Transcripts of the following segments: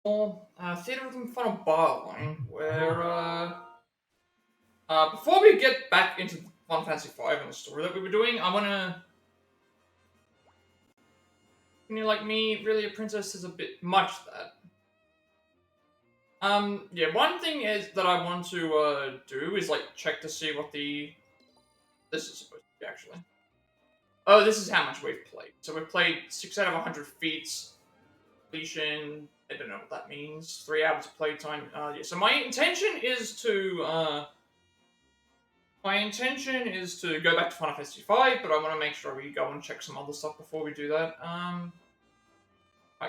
Or Theatrhythm Final Bar line, where before we get back into Final Fantasy V and the story that we were doing, I wanna. Can you like me? Really, a princess is a bit much. That. Yeah. One thing is that I want to do is like check to see what this is supposed to be actually. Oh, this is how much we've played. So we've played 6 out of 100 feats. Completion. I don't know what that means. 3 hours of playtime. Yeah. So my intention is to go back to Final Fantasy V, but I want to make sure we go and check some other stuff before we do that. I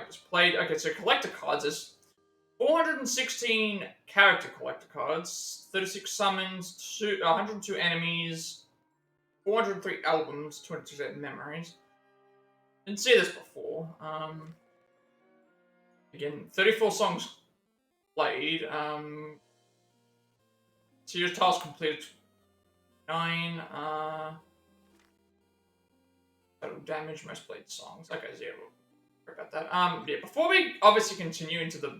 just played. Okay, so collector cards. There's 416 character collector cards, 36 summons, 102 enemies, 403 albums, 22 memories. Didn't see this before. Again, 34 songs played. Serious task completed 9. Total damage, most played songs. Okay, so yeah, we'll worry about that. Yeah, before we obviously continue into the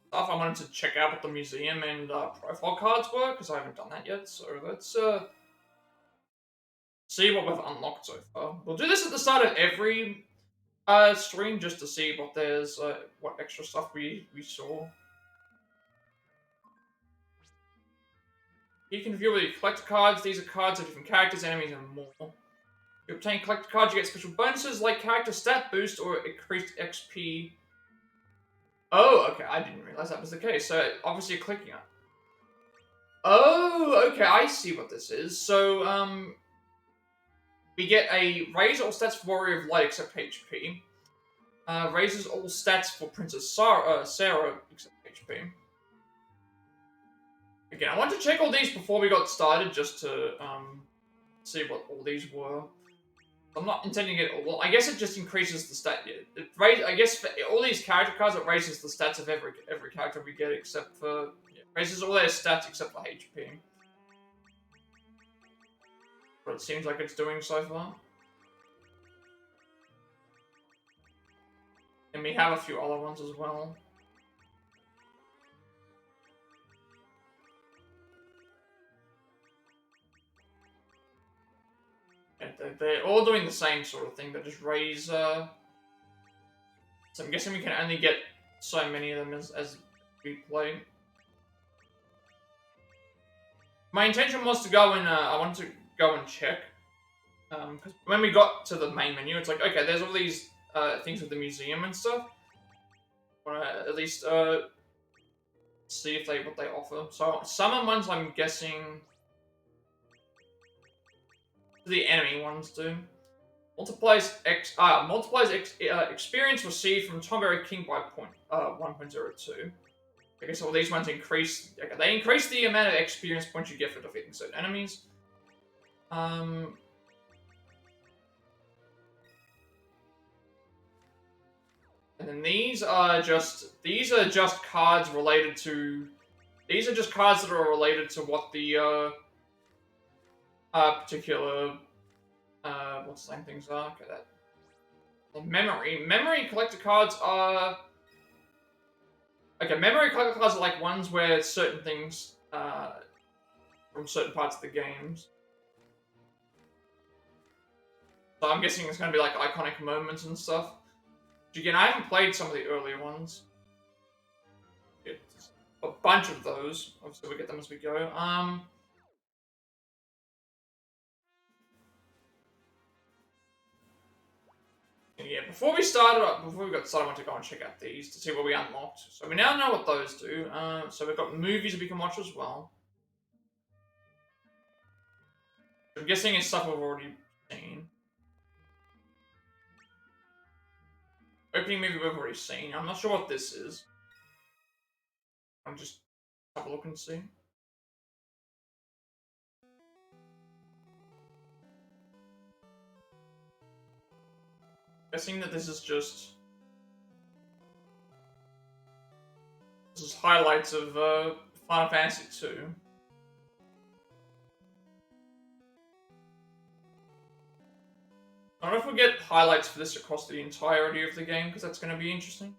stuff, I wanted to check out what the museum and profile cards were, because I haven't done that yet, so let's see what we've unlocked so far. We'll do this at the start of every stream, just to see what there's, what extra stuff we saw. You can view your collector cards. These are cards of different characters, enemies, and more. You obtain collector cards, you get special bonuses like character stat boost or increased XP. Oh, okay, I didn't realize that was the case. So obviously you're clicking on it. Oh, okay, I see what this is. So, we get a raise all stats for Warrior of Light except HP. Raises all stats for Princess Sarah except HP. Again, I want to check all these before we got started, just to see what all these were. I'm not intending it all. I guess it just increases the stat. I guess for all these character cards, it raises the stats of every character we get, except for raises all their stats except for HP. But it seems like it's doing so far. And we have a few other ones as well. They're all doing the same sort of thing. They just raise. So I'm guessing we can only get so many of them as we play. My intention was to go and I wanted to go and check. Because when we got to the main menu, it's like, okay, there's all these things with the museum and stuff. I want to at least see if what they offer. So summon ones, I'm guessing the enemy ones do. Multiplies experience received from Tomberry King by 1.02. Okay, so all these ones increase. Okay, they increase the amount of experience points you get for defeating certain enemies. And then these are just cards related to. These are just cards that are related to what the particular what's the same things are. Okay, that memory collector cards are. Okay, memory collector cards are like ones where certain things from certain parts of the games. So I'm guessing it's going to be like iconic moments and stuff. Which again, I haven't played some of the earlier ones. It's a bunch of those. Obviously, we'll get them as we go. Yeah, before we got started, I want to go and check out these to see what we unlocked. So we now know what those do. So we've got movies we can watch as well. I'm guessing it's stuff we've already seen. Opening movie we've already seen. I'm not sure what this is. I'll just have a look and see. Guessing that this is highlights of Final Fantasy 2. I don't know if we'll get highlights for this across the entirety of the game, because that's going to be interesting.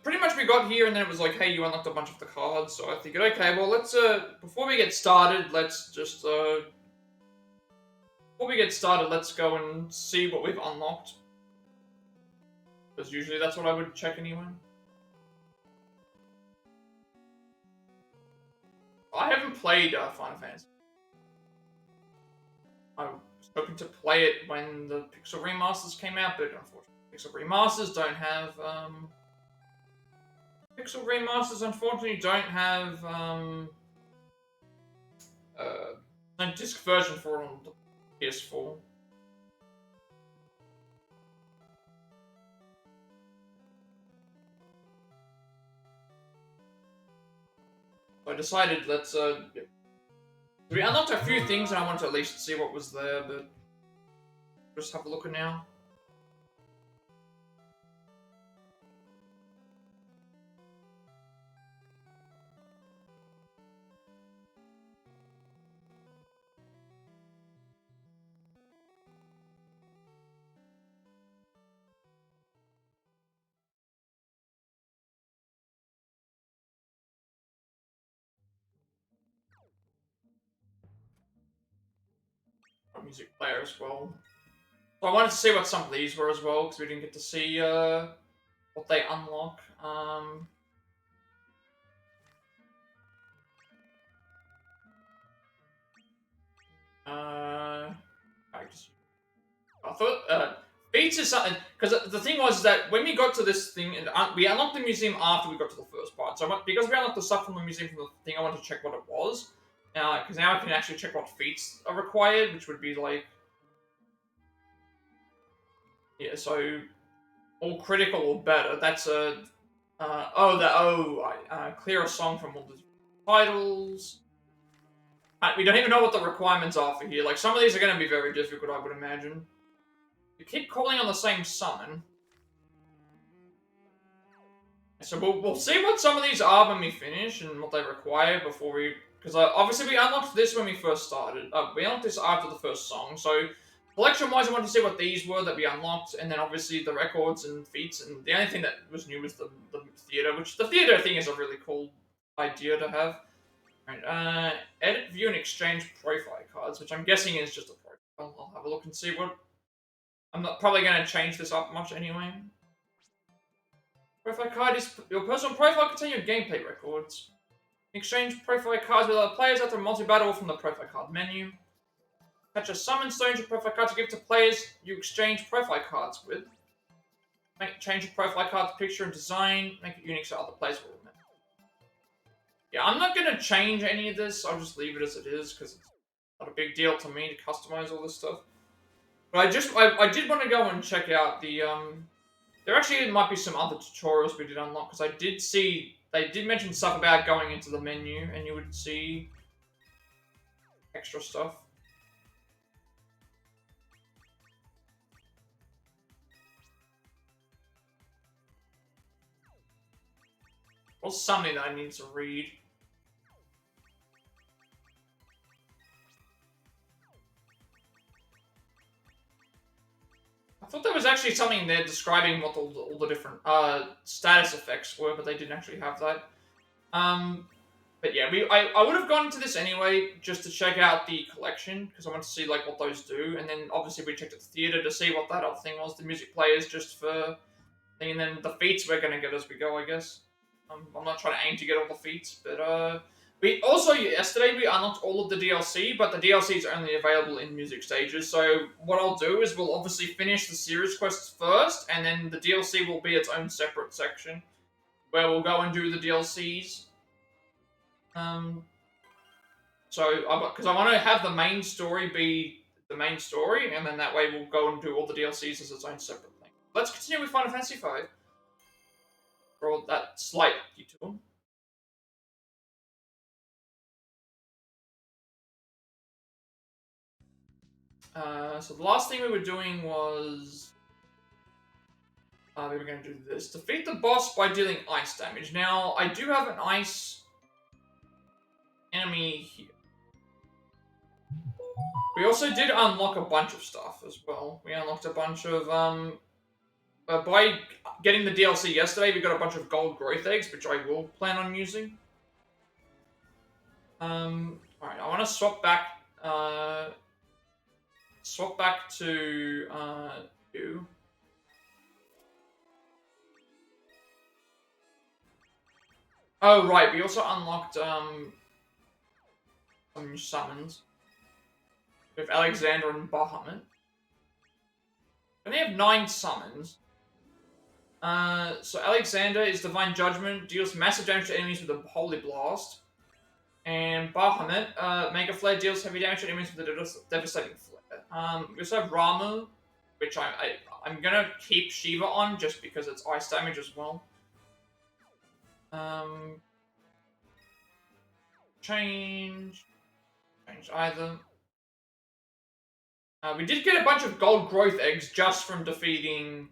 Pretty much we got here and then it was like, hey, you unlocked a bunch of the cards, so I figured, okay, well, let's, before we get started, let's just, before we get started, let's go and see what we've unlocked. Because usually that's what I would check anyway. I haven't played Final Fantasy. I was hoping to play it when the Pixel remasters came out, but unfortunately, Pixel remasters don't have, no disc version for it on the PS4. So I decided we unlocked a few things and I wanted to at least see what was there, but just have a look at now. A music player as well. So I wanted to see what some of these were as well, because we didn't get to see what they unlock. I thought Beats is something, because the thing was that when we got to this thing, and we unlocked the museum after we got to the first part. So because we unlocked the stuff from the museum from the thing, I wanted to check what it was. Because now I can actually check what feats are required, which would be like, yeah, so all critical or better. That's a clear a song from all the titles. We don't even know what the requirements are for here. Like some of these are going to be very difficult, I would imagine. You keep calling on the same summon. So we'll see what some of these are when we finish and what they require before we... Because obviously we unlocked this when we first started. We unlocked this after the first song, so... Collection-wise, I wanted to see what these were that we unlocked, and then obviously the records and feats, and the only thing that was new was the theater, which the theater thing is a really cool idea to have. Right, edit, view, and exchange profile cards, which I'm guessing is just a profile. I'll have a look and see what... I'm not probably going to change this up much anyway. Profile card is... Your personal profile contains your gameplay records. Exchange profile cards with other players after a multi-battle from the profile card menu. Catch a summon stone to profile card to give to players you exchange profile cards with. Change your profile card's picture and design. Make it unique so other players will remember. Yeah, I'm not going to change any of this. I'll just leave it as it is because it's not a big deal to me to customize all this stuff. But I did want to go and check out the there actually might be some other tutorials we did unlock because I did see they did mention stuff about going into the menu and you would see extra stuff. Or something that I need to read. I thought there was actually something there describing what all the different status effects were, but they didn't actually have that. But yeah, I would have gone into this anyway just to check out the collection because I want to see like what those do, and then obviously we checked at the theater to see what that other thing was, the music players, just for thing, and then the feats we're gonna get as we go, I guess. I'm not trying to aim to get all the feats, but we also yesterday we unlocked all of the DLC, but the DLC is only available in music stages. So what I'll do is we'll obviously finish the series quests first, and then the DLC will be its own separate section where we'll go and do the DLCs. Because I want to have the main story be the main story, and then that way we'll go and do all the DLCs as its own separate thing. Let's continue with Final Fantasy V. For all that slight detour. So the last thing we were doing was... we were going to do this. Defeat the boss by dealing ice damage. Now, I do have an ice enemy here. We also did unlock a bunch of stuff as well. We unlocked a bunch of by getting the DLC yesterday, we got a bunch of gold growth eggs, which I will plan on using. Alright, I want to swap back to you. Oh right, we also unlocked some new summons with Alexander and Bahamut. And they have 9 summons. So Alexander is Divine Judgment, deals massive damage to enemies with a Holy Blast. And Bahamut, Mega Flare, deals heavy damage to enemies with a Devastating Flare. We also have Ramu, which I'm gonna keep Shiva on just because it's ice damage as well. Change either. We did get a bunch of gold growth eggs just from defeating.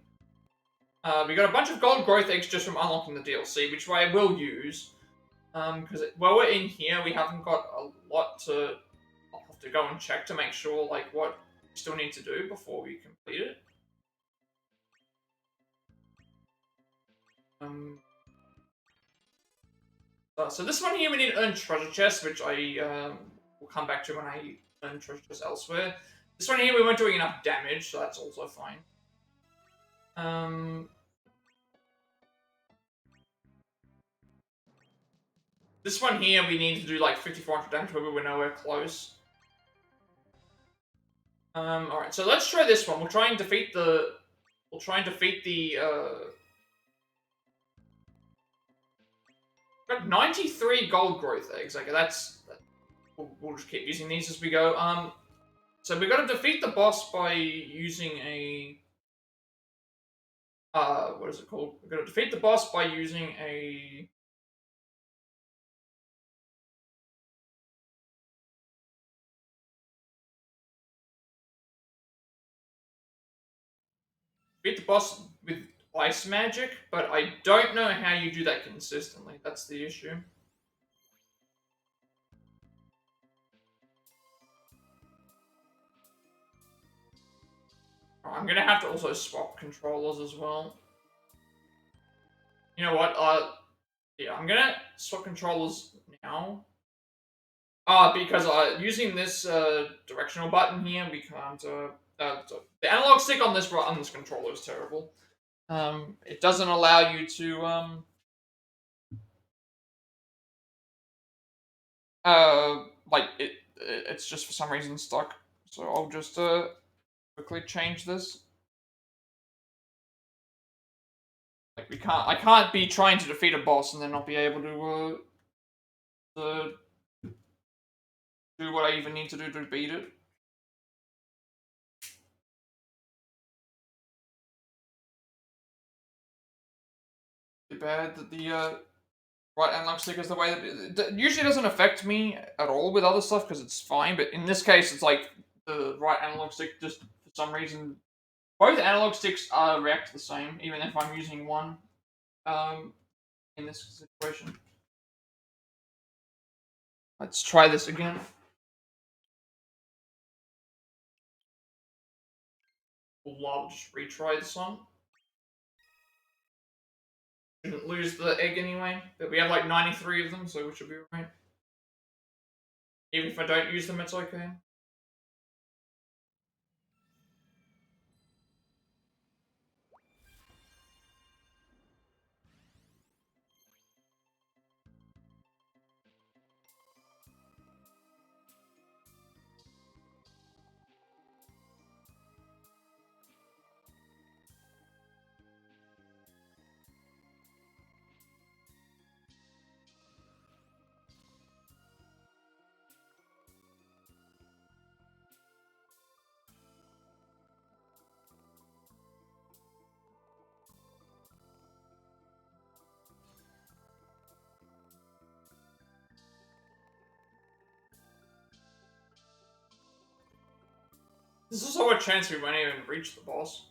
We got a bunch of gold growth eggs just from unlocking the DLC, which I will use. Because while we're in here, we haven't got a lot to. I'll have to go and check to make sure like what we still need to do before we complete it. So this one here we need to earn treasure chests, which I will come back to when I earn treasure chests elsewhere. This one here we weren't doing enough damage, so that's also fine. This one here we need to do like 5,400 damage, but we were nowhere close. Alright, so let's try this one. We'll try and defeat the... Got 93 gold growth eggs. Okay, we'll just keep using these as we go. So we got to defeat the boss by using a... what is it called? We got to defeat the boss by using a... Beat the boss with ice magic, but I don't know how you do that consistently. That's the issue. I'm gonna have to also swap controllers as well. You know what? Yeah, I'm gonna swap controllers now. Because using this directional button here, we can't. The analog stick on this controller is terrible. It doesn't allow you to like it's just for some reason stuck. So I'll just quickly change this. Like I can't be trying to defeat a boss and then not be able to do what I even need to do to beat it. Really bad that the right analog stick is the way that it usually doesn't affect me at all with other stuff because it's fine, but in this case it's like the right analog stick just for some reason both analog sticks react the same even if I'm using one in this situation. Let's try this again. I'll just retry the song. Shouldn't lose the egg anyway, but we have like 93 of them, so we should be alright. Even if I don't use them, it's okay. There's also a chance we won't even reach the boss.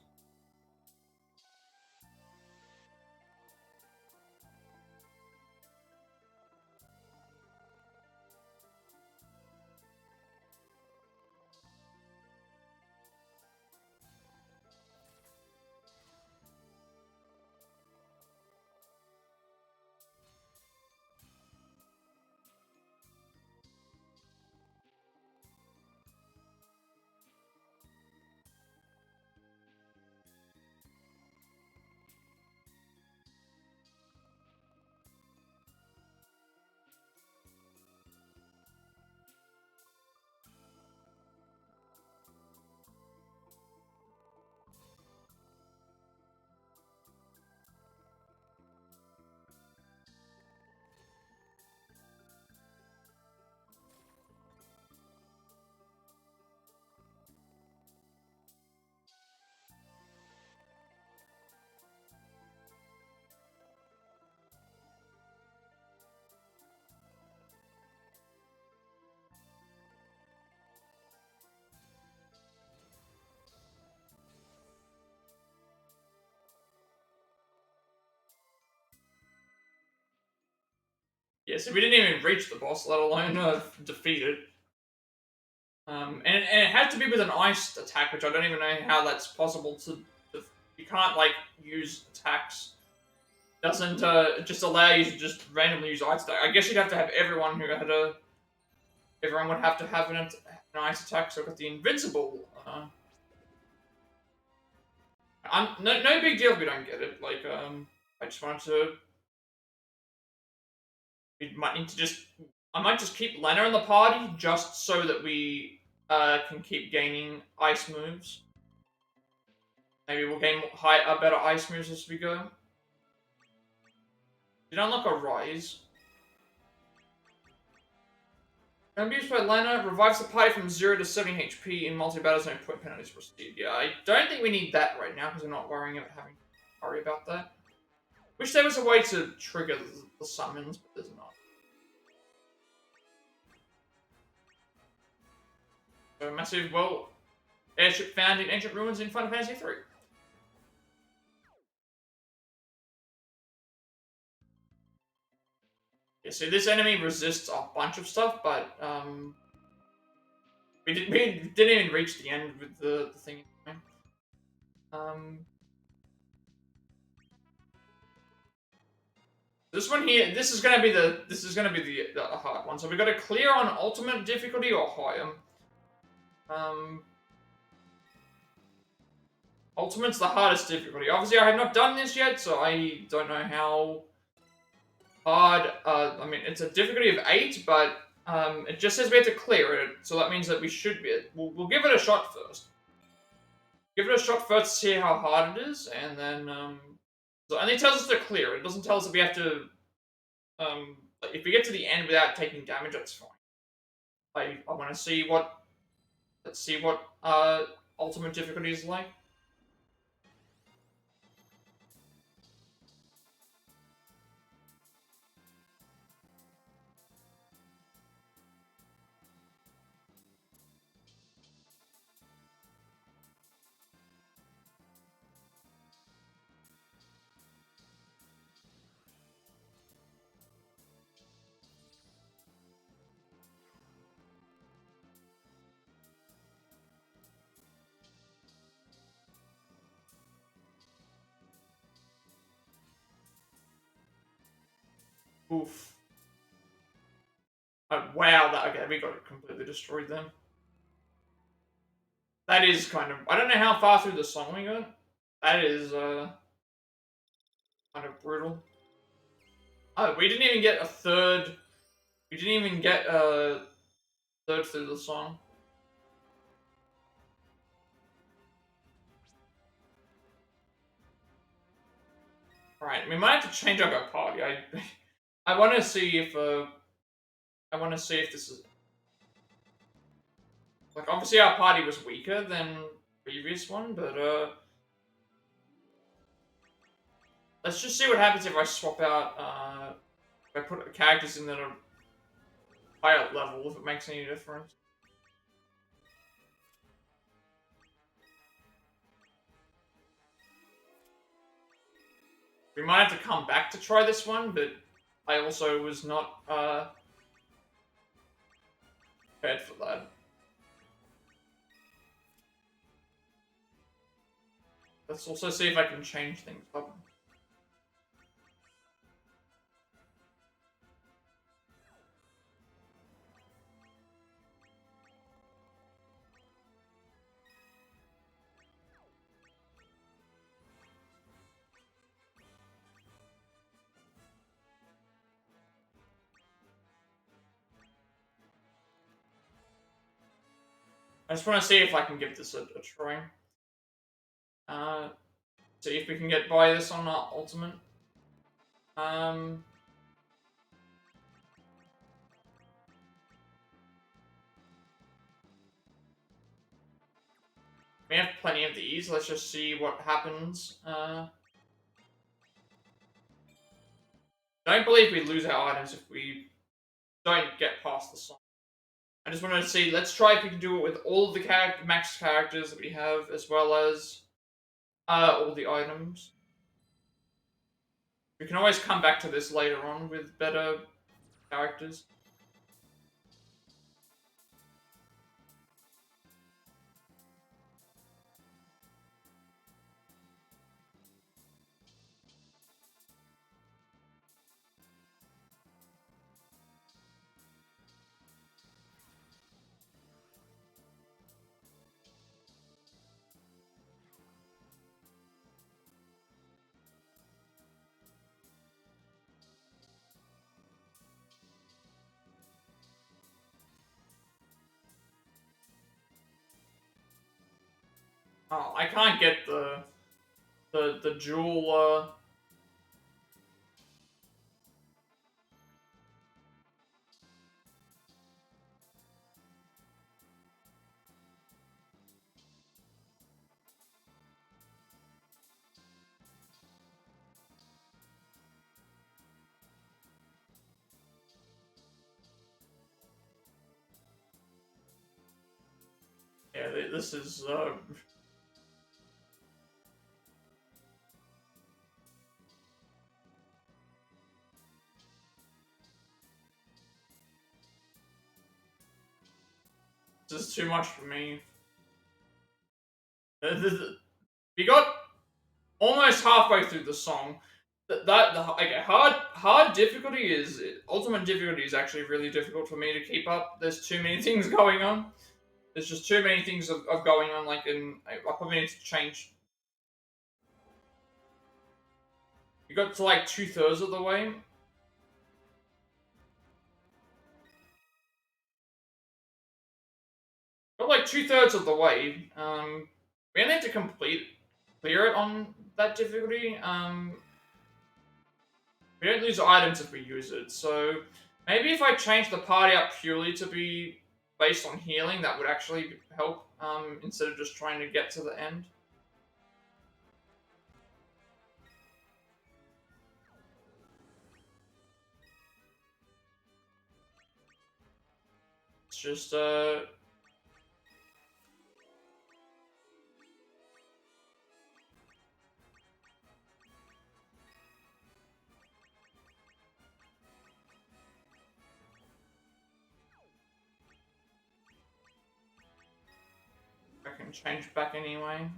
Yeah, so we didn't even reach the boss, let alone defeat it. And it had to be with an iced attack, which I don't even know how that's possible to you can't, like, use attacks. Doesn't just allow you to just randomly use ice attack. I guess you'd have to have everyone who had a... Everyone would have to have an ice attack, so I've got the invincible. No big deal if we don't get it. Like, I just wanted to... We might need to just... I might just keep Lena in the party, just so that we can keep gaining ice moves. Maybe we'll gain better ice moves as we go. Did I unlock a rise? Can be used by Lena, revives the party from 0 to 70 HP in multi-battles, no point penalties received. Yeah, I don't think we need that right now, because we're not worrying about having to worry about that. Wish there was a way to trigger the summons, but there's not. So, massive, well, airship found in ancient ruins in Final Fantasy III. Yeah, so this enemy resists a bunch of stuff, but, we didn't even reach the end with the thing. This one here, this is gonna be the hard one. So we got to clear on ultimate difficulty or higher. Ultimate's the hardest difficulty. Obviously, I have not done this yet, so I don't know how hard. I mean, it's a difficulty of 8, but it just says we have to clear it, so that means that we should be. We'll give it a shot first. Give it a shot first to see how hard it is, and then so it only tells us to clear it. It doesn't tell us if we have to. Like, if we get to the end without taking damage, that's fine. I want to see what. Let's see what ultimate difficulty is like. Oof. Oh, wow, okay, we got it completely destroyed then. That is kind of... I don't know how far through the song we got. That is, kind of brutal. Oh, we didn't even get a third... We didn't even get a third through the song. Alright, we might have to change up our party. I want to see if, I want to see if this is... Like, obviously our party was weaker than the previous one, but, let's just see what happens if I swap out, if I put characters in that are higher level, if it makes any difference. We might have to come back to try this one, but I also was not, prepared for that. Let's also see if I can change things up. I just want to see if I can give this a try. See if we can get by this on our ultimate. We have plenty of these. Let's just see what happens. Don't believe we lose our items if we don't get past the song. I just wanted to see. Let's try if we can do it with all of the max characters that we have, as well as all the items. We can always come back to this later on with better characters. Oh, I can't get the jewel. Yeah, this is this is too much for me. We got almost halfway through the song. Okay, hard difficulty is ultimate difficulty is actually really difficult for me to keep up. There's too many things going on. There's just too many things of going on. Like I probably need to change. You got to like 2/3 of the way. Got like 2/3 of the way. We need to clear it on that difficulty. We don't lose items if we use it, so maybe if I change the party up purely to be based on healing, that would actually help, instead of just trying to get to the end. It's just, I can change back anyway.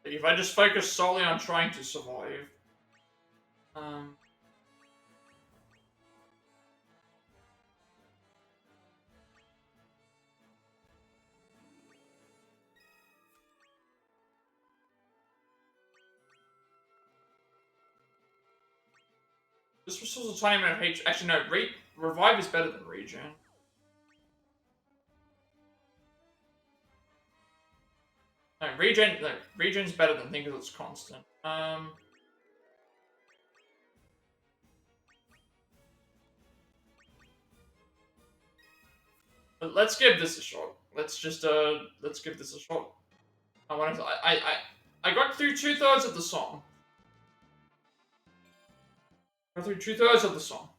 If I just focus solely on trying to survive, um, this was also a tiny amount of H. Actually, no, revive is better than regen. No, regen's better than thing because it's constant. But let's give this a shot. Let's give this a shot. I got through 2/3 of the song. Got through 2/3 of the song.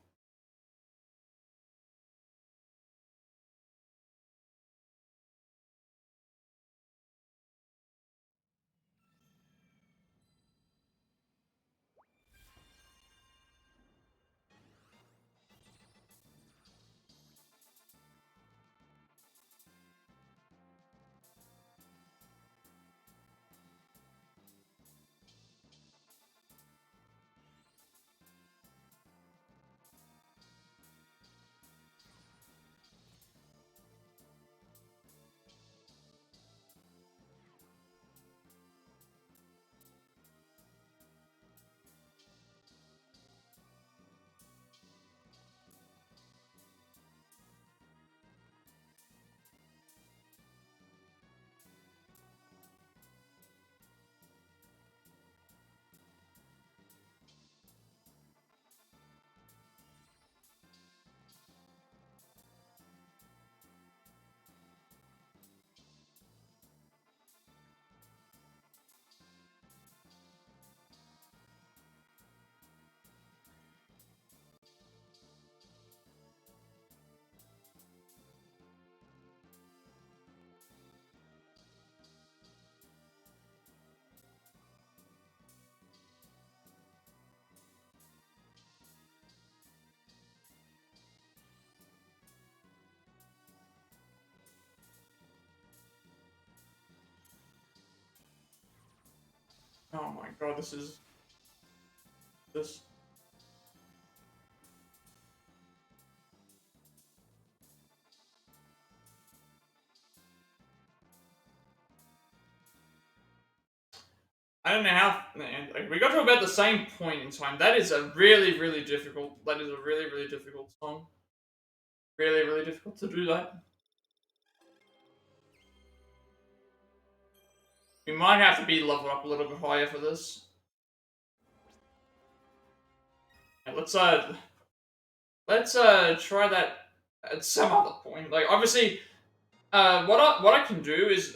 Oh my god, this is... This... I don't know how... Man, like, we got to about the same point in time. That is a really, really difficult... That is a really, really difficult song. Really, really difficult to do that. We might have to be leveled up a little bit higher for this. Yeah, let's try that at some other point. Like, obviously, what I can do is,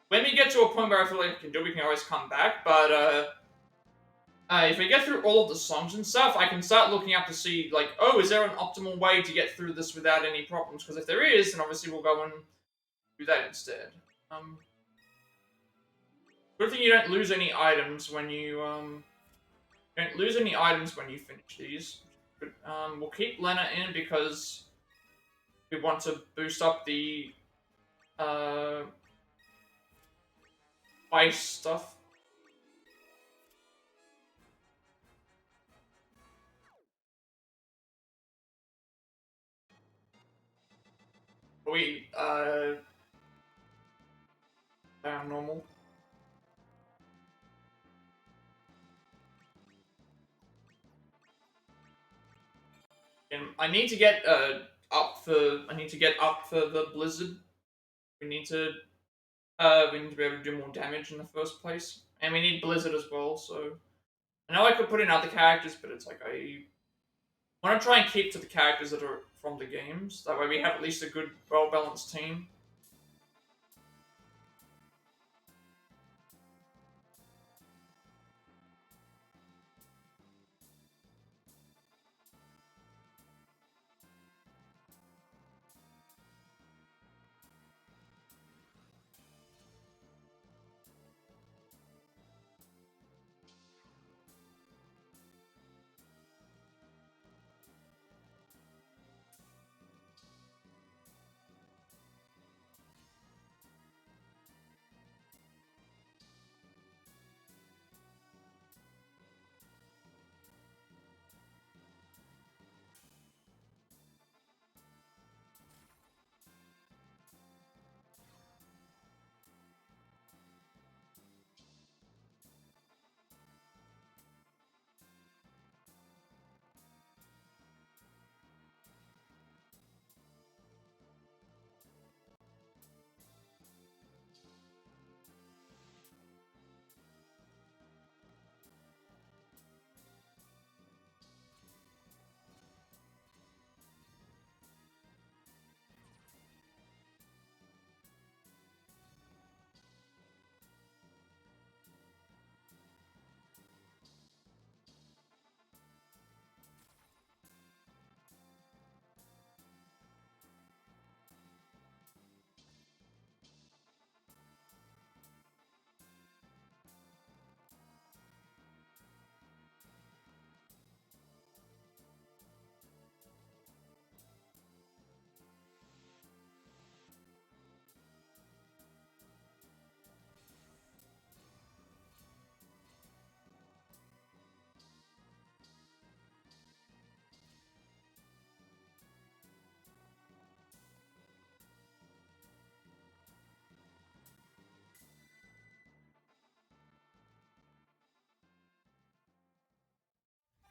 when we get to a point where I feel like I can do, we can always come back. But if we get through all of the songs and stuff, I can start looking up to see, like, oh, is there an optimal way to get through this without any problems? Because if there is, then obviously we'll go and do that instead. Good thing you don't lose any items when you don't lose any items when you finish these. But, we'll keep Lena in because we want to boost up the ice stuff. We normal. And I need to get up for the blizzard. We need to be able to do more damage in the first place, and we need blizzard as well. So I know I could put in other characters, but it's like I want to try and keep to the characters that are from the games. That way we have at least a good, well balanced team.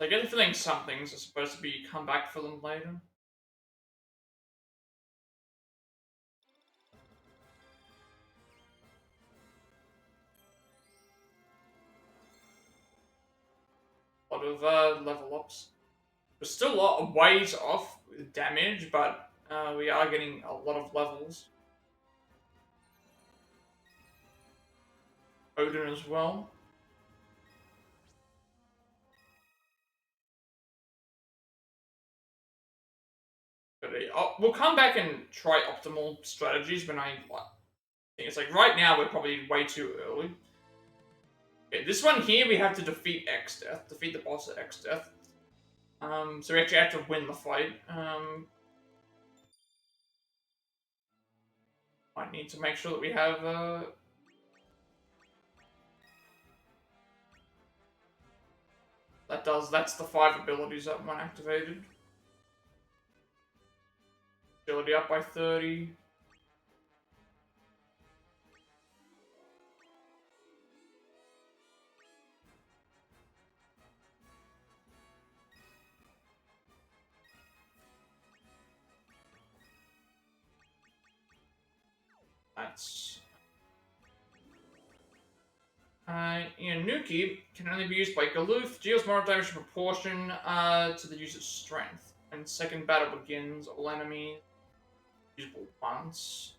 I get the feeling some things are supposed to be come back for them later. A lot of level ups. We're still a lot of ways off with damage, but we are getting a lot of levels. Odin as well. But we'll come back and try optimal strategies when I think it's like right now we're probably way too early. Okay, this one here we have to defeat X Death, defeat the boss at X Death. So we actually have to win the fight. I need to make sure that we have That's the 5 abilities that one activated. Agility up by 30. That's... Nuki can only be used by Galuth, deals more damage in proportion to the user's strength. And second battle begins, all enemies usable once.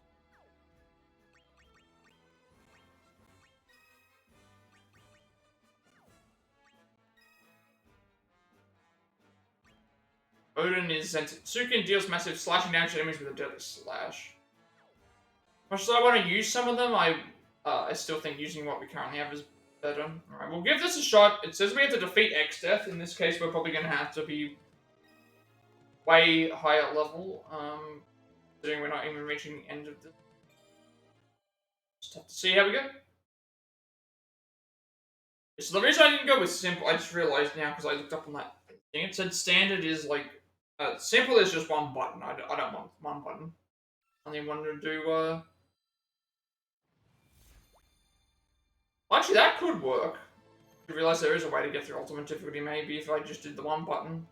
Odin is Zensutsuki and deals massive slashing damage to enemies with a deadly slash. Much as I want to use some of them, I still think using what we currently have is better. Alright, we'll give this a shot. It says we have to defeat X-Death. In this case, we're probably going to have to be way higher level, considering we're not even reaching the end of this. Just have to see how we go. So the reason I didn't go with simple, I just realized now because I looked up on that thing. It said standard is like, simple is just one button. I don't want one button. I only wanted to do, actually, that could work. I realize there is a way to get through ultimate difficulty, maybe, if I just did the one button.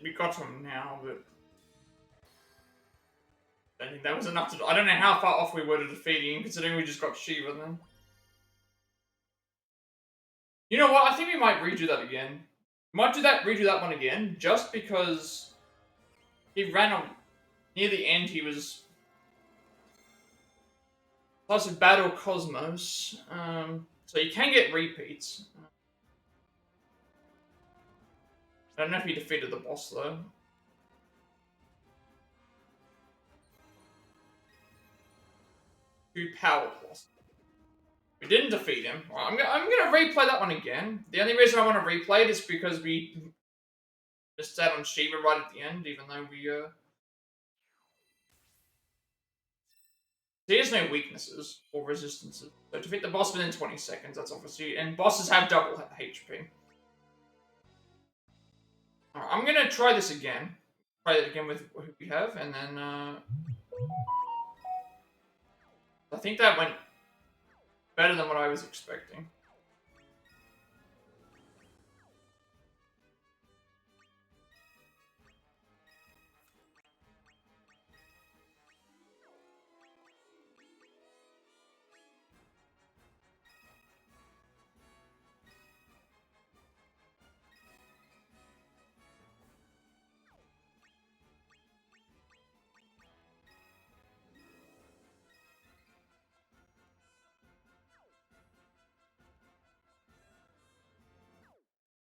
We got him now, but I think that was enough to. I don't know how far off we were to defeating, considering we just got Shiva then. You know what? I think we might redo that again. Might redo that one again, just because he ran on near the end. He was plus of Battle Cosmos, so you can get repeats. I don't know if he defeated the boss though. Two power plus. We didn't defeat him. Well, I'm gonna replay that one again. The only reason I want to replay it is because we just sat on Shiva right at the end, even though we he has no weaknesses or resistances. So defeat the boss within 20 seconds. That's obviously, and bosses have double HP. I'm gonna try this again. Try it again with who we have, and then I think that went better than what I was expecting.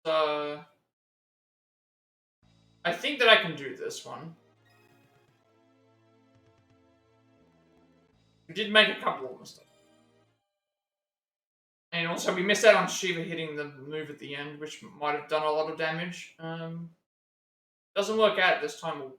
Uh, I think that I can do this one. We did make a couple of mistakes. And also, we missed out on Shiva hitting the move at the end, which might have done a lot of damage. Doesn't work out this time.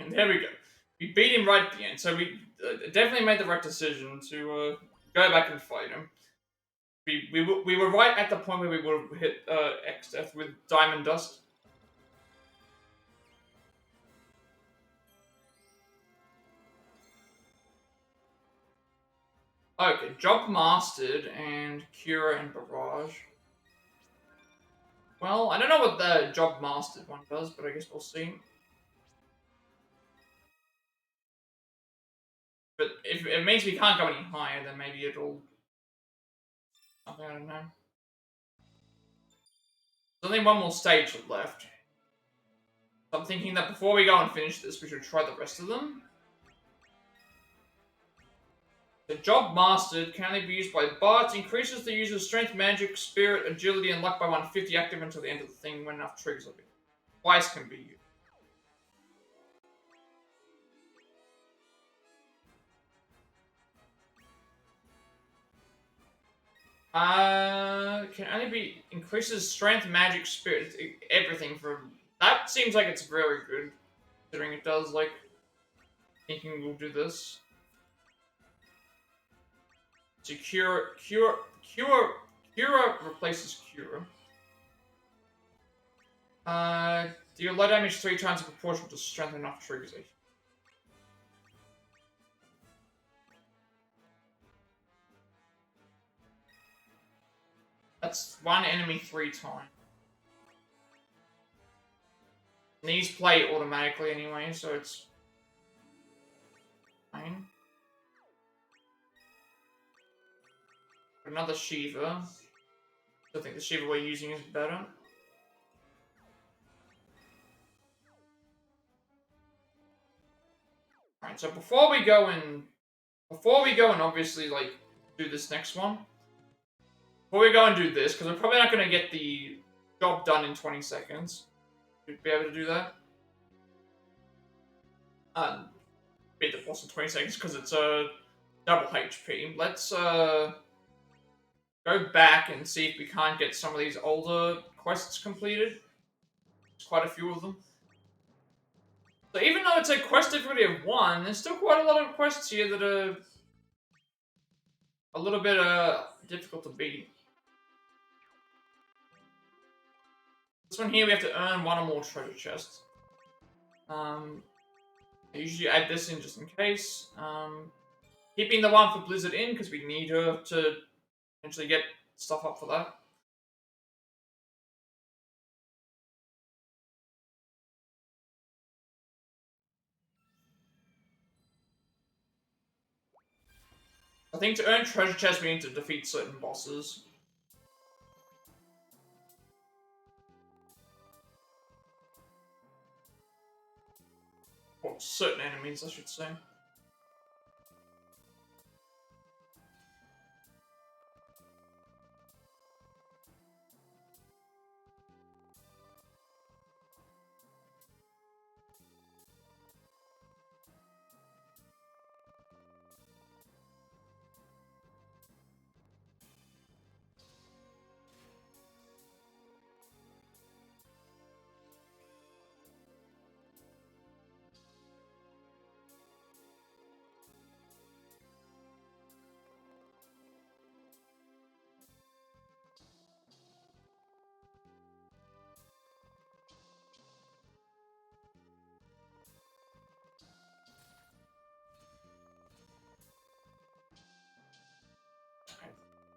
And there we go. We beat him right at the end, so we definitely made the right decision to go back and fight him. We were right at the point where we would have hit X Death with Diamond Dust. Okay, Job Mastered and Cura and Barrage. Well, I don't know what the Job Mastered one does, but I guess we'll see. But if it means we can't go any higher, then maybe it'll... I don't know. There's only one more stage left. So I'm thinking that before we go and finish this, we should try the rest of them. The Job Mastered can only be used by bards, increases the user's strength, magic, spirit, agility, and luck by 150 active until the end of the thing when enough triggers are being. Twice can be used. Can only be increases strength, magic, spirit, everything from that seems like it's very good, considering it does like Thinking we'll do this. So Cure replaces Cure. Deal low damage 3 times in proportion to strength enough triggers. That's one enemy 3 times. And these play automatically anyway, so it's fine. Another Shiva. I think the Shiva we're using is better. Alright, so before we go and obviously like do this next one. Before we go and do this, because we're probably not gonna get the job done in 20 seconds. We'd be able to do that. Beat the boss in 20 seconds because it's a double HP. Let's go back and see if we can't get some of these older quests completed. There's quite a few of them. So even though it's a quest difficulty of 1, there's still quite a lot of quests here that are a little bit difficult to beat. This one here we have to earn 1 or more treasure chests. I usually add this in just in case. Keeping the one for Blizzard in because we need her to eventually get stuff up for that. I think to earn treasure chests we need to defeat certain bosses. Or certain enemies, I should say.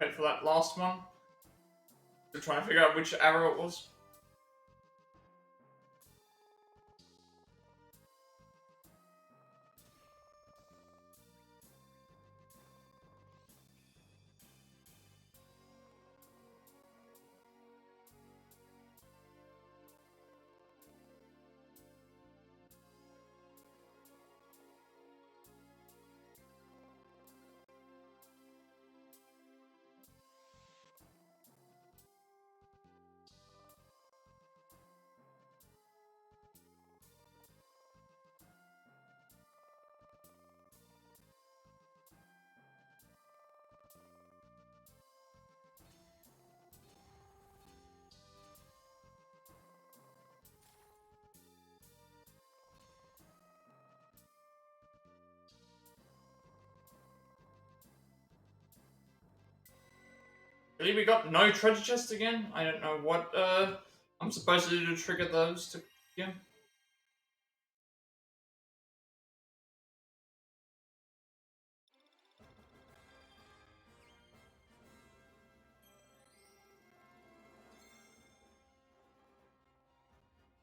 Wait for that last one. To try and figure out which arrow it was. Really, we got no treasure chests again? I don't know what I'm supposed to do to trigger those to yeah.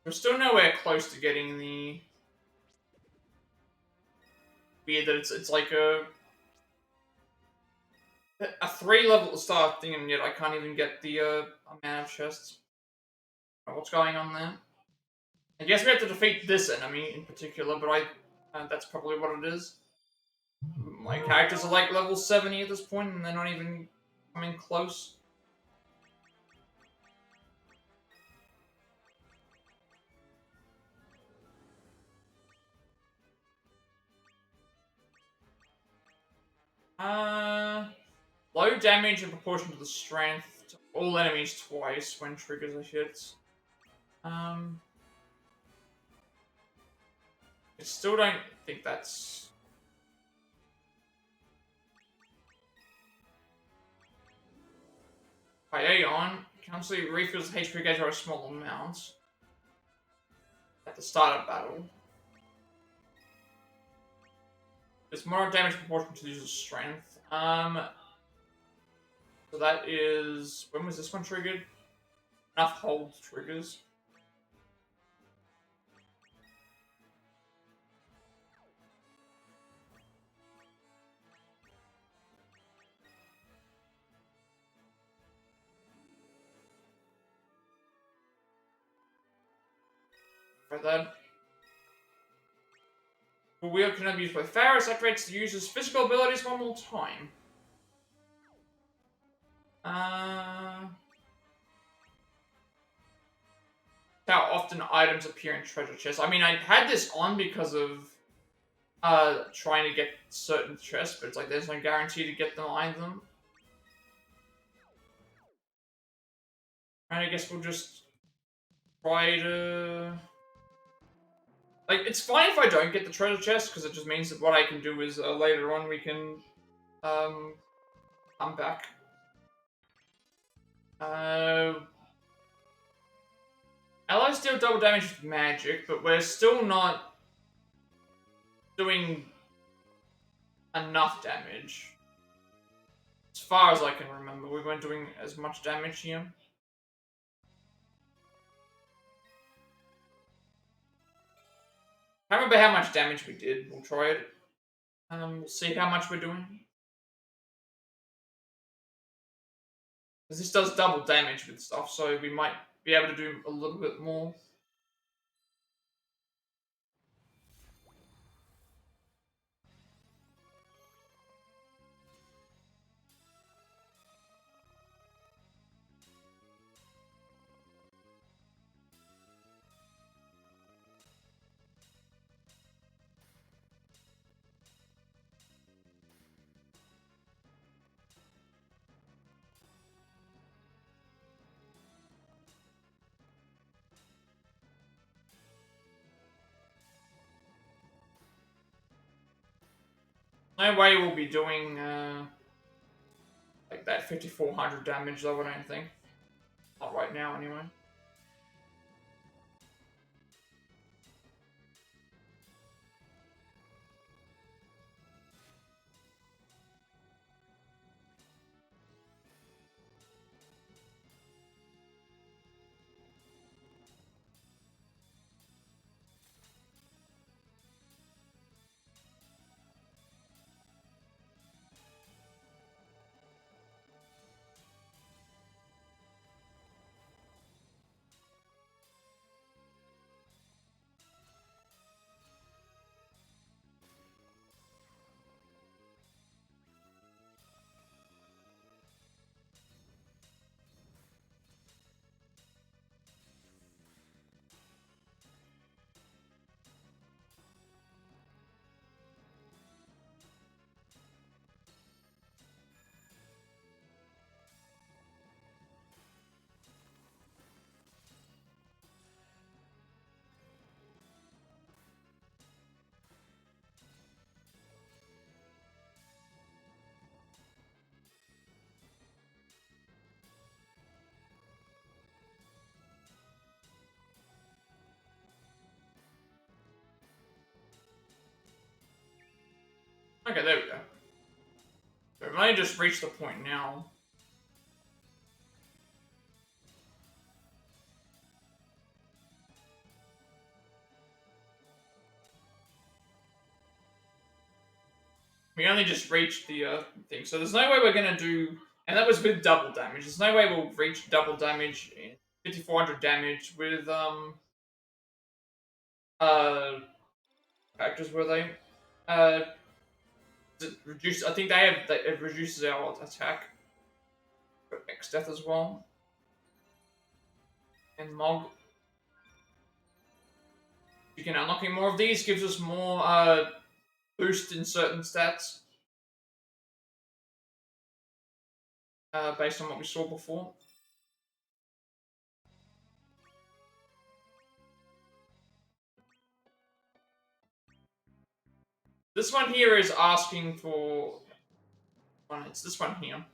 We're still nowhere close to getting the weird that it's like a 3-level start thing, and yet I can't even get the amount of chests. What's going on there? I guess we have to defeat this enemy in particular, but that's probably what it is. My characters are like level 70 at this point, and they're not even coming close. Low damage in proportion to the strength to all enemies twice when triggers are hits. I still don't think that's... By Aeon, constantly refills HP gauge by a small amount at the start of battle. It's more damage proportion to the user's strength. So that is... When was this one triggered? Enough hold triggers. For that. The wheel cannot be used by Faris, activates the user's physical abilities one more time. How often items appear in treasure chests. I mean, I had this on because of trying to get certain chests, but it's like there's no guarantee to get them. And I guess we'll just try to... Like, it's fine if I don't get the treasure chest, because it just means that what I can do is later on we can come back. Allies deal double damage with magic, but we're still not doing enough damage. As far as I can remember, we weren't doing as much damage here. I can't remember how much damage we did. We'll try it. We'll see how much we're doing. Because this does double damage with stuff, so we might be able to do a little bit more. No way we'll be doing like that 5400 damage though, I don't think. Not right now, anyway. Okay, there we go. We've only just reached the point now. We only just reached the thing, so there's no way we're gonna do... And that was with double damage. There's no way we'll reach double damage in 5400 damage with, factors were they? Reduce. I think it reduces our attack. But X death as well. And Mog. You can unlocking more of these gives us more boost in certain stats. Based on what we saw before. This one here is asking for... It's this one here.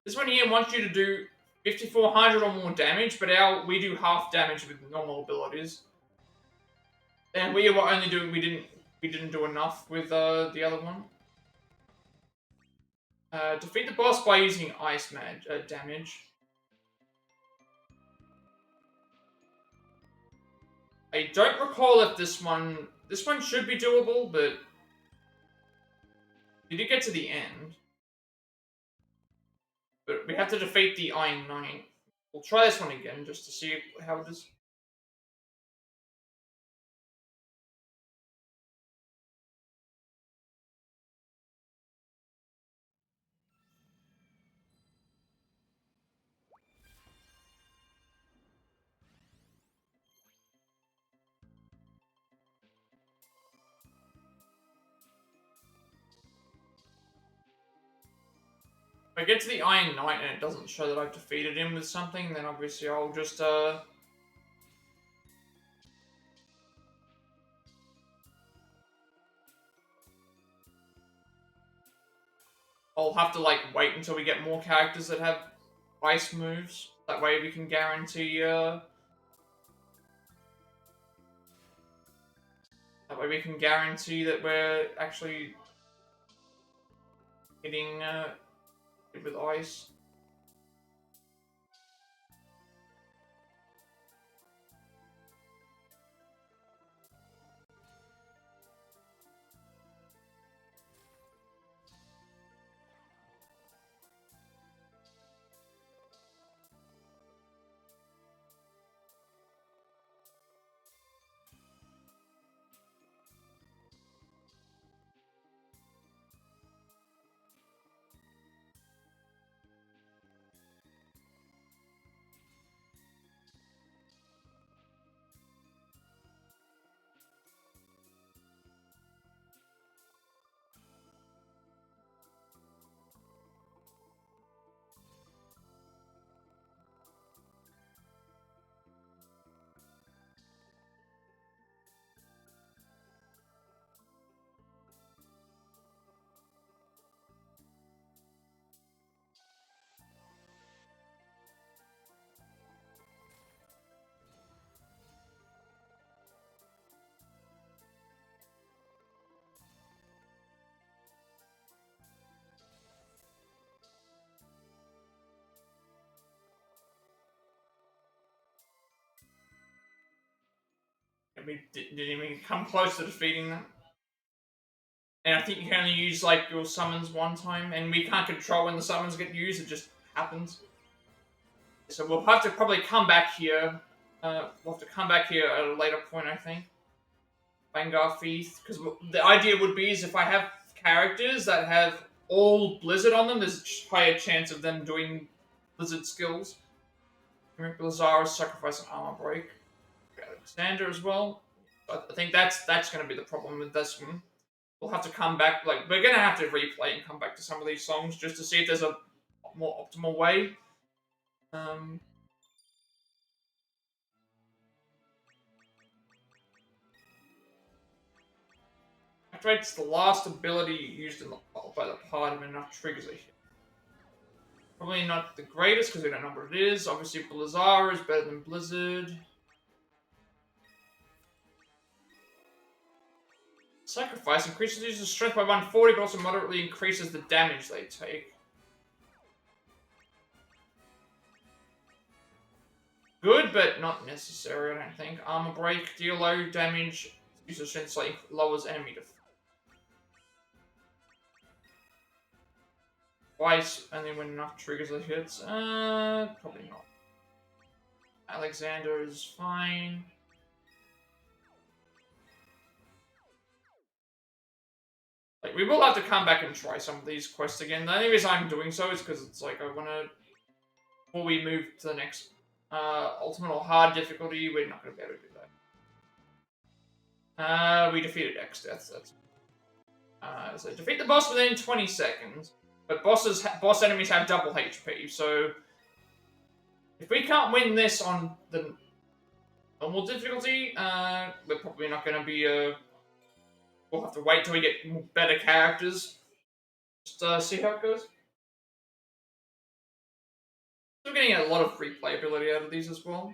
This one here wants you to do 5,400 or more damage, but we do half damage with normal abilities. And we were only doing... We didn't do enough with the other one. Defeat the boss by using ice damage. I don't recall if this one should be doable, but we did get to the end. But we have to defeat the Iron Knight. We'll try this one again just to see how it is. If I get to the Iron Knight and it doesn't show that I've defeated him with something, then obviously I'll just, I'll have to, like, wait until we get more characters that have ice moves. That way we can guarantee, that way we can guarantee that we're actually hitting, with ice. And we didn't even come close to defeating that. And I think you can only use, like, your summons one time, and we can't control when the summons get used, it just happens. So we'll have to probably come back here. We'll have to come back here at a later point, I think. Vanguard Thief, because the idea would be is if I have characters that have all Blizzard on them, there's a higher chance of them doing Blizzard skills. Lazarus, Sacrifice, and Armor Break. Alexander as well. I think that's going to be the problem with this one. We'll have to come back, like, we're going to have to replay and come back to some of these songs just to see if there's a more optimal way. Activates the last ability used by the party when enough triggers are hit. Probably not the greatest because we don't know what it is. Obviously, Blizzard is better than Blizzard. Sacrifice increases the user's strength by 140, but also moderately increases the damage they take. Good, but not necessary, I don't think. Armor Break, deal low damage, user's strength slightly lowers enemy defense. Twice, only when enough triggers are hits. Probably not. Alexander is fine. Like, we will have to come back and try some of these quests again. The only reason I'm doing so is because it's like, I want to... Before we move to the next ultimate or hard difficulty, we're not going to be able to do that. We defeated X-Death. So defeat the boss within 20 seconds. But boss enemies have double HP, so... If we can't win this on the normal difficulty, we're probably not going to be we'll have to wait till we get better characters. Just see how it goes. Still getting a lot of replayability out of these as well.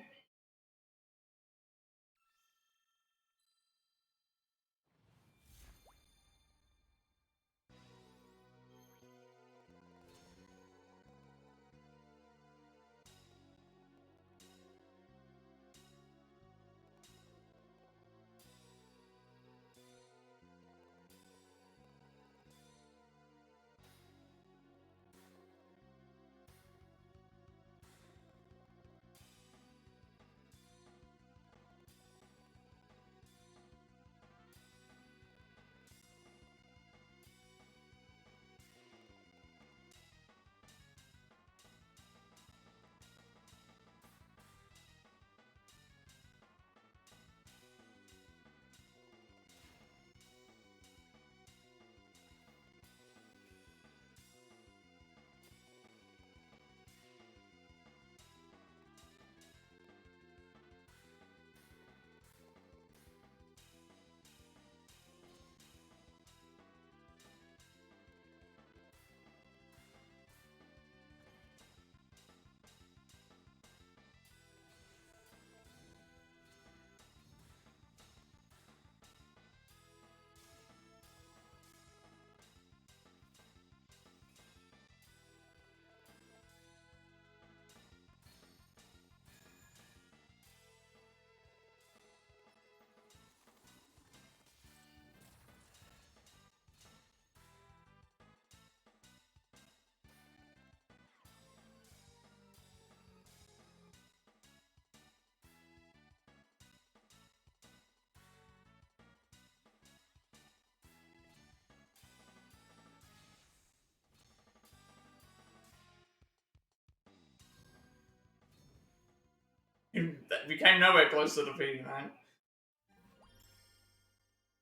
We came nowhere close to defeating that.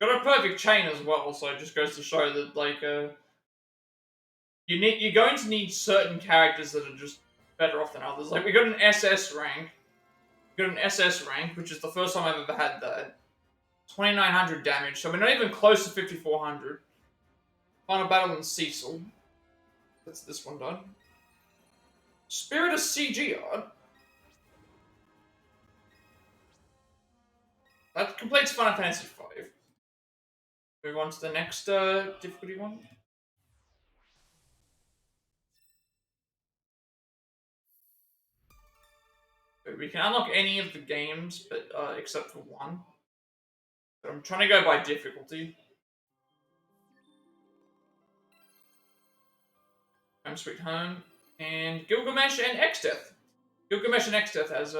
Got a perfect chain as well, so it just goes to show that you're going to need certain characters that are just better off than others. Like we got an SS rank. We got an SS rank, which is the first time I've ever had that. 2900 damage, so we're not even close to 5400. Final battle in Cecil. That's this one done. Spirit of CG art. That completes Final Fantasy V. Move on to the next difficulty one. We can unlock any of the games, but except for one. But I'm trying to go by difficulty. Home Sweet Home, and Gilgamesh and Exdeath. Gilgamesh and Exdeath has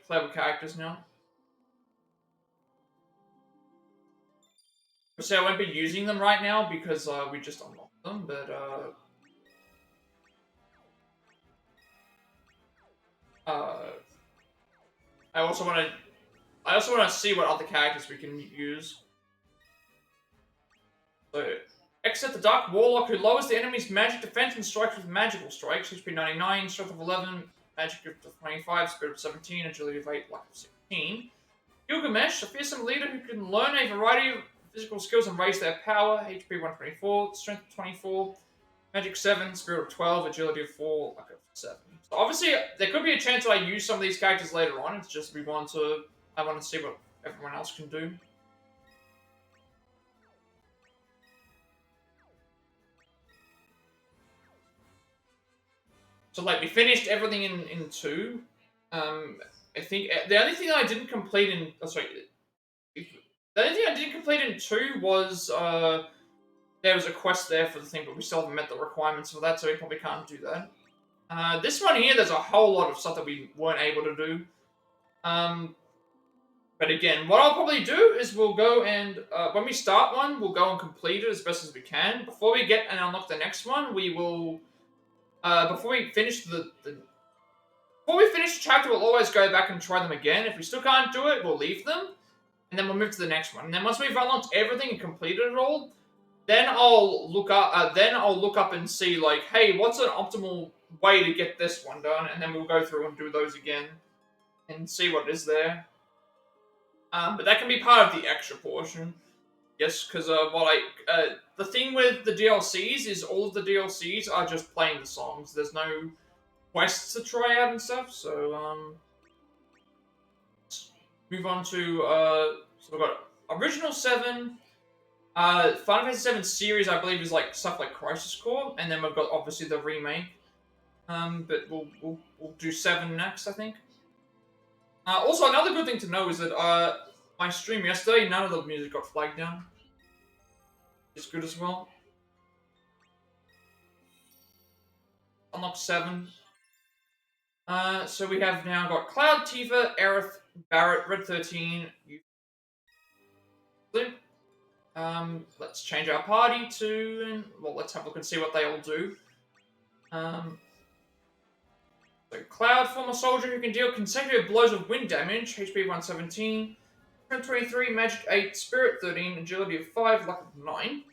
clever characters now. So I won't be using them right now because we just unlocked them, but I also want to see what other characters we can use. So, except the Dark Warlock, who lowers the enemy's magic defense and strikes with magical strikes, HP 99, Strength of 11, Magic of 25, Spirit of 17, Agility of 8, Luck of 16. Gilgamesh, a fearsome leader who can learn a variety of physical skills and raise their power, HP 124, Strength of 24, Magic 7, Spirit of 12, Agility of 4, Luck of 7. So obviously, there could be a chance that I use some of these characters later on. It's just I want to see what everyone else can do. So like we finished everything in 2. I think the only thing I didn't complete in the only thing I didn't complete in 2 was there was a quest there for the thing, but we still haven't met the requirements for that, so we probably can't do that. This one here, there's a whole lot of stuff that we weren't able to do. But again, what I'll probably do is we'll go and, when we start one, we'll go and complete it as best as we can. Before we get and unlock the next one, we will, before we finish the chapter, we'll always go back and try them again. If we still can't do it, we'll leave them, and then we'll move to the next one. And then once we've unlocked everything and completed it all, then I'll look up and see, like, hey, what's an optimal way to get this one done, and then we'll go through and do those again and see what is there. But that can be part of the extra portion. Yes, because the thing with the DLCs is all of the DLCs are just playing the songs. There's no quests to try out and stuff. So let's move on to so we've got original 7. Final Fantasy 7 series, I believe, is like stuff like Crisis Core, and then we've got obviously the remake. But we'll do 7 next, I think. Also, another good thing to know is that my stream yesterday, none of the music got flagged down. It's good as well. Unlock 7. So we have now got Cloud, Tifa, Aerith, Barrett, Red 13. Let's change our party to, well, let's have a look and see what they all do. So Cloud, former soldier who can deal consecutive blows of wind damage, HP 117, strength 23, magic 8, spirit 13, agility of 5, luck of 9.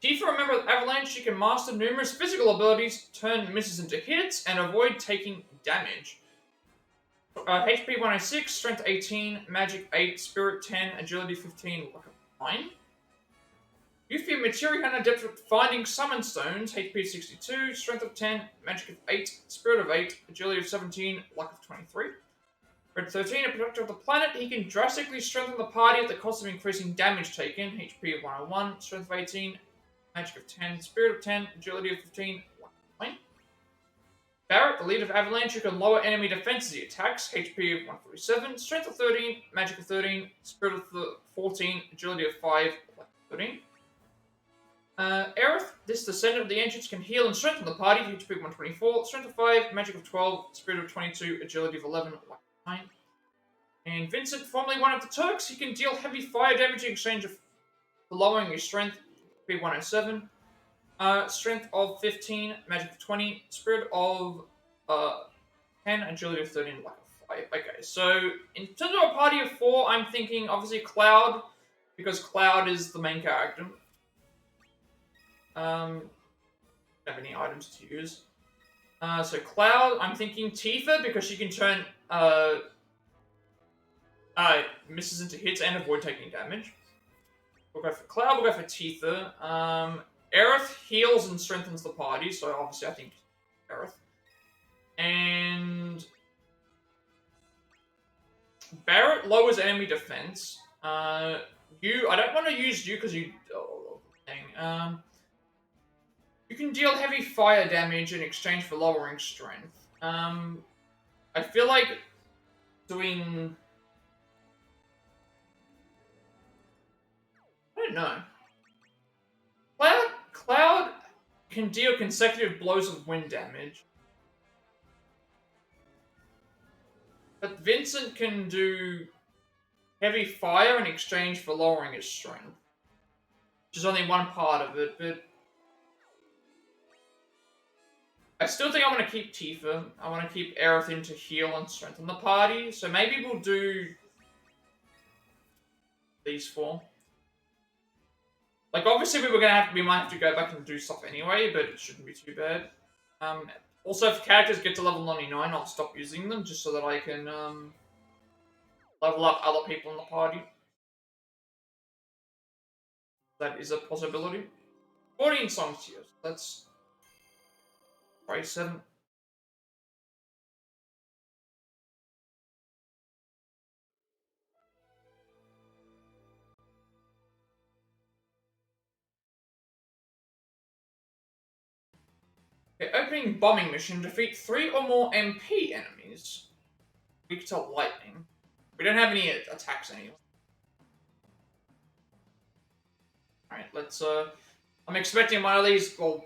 Tifa, a member of Avalanche, she can master numerous physical abilities, turn misses into hits, and avoid taking damage. HP 106, strength 18, magic 8, spirit 10, agility 15, luck of 9. Yuffie, Materia Hunter, adept at finding summon stones, HP 62, strength of 10, magic of 8, spirit of 8, agility of 17, luck of 23. Red 13, a protector of the planet, he can drastically strengthen the party at the cost of increasing damage taken, HP of 101, strength of 18, magic of 10, spirit of 10, agility of 15, luck of 9. Barrett, the leader of Avalanche, who can lower enemy defenses he attacks, HP of 147, strength of 13, magic of 13, spirit of 14, agility of 5, luck of 13. Aerith, this descendant of the ancients, can heal and strengthen the party, HP 124, strength of 5, magic of 12, spirit of 22, agility of 11, luck of 9. And Vincent, formerly one of the Turks, he can deal heavy fire damage in exchange for lowering his strength, HP 107, strength of 15, magic of 20, spirit of 10, agility of 13, luck of 5. Okay, so in terms of a party of 4, I'm thinking obviously Cloud, because Cloud is the main character. Don't have any items to use. So Cloud, I'm thinking Tifa because she can turn misses into hits and avoid taking damage. We'll go for Cloud, we'll go for Tifa. Aerith heals and strengthens the party, so obviously I think Aerith. And Barrett lowers enemy defense. I don't want to use you because you... Oh, dang. You can deal heavy fire damage in exchange for lowering strength. I feel like doing... I don't know. Cloud can deal consecutive blows of wind damage. But Vincent can do heavy fire in exchange for lowering his strength. Which is only one part of it, but... I still think I want to keep Tifa. I want to keep Aerith in to heal and strengthen the party. So maybe we'll do these 4. Like obviously we might have to go back and do stuff anyway, but it shouldn't be too bad. Also, if characters get to level 99, I'll stop using them just so that I can level up other people in the party. That is a possibility. 14 songs here. So let's try 7. Okay, opening bombing mission. Defeat 3 or more MP enemies. Weak to lightning. We don't have any attacks anymore. Alright, let's I'm expecting one of these. Well,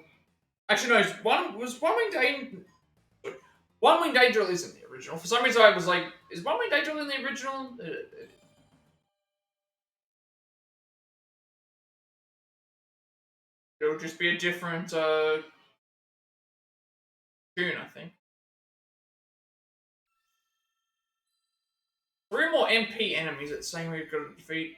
actually no, One Winged Angel. One Winged Angel is in the original. For some reason I was like, is One Winged Angel in the original? It'll just be a different tune, I think. 3 more MP enemies it's saying we've got to defeat.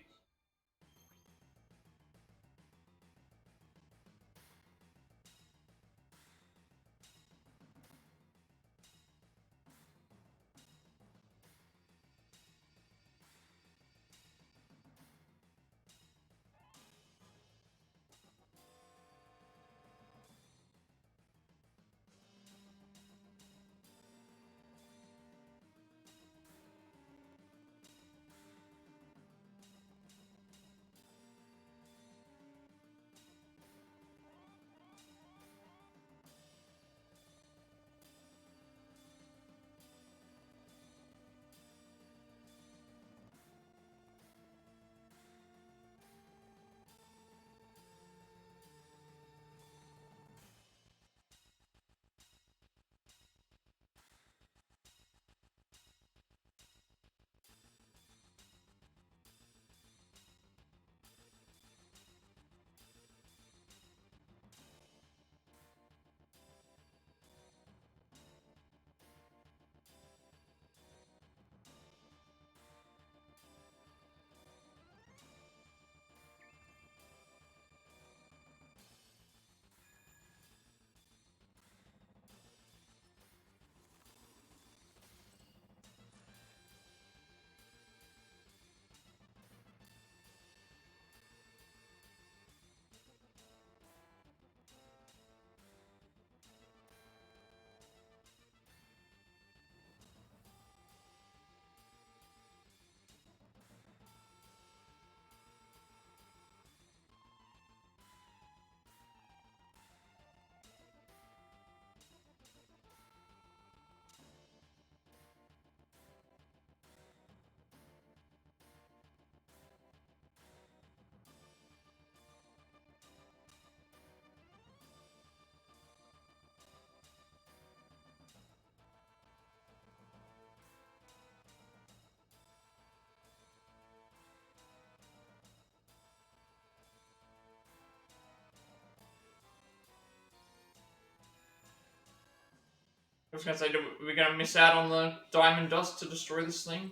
I was gonna say, we're gonna miss out on the diamond dust to destroy this thing.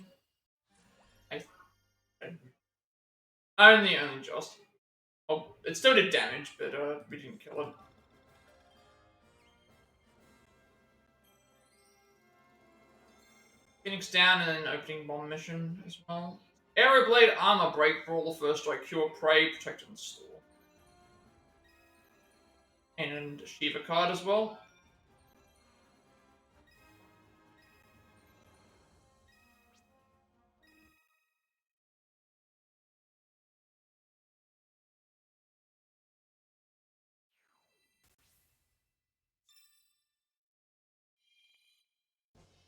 I, only just. Oh, it still did damage, but we didn't kill it. Phoenix down and then opening bomb mission as well. Aeroblade, armor break, brawl the first strike, cure prey, protect and store. And Shiva card as well.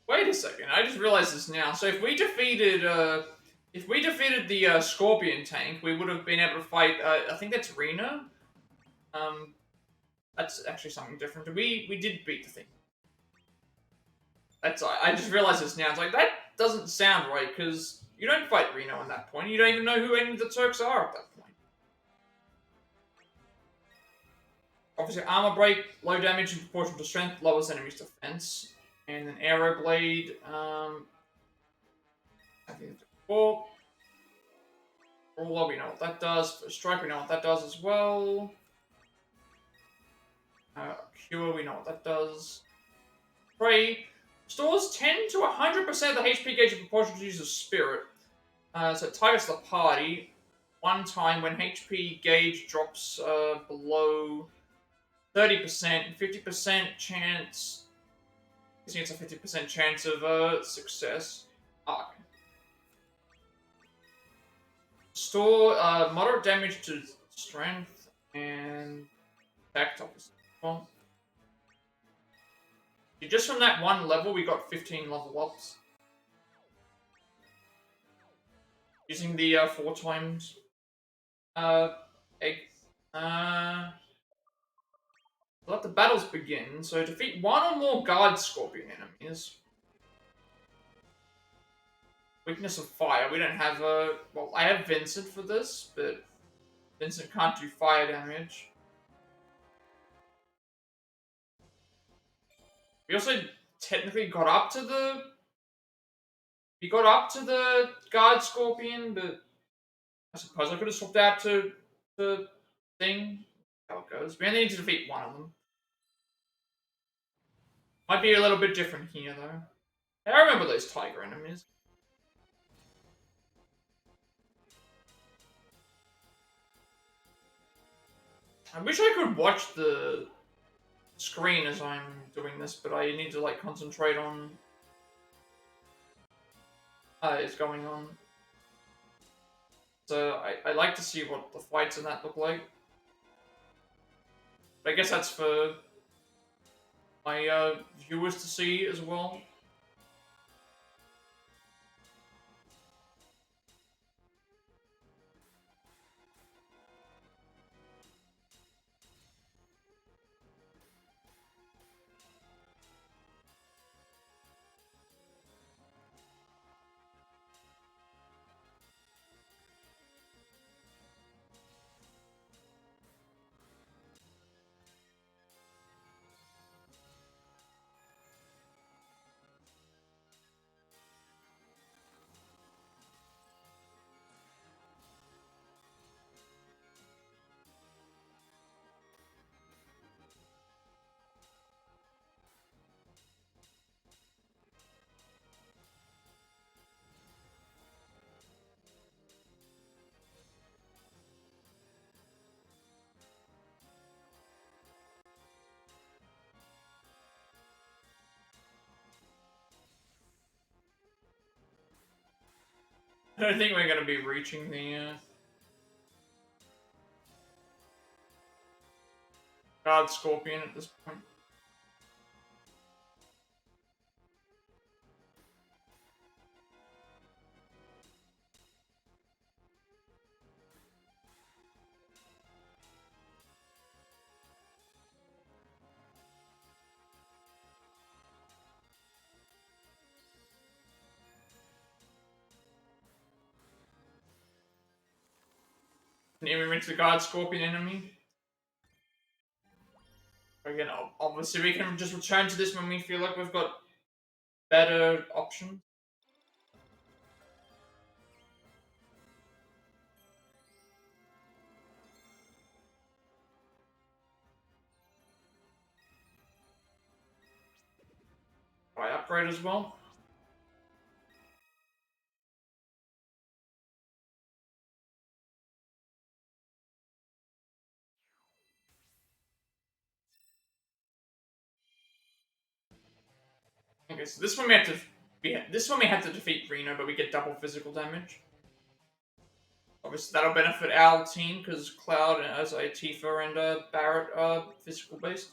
Wait a second, I just realized this now. So if we defeated the Scorpion tank, we would have been able to fight. I think that's Rena. That's actually something different. We did beat the thing. I just realized this now. It's like that doesn't sound right because you don't fight Reno at that point. You don't even know who any of the Turks are at that point. Obviously, armor break, low damage in proportion to strength, lowers enemy's defense, and then arrow blade. I think it's 4. Brawler, we know what that does. For strike, we know what that does as well. Cure, we know what that does. Prey stores 10 to 100% of the HP gauge in proportion to user's spirit. So it targets the party one time when HP gauge drops below 30%, 50% chance. I think it's a 50% chance of success. Okay. Store moderate damage to strength and attack opposite. Well, just from that one level, we got 15 level ups. Using the 4 times egg. Let the battles begin. So defeat 1 or more guard scorpion enemies. Weakness of fire. We don't have a... Well, I have Vincent for this, but Vincent can't do fire damage. We also technically got up to the... We got up to the guard scorpion, but I suppose I could have swapped out to the thing. How it goes. We only need to defeat 1 of them. Might be a little bit different here, though. I remember those tiger enemies. I wish I could watch the screen as I'm doing this, but I need to like concentrate on is going on. So I like to see what the fights in that look like. But I guess that's for my viewers to see as well. I don't think we're going to be reaching the guard scorpion at this point. Can even reach the guard scorpion enemy. Again, obviously we can just return to this when we feel like we've got better options. I upgrade as well. Okay, so this one we have to this one we have to defeat Reno, but we get double physical damage. Obviously, that'll benefit our team because Cloud as a Tifa and Barrett are physical based.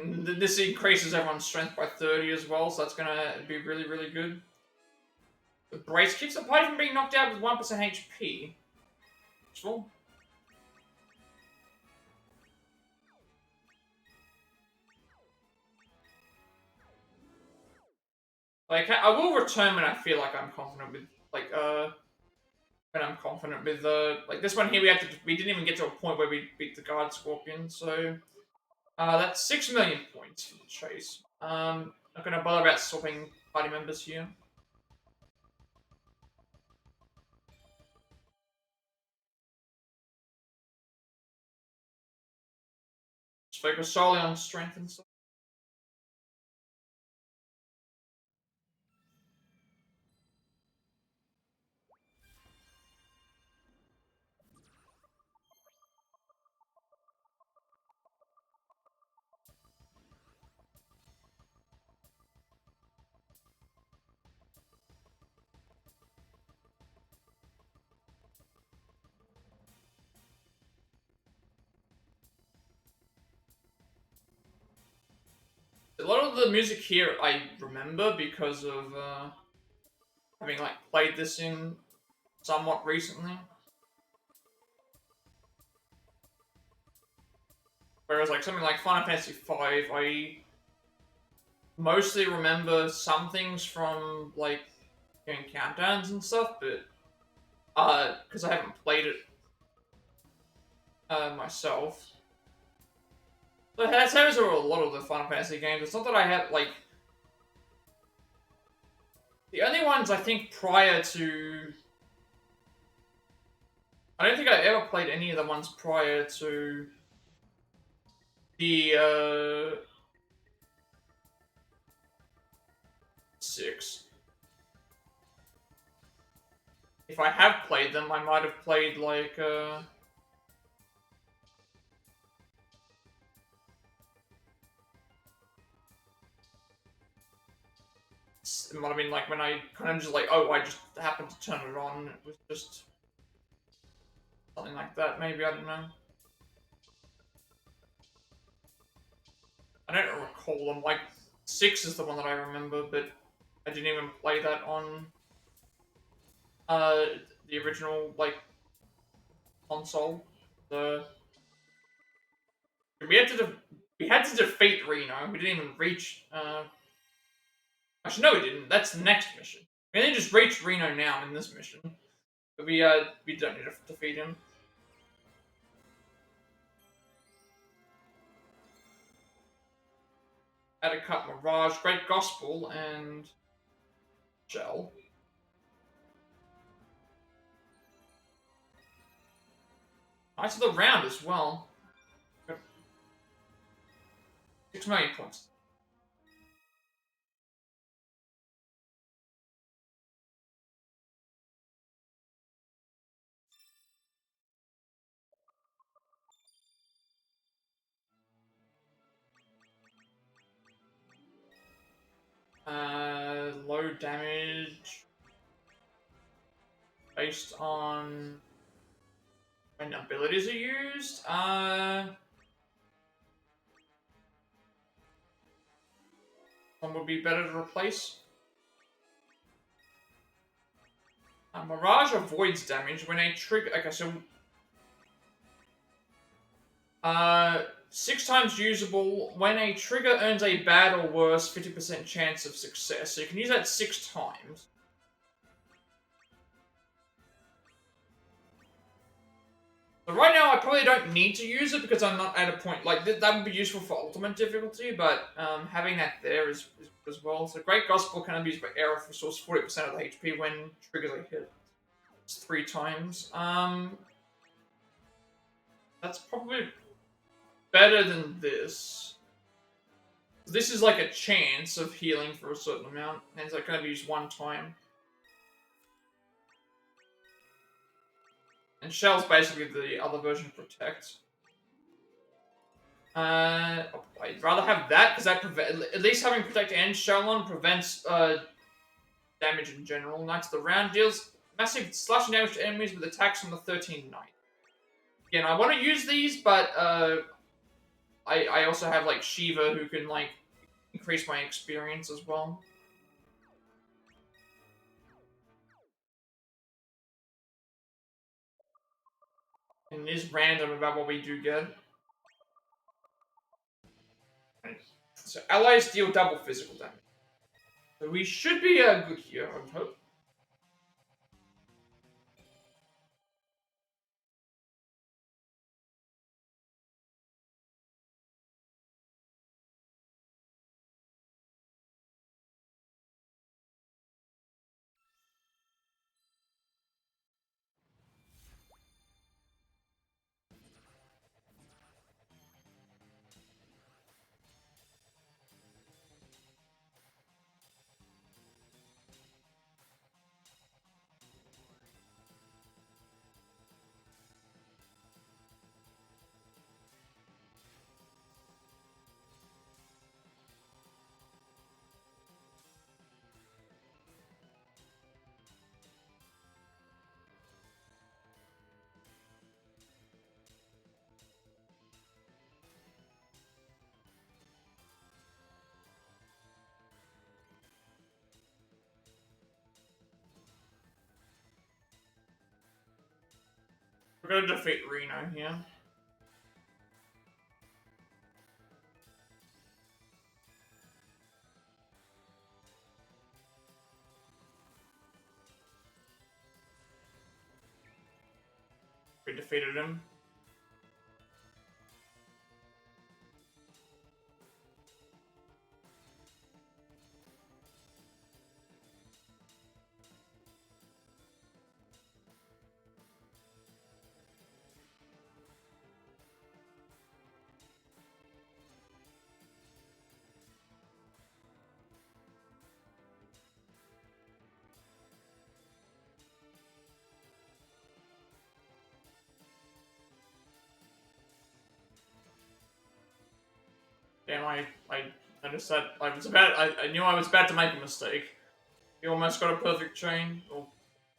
This increases everyone's strength by 30 as well, so that's gonna be really, really good. The brace keeps the party from being knocked out with 1% HP. Useful. Like, I will return when I feel like I'm confident with, like, when I'm confident with, like, this one here we didn't even get to a point where we beat the Guard Scorpion, so, that's 6 million points for the chase. Not gonna bother about swapping party members here. Just focus solely on strength and stuff. A lot of the music here I remember because of, having, like, played this in somewhat recently. Whereas, like, something like Final Fantasy V, I mostly remember some things from, like, doing countdowns and stuff, but, because I haven't played it, myself. So that's how are a lot of the Final Fantasy games. It's not that I have, like, the only ones I think prior to... I don't think I ever played any of the ones prior to the, 6. If I have played them, I might have played, like, it might have been like when I kind of just like, oh, I just happened to turn it on. It was just something like that, maybe, I don't know. I don't recall them. Like, 6 is the one that I remember, but I didn't even play that on uh, the original, like, console. The we had to defeat Reno. We didn't even reach. Actually, no, we didn't. That's the next mission. We only just reached Reno now in this mission, but we don't need to defeat him. Cut Mirage, Great Gospel, and Gel. Knights of the Round as well. 6 million points. Low damage based on when abilities are used. One would be better to replace. Mirage avoids damage when a trigger. Okay, so 6 times usable when a trigger earns a bad or worse 50% chance of success. So you can use that 6 times. So right now I probably don't need to use it because I'm not at a point, like, that would be useful for ultimate difficulty, but having that there is as well. So Great Gospel can be used by air of restores 40% of the HP when triggers are hit. It's 3 times. That's probably better than this. This is like a chance of healing for a certain amount, and it's like going to be used 1 time. And Shell's basically the other version of Protect. I'd rather have that because that at least having Protect and Shell on prevents damage in general. Knights of the Round deals massive slashing damage to enemies with attacks from the 13 Knight. Again, I want to use these, but I also have like Shiva who can like increase my experience as well. And it is random about what we do get. So allies deal double physical damage. So we should be good here, I would hope. We're gonna defeat Reno here. We defeated him. Damn, I noticed that I knew I was about to make a mistake. We almost got a perfect chain. Well,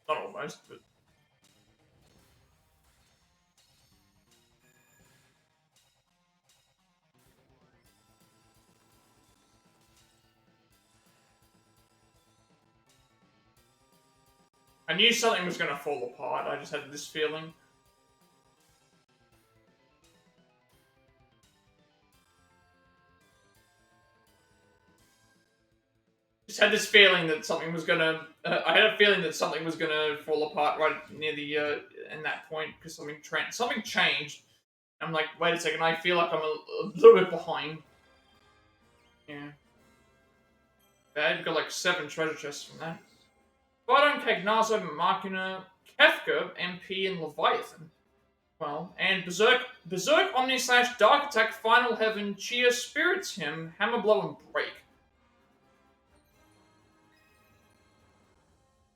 not almost, but I knew something was gonna fall apart. I just had this feeling. Just had this feeling that something was gonna. I had a feeling that something was gonna fall apart right near the in that point because something changed. I'm like, wait a second. I feel like I'm a little bit behind. Yeah. Bad. Got like 7 treasure chests from that. Bodon, Cagnazo, Machina, Kefka, MP, and Leviathan. Well, and Berserk, Omni Slash, Dark Attack, Final Heaven, Cheer, Spirits Hymn, Hammer Blow, and Break.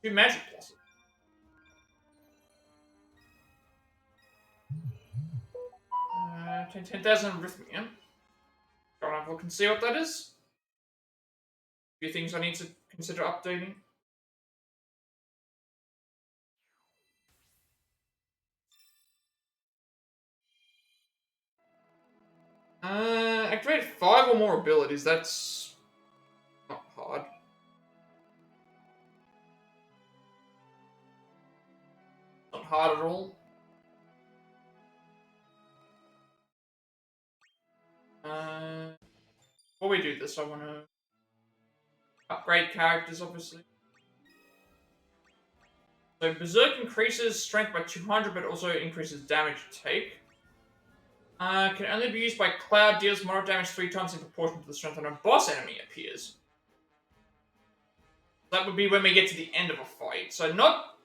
2 magic pluses. 10,000 Arrhythmia. Go and have a look and see what that is. A few things I need to consider updating. Activate 5 or more abilities. That's not hard. Not hard at all. Before we do this, I want to upgrade characters, obviously. So Berserk increases strength by 200, but also increases damage take. Can only be used by Cloud, deals moderate damage 3 times in proportion to the strength when a boss enemy appears. That would be when we get to the end of a fight. So not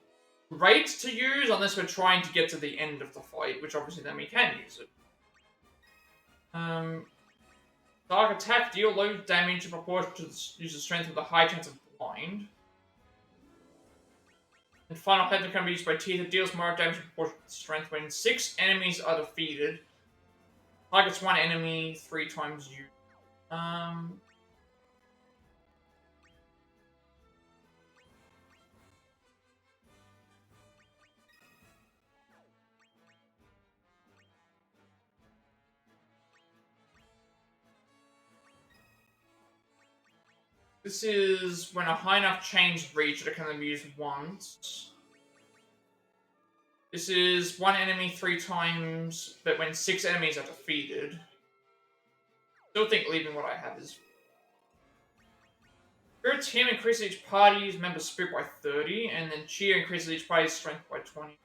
great to use unless we're trying to get to the end of the fight, which obviously then we can use it. Dark attack, deal low damage in proportion to the user's strength with a high chance of blind. And final head can be used by Teeth, that deals more damage in proportion to strength when 6 enemies are defeated. Targets 1 enemy 3 times you. This is when a high enough change is reached, it can only be used once. This is 1 enemy 3 times, but when 6 enemies are defeated. Still think leaving what I have is... Theatrhythm increases each party's member spirit by 30, and then Cheer increases each party's strength by 20.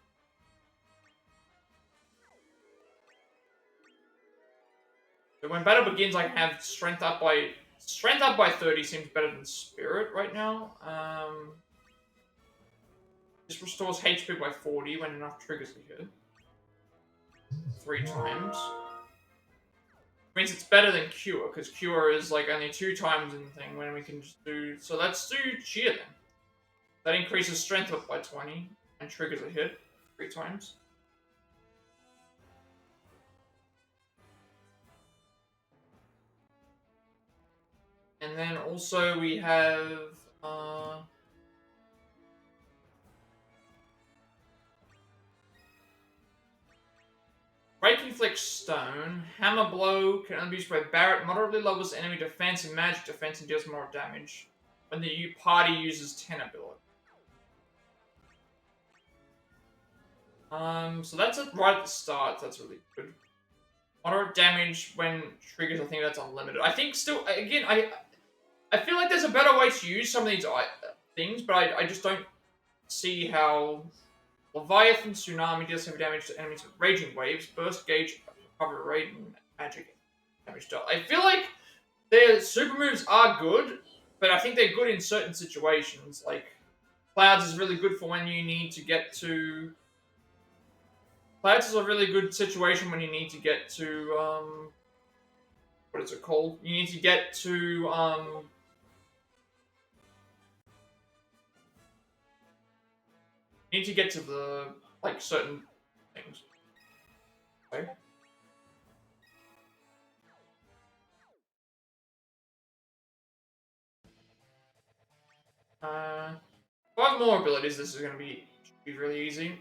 So when battle begins, I have strength up by 30 seems better than spirit right now. This restores HP by 40 when enough triggers are hit. 3 times. Means it's better than Cure, because Cure is like only 2 times in the thing when we can just do... So let's do Cheer then. That increases strength up by 20 and triggers a hit 3 times. And then also we have... Breaking Flick Stone. Hammer Blow can only be used by Barret. Moderately lowers enemy defense and magic defense and deals more damage when the party uses 10 ability. So that's it right at the start. That's really good. Moderate damage when triggers, I think that's unlimited. I think still, again, I feel like there's a better way to use some of these things, but I just don't see how... Leviathan Tsunami deals heavy damage to enemies with raging waves, burst gauge, recover rate, and magic damage dealt. I feel like their super moves are good, but I think they're good in certain situations. Like, Clouds is really good for when you need to get to... Clouds is a really good situation when you need to get to, what is it called? You need to get to, you need to get to the, like, certain things. Okay. If I have more abilities, this is going to be really easy.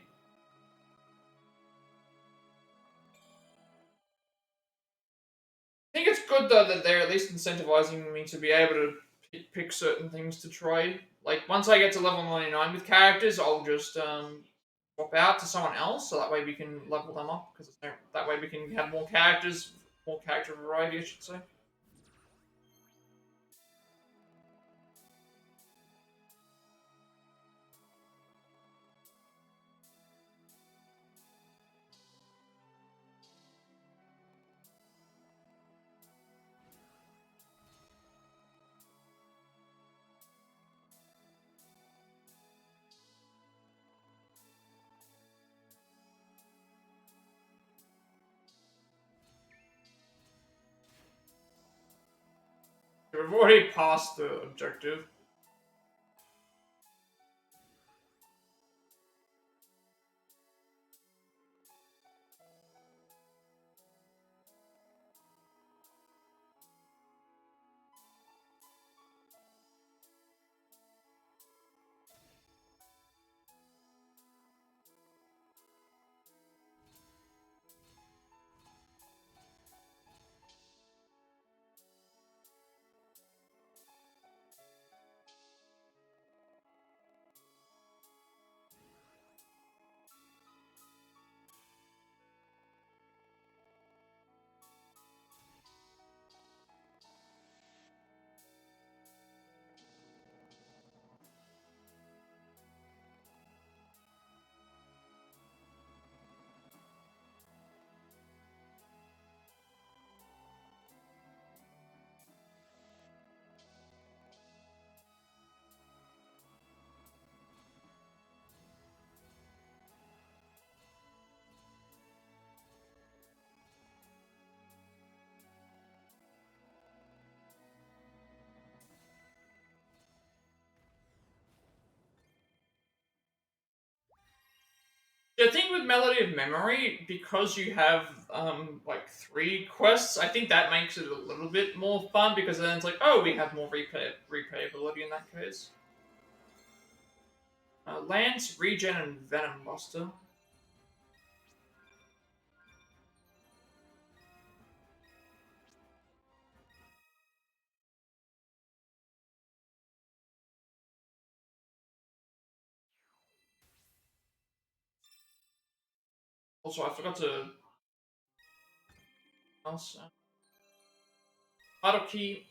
I think it's good, though, that they're at least incentivizing me to be able to pick certain things to try. Like, once I get to level 99 with characters, I'll just swap out to someone else, so that way we can level them up, because that way we can have more characters, more character variety, I should say. We've already passed the objective. The thing with Melody of Memory, because you have like 3 quests, I think that makes it a little bit more fun because then it's like, oh, we have more replayability in that case. Lance, Regen, and Venom Buster. Also, I forgot to. Also, Title Key.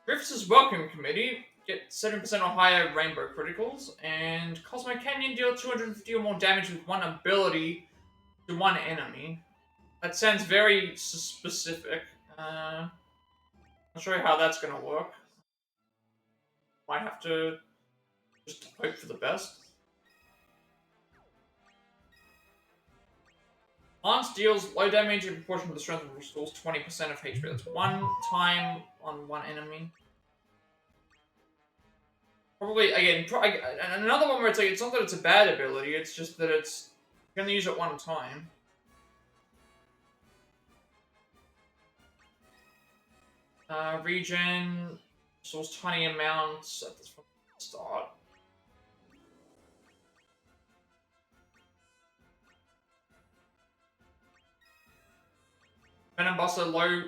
Griffith's Welcome Committee get 7% or higher Rainbow Criticals, and Cosmo Canyon deal 250 or more damage with one ability to one enemy. That sounds very specific. Not sure how that's gonna work. Might have to just hope for the best. Lance deals low damage in proportion to the strength and restores 20% of HP. That's one time on one enemy. Probably, again, another one where it's like, it's not that it's a bad ability, it's just that it's gonna use it one time. Regen, restores tiny amounts at the start. Venom Buster, low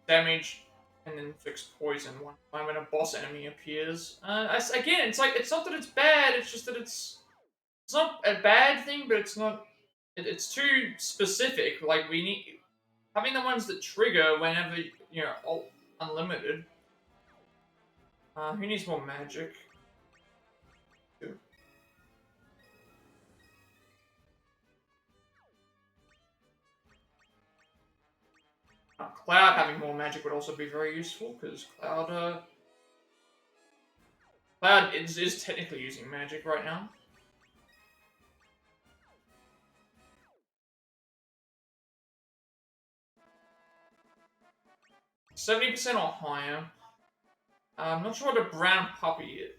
damage and then inflicts poison one time when a boss enemy appears. Again, it's like, it's not that it's bad, it's just that it's not a bad thing, but it's not. It's too specific. Like, we need having the ones that trigger whenever unlimited. Who needs more magic? Cloud having more magic would also be very useful because Cloud is technically using magic right now. %70 or higher. I'm not sure what a brown puppy is.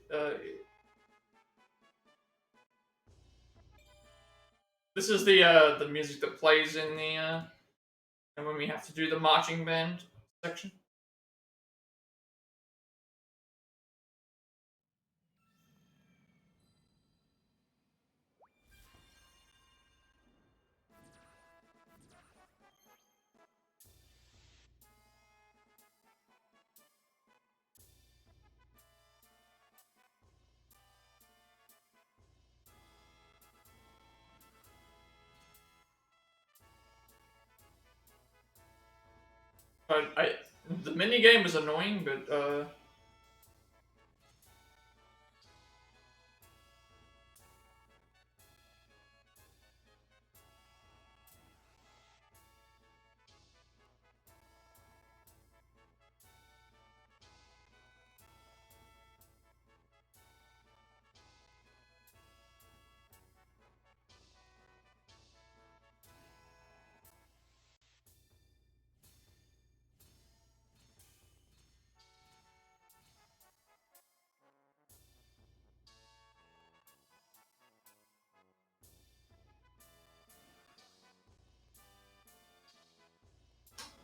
This is the music that plays in the and when we have to do the marching band section. But the minigame was annoying, but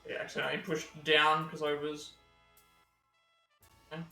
yeah, accidentally pushed down because I was. Yeah.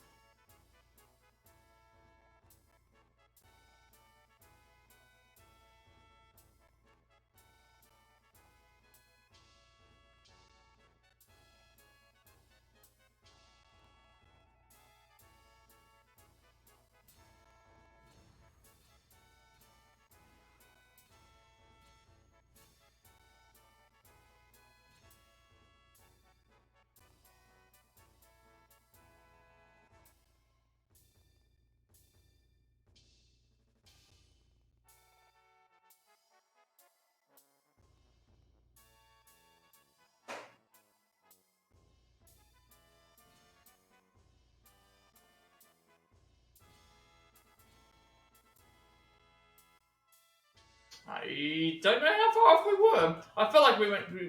I don't know how far off we were. I felt like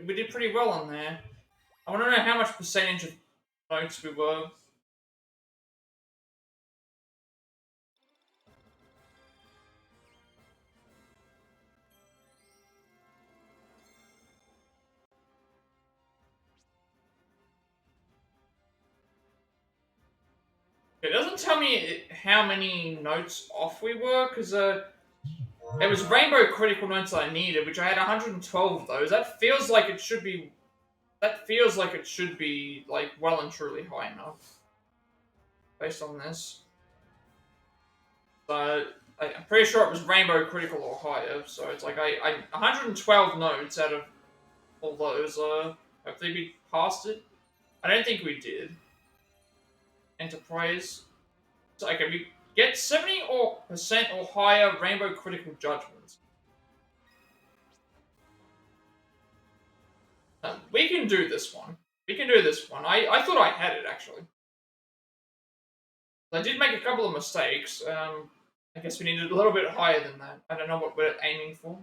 we did pretty well on there. I want to know how much percentage of notes we were. doesn't tell me how many notes off we were, because it was rainbow critical notes that I needed, which I had 112 of those. That feels like it should be. That feels like it should be like well and truly high enough, based on this. So I'm pretty sure it was rainbow critical or higher. So it's like I 112 notes out of all those. Hopefully we passed it. I don't think we did. Enterprise. So okay, we get 70% or higher rainbow critical judgments. We can do this one. We can do this one. I thought I had it, actually. I did make a couple of mistakes. I guess we needed a little bit higher than that. I don't know what we're aiming for.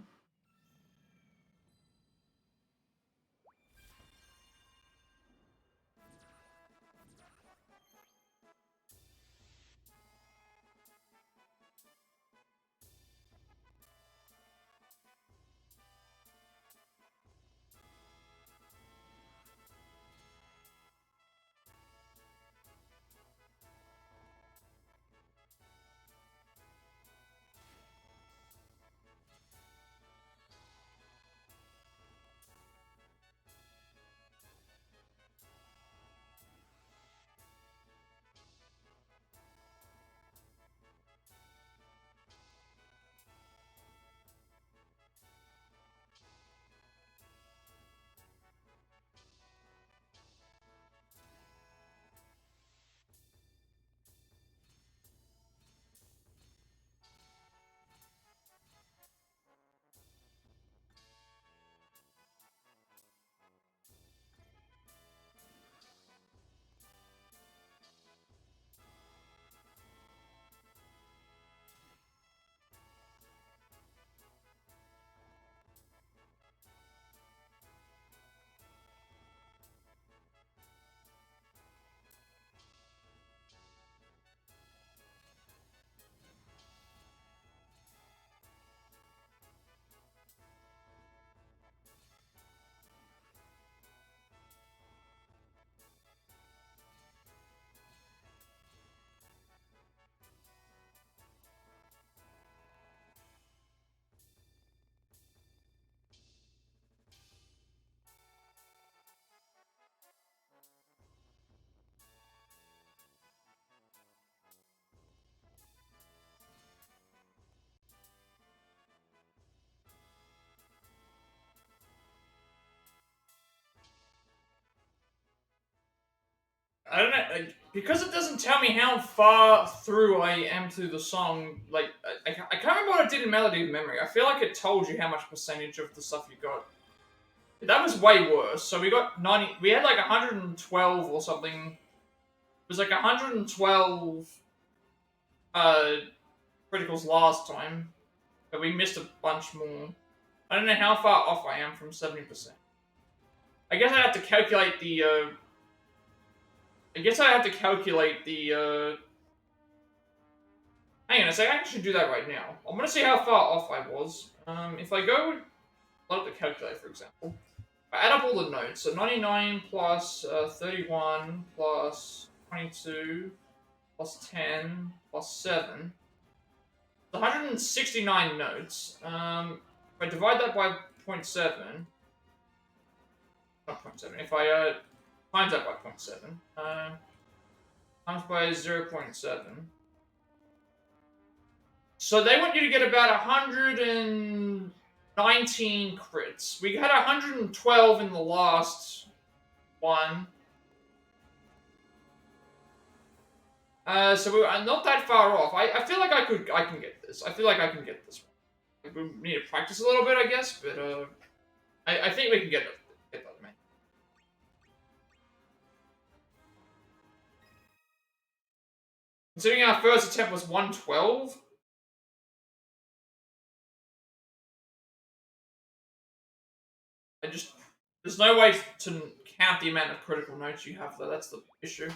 I don't know, because it doesn't tell me how far through I am to the song. Like, I can't remember what it did in Melody of Memory. I feel like it told you how much percentage of the stuff you got. That was way worse. So we got 90. We had like 112 or something. It was like 112 uh, criticals last time, but we missed a bunch more. I don't know how far off I am from 70%. I guess I have to calculate the. I guess I have to calculate the. Hang on a second, I should do that right now. I'm gonna see how far off I was. If I go, load up the calculator, for example. I add up all the notes. So 99 plus 31 plus 22 plus 10 plus 7. 169 notes. If I divide that by 0.7, not 0.7. If I times that by 0.7, times by 0.7. So they want you to get about 119 crits. We had 112 in the last one. So we were not that far off. I feel like I can get this. I feel like I can get this one. We need to practice a little bit, I guess, but I think we can get that, man. Considering our first attempt was 112. There's no way to count the amount of critical notes you have, though. That's the issue.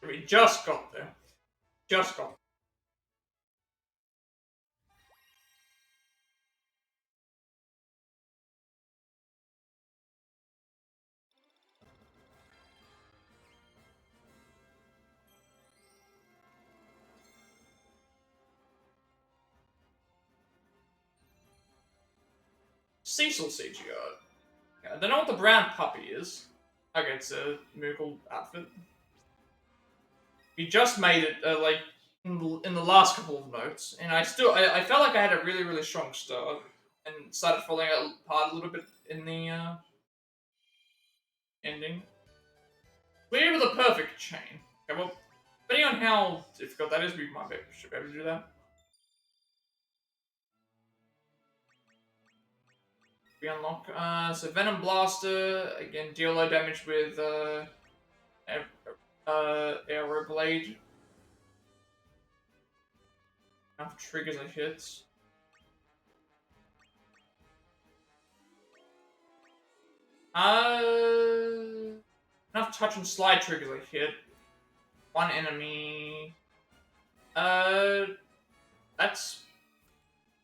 We just got there. Just got there. Cecil CGI. Okay, I don't know what the brown puppy is. Okay, it's a Moogle outfit. We just made it, like, in the last couple of notes, and I felt like I had a really, really strong start, and started falling apart a little bit in the, ending. Clear with a perfect chain. Okay, well, depending on how difficult that is, should be able to do that. We unlock, so Venom Blaster, again, deal low damage with, Arrow Blade. Enough triggers it hits. Enough touch and slide triggers I hit. One enemy. That's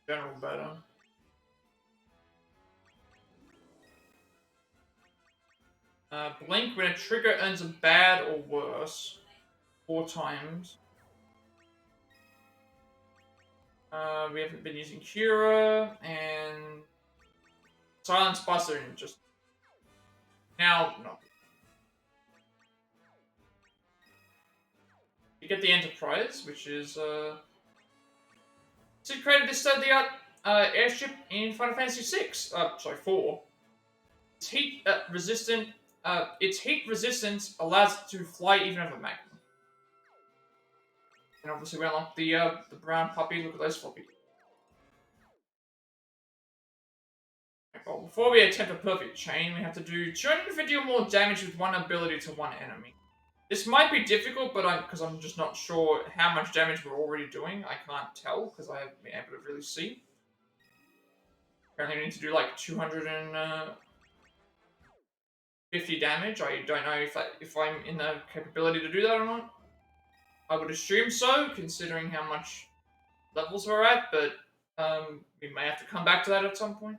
general better. Blink when a trigger earns a bad or worse. 4 times. We haven't been using Cura and Silence Buster and just now no. You get the Enterprise, which is so it created this state-of-the-art airship in Final Fantasy VI. Sorry, 4. Its heat resistant. Its heat resistance allows it to fly even over magma. And obviously we unlock the brown puppy. Look at those floppy. Well, before we attempt a perfect chain, we have to do 250 or more damage with one ability to one enemy. This might be difficult, but because I'm just not sure how much damage we're already doing. I can't tell because I haven't been able to really see. Apparently, we need to do like 250 damage. I don't know if I'm in the capability to do that or not. I would assume so, considering how much levels we're at, but we may have to come back to that at some point.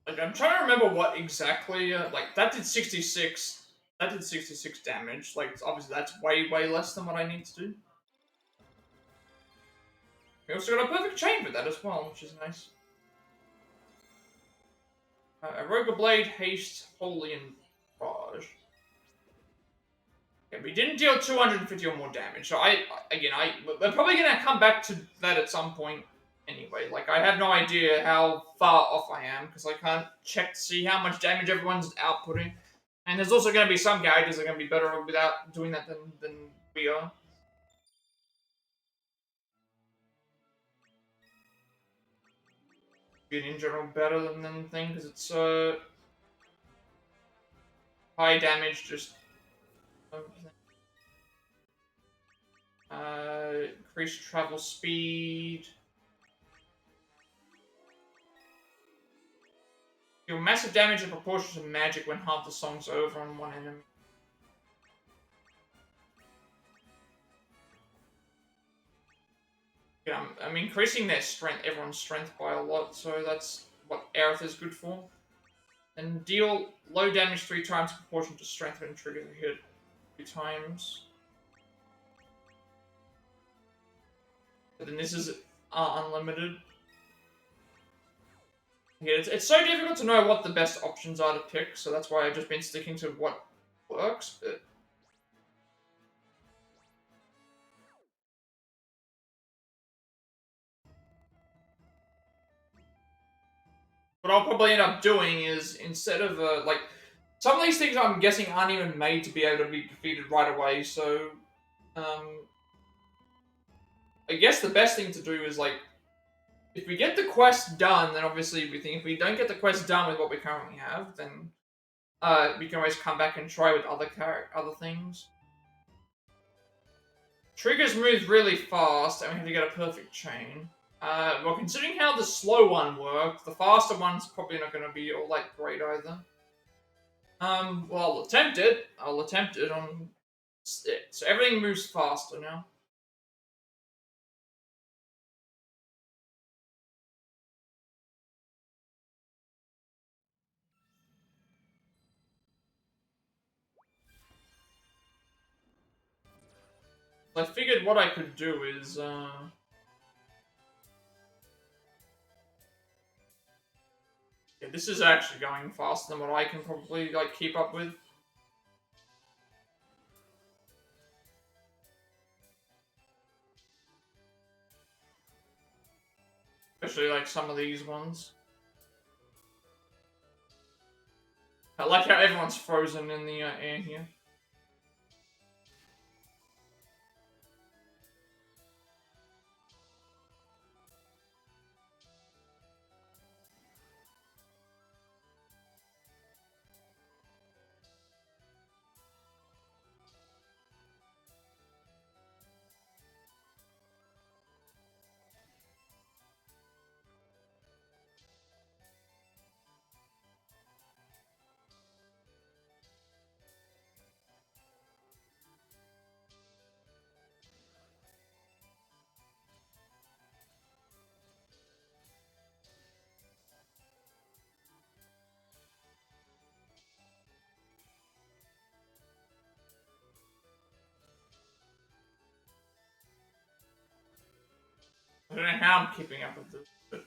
Like, I'm trying to remember what exactly, like, that did 66. That did 66 damage. Like, obviously that's way, way less than what I need to do. We also got a perfect chain with that as well, which is nice. Aroga Blade, Haste, Holy, and Barrage. Yeah, we didn't deal 250 or more damage, so we're probably gonna come back to that at some point anyway. Like, I have no idea how far off I am, because I can't check to see how much damage everyone's outputting. And there's also gonna be some characters that are gonna be better without doing that than we are. Being in general better than the thing, because it's high damage, just increased travel speed. Deal massive damage in proportion to magic when half the song's over on one enemy. Yeah, I'm increasing their strength, everyone's strength by a lot, so that's what Aerith is good for. And deal low damage 3 times in proportion to strength when triggers a hit 3 times. But then this is unlimited. Yeah, it's so difficult to know what the best options are to pick, so that's why I've just been sticking to what works, what I'll probably end up doing is, instead of, like, some of these things I'm guessing aren't even made to be able to be defeated right away, so, I guess the best thing to do is, like, if we get the quest done, then obviously we think if we don't get the quest done with what we currently have, then we can always come back and try with other things. Triggers move really fast, and we have to get a perfect chain. Well, considering how the slow one worked, the faster one's probably not going to be all that great either. Well, I'll attempt it. I'll attempt it on it. So everything moves faster now. I figured what I could do is, yeah, this is actually going faster than what I can probably, like, keep up with. Especially, like, some of these ones. I like how everyone's frozen in the air here. I don't know how I'm keeping up with this, but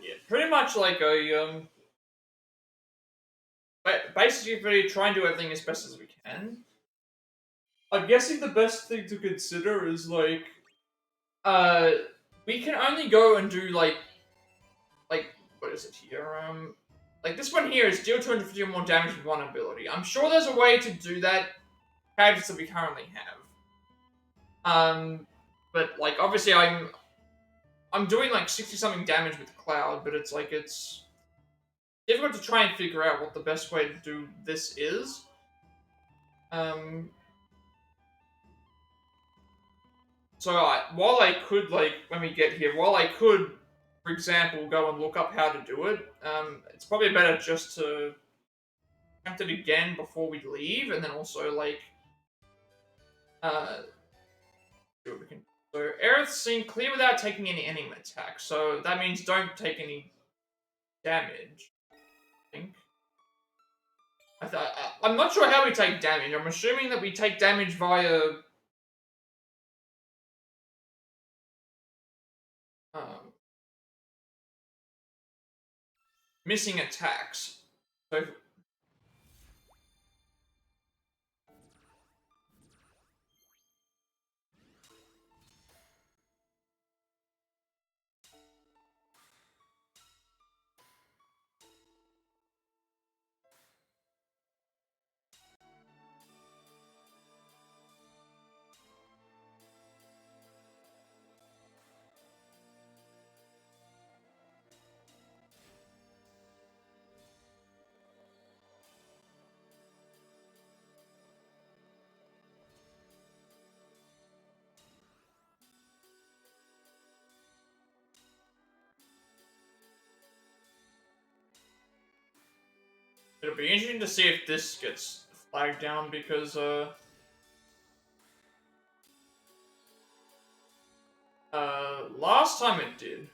yeah, pretty much like basically try and do everything as best as we can. I'm guessing the best thing to consider is, like, uh, we can only go and do, like, what is it here? Like, this one here is deal 250 or more damage with one ability. I'm sure there's a way to do that, characters that we currently have. But, like, obviously I'm doing, like, 60-something damage with Cloud, but it's, like, it's difficult to try and figure out what the best way to do this is. So while I could, like, when we get here, while I could, for example, go and look up how to do it, it's probably better just to attempt it again before we leave, and then also, like, see what we can. So, Aerith seemed clear without taking any enemy attack, so that means don't take any damage, I think. I'm not sure how we take damage. I'm assuming that we take damage via um, missing attacks. So it'll be interesting to see if this gets flagged down because last time it did.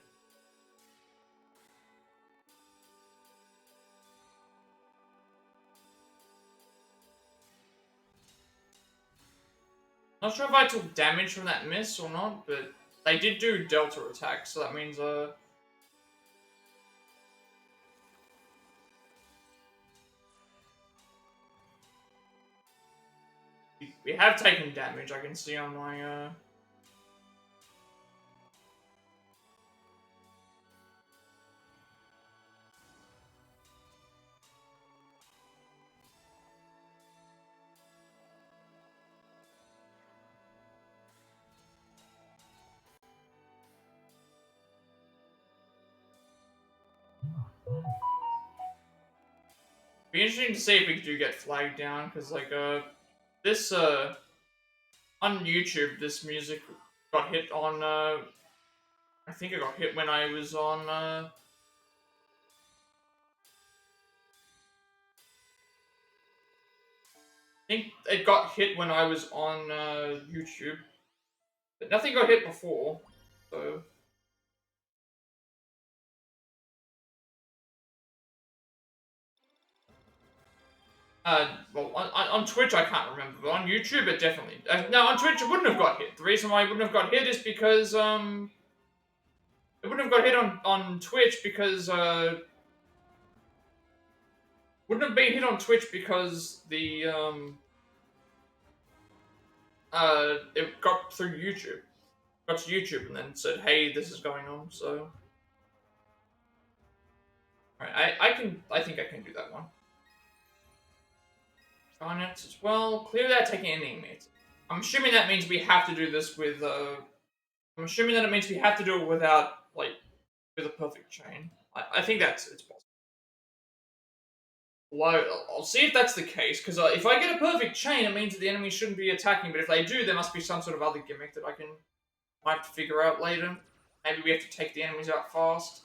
Not sure if I took damage from that miss or not, but they did do delta attacks, so that means we have taken damage. I can see on my Be interesting to see if we do get flagged down, because, like, this, on YouTube, this music got hit on, I think it got hit when I was on, I think it got hit when I was on, YouTube, but nothing got hit before, so... Well, on Twitch I can't remember, but on YouTube it definitely... no, on Twitch it wouldn't have got hit. The reason why it wouldn't have got hit is because, it wouldn't have got hit on Twitch because, wouldn't have been hit on Twitch because the, it got through YouTube. Got to YouTube and then said, hey, this is going on, so... Alright, I think I can do that one. Garnet as well. Clear that, taking any inmates. I'm assuming that means we have to do this with, I'm assuming that it means we have to do it without, like, with a perfect chain. I think it's possible. Well, I'll see if that's the case, because if I get a perfect chain, it means that the enemy shouldn't be attacking, but if they do, there must be some sort of other gimmick that might have to figure out later. Maybe we have to take the enemies out fast.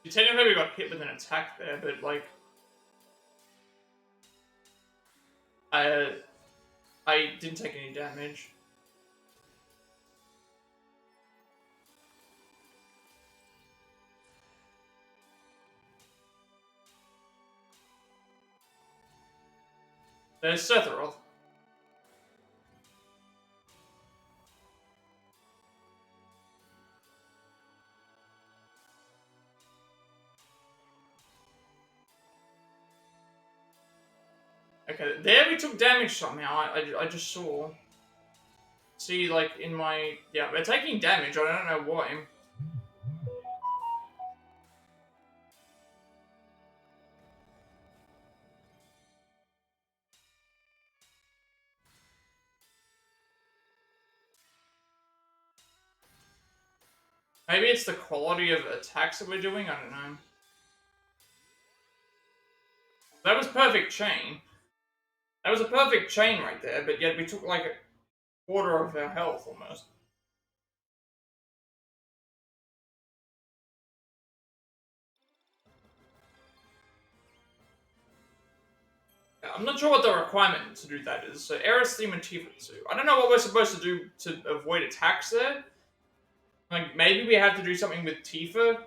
You technically we got hit with an attack there, but, like... I didn't take any damage. There's Sephiroth. Okay, there we took damage somehow. I just saw. See, like, in my... Yeah, we're taking damage. I don't know why. Maybe it's the quality of attacks that we're doing? I don't know. That was perfect chain. That was a perfect chain right there, but yet we took like a quarter of our health almost. Yeah, I'm not sure what the requirement to do that is. So Eris theme and Tifa 2. I don't know what we're supposed to do to avoid attacks there. Like, maybe we have to do something with Tifa,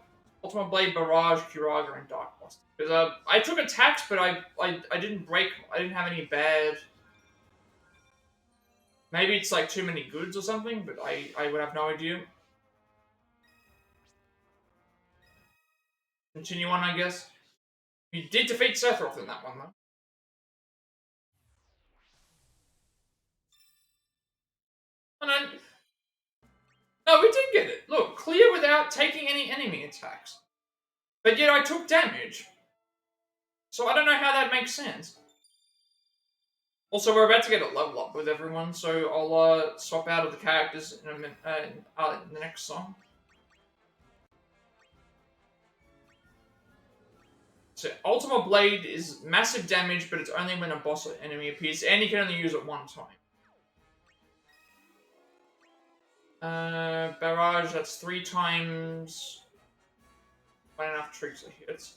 Ultimate Blade, Barrage, Kiraga, and Dark Buster. Because I took attacks, but I didn't break. I didn't have any bad. Maybe it's like too many goods or something, but I would have no idea. Continue on, I guess. We did defeat Sephiroth in that one, though. And then, no, we did get it. Look, clear without taking any enemy attacks. But yet I took damage. So I don't know how that makes sense. Also, we're about to get a level up with everyone, so I'll swap out of the characters in a minute, in the next song. So Ultimate Blade is massive damage, but it's only when a boss or enemy appears, and you can only use it one time. Barrage, that's 3 times. Not enough tricks to hit.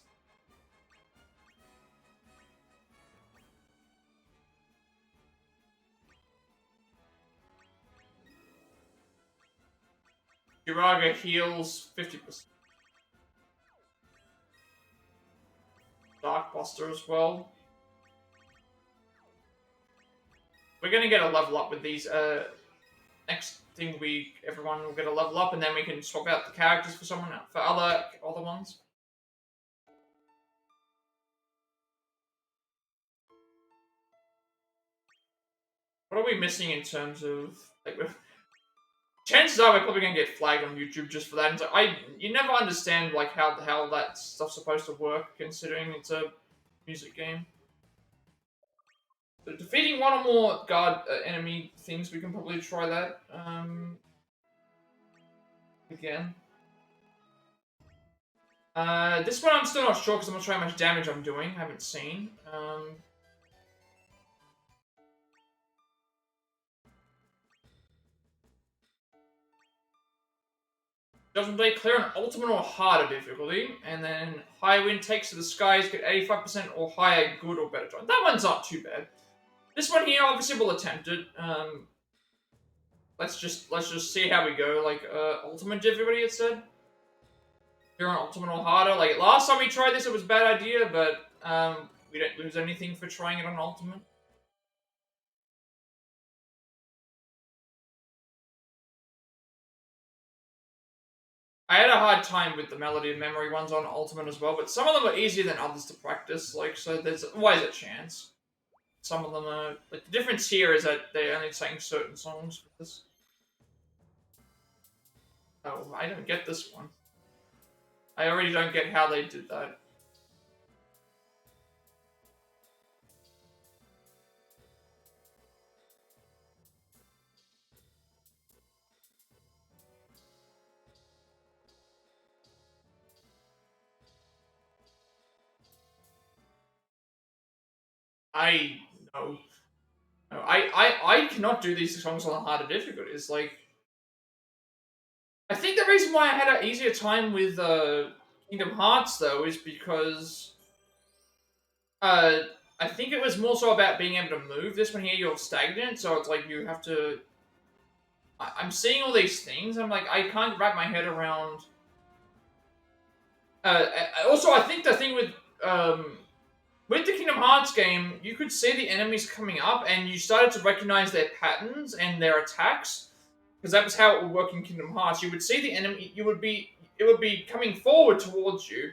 Kiraga heals 50%. Dark Buster as well. We're gonna get a level up with these. Next thing everyone will get a level up, and then we can swap out the characters for other ones. What are we missing in terms of like? Chances are we're probably gonna get flagged on YouTube just for that. And so you never understand like how that stuff's supposed to work, considering it's a music game. So defeating one or more guard enemy things, we can probably try that again. This one I'm still not sure because I'm not sure how much damage I'm doing. I haven't seen. Judgment Blade clear on ultimate or harder difficulty, and then high wind takes to the skies, get 85% or higher good or better joint. That one's not too bad. This one here, obviously, we'll attempt it. Let's just see how we go. Like ultimate difficulty, it said. You're on ultimate or harder. Like last time we tried this, it was a bad idea, but we don't lose anything for trying it on ultimate. I had a hard time with the melody and memory ones on ultimate as well, but some of them are easier than others to practice. Like so, there's always a chance. Some of them are like the difference here is that they only sang certain songs for this. Oh, I don't get this one. I already don't get how they did that. I know. No, I cannot do these songs on a harder difficulty. It's like I think the reason why I had an easier time with Kingdom Hearts though is because I think it was more so about being able to move. This one here you're stagnant, so it's like you have to. I'm seeing all these things. I'm like I can't wrap my head around. Also, I think the thing with with the Kingdom Hearts game, you could see the enemies coming up, and you started to recognize their patterns and their attacks, because that was how it would work in Kingdom Hearts. You would see the enemy, it would be coming forward towards you,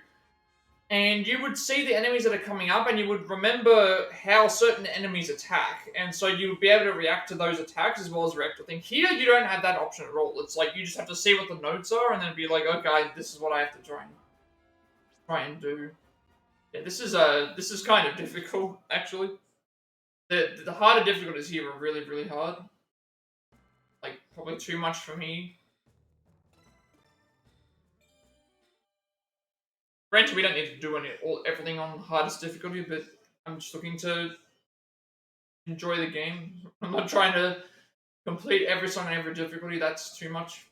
and you would see the enemies that are coming up, and you would remember how certain enemies attack, and so you would be able to react to those attacks as well as react to things. Here, you don't have that option at all. It's like you just have to see what the notes are, and then be like, okay, this is what I have to try and do. Yeah, this is kind of difficult actually. The harder difficulties here are really really hard. Like probably too much for me. Granted, we don't need to do everything on hardest difficulty, but I'm just looking to enjoy the game. I'm not trying to complete every song on every difficulty. That's too much.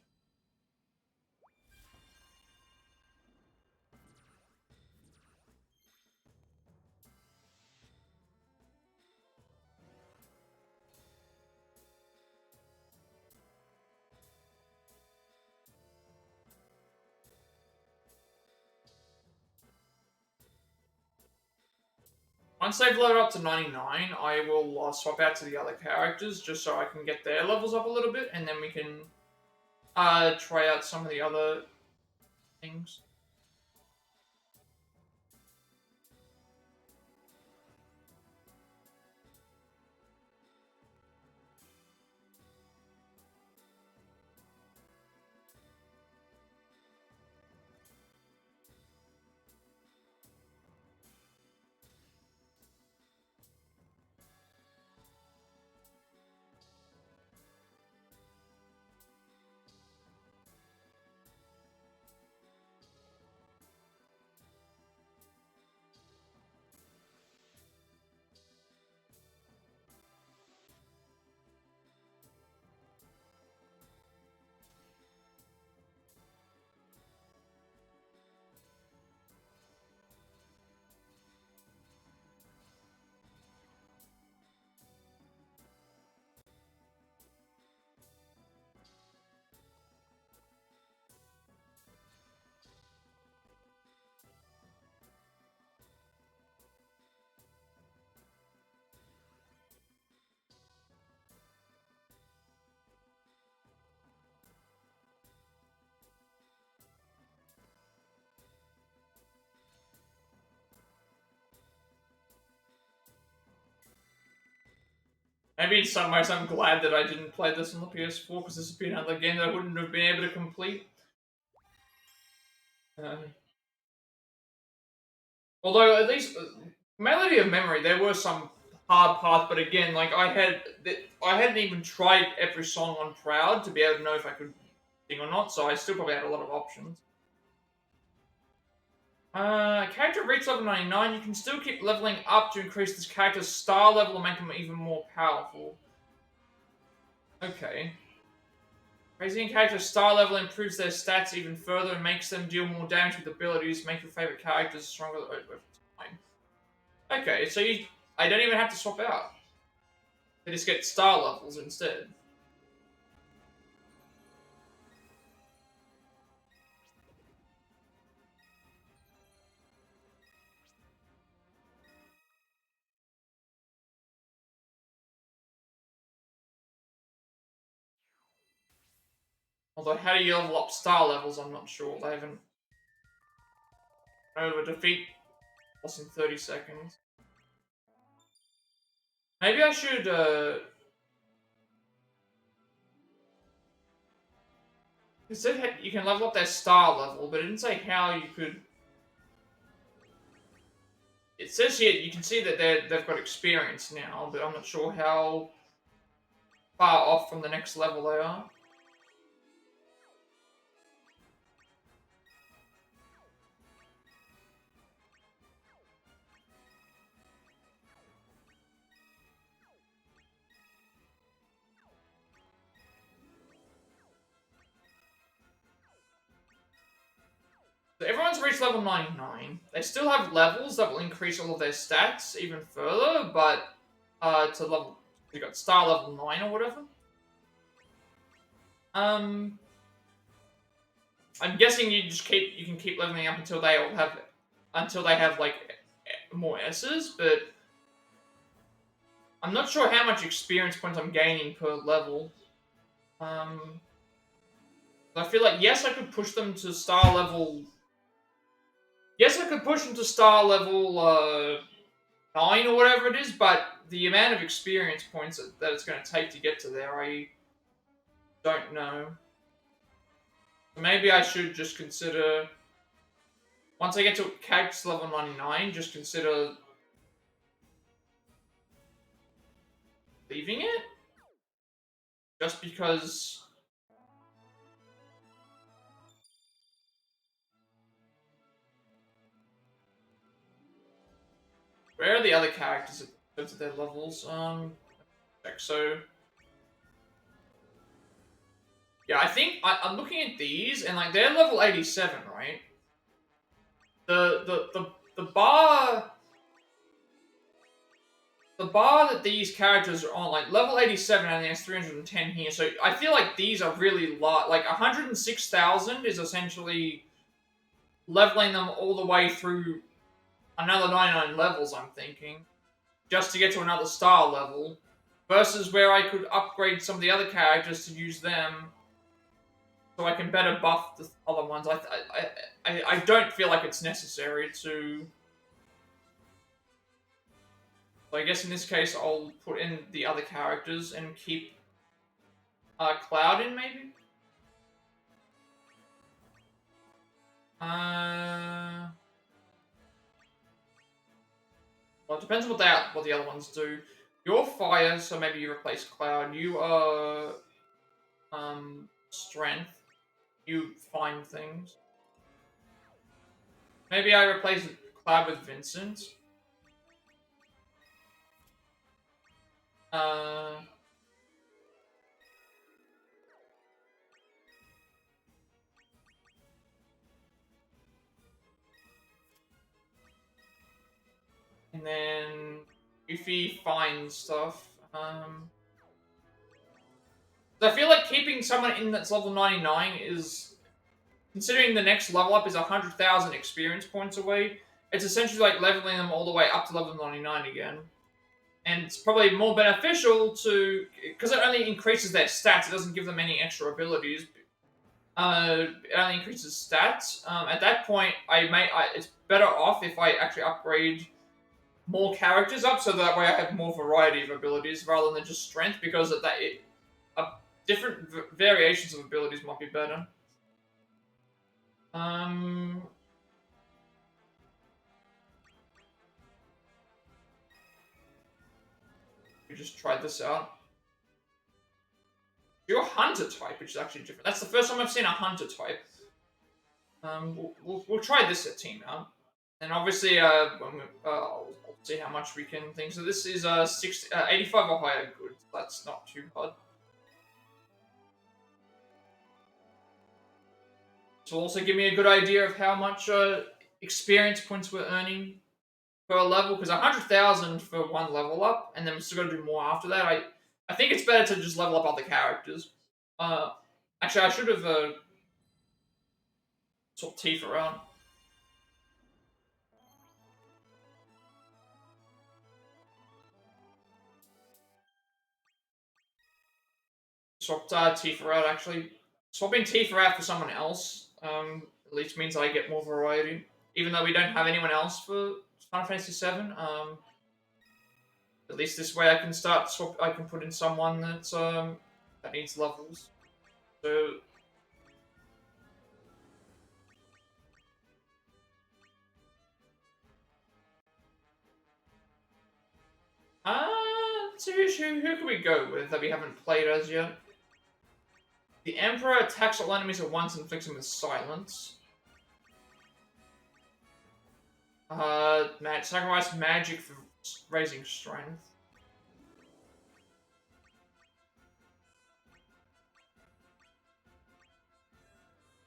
Once they've loaded up to 99, I will swap out to the other characters just so I can get their levels up a little bit, and then we can try out some of the other things. Maybe in some ways I'm glad that I didn't play this on the PS4 because this would be another game that I wouldn't have been able to complete. Although at least Melody of Memory, there were some hard parts, but again, like I hadn't even tried every song on Proud to be able to know if I could sing or not, so I still probably had a lot of options. Character reach level 99, you can still keep leveling up to increase this character's star level and make them even more powerful. Okay. Raising a character's star level improves their stats even further and makes them deal more damage with abilities, make your favorite characters stronger over time. Okay, so I don't even have to swap out. They just get star levels instead. Although, how do you level up star levels, I'm not sure. They haven't... Over defeat boss in 30 seconds. Maybe I should, It said you can level up their star level, but it didn't say how you could... It says here, you can see that they've got experience now, but I'm not sure how far off from the next level they are. So everyone's reached level 99. They still have levels that will increase all of their stats even further, but to level... You got star level 9 or whatever. I'm guessing you can keep leveling up until they have like more S's, but I'm not sure how much experience points I'm gaining per level. I feel like, yes, I could push them to star level. Yes, I could push them to star level 9 or whatever it is, but the amount of experience points that it's going to take to get to there, I don't know. Maybe I should just consider, once I get to characters level 99, just consider leaving it? Just because... Where are the other characters in terms of their levels? Check. So... Yeah, I think I'm looking at these, and like they're level 87, right? The bar that these characters are on, like level 87, and there's 310 here. So I feel like these are really large. Like 106,000 is essentially leveling them all the way through another 99 levels. I'm thinking, just to get to another star level, versus where I could upgrade some of the other characters to use them. So I can better buff the other ones. I don't feel like it's necessary to... So I guess in this case I'll put in the other characters and keep Cloud in, maybe? Well, it depends what the other ones do. You're fire, so maybe you replace Cloud. You are strength. You find things. Maybe I replace Cloud with Vincent. And then Goofy finds stuff. I feel like keeping someone in that's level 99 is, considering the next level up is 100,000 experience points away, it's essentially like leveling them all the way up to level 99 again. And it's probably more beneficial to, because it only increases their stats, it doesn't give them any extra abilities. It only increases stats. At that point, it's better off if I actually upgrade more characters up, so that way I have more variety of abilities rather than just strength, because different variations of abilities might be better. We just tried this out. You're a hunter type, which is actually different. That's the first time I've seen a hunter type. We'll try this at team out. And obviously, I'll see how much we can think. So this is 85 or higher. Good. That's not too hard. This will also give me a good idea of how much experience points we're earning per level. Because 100,000 for one level up, and then we're still got to do more after that. I think it's better to just level up other characters. Actually, I should have sort of Tifa around. Swapped Tifa out, actually. Swapping Tifa out for someone else at least means I get more variety. Even though we don't have anyone else for Final Fantasy VII, at least this way I can I can put in someone that's that needs levels. So who can we go with that we haven't played as yet? The Emperor attacks all enemies at once and inflicts them with silence. Sacrifice magic for raising strength.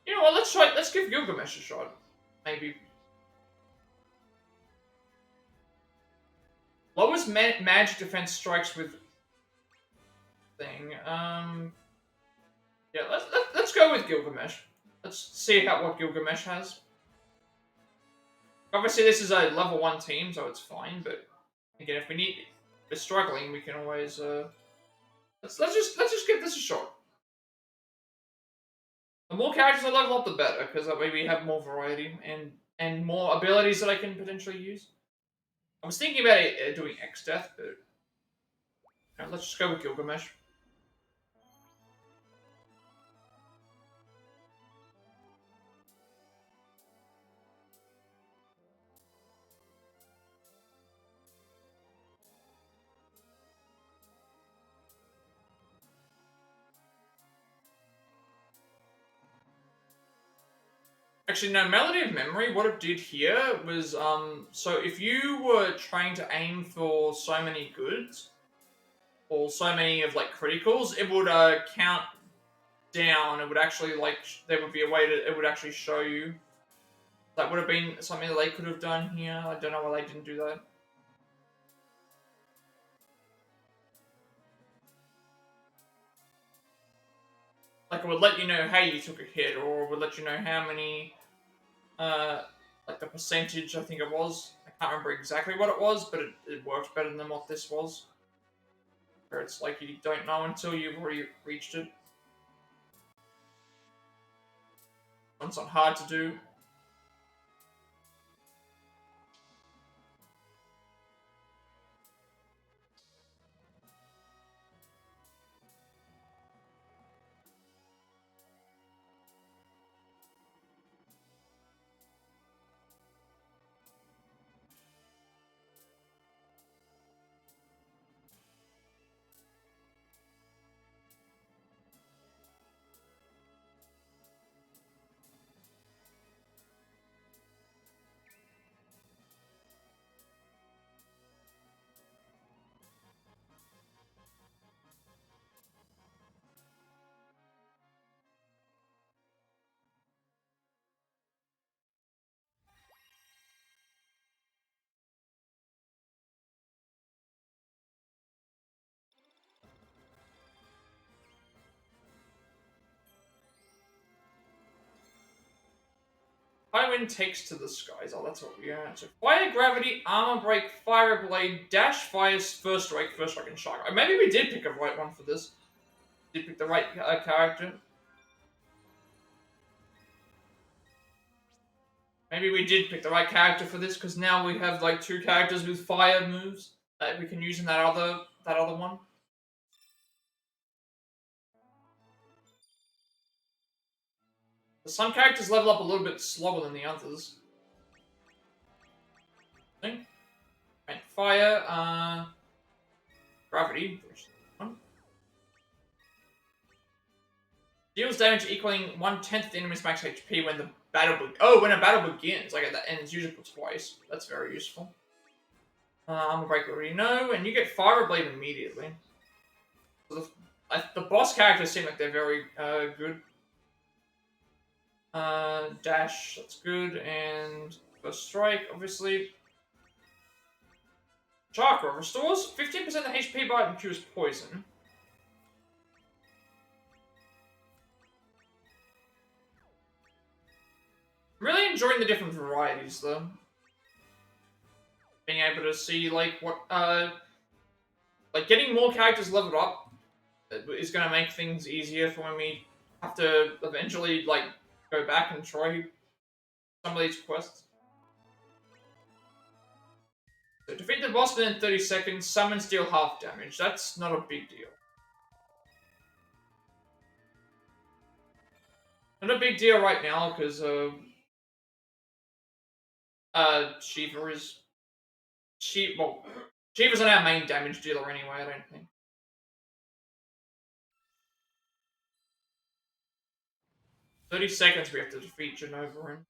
You know what? Let's give Gilgamesh a shot. Maybe. Lowest magic defense strikes with thing. Yeah, let's go with Gilgamesh. Let's see what Gilgamesh has. Obviously, this is a level 1 team, so it's fine. But again, if we're struggling, we can always let's just give this a shot. The more characters I level up, the better, because that way we have more variety and more abilities that I can potentially use. I was thinking about doing X Death, but let's just go with Gilgamesh. Actually, no, Melody of Memory, what it did here was, so if you were trying to aim for so many goods, or so many of, like, criticals, it would, count down. It would actually, like, there would be a way to, it would actually show you. That would have been something that they could have done here. I don't know why they didn't do that. Like, it would let you know, hey, you took a hit, or it would let you know how many, like the percentage, I think it was. I can't remember exactly what it was, but it worked better than what this was. Where it's like you don't know until you've already reached it. It's not hard to do. Fire Wind takes to the skies. Oh, that's what we are. So Fire, Gravity, Armor Break, Fire Blade, Dash, Fire, First Strike, and Shock. Maybe we did pick a right one for this. Did pick the right character. Maybe we did pick the right character for this, because now we have like 2 characters with fire moves that we can use in that other one. Some characters level up a little bit slower than the others. Right, Fire, Gravity, which is one. Deals damage equaling 1/10 the enemy's max HP when the when a battle begins. Like that, and it's usable twice. That's very useful. Armor Break we already know, and you get Fire Blade immediately. So the boss characters seem like they're very good. Dash, that's good, and First Strike, obviously. Chakra restores 15% of the HP bar and cures poison. I'm really enjoying the different varieties, though. Being able to see, like, what, like, getting more characters leveled up is going to make things easier for when we have to eventually, like, go back and try some of these quests. So, defeat the boss within 30 seconds, summons deal half damage. That's not a big deal. Not a big deal right now, because, Shiva is... Shiva's not our main damage dealer anyway, I don't think. 30 seconds we have to defeat Genova in.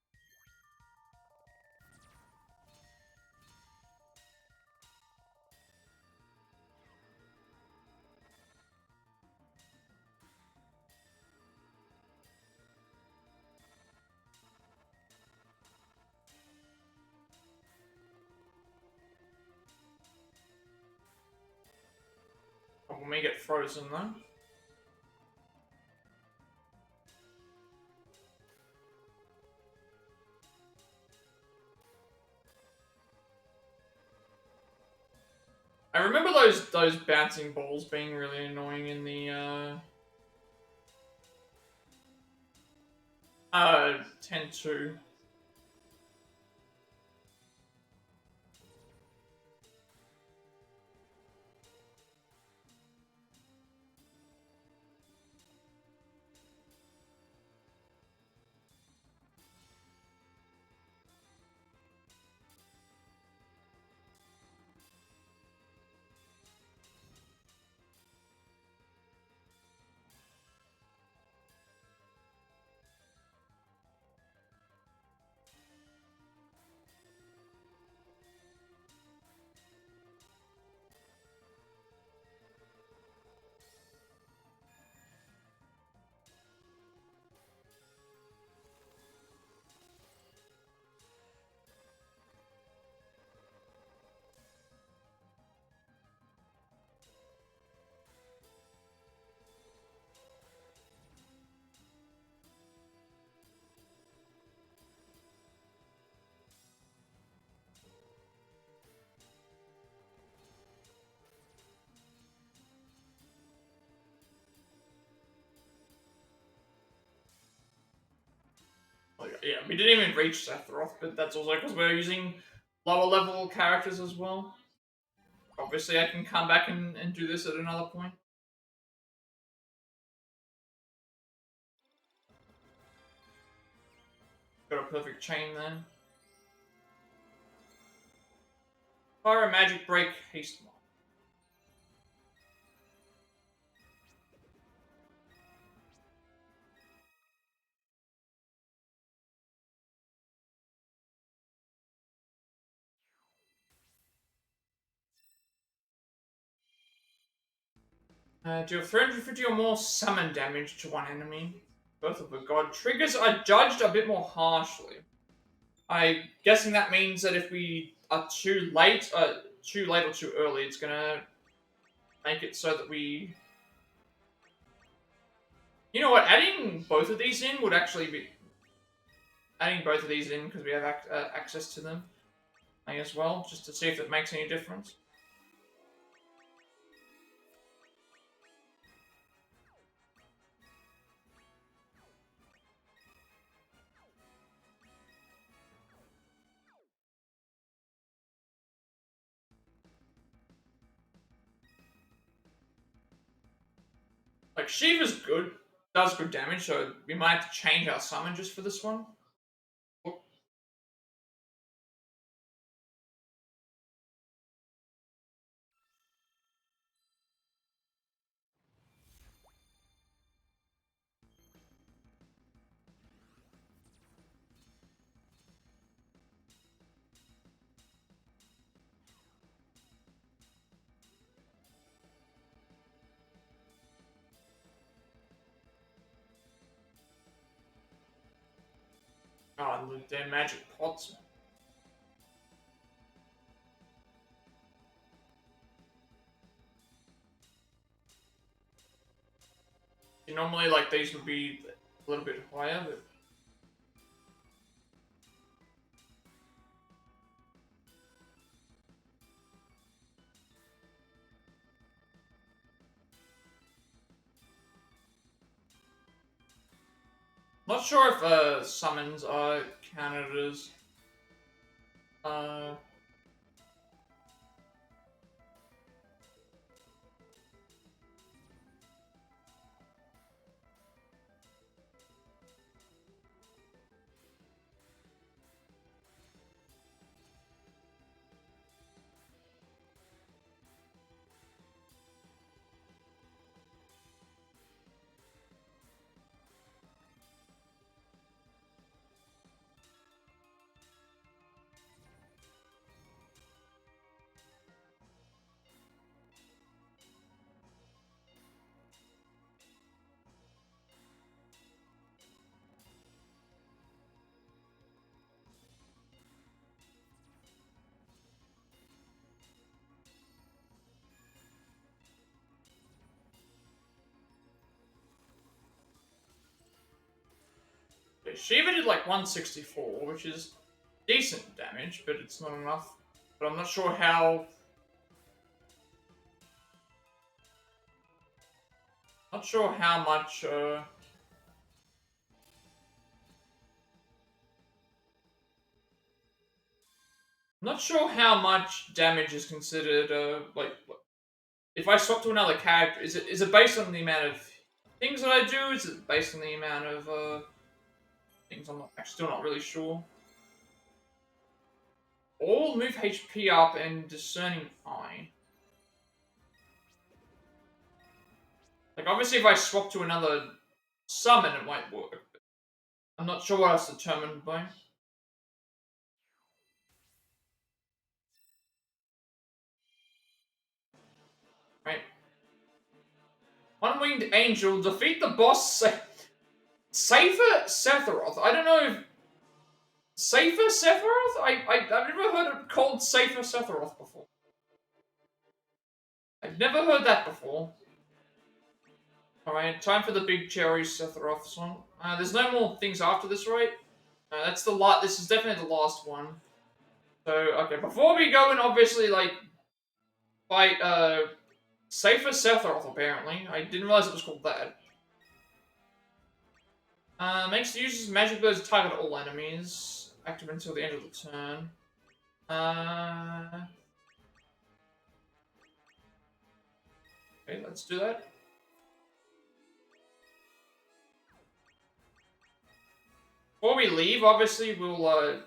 We may get frozen though. I remember those bouncing balls being really annoying in the 10-2. Yeah, we didn't even reach Sephiroth, but that's also because we're using lower level characters as well. Obviously, I can come back and do this at another point. Got a perfect chain then. Fire a magic break, haste one. Deal 350 or more summon damage to one enemy. Birth of a God. Triggers are judged a bit more harshly. I'm guessing that means that if we are too late or too early, it's gonna make it so that we... You know what? Adding both of these in would actually be... Adding both of these in because we have access to them as well, just to see if it makes any difference. Like, Shiva's good, does good damage, so we might have to change our summon just for this one. Oh, they're magic pots. Normally, like, these would be a little bit higher, but... Not sure if summons are counted as... Uh, Shiva did like 164, which is decent damage, but it's not enough. But I'm not sure how Not sure how much. Not sure how much damage is considered. Like if I swap to another character, is it based on the amount of things that I do? Is it based on the amount of things? I'm still not really sure. All move HP up and discerning eye. Like obviously, if I swap to another summon, it might work. I'm not sure what else determined by. Right. One-winged angel defeat the boss. Safer Sephiroth. I don't know if Safer Sephiroth. I've never heard it called Safer Sephiroth before. I've never heard that before. Alright, time for the big cherry Sephiroth song. There's no more things after this, right? That's the This is definitely the last one. So, okay, before we go and obviously, like, fight, Safer Sephiroth, apparently. I didn't realize it was called that. Makes the user's magic abilities target all enemies. Active until the end of the turn. Okay, let's do that. Before we leave, obviously, we'll,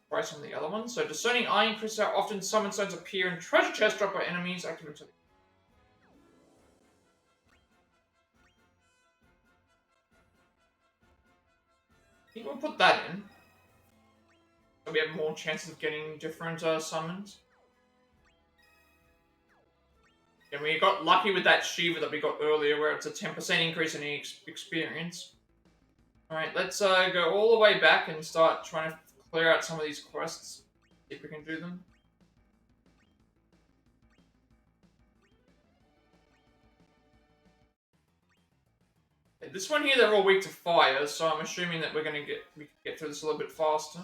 try some of the other ones. So, discerning eye increases how often summon stones appear in treasure chests dropped by enemies. Active until I think we'll put that in. So we have more chances of getting different summons. And we got lucky with that Shiva that we got earlier, where it's a 10% increase in experience. Alright, let's go all the way back and start trying to clear out some of these quests. See if we can do them. This one here, they're all weak to fire, so I'm assuming that we can get through this a little bit faster.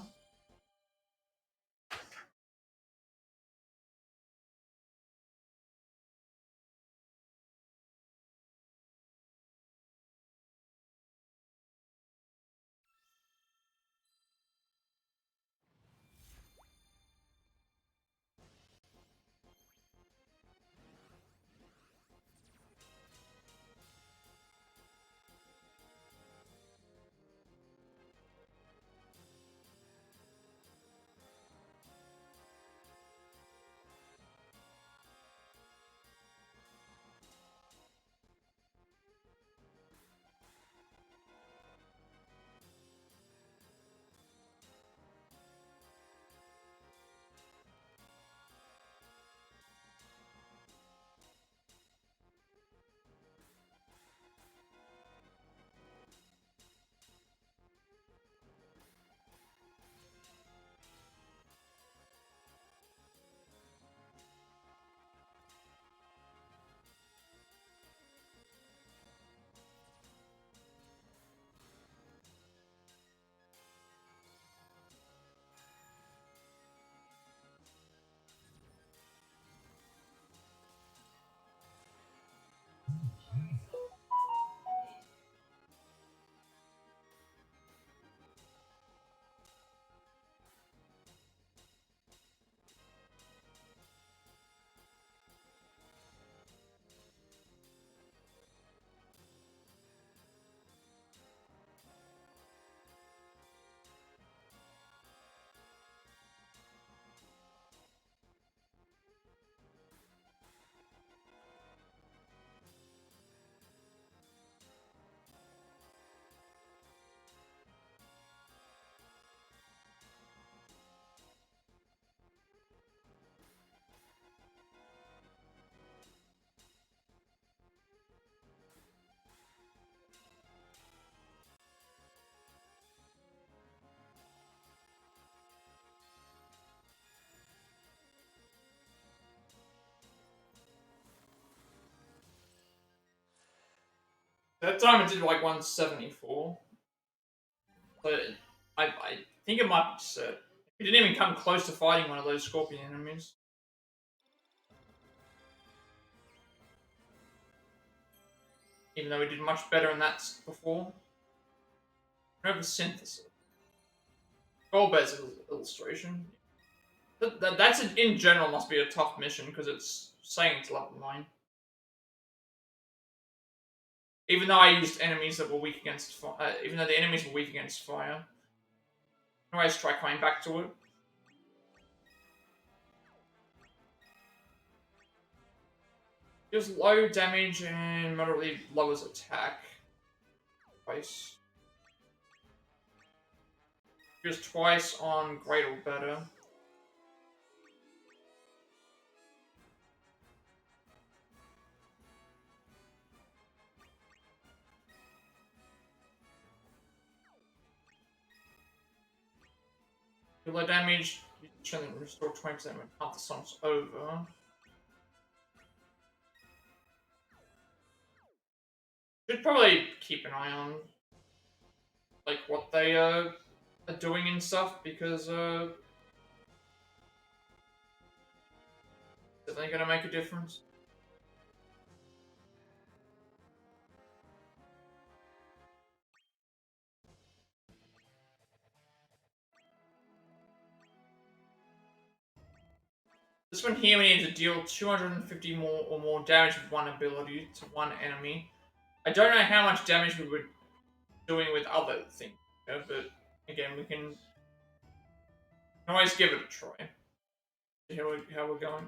That time it did like 174. But I think it might be set. He didn't even come close to fighting one of those scorpion enemies. Even though we did much better in that before. Remember synthesis. Goldberg's illustration. That's in general must be a tough mission because it's saying it's level 9. Even though I used enemies that were weak against fire, even though the enemies were weak against fire. Anyways, try coming back to it. Deals low damage and moderately lowers attack. Twice. Deals twice on great or better. Low damage, you can restore 20% when half the song's over. Should probably keep an eye on like what they are doing and stuff because are they gonna make a difference? This one here we need to deal 250 more or more damage with one ability to one enemy. I don't know how much damage we were doing with other things, you know, but again we can always give it a try. See how we're going.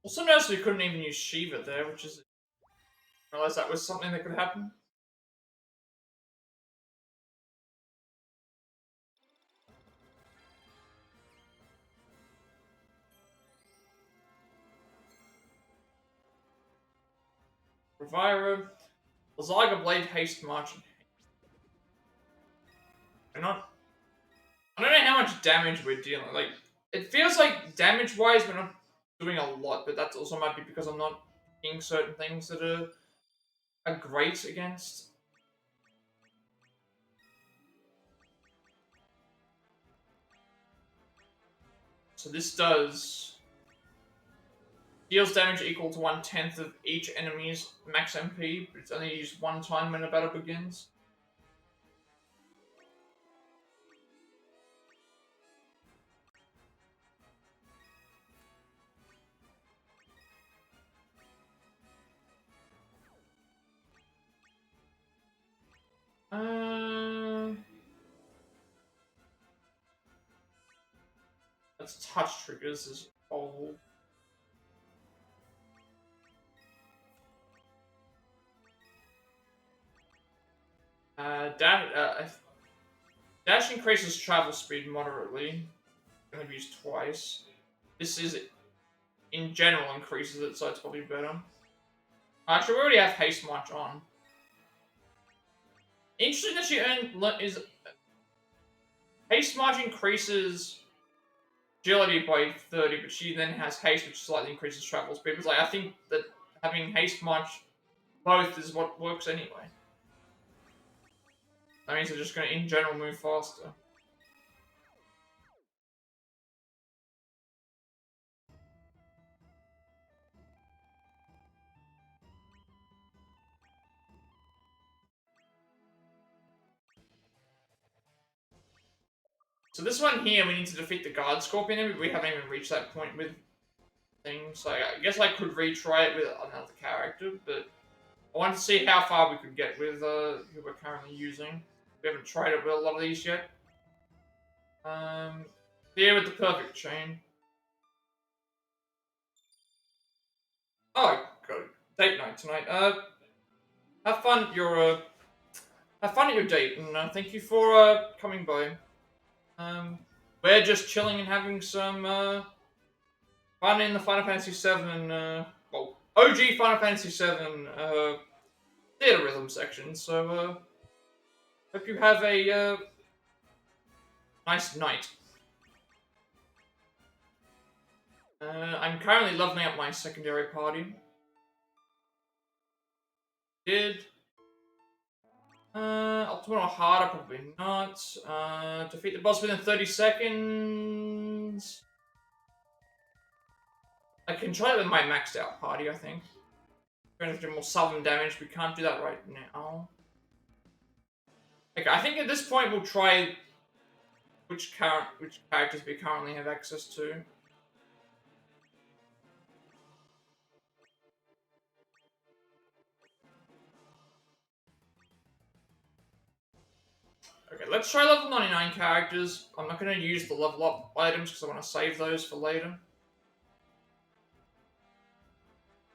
Also noticed we couldn't even use Shiva there, which is I realized that was something that could happen. Revira, Lazaga Blade, Haste March. We're not. I don't know how much damage we're dealing. Like it feels like damage-wise we're not doing a lot, but that also might be because I'm not seeing certain things that are great against. So this does deals damage equal to 1/10 of each enemy's max MP, but it's only used one time when a battle begins. That's touch triggers as old. Dash increases travel speed moderately. Can be used twice. This is, in general, increases it, so it's probably better. Actually, we already have Haste March on. Interesting that she is Haste March increases agility by 30, but she then has haste, which slightly increases travel speed. But like, I think that having Haste March both is what works anyway. That means they're just going to, in general, move faster. So this one here, we need to defeat the Guard Scorpion, but we haven't even reached that point with things. So I guess I could retry it with another character, but I wanted to see how far we could get with who we're currently using. We haven't tried it with a lot of these yet. Here with the perfect chain. Oh, good. Date night tonight. Have fun at your date, and thank you for coming by. We're just chilling and having some fun in the Final Fantasy VII, well, OG Final Fantasy VII Theatrhythm section. So hope you have a nice night. I'm currently leveling up my secondary party. Ultimate or harder, probably not. Defeat the boss within 30 seconds. I can try it with my maxed out party, I think. We're gonna do more southern damage. We can't do that right now. Okay, I think at this point we'll try which characters we currently have access to. Okay, let's try level 99 characters. I'm not going to use the level up items because I want to save those for later.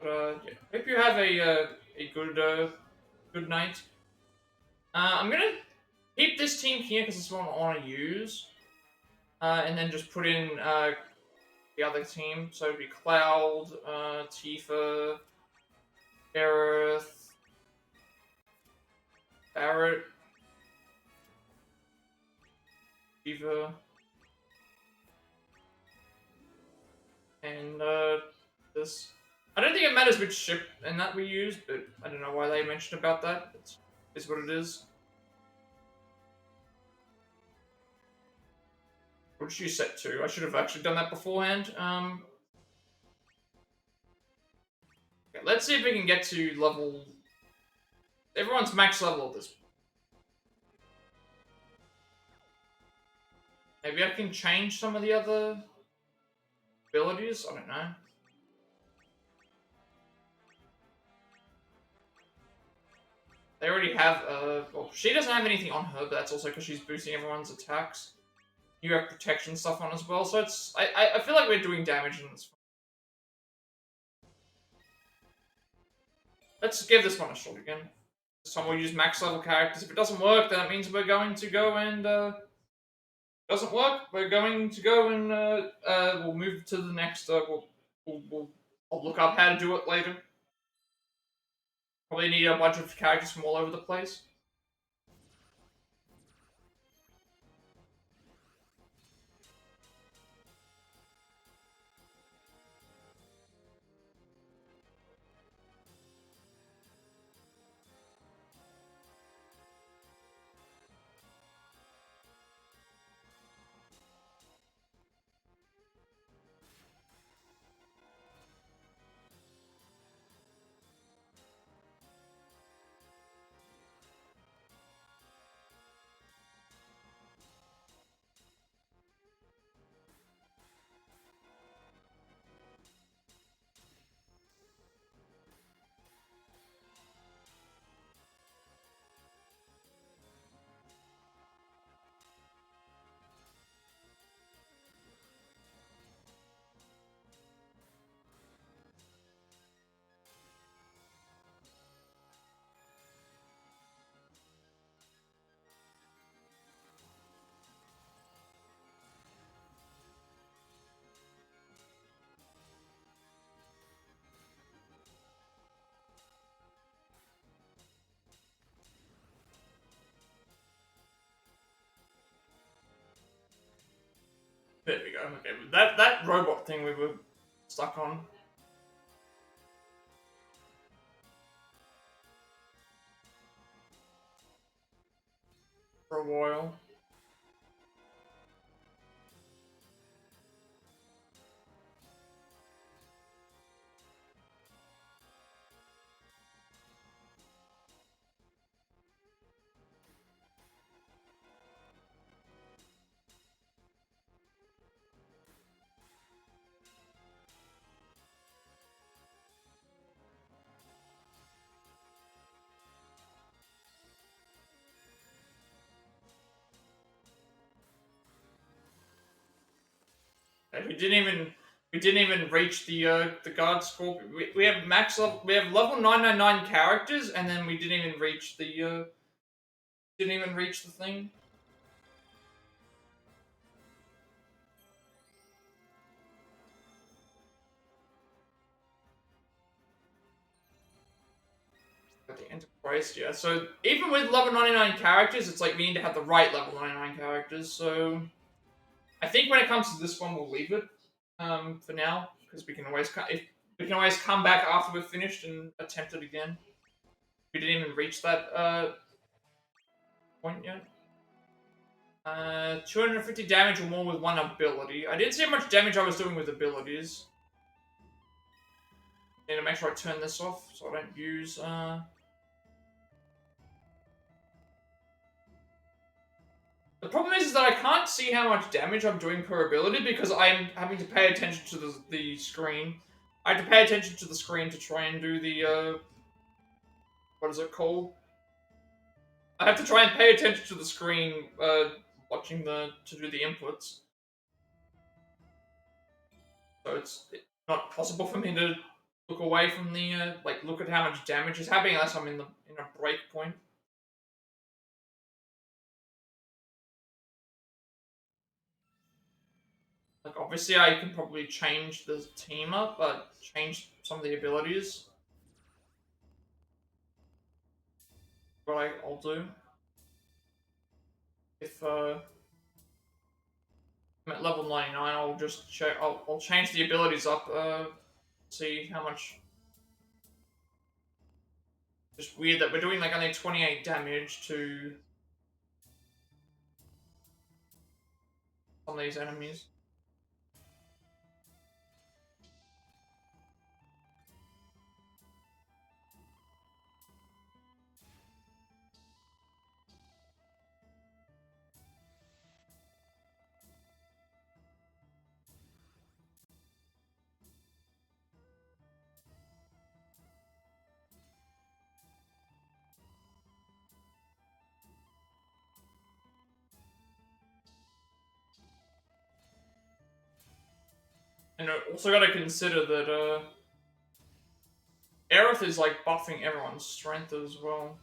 But yeah, hope you have a good night. I'm gonna keep this team here because it's what I want to use, and then just put in the other team. So it'd be Cloud, Tifa, Aerith, Barrett, Tifa, and this. I don't think it matters which ship and that we use, but I don't know why they mentioned about that. It's what it is. What did you set to? I should have actually done that beforehand. Okay, let's see if we can get to level. Everyone's max level at this point. Maybe I can change some of the other abilities? I don't know. They already have, well, she doesn't have anything on her, but that's also because she's boosting everyone's attacks. You have protection stuff on as well, so it's, I feel like we're doing damage in this. Let's give this one a shot again. This time we'll use max level characters. If it doesn't work, then it means we're going to go and, doesn't work, we're going to go and, we'll move to the next, I'll look up how to do it later. Probably need a bunch of characters from all over the place. There we go. Okay, that robot thing we were stuck on. For a while. And we didn't even reach the guard score. We have max level, we have level 999 characters, and then we didn't even reach the thing. Got the Enterprise, yeah. So even with level 99 characters, it's like we need to have the right level 99 characters. So I think when it comes to this one, we'll leave it for now because we can always come back after we're finished and attempt it again. We didn't even reach that point yet. 250 damage or more with one ability. I didn't see how much damage I was doing with abilities. Need to make sure I turn this off so I don't use. The problem is that I can't see how much damage I'm doing per ability because I'm having to pay attention to the screen. I have to pay attention to the screen to try and do the, what is it called? I have to try and pay attention to the screen, watching to do the inputs. So it's not possible for me to look away from the, look at how much damage is happening unless I'm in a break point. Like, obviously I can probably change the team up, but change some of the abilities. What I'll do. If, I'm at level 99, I'll just check, I'll change the abilities up, see how much. Just weird that we're doing, like, only 28 damage to some of these enemies. And also gotta consider that, Aerith is, like, buffing everyone's strength as well.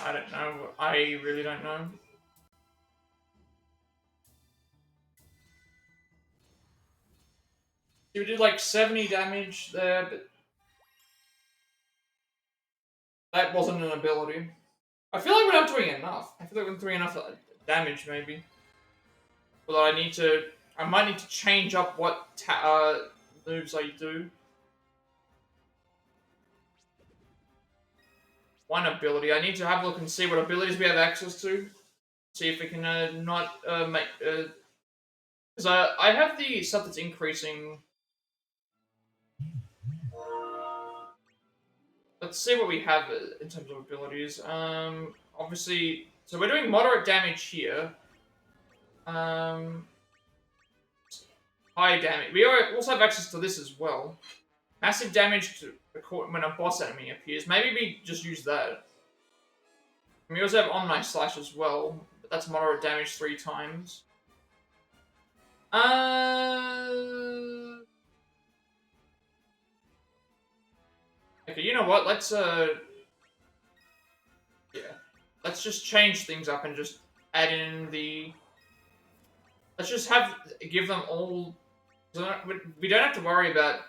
I don't know. I really don't know. We did like 70 damage there, but that wasn't an ability. I feel like we're not doing enough. I feel like we're not doing enough damage, maybe. But I might need to change up what moves I do. One ability. I need to have a look and see what abilities we have access to. See if we can not make. Because I have the stuff that's increasing. Let's see what we have in terms of abilities. Obviously, so we're doing moderate damage here. High damage. We also have access to this as well. Massive damage to when a boss enemy appears. Maybe we just use that. We also have Omni Slash as well, but that's moderate damage 3 times. Okay, you know what? Yeah. Let's just change things up and just add in the... Let's just give them all... We don't have to worry about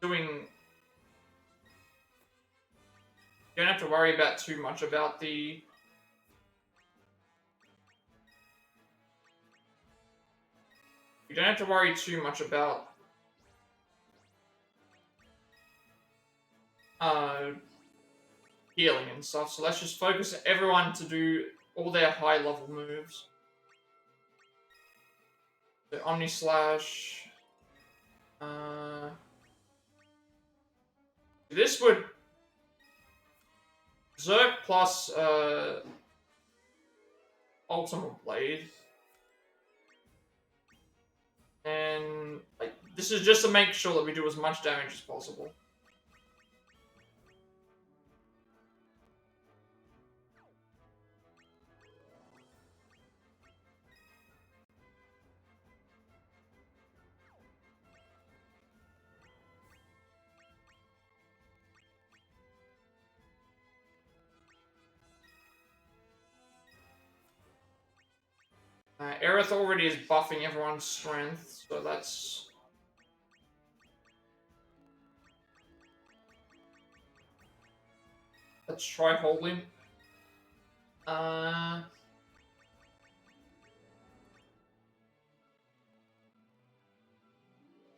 doing... You don't have to worry about too much about the... You don't have to worry too much about... healing and stuff, so let's just focus everyone to do all their high level moves. The Omni Slash. This would Zerk plus Ultimate Blade. And like this is just to make sure that we do as much damage as possible. Aerith already is buffing everyone's strength, so that's... Let's try Holy.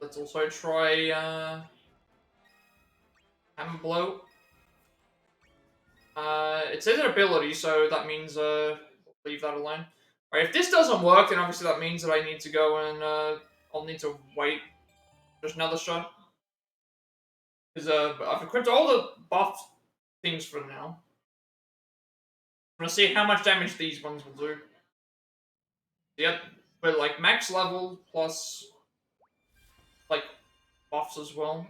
Let's also try Hammer Blow. It says an ability, so that means leave that alone. Alright, if this doesn't work, then obviously that means that I need to go and I'll need to wait just another shot. Because I've equipped all the buff things for now. I'm gonna see how much damage these ones will do. Yep, but like max level plus like buffs as well.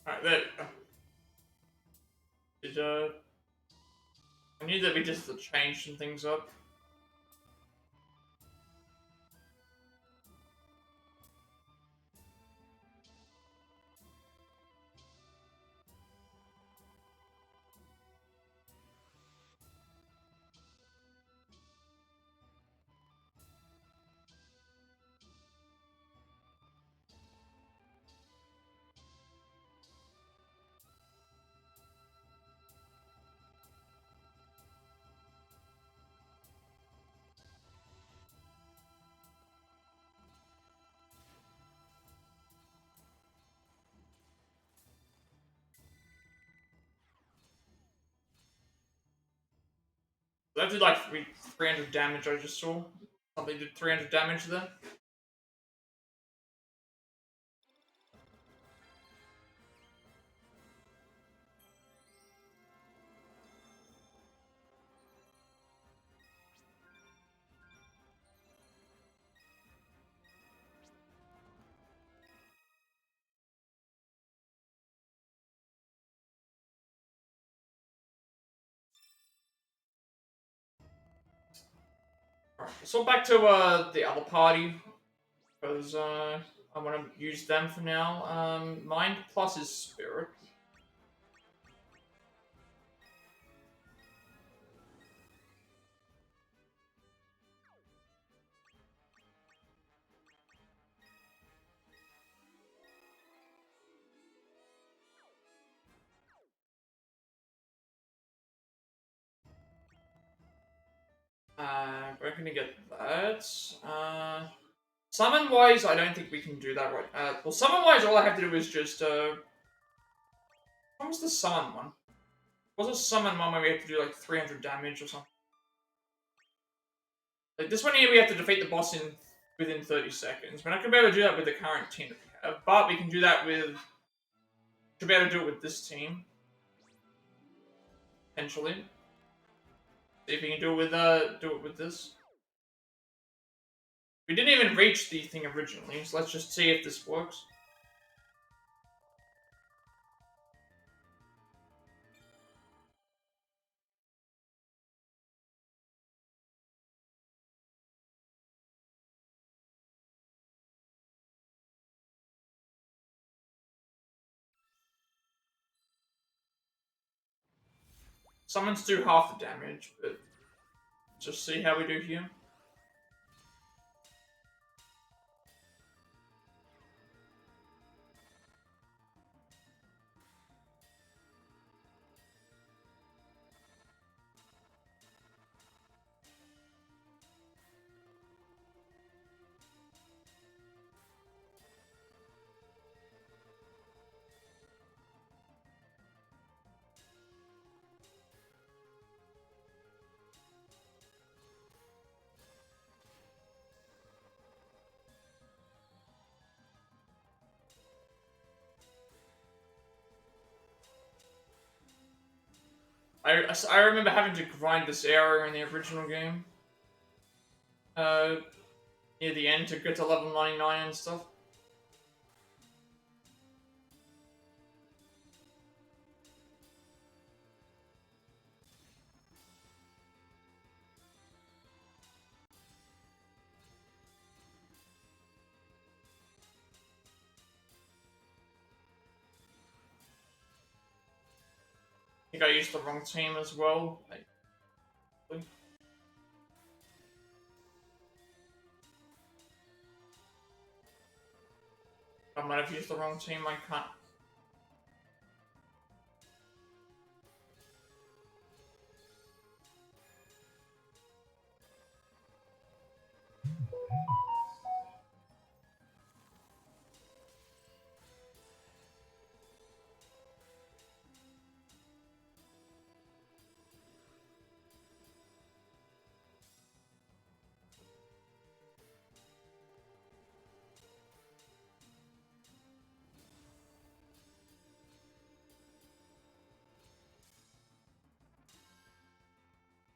Alright, there we go. I knew that we just changed some things up. That did like 300 damage, I just saw. Something did 300 damage there. Alright, so back to the other party. Because I want to use them for now. Mind plus is Spirit. not gonna get that. Summon-wise, I don't think we can do that right. Well, summon-wise, all I have to do is just, what was the summon one? Was a summon one where we have to do, like, 300 damage or something? Like, this one here, we have to defeat the boss within 30 seconds. We're not gonna be able to do that with the current team that we have, but we can do that with... Should be able to do it with this team. Potentially. See if we can do it with this. We didn't even reach the thing originally, so let's just see if this works. Summons do half the damage, but just see how we do here. I remember having to grind this area in the original game. Near the end to get to level 99 and stuff. I think I used the wrong team as well. I might have used the wrong team, I can't.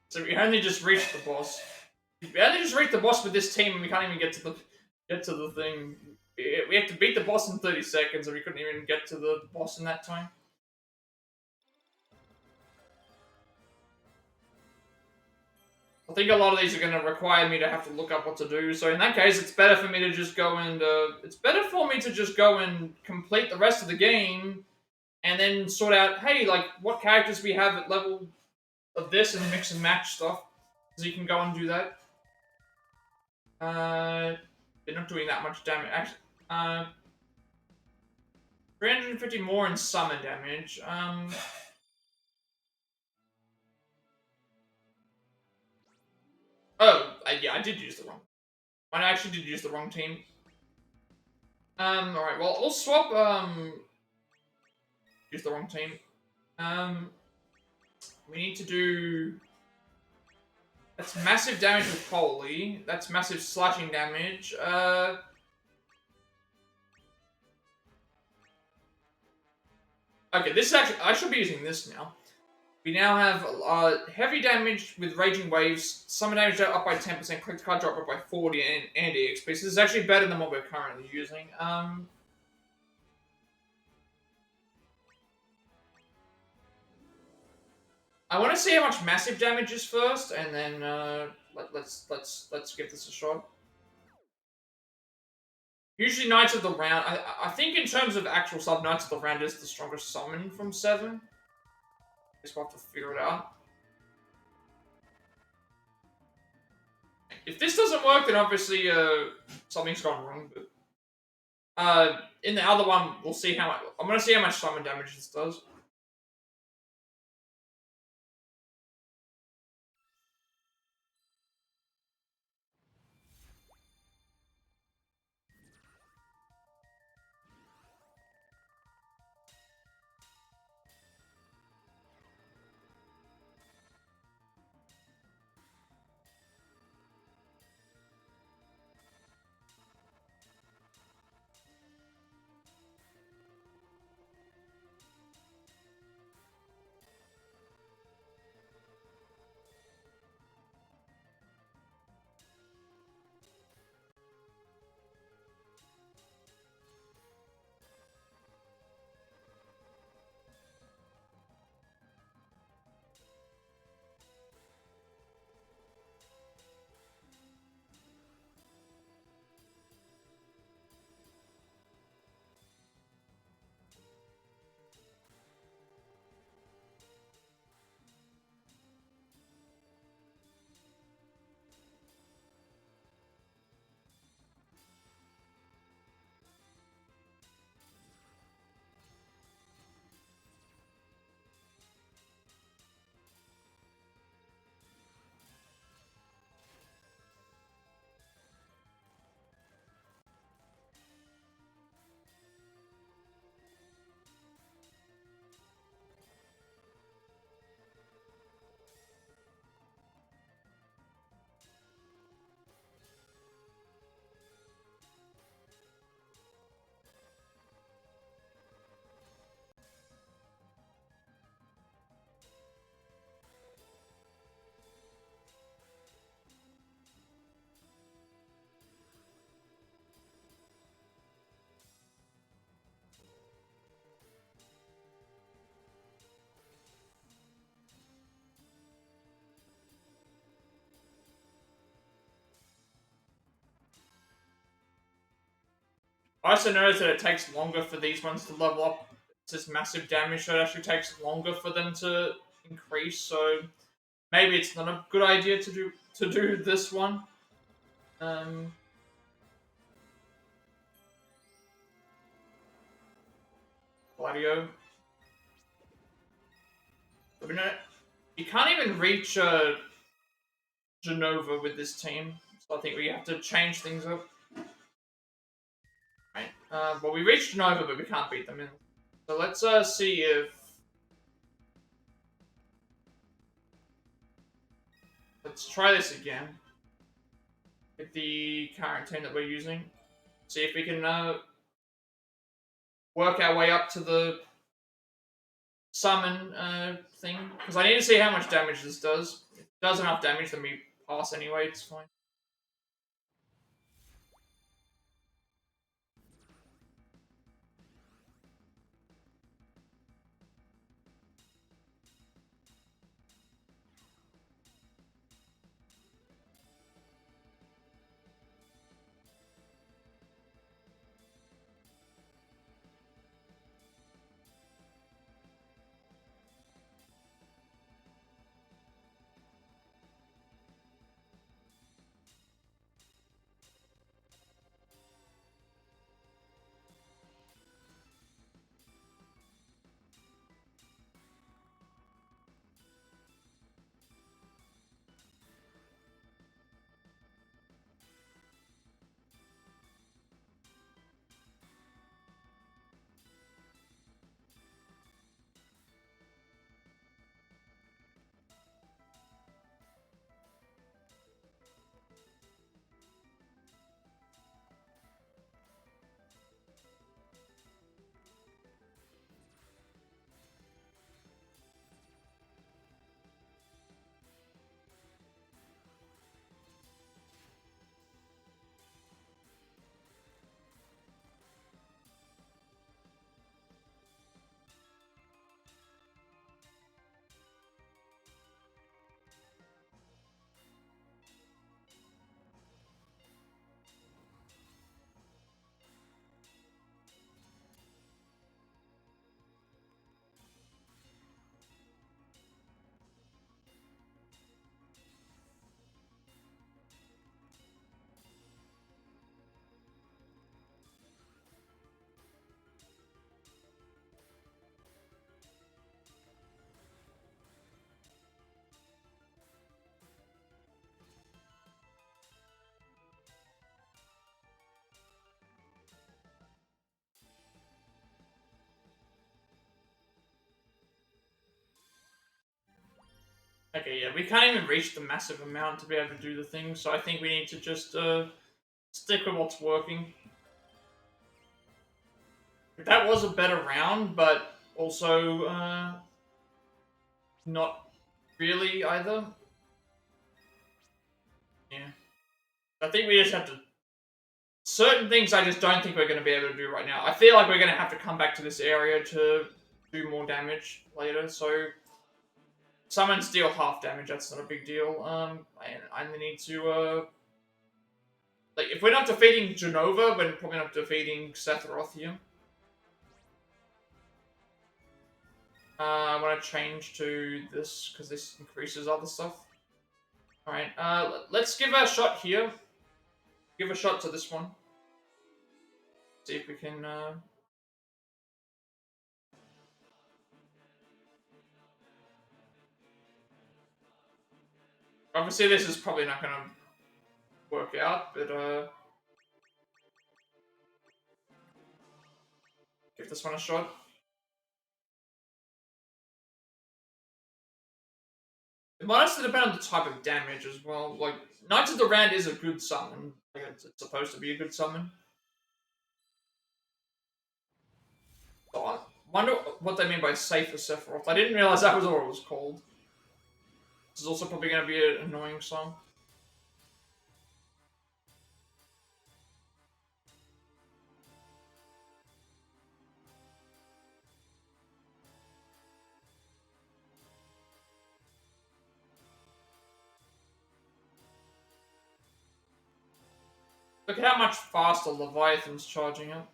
So we only just reached the boss. We only just reached the boss with this team, and we can't even get to the thing. We have to beat the boss in 30 seconds, and we couldn't even get to the boss in that time. I think a lot of these are going to require me to have to look up what to do. So in that case, it's better for me to just go and complete the rest of the game, and then sort out, hey, like what characters we have at level of this and mix and match stuff, so you can go and do that. They're not doing that much damage. Actually, 350 more in summon damage. Yeah, I did use the wrong. I actually did use the wrong team. Alright, well, we'll swap, use the wrong team. We need to do... That's massive damage with Holy. That's massive slashing damage. Okay, this is actually... I should be using this now. We now have heavy damage with Raging Waves, summon damage up by 10%, click card drop up by 40, and EXP. So this is actually better than what we're currently using. I want to see how much massive damage is first, and then let's give this a shot. Usually Knights of the Round. I think in terms of actual sub, Knights of the Round is the strongest summon from 7. Guess we'll have to figure it out. If this doesn't work, then obviously something's gone wrong. But in the other one, we'll see how much. I'm gonna see how much summon damage this does. I also noticed that it takes longer for these ones to level up. It's this massive damage, so it actually takes longer for them to increase. So maybe it's not a good idea to do this one. Gladio. But you can't even reach Genova with this team, so I think we have to change things up. Right. Well, we reached Genova, but we can't beat them in. So let's see if. Let's try this again with the current team that we're using. See if we can work our way up to the summon thing. Because I need to see how much damage this does. If it does enough damage, then we pass anyway. It's fine. Okay, yeah, we can't even reach the massive amount to be able to do the thing, so I think we need to just stick with what's working. That was a better round, but also not really either. Yeah. I think we just have to. Certain things I just don't think we're going to be able to do right now. I feel like we're going to have to come back to this area to do more damage later, so. Summons deal half damage, that's not a big deal. I need to, like, if we're not defeating Genova, we're probably not defeating Sephiroth here. I want to change to this, because this increases other stuff. Alright, let's give a shot here. Give a shot to this one. See if we can, Obviously, this is probably not going to work out, but, give this one a shot. It might also depend on the type of damage as well. Like, Knights of the Round is a good summon. Like, it's supposed to be a good summon. So I wonder what they mean by safer Sephiroth. I didn't realize that was what it was called. This is also probably going to be an annoying song. Look at how much faster Leviathan's charging up.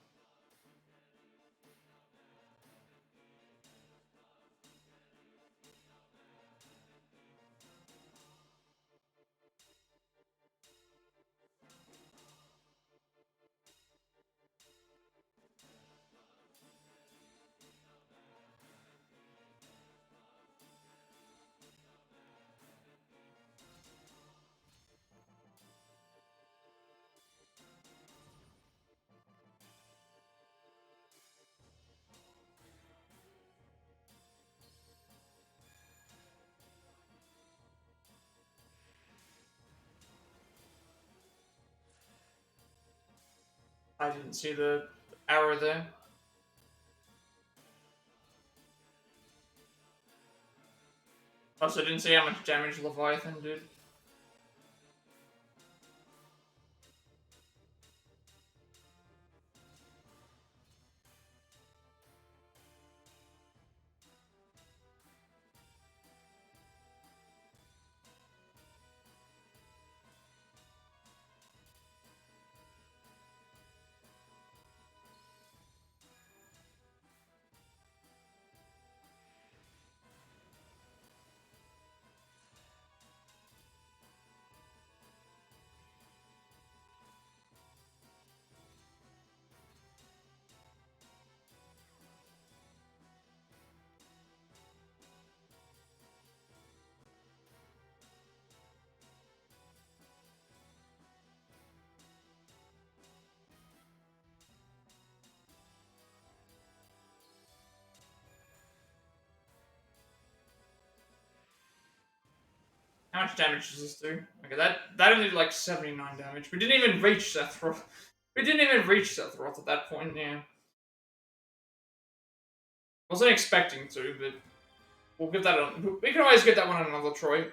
I didn't see the arrow there. Also, didn't see how much damage Leviathan did. How much damage does this do? Okay, that only did like 79 damage. We didn't even reach Sephiroth. We didn't even reach Sephiroth at that point, yeah. Wasn't expecting to, but we'll give that a... We can always get that one another try.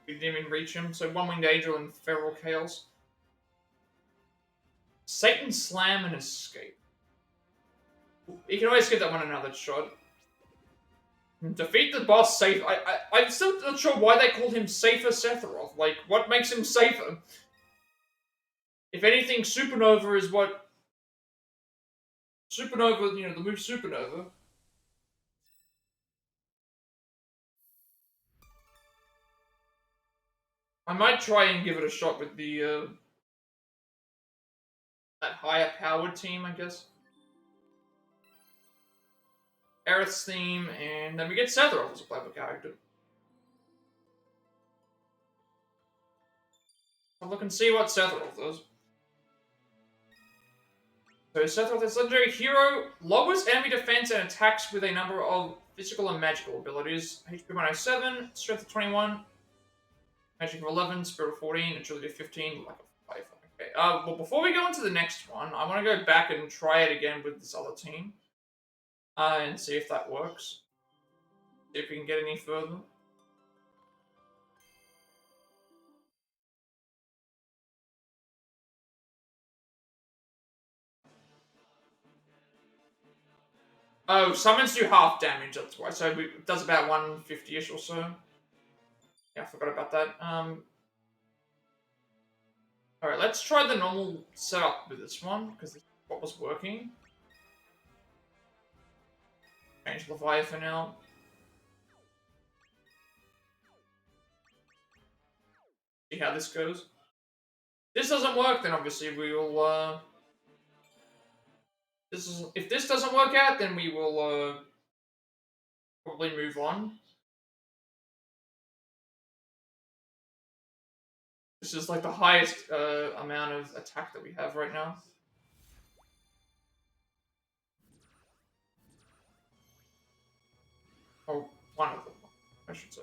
We didn't even reach him, so One Winged Angel and Feral Chaos. Satan Slam and Escape. You can always give that one another shot. Defeat the boss safe. I'm still not sure why they called him Safer Sephiroth. Like, what makes him safer? If anything, Supernova is what... Supernova, you know, the move Supernova. I might try and give it a shot with the, that higher powered team, I guess. Aerith's theme, and then we get Sephiroth as a playable character. I'll look and see what Sephiroth does. So Sephiroth is legendary hero, lowers enemy defense and attacks with a number of physical and magical abilities. HP 107, strength of 21, magic of 11, spirit of 14, agility of 15, like a 5. Okay, well before we go into the next one, I want to go back and try it again with this other team. And see if that works. See if we can get any further. Oh, summons do half damage, that's why. So it does about 150-ish or so. Yeah, I forgot about that. Alright, let's try the normal setup with this one, because this is what was working. Change Leviathan out. See how this goes. If this doesn't work, then obviously we will, if this doesn't work out, then we will, probably move on. This is like the highest, amount of attack that we have right now. Or one of them, I should say.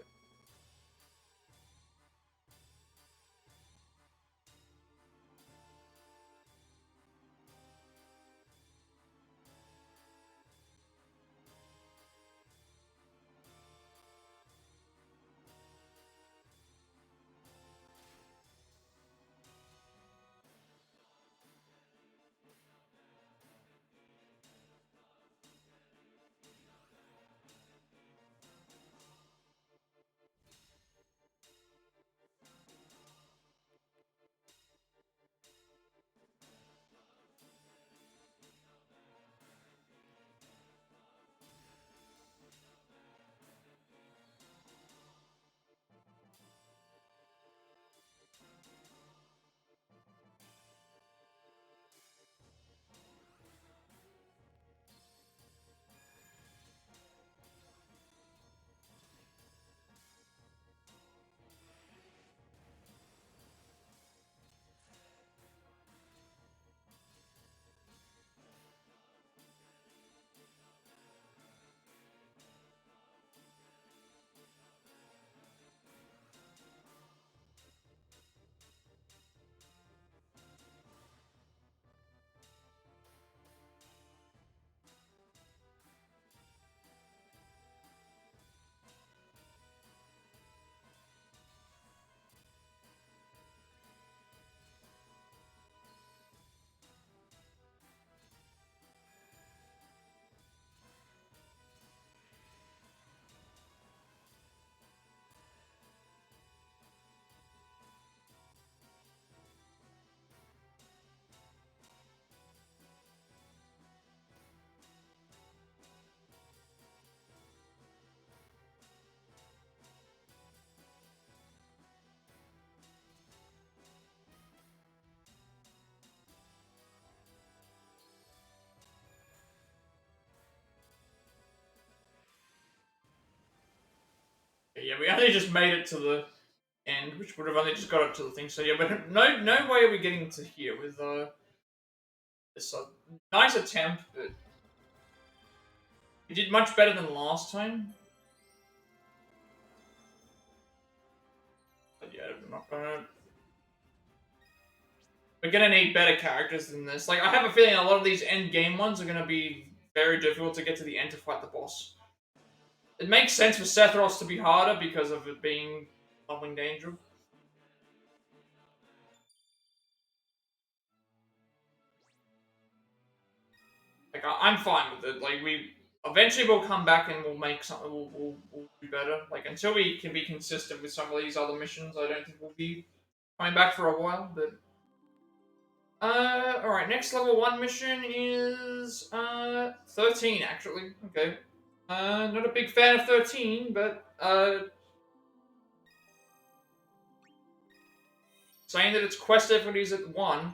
yeah, we only just made it to the end, which would have only just got up to the thing. So yeah, but no way are we getting to here with this nice attempt, but we did much better than last time. But yeah, we're not gonna. We're gonna need better characters than this. Like, I have a feeling a lot of these end game ones are gonna be very difficult to get to the end to fight the boss. It makes sense for Sephiroth to be harder because of it being Leveling Danger. Like, I'm fine with it. Like, we eventually will come back and we'll make something. We'll do better. Like, until we can be consistent with some of these other missions, I don't think we'll be coming back for a while. But all right. Next level 1 mission is 13 actually. Okay. Not a big fan of 13, but saying that its quest effort is at 1.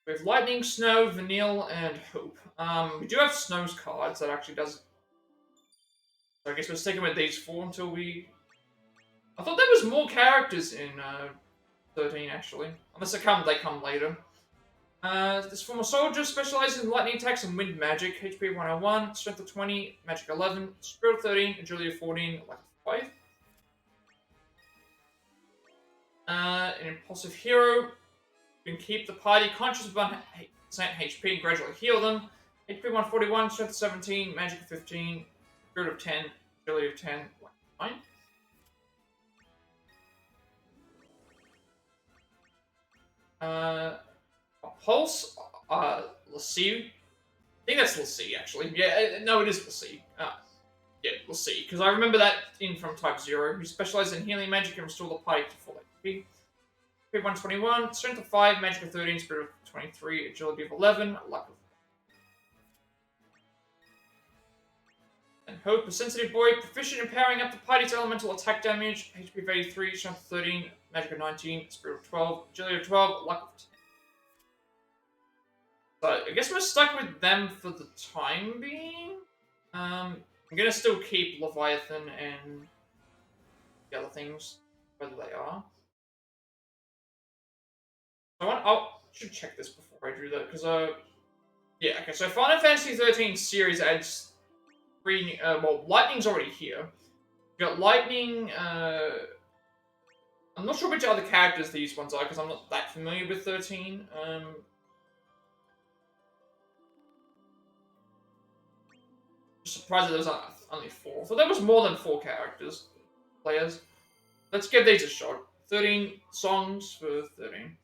We have Lightning, Snow, Vanille, and Hope. We do have Snow's cards that actually does. So I guess we're sticking with these 4 until we. I thought there was more characters in 13 actually, unless they come later. This former soldier specializes in lightning attacks and wind magic. HP 101, strength of 20, magic 11, spirit of 13, agility of 14, life of 5. An impulsive hero. You can keep the party conscious of 1% HP and gradually heal them. HP 141, strength of 17, magic of 15, spirit of 10, agility of 10, life of 9. Pulse, Lassie. I think that's Lassie, actually. Yeah, no, it is Lassie. Yeah, Lassie. Because I remember that in from Type 0, who specializes in healing magic and restore the party to full HP. HP 121, strength of 5, magic of 13, spirit of 23, agility of 11, luck of. And Hope, a sensitive boy, proficient in powering up the party's elemental attack damage, HP of 83, strength of 13, magic of 19, spirit of 12, agility of 12, luck of 10. So I guess we're stuck with them for the time being. I'm gonna still keep Leviathan and the other things, whether they are. I should check this before I do that, because yeah, okay, so Final Fantasy 13 series adds 3, well, Lightning's already here. We got Lightning, I'm not sure which other characters these ones are, because I'm not that familiar with 13. Just surprised that there was only 4. So there was more than 4 characters, players. Let's give these a shot. 13 songs for 13.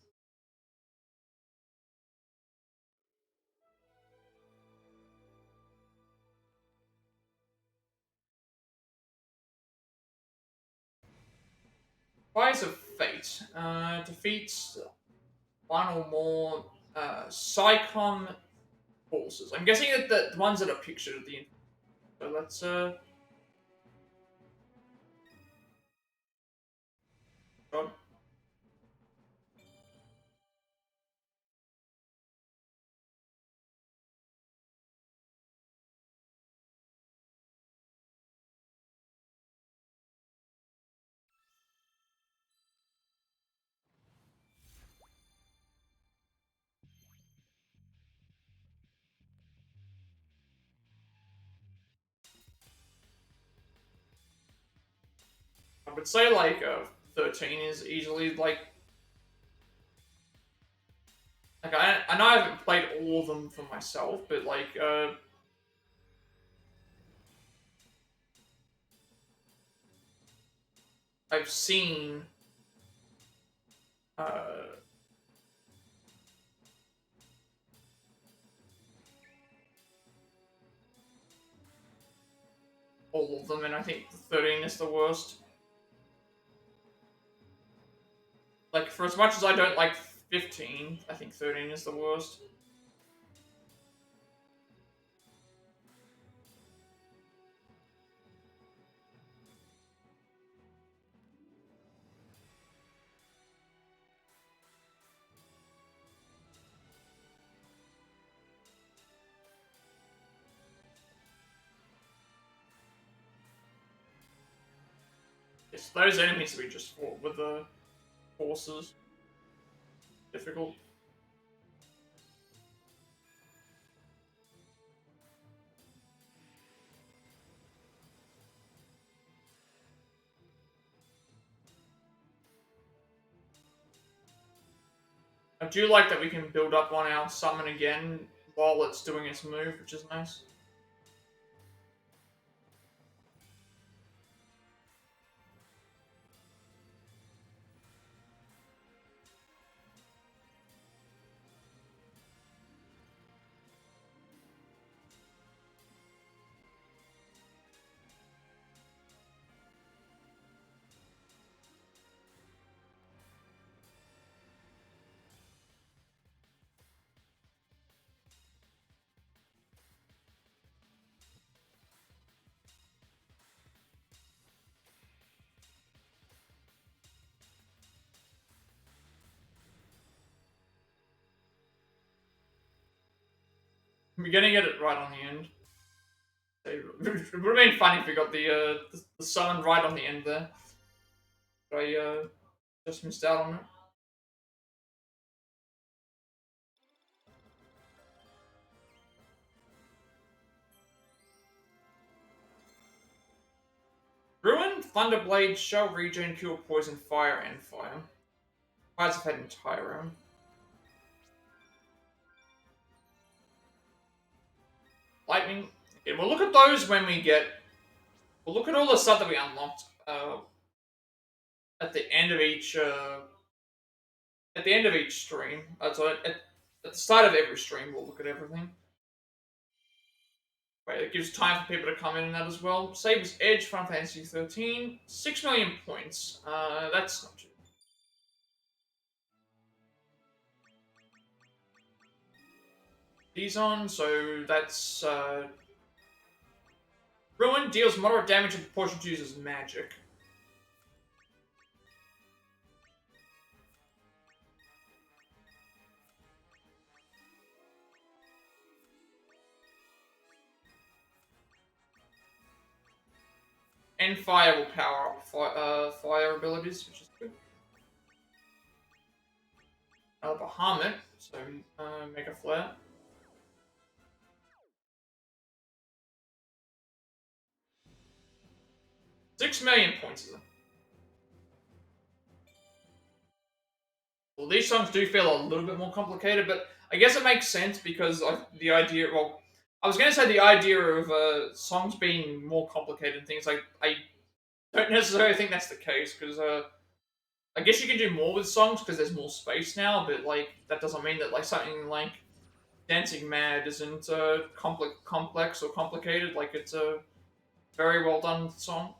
Fires of Fate. Defeats 1 or more Psycom forces. I'm guessing that the ones that are pictured at the end. So let's shot. I would say like 13 is easily like I know I haven't played all of them for myself, but like I've seen all of them, and I think 13 is the worst. Like, for as much as I don't like 15, I think 13 is the worst. It's those enemies that we just fought with the forces. Difficult. I do like that we can build up on our summon again while it's doing its move, which is nice. We're gonna get it right on the end. It would have been funny if we got the summon right on the end there. But I just missed out on it. Ruin, Thunderblade, Shell Regen, Cure Poison, Fire, and Fire. Fire's have had entire round. Lightning. Okay, we'll look at those when we get. We'll look at all the stuff that we unlocked at the end of each. At the end of each stream. So at the start of every stream, we'll look at everything. Wait, it gives time for people to come in and that as well. Saber's Edge, Final Fantasy 13, 6 million points. That's not too. These on, so that's Ruin deals moderate damage in proportion to user's magic. And fire will power up fire abilities, which is good. Bahamut, so Mega Flare. $6 million points. Well, these songs do feel a little bit more complicated, but I guess it makes sense because the idea. Well, I was going to say the idea of songs being more complicated and things like I don't necessarily think that's the case because I guess you can do more with songs because there's more space now, but like that doesn't mean that like something like Dancing Mad isn't complex or complicated. Like it's a very well done song.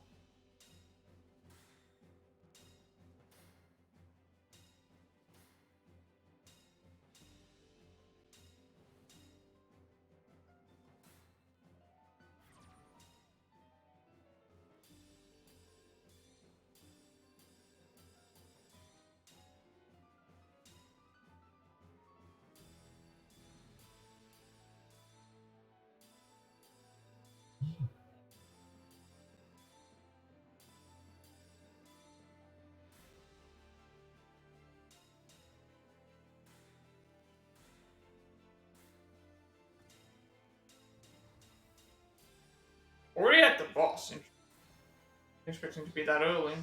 Already at the boss. Expecting to be that early.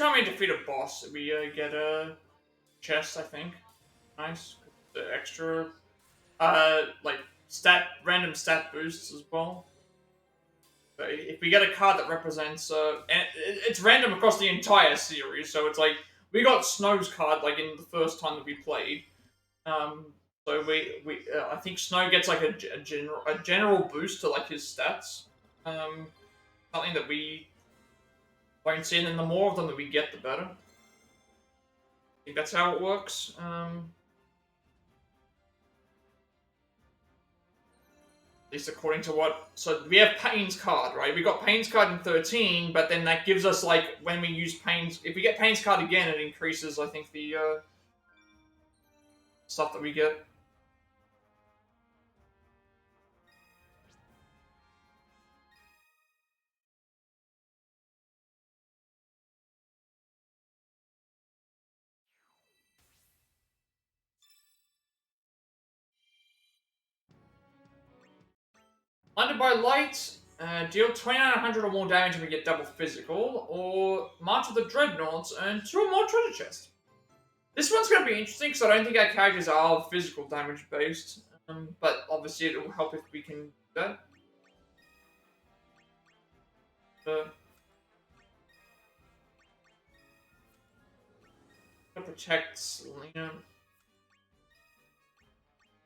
time we defeat a boss, we get a chest, I think. Nice. The extra, like, random stat boosts as well. But if we get a card that represents, and it's random across the entire series, so it's like, we got Snow's card, like, in the first time that we played. Um, so I think Snow gets, like, a general boost to, like, his stats. Something that we won't see, and then the more of them that we get, the better. I think that's how it works. At least according to what... So we have Pain's card, right? We got Pain's card in 13, but then that gives us, like, when we use Pain's... If we get Pain's card again, it increases, I think, the stuff that we get. Blinded by Light, deal 2900 or more damage and we get double physical, or March of the Dreadnoughts, earn 2 or more treasure chests. This one's going to be interesting because I don't think our characters are physical damage based, but obviously it will help if we can do that. Protect Selena.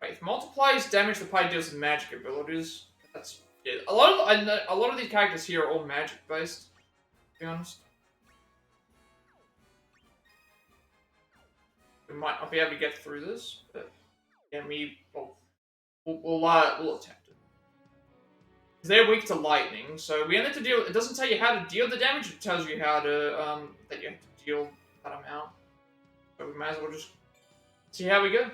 It multiplies damage the party deals with magic abilities. That's yeah. A lot of these characters here are all magic based. To be honest, we might not be able to get through this, but yeah, we'll attempt it. They're weak to lightning, so we only have to deal. It doesn't tell you how to deal the damage. It tells you how to that you have to deal that amount. So we might as well just see how we go.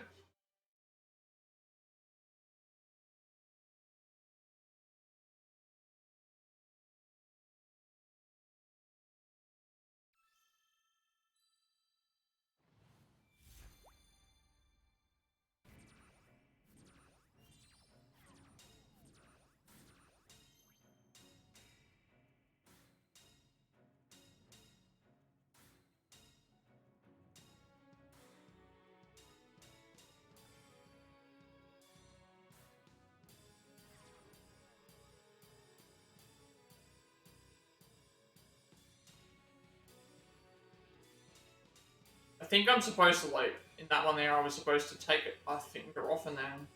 I think I'm supposed to, like, in that one there, I was supposed to take a finger off and then...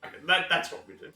Okay, that's what we do.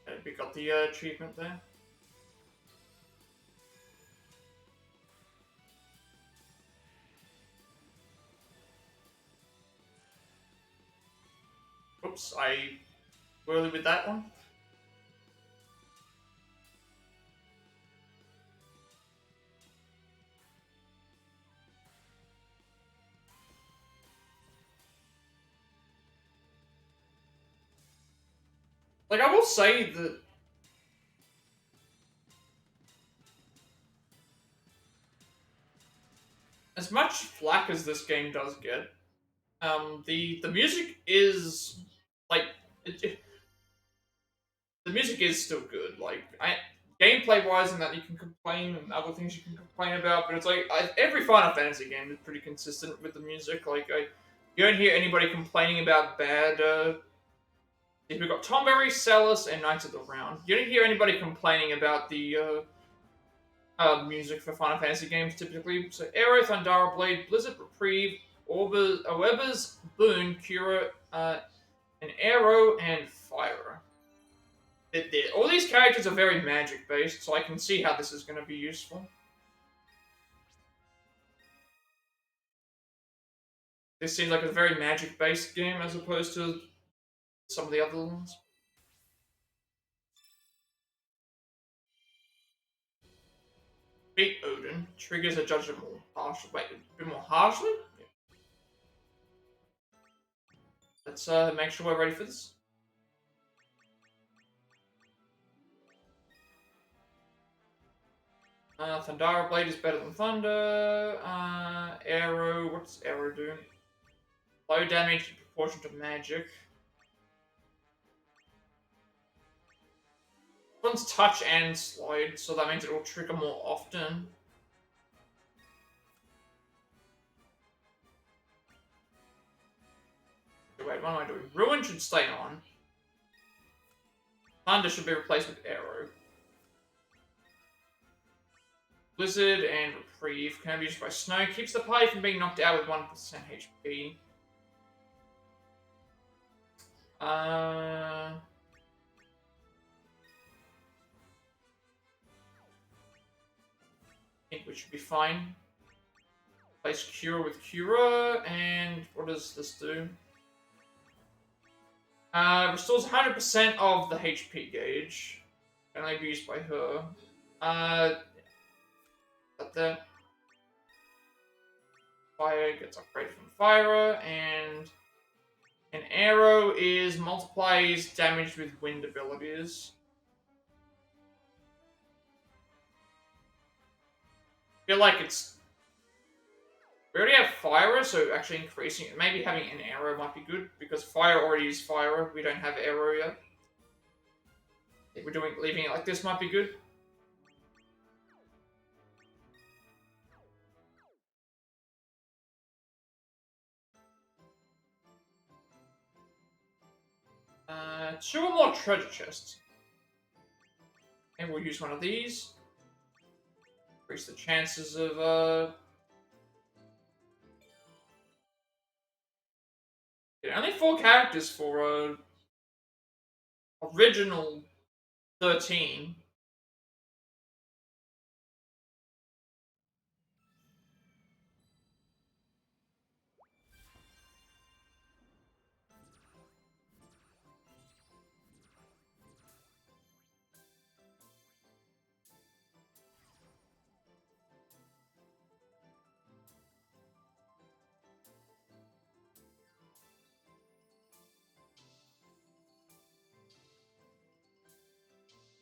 Okay, we got the achievement there. Oops, I early with that one. Like, I will say that as much flack as this game does get, the music is like the music is still good. Like, gameplay wise, and that you can complain, and other things you can complain about, but it's like every Final Fantasy game is pretty consistent with the music. Like, you don't hear anybody complaining about bad. If we've got Tomberry, Celis, and Knights of the Round, you don't hear anybody complaining about the music for Final Fantasy games typically. So, Arrow, Thundara Blade, Blizzard, Reprieve, Oreba's Boon, Cura, an Arrow, and Fire. All these characters are very magic based, so I can see how this is going to be useful. This seems like a very magic based game as opposed to some of the other ones. Beat Odin triggers a judgment more harshly. Wait, a bit more harshly? Yeah. Let's make sure we're ready for this. Thundara Blade is better than Thunder. Arrow, what's Arrow doing? Low damage in proportion to magic. This one's touch and slide, so that means it will trigger more often. Wait, what am I doing? Ruin should stay on. Thunder should be replaced with Arrow. Blizzard and Reprieve can be used by Snow. Keeps the party from being knocked out with 1% HP. I think we should be fine. Replace Cura with Cura, and what does this do? Restores 100% of the HP gauge. Can only be used by her. That Fire gets upgraded from Fire, and an Arrow is multiplies damage with wind abilities. I feel like it's... We already have Fire, so actually increasing it. Maybe having an Arrow might be good, because Fire already is Fire. We don't have Arrow yet. If we're leaving it like this might be good. Two or more treasure chests. And we'll use one of these. Increase the chances of, yeah, only 4 characters for, original 13.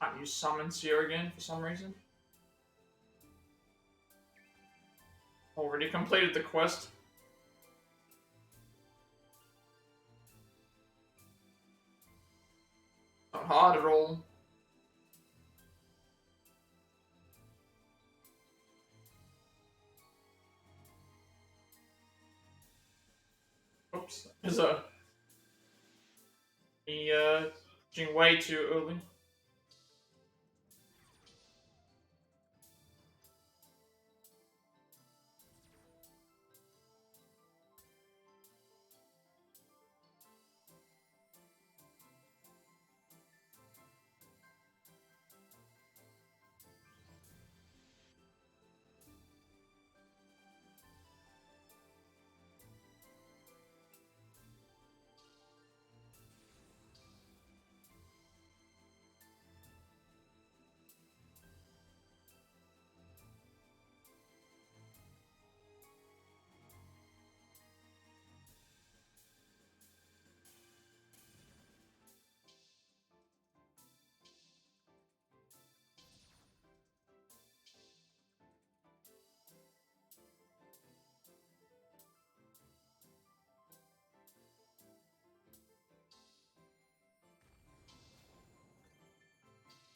Can't use summons here again for some reason. Already completed the quest. Not hard at all. Oops, there's me pushing way too early.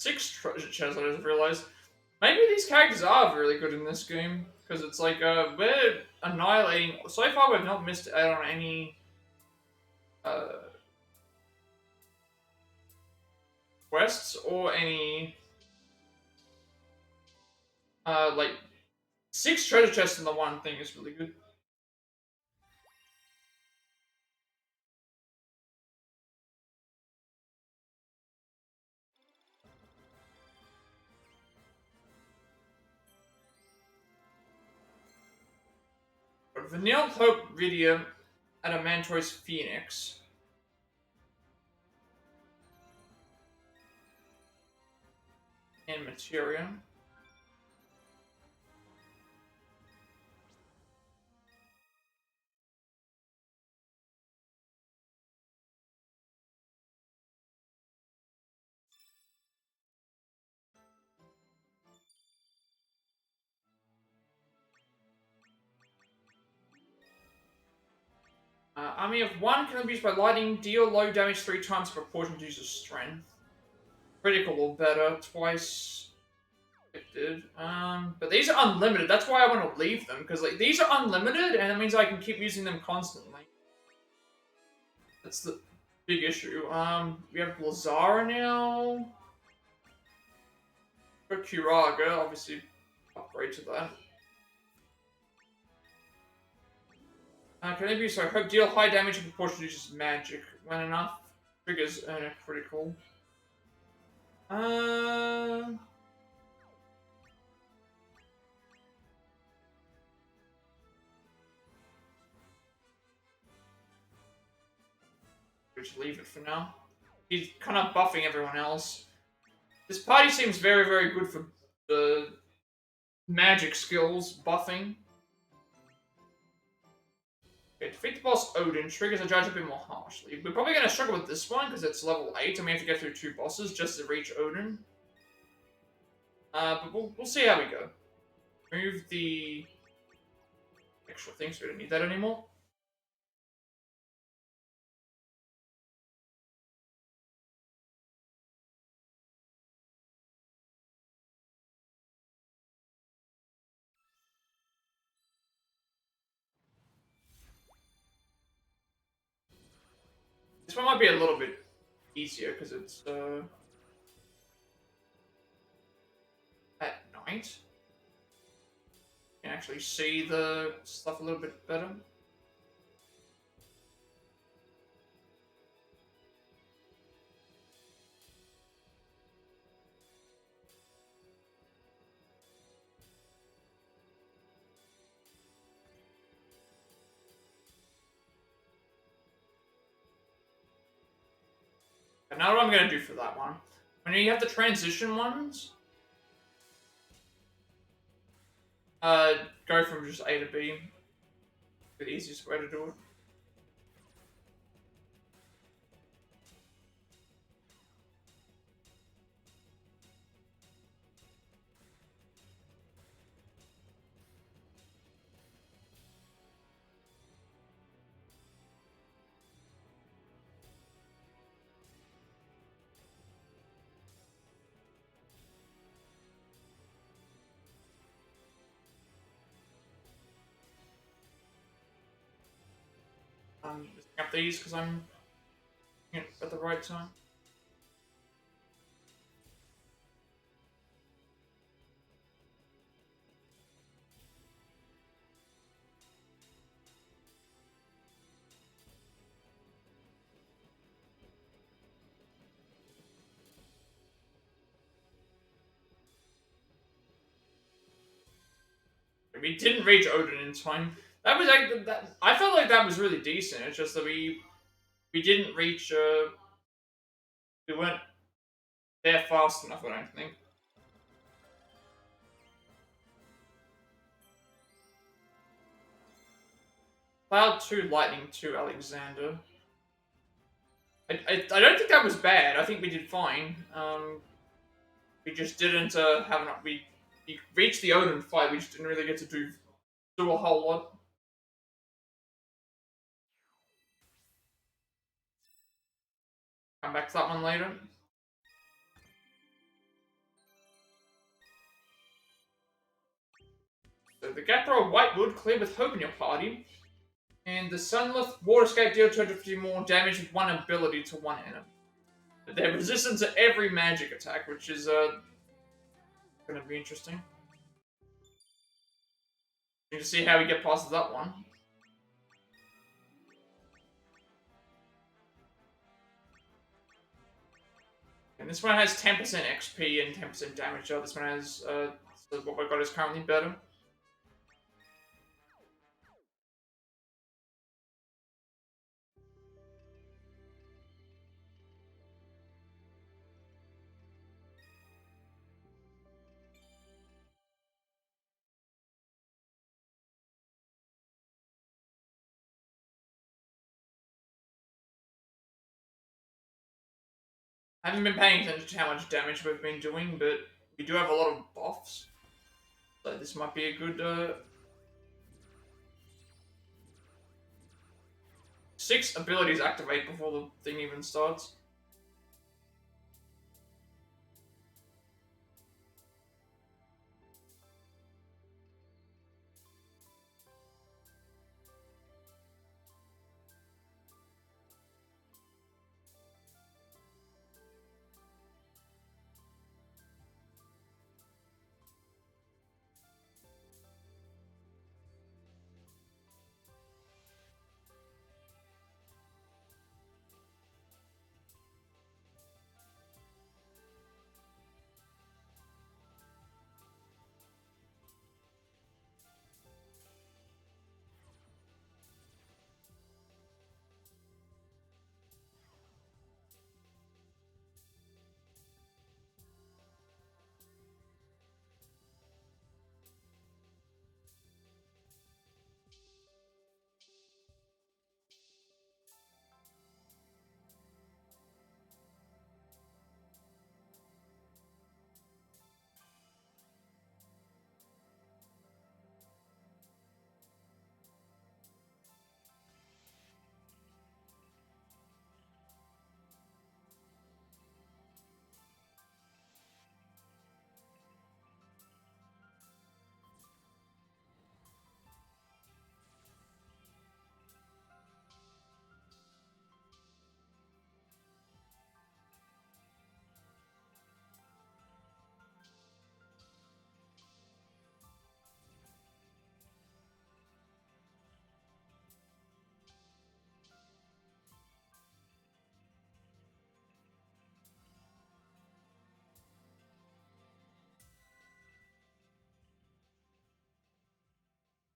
6 treasure chests, I just realized. Maybe these characters are really good in this game. Because it's like, we're annihilating... So far, we've not missed out on any... quests or any... like... 6 treasure chests in the one thing is really good. Vanilla Hope Vidia Adamantoise Phoenix. And Materia. Army of 1 can be used by lightning, deal low damage 3 times in proportion to user's strength. Critical or better, twice affected. But these are unlimited, that's why I want to leave them, because like these are unlimited, and that means I can keep using them constantly. That's the big issue. We have Lazara now. For Kiraga, obviously upgrade to that. Can they be so? Hope deal high damage in proportion to uses magic. When enough triggers earn a critical. Just leave it for now. He's kind of buffing everyone else. This party seems very, very good for the magic skills buffing. Okay, defeat the boss Odin. Triggers a judge a bit more harshly. We're probably going to struggle with this one because it's level 8 and we have to go through 2 bosses just to reach Odin. But we'll see how we go. Move the extra things, we don't need that anymore. This one might be a little bit easier because it's at night. You can actually see the stuff a little bit better. And now what I'm going to do for that one. When you have the transition ones, go from just A to B. The easiest way to do it. I'm just picking up these because I'm at the right time. We didn't reach Odin in time. That was like I felt like that was really decent. It's just that we didn't reach. We weren't there fast enough. I don't think. Cloud 2, Lightning 2, Alexander. I don't think that was bad. I think we did fine. We just didn't have enough. We reached the Odin fight. We just didn't really get to do a whole lot. Come back to that one later. So the Gathro White Wood, clear with Hope in your party. And the Sunlith Water Escape deal 250 more damage with one ability to one enemy. But they have resistance to every magic attack, which is gonna be interesting. You can see how we get past that one. And this one has 10% XP and 10% damage. So this one has, so what we've got is currently better. I haven't been paying attention to how much damage we've been doing, but we do have a lot of buffs. So this might be a good, 6 abilities activate before the thing even starts.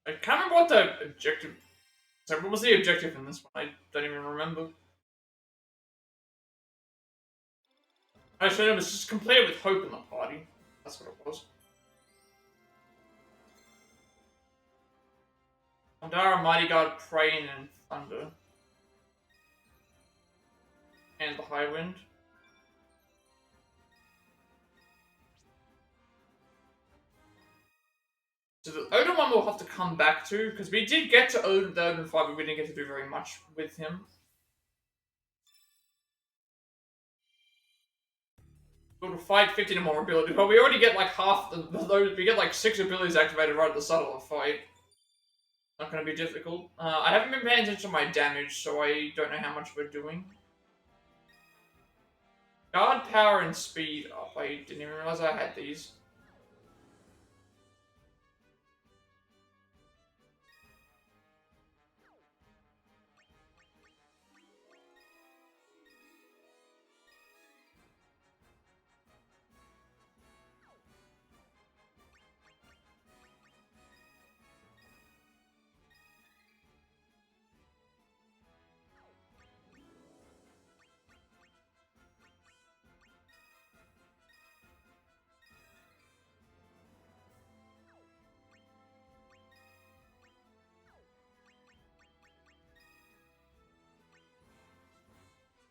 I can't remember what the objective... Sorry, what was the objective in this one? I don't even remember. Actually, it was just complete with Hope in the party. That's what it was. Andara, Mighty Guard, Praying, and Thunder. And the High Wind. So the Odin one we'll have to come back to, because we did get to Odin, the Odin fight, but we didn't get to do very much with him. We'll fight 15 more abilities, but we already get like half those. We get like 6 abilities activated right at the start of the fight. Not gonna be difficult. I haven't been paying attention to my damage, so I don't know how much we're doing. Guard power and speed up. I didn't even realize I had these.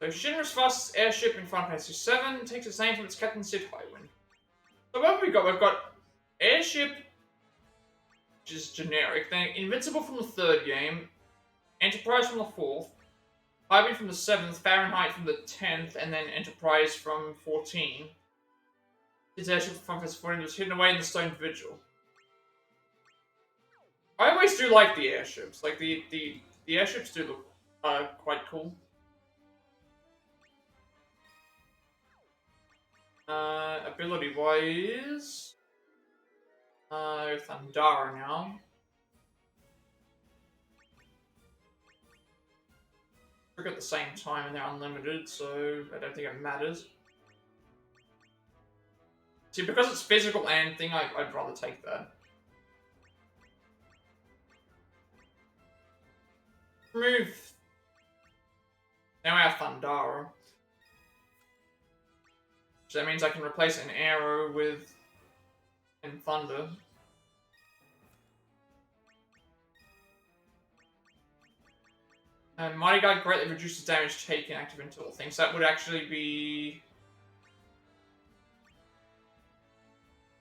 So Shinra's fastest airship in Final Fantasy VII takes its name from its captain Sid Highwind. So what have we got? We've got airship, which is generic, then Invincible from the 3rd game, Enterprise from the 4th, Highwind from the 7th, Fahrenheit from the 10th, and then Enterprise from 14. Its airship from Final Fantasy XIV was hidden away in the Stone Vigil. I always do like the airships. Like the airships do look quite cool. Ability wise, Thundara now. Work at the same time and they're unlimited, so I don't think it matters. See, because it's physical and thing, I'd rather take that. Remove. Now I have Thundara. So that means I can replace an arrow with and thunder. And Mighty Guard greatly reduces damage taken active into all things. That would actually be...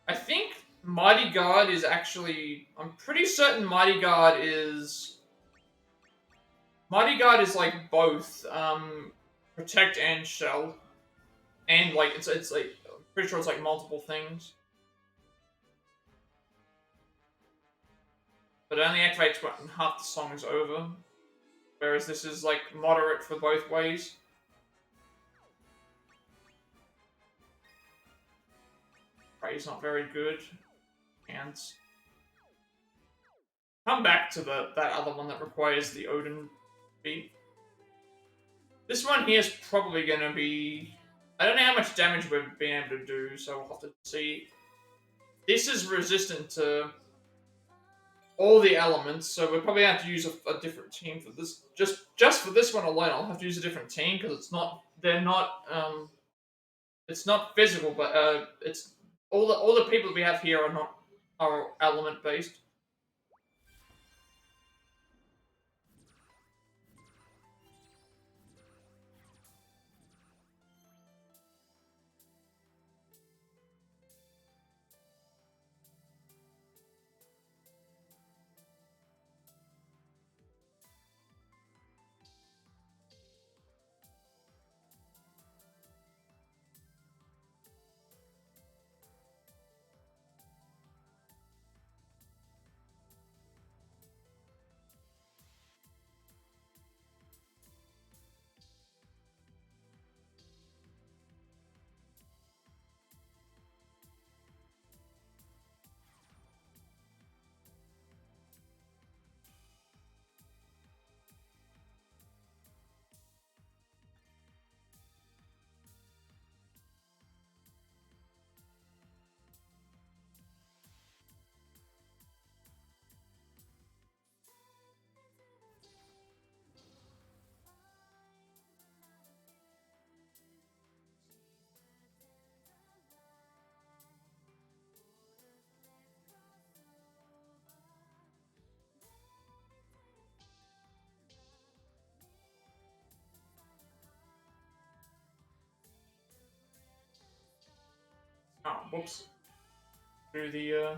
I think Mighty Guard is actually... I'm pretty certain Mighty Guard is... Mighty Guard is like both Protect and Shell. And like, it's like... I'm pretty sure it's like multiple things. But it only activates when half the song is over. Whereas this is like moderate for both ways. Right, he's not very good. And come back to that other one that requires the Odin beat. This one here is probably gonna be... I don't know how much damage we've been able to do, so we'll have to see. This is resistant to all the elements, so we'll probably have to use a different team for this. Just for this one alone, I'll have to use a different team because it's not. They're not. It's not physical, but it's all the people we have here are element based. Oh, whoops. Do the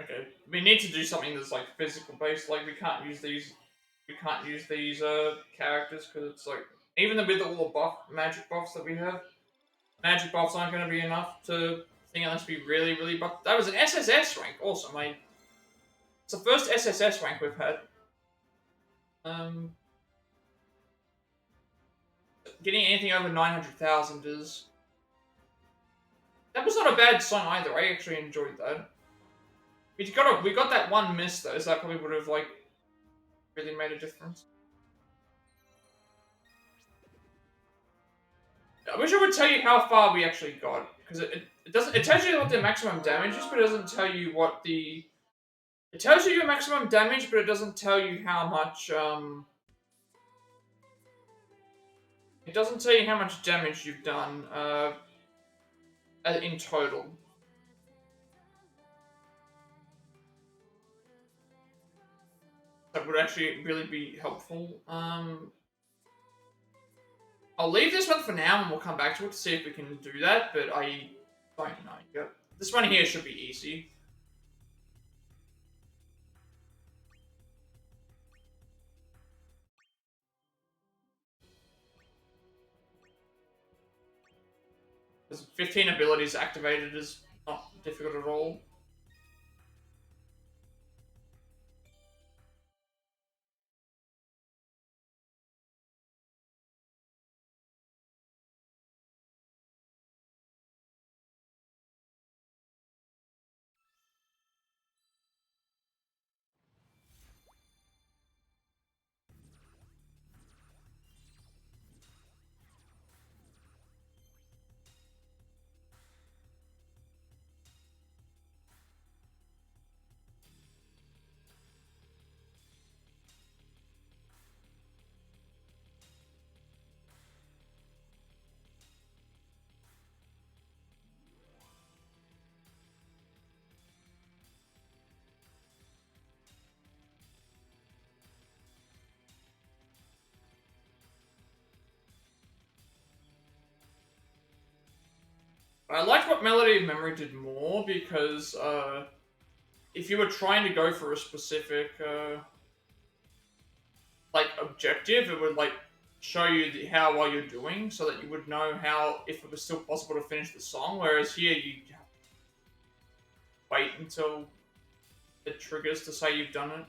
Okay, we need to do something that's like physical based. Like we can't use these. We can't use these characters because it's like even with all the magic buffs that we have, magic buffs aren't going to be enough to thing unless we really buff. That was an SSS rank. Awesome, it's the first SSS rank we've had. Getting anything over 900,000 is... That was not a bad song either. I actually enjoyed that. We got that one miss though, so that probably would have like really made a difference. I wish I would tell you how far we actually got, because it doesn't. It tells you what the maximum damage is, but it doesn't tell you what the. It tells you your maximum damage, but it doesn't tell you how much. It doesn't tell you how much damage you've done in total. that would actually really be helpful. I'll leave this one for now, and we'll come back to it to see if we can do that. But I don't know. Yep. This one here should be easy. There's 15 abilities activated is not difficult at all. I liked what Melody of Memory did more because if you were trying to go for a specific like objective, it would like show you how well you're doing, so that you would know how if it was still possible to finish the song. Whereas here you have to wait until it triggers to say you've done it.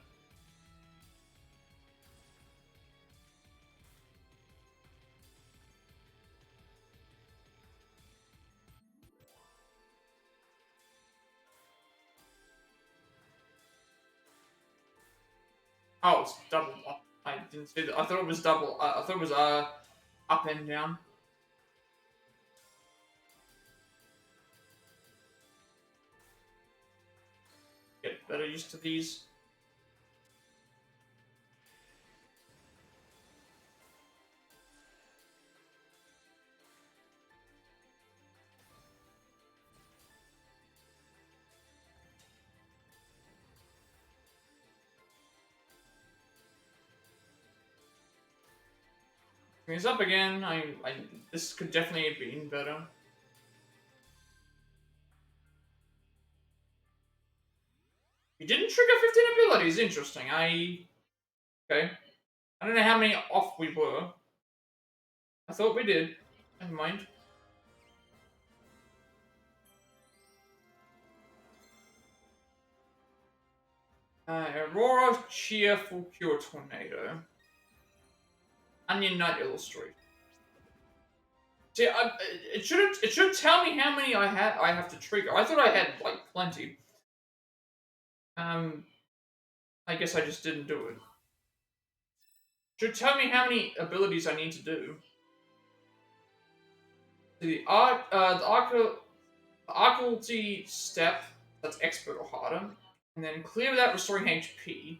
Oh, it's double up. I didn't see that. I thought it was double. I thought it was up and down. Get better used to these. He's up again. This could definitely have been better. He didn't trigger 15 abilities. Interesting. Okay. I don't know how many off we were. I thought we did. Never mind. Aurora, Cheerful Cure, Tornado. Onion Knight Illustrate. See, it should tell me how many I have to trigger. I thought I had like plenty. I guess I just didn't do it. Should tell me how many abilities I need to do. The Arculty step, that's expert or harder. And then clear without restoring HP.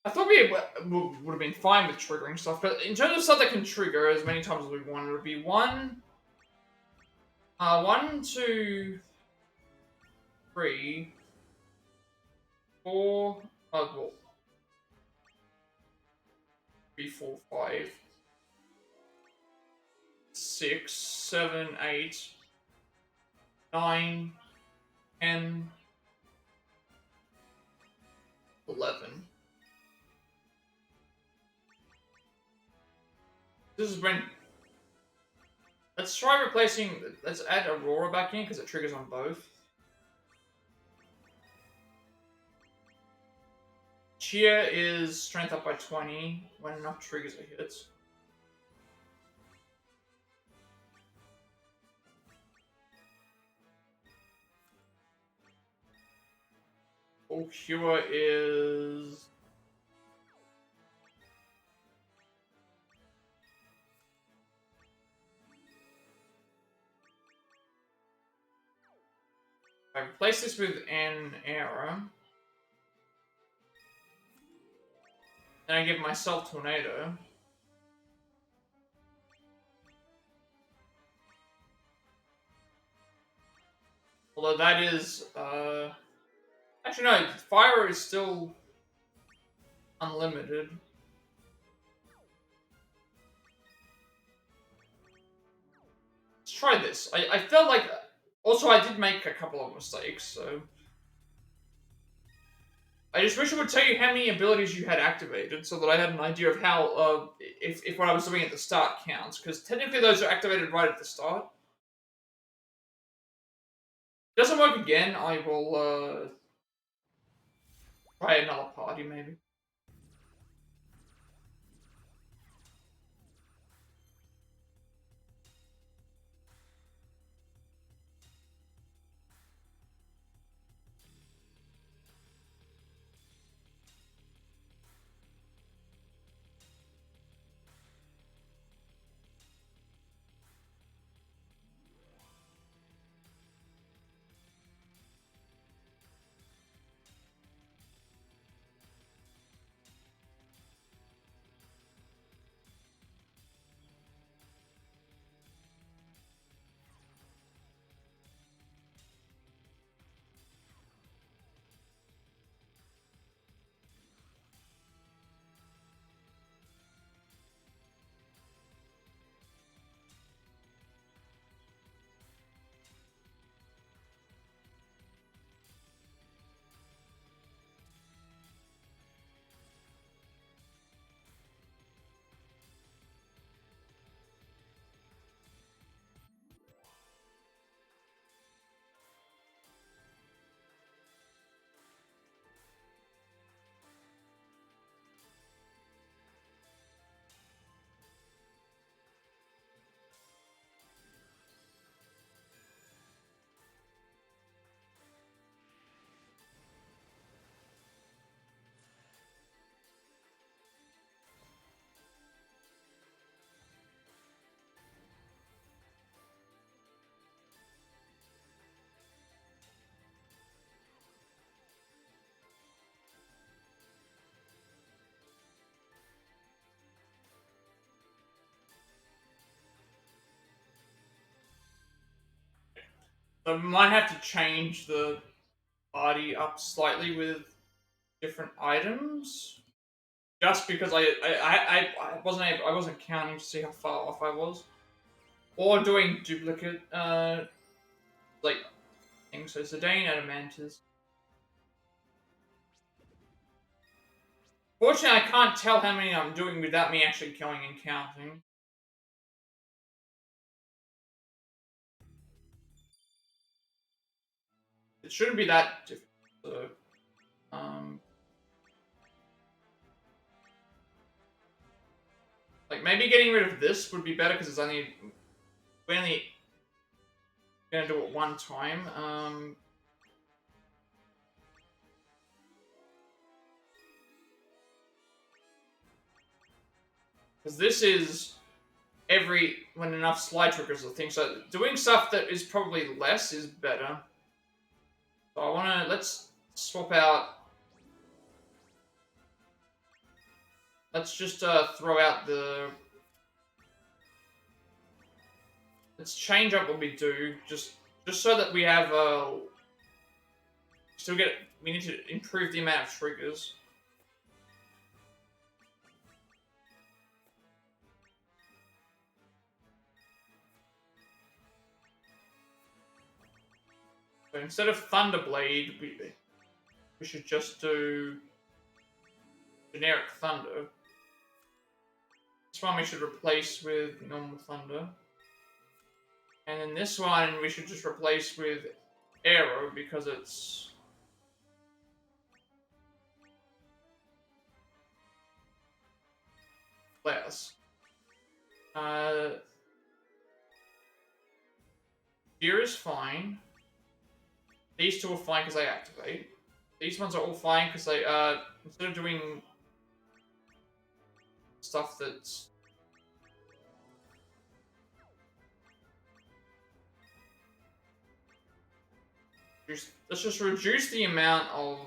I thought we would have been fine with triggering stuff, but in terms of stuff that can trigger as many times as we want, it would be 1, 2, 3, 4, well, 3, 4, 5, 6, 7, 8, 9, 10, 11. This is when... Let's try replacing... Let's add Aurora back in, because it triggers on both. Cheer is strength up by 20 when enough triggers are hit. Full Cure is... I replace this with an error. Then I give myself Tornado. Although that is, Actually, no. Fire is still unlimited. Let's try this. I felt like... Also, I did make a couple of mistakes, so... I just wish it would tell you how many abilities you had activated, so that I had an idea of how, if what I was doing at the start counts, because technically those are activated right at the start. If it doesn't work again, I will, try another party, maybe. So we might have to change the party up slightly with different items. Just because I wasn't counting to see how far off I was. Or doing duplicate, like, things. So Zidane Adamantis. Fortunately, I can't tell how many I'm doing without me actually going and counting. It shouldn't be that difficult. So, like, maybe getting rid of this would be better because we're only gonna do it one time. Because this is when enough slide triggers or things. So doing stuff that is probably less is better. So let's swap out. Let's just throw out let's change up what we do, just so that we have we need to improve the amount of triggers. So instead of Thunderblade, we should just do generic Thunder. This one we should replace with normal Thunder. And then this one we should just replace with Arrow because it's less. Here is fine. These two are fine because they activate. These ones are all fine because they, instead of doing stuff that's... Let's just reduce the amount of...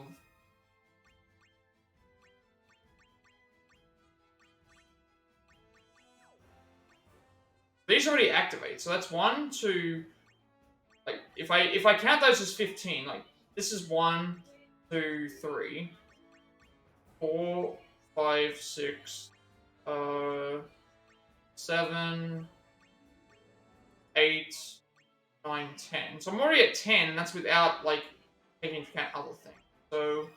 These already activate, so that's 1, 2... Like, if I count those as 15, like, this is 1, 2, 3, 4, 5, 6, 7, 8, 9, 10. So I'm already at 10, and that's without, like, taking into account other things. So,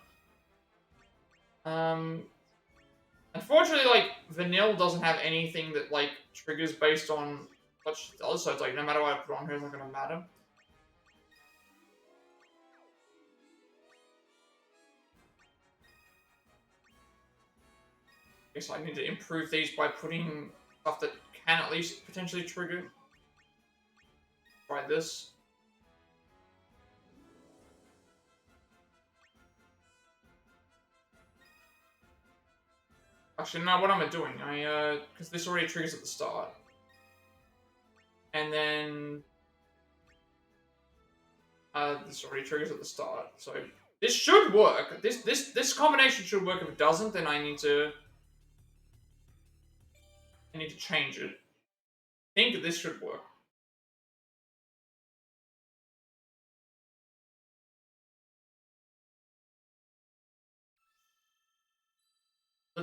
unfortunately, like, Vanille doesn't have anything that, like, triggers based on what she does, so it's like, no matter what I put on her, it's not gonna matter. I guess I need to improve these by putting stuff that can at least potentially trigger. Try this. Actually, no, what am I doing? Because this already triggers at the start. And then... this already triggers at the start, so... This should work! This combination should work. If it doesn't, then I need to change it. I think this should work.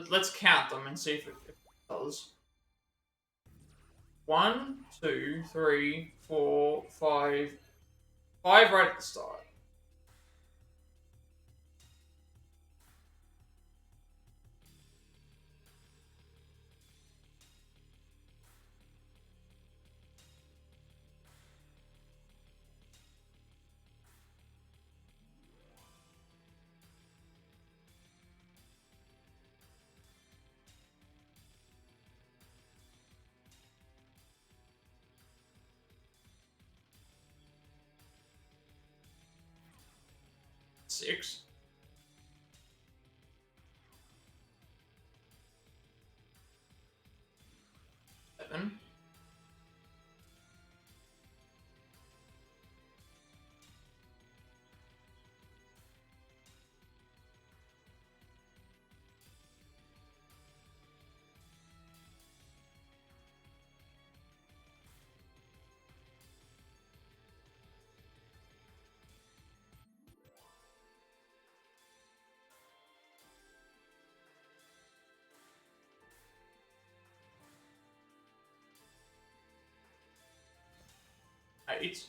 Let's count them and see if it does. 1, 2, 3, 4, 5. 5 right at the start. Six. 7. 8.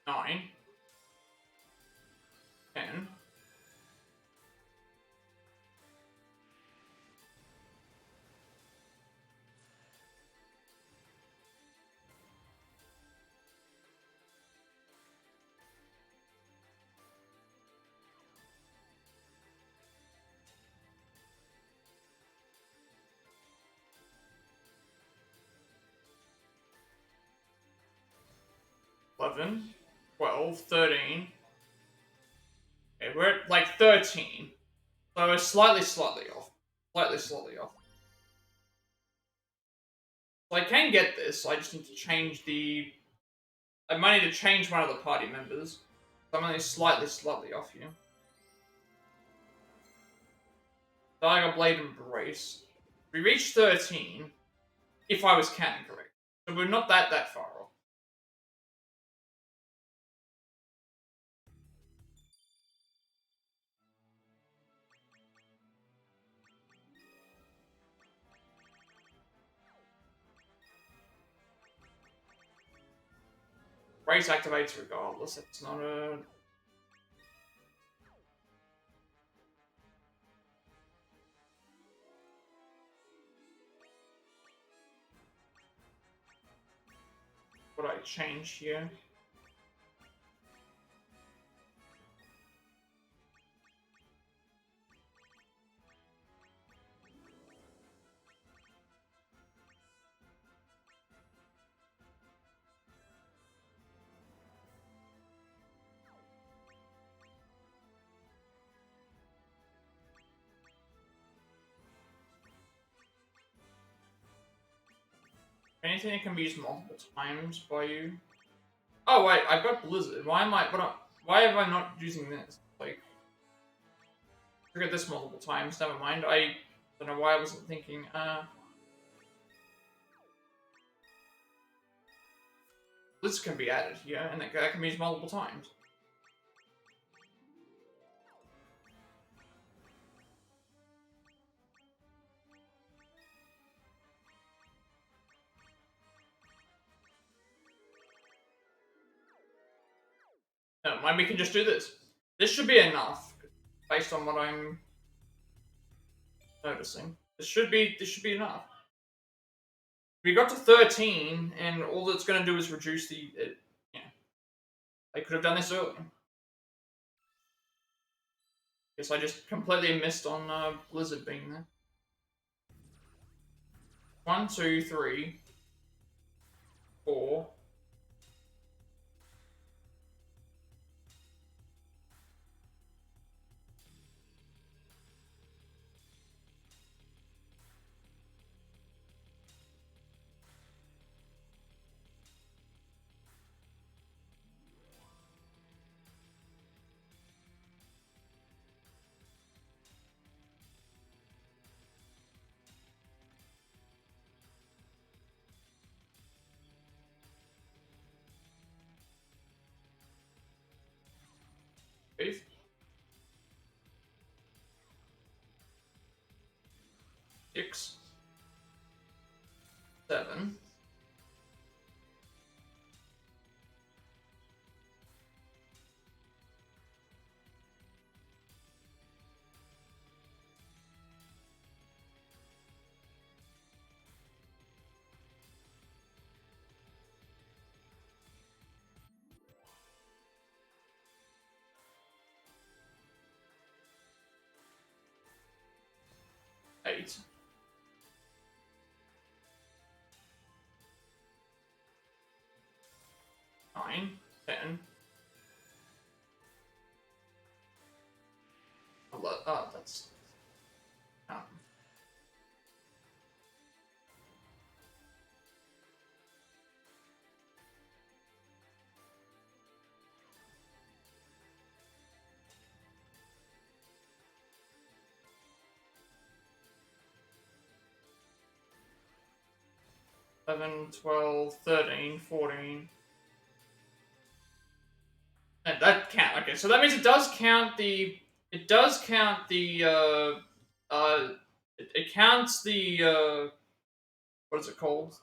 9. 10. 11, 12, 13. Okay, we're at like 13. So we're slightly off. Slightly off. So I can get this, I just need to change the... I might need to change one of the party members. So I'm only slightly off here. Dagger Blade and Brace. We reached 13, if I was counting correct. So we're not that far off. Brace activates regardless, it's not a... What I change here? Anything that can be used multiple times by you? Oh wait, I've got Blizzard. Why have I not using this? Like, forget this multiple times. Never mind. I don't know why I wasn't thinking. Blizzard can be added here, and that can be used multiple times. Don't mind, we can just do this. This should be enough, based on what I'm noticing. This should be enough. We got to 13, and all it's going to do is reduce the... yeah. I could have done this earlier. Guess I just completely missed on Blizzard being there. 1, 2, 3, 4. 8, 6, 7. 8. 9, 10. Oh, that's... Oh. 11, 12, 13, 14. And that count. Okay, so that means it does count the. It does count the. It counts the. What is it called?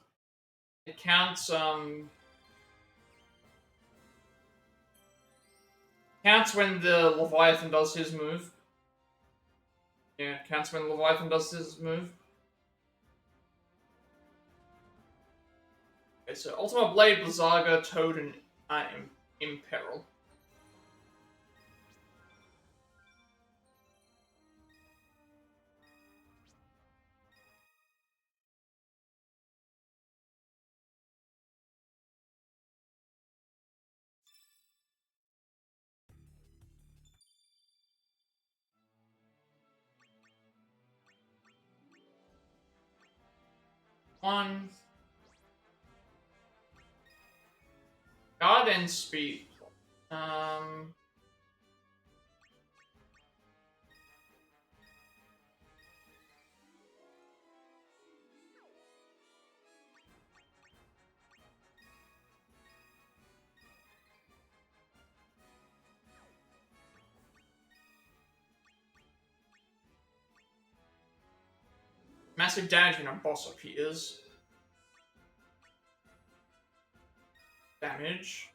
It counts. Counts when the Leviathan does his move. Yeah, counts when Leviathan does his move. Okay, so Ultima Blade, Blizzaga, Toad, and Imperil. One. God and Speed. Massive damage when a boss appears. Damage.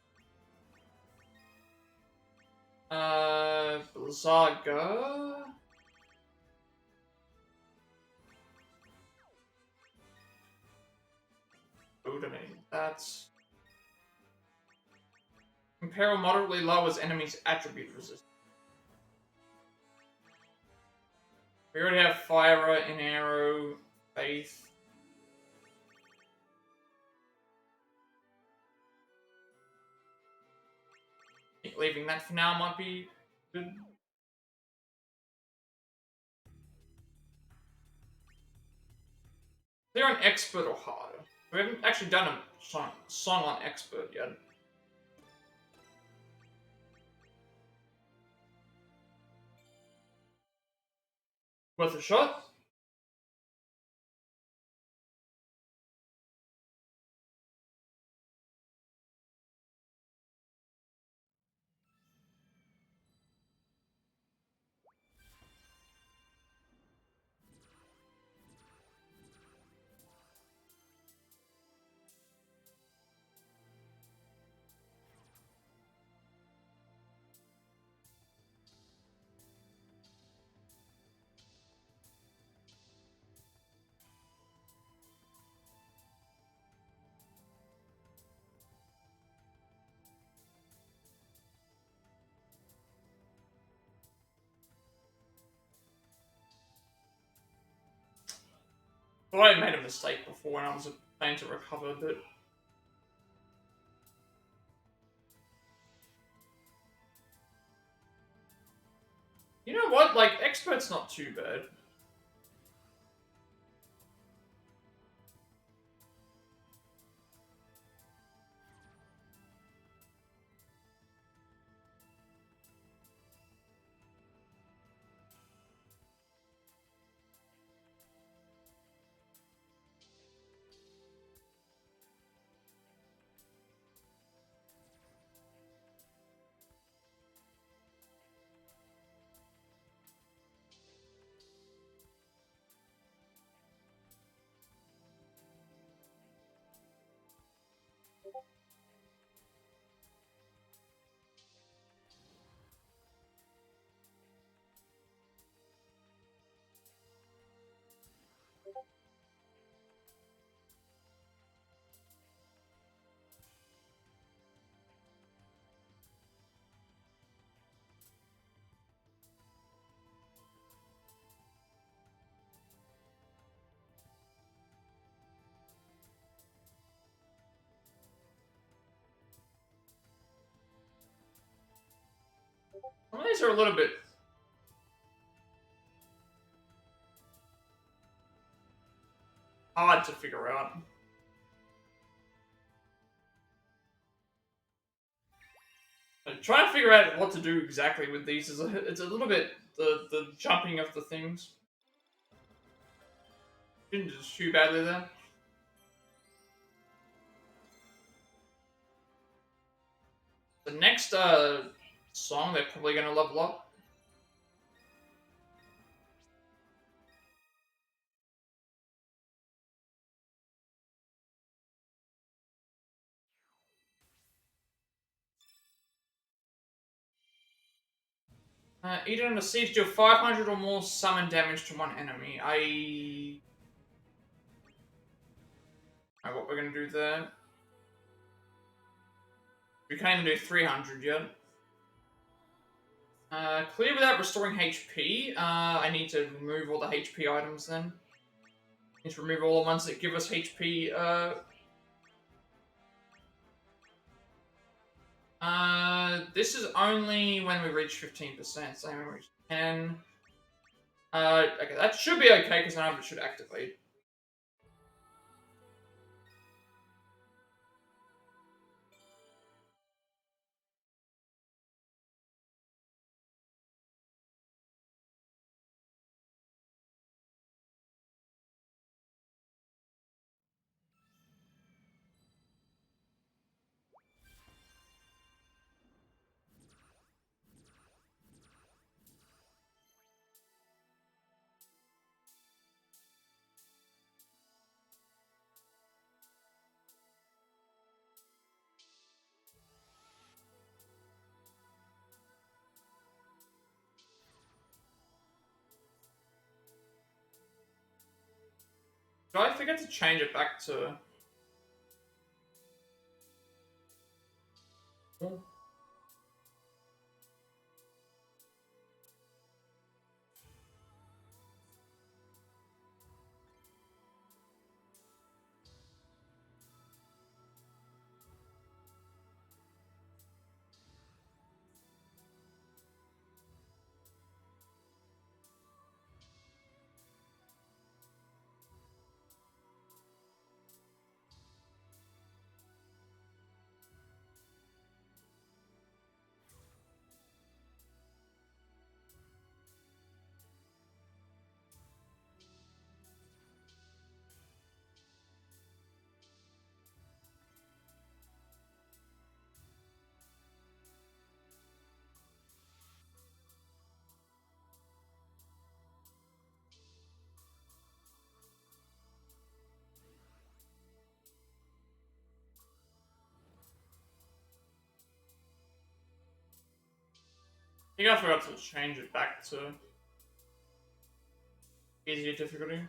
Blizzaga. Odin. That's. Imperil moderately lowers enemies' attribute resistance. We already have Fire, in Arrow, Faith. I think leaving that for now might be good. They're on Expert or harder. We haven't actually done a song on Expert yet. Worth a shot? Thought I made a mistake before when I was planning to recover, but you know what? Like, expert's not too bad. Some of these are a little bit hard to figure out. Trying to figure out what to do exactly with these it's a little bit the jumping of the things. Didn't do too badly there. The next song they're probably gonna level up. Eat on the siege, deal 500 or more summon damage to one enemy. I know what we're gonna do there. We can't even do 300 yet. Clear without restoring HP. I need to remove all the HP items then. Need to remove all the ones that give us HP. This is only when we reach 15%, so when we reach 10. Okay, that should be okay, because none of it should activate. Did I forget to change it back to... I think I forgot to change it back to easier difficulty.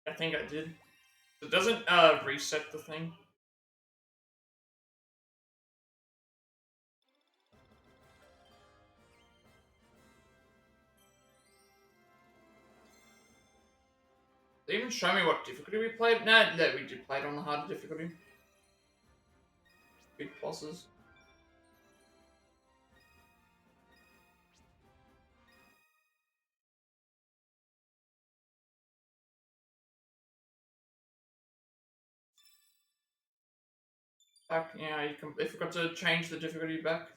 I think I did. It doesn't reset the thing. They even show me what difficulty we played? No, we did play it on the harder difficulty. Big bosses. Back, yeah, you can. If we got to change the difficulty back.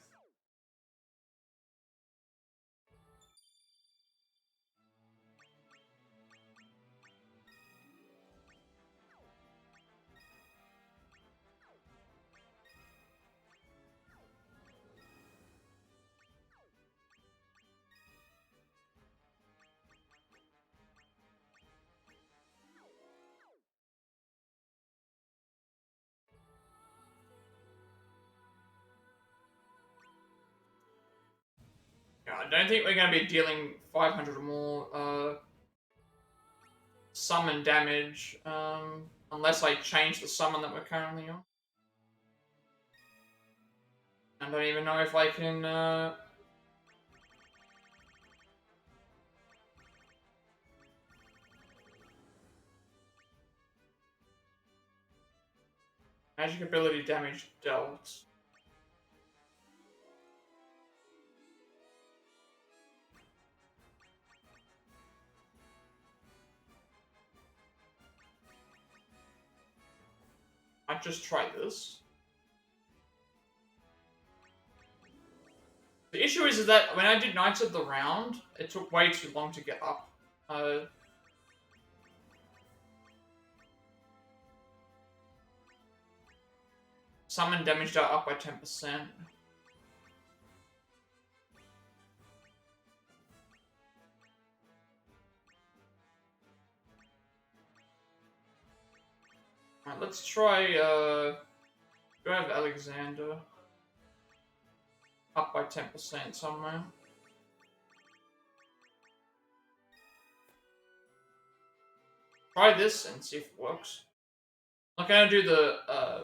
Yeah, I don't think we're going to be dealing 500 or more summon damage, unless I change the summon that we're currently on. I don't even know if I can. Magic ability damage dealt. I'd just try this. The issue is that when I did Knights of the Round, it took way too long to get up. Summon damage dealt up by 10%. Alright, let's try, do I have Alexander? Up by 10% somewhere. Try this and see if it works. I'm not gonna do the,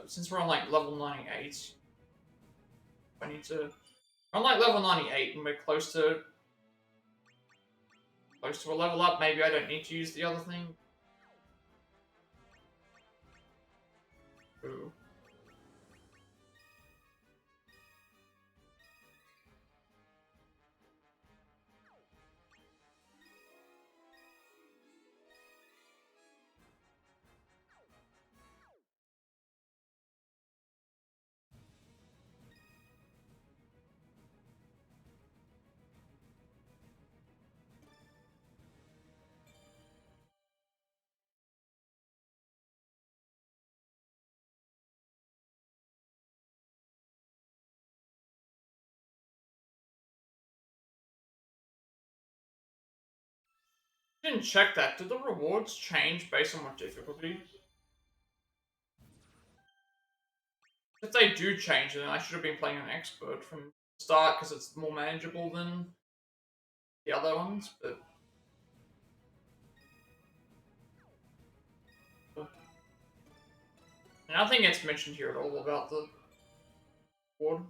since we're on like level 98. I need to, we're on like level 98 and we're close to a level up. Maybe I don't need to use the other thing. Ooh. Didn't check that. Did the rewards change based on what difficulty? If they do change, then I should have been playing an expert from the start because it's more manageable than the other ones. But nothing gets mentioned here at all about the reward.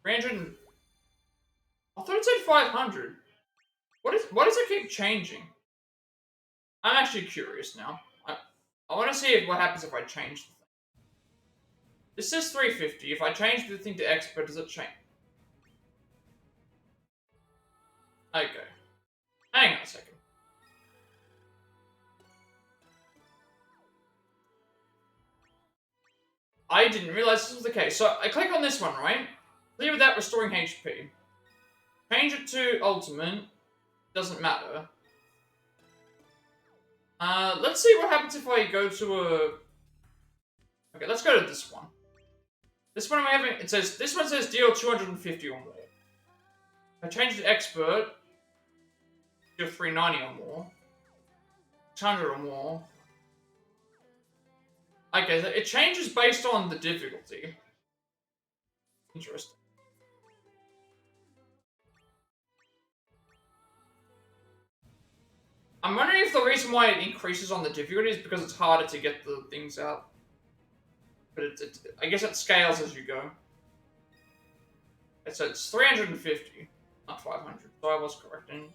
$300. I thought it said 500. Why does it keep changing? I'm actually curious now. I want to see what happens if I change the thing. This says 350. If I change the thing to expert, does it change? Okay. Hang on a second. I didn't realize this was the case. So I click on this one, right? Clear without restoring HP. Change it to ultimate. Doesn't matter. Let's see what happens if I go to a... Okay, let's go to this one. This one I'm having... It says... This one says deal 250 or more. If I change to expert, deal 390 or more. 600 or more. Okay, so it changes based on the difficulty. Interesting. I'm wondering if the reason why it increases on the difficulty is because it's harder to get the things out. But I guess it scales as you go. It's 350, not 500. So I was correcting.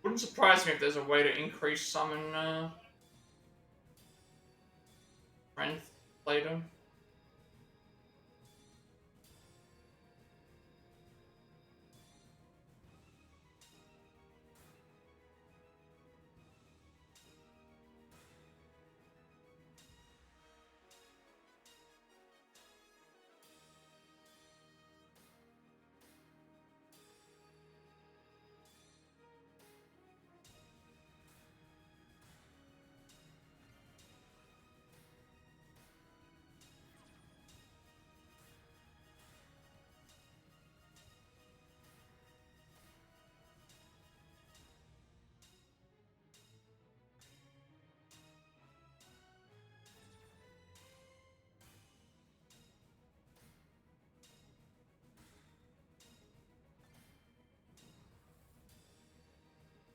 Wouldn't surprise me if there's a way to increase summon strength later.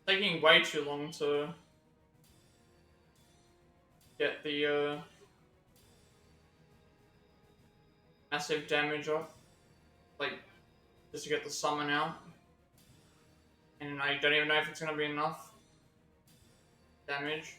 Taking way too long to get the massive damage off. Like, just to get the summon out. And I don't even know if it's going to be enough damage.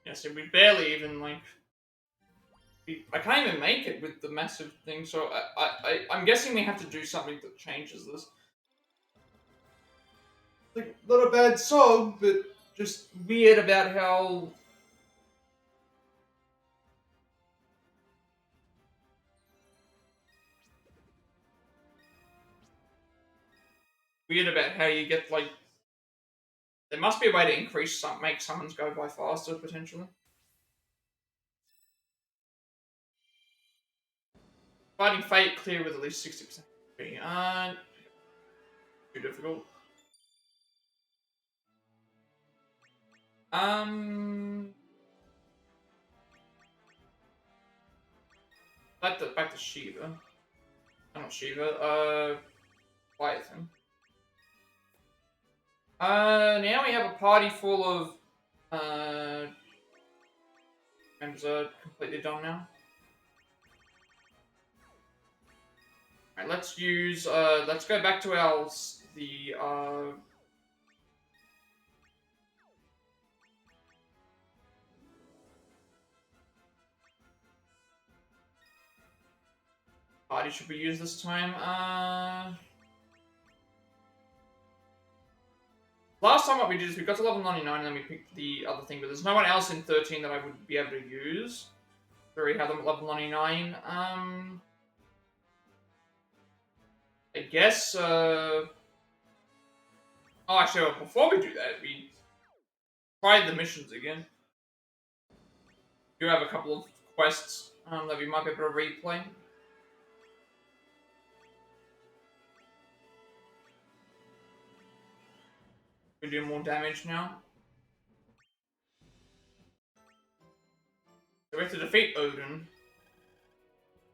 Yeah, so we barely even, like... I can't even make it with the massive thing, so I'm guessing we have to do something that changes this. Like, not a bad song, but just weird about how... Weird about how you get, like... There must be a way to increase make summons go by faster, potentially. Fighting Fate clear with at least 60%. Too difficult. Um... Back to Shiva. Not Shiva, Leviathan. Now we have a party full of, members are completely done now. Alright, let's go back to party should we use this time? Last time what we did is we got to level 99 and then we picked the other thing, but there's no one else in 13 that I would be able to use. We already have them at level 99. I guess, Oh, actually, well, before we do that, we try the missions again. We do have a couple of quests that we might be able to replay. We do more damage now. So we have to defeat Odin.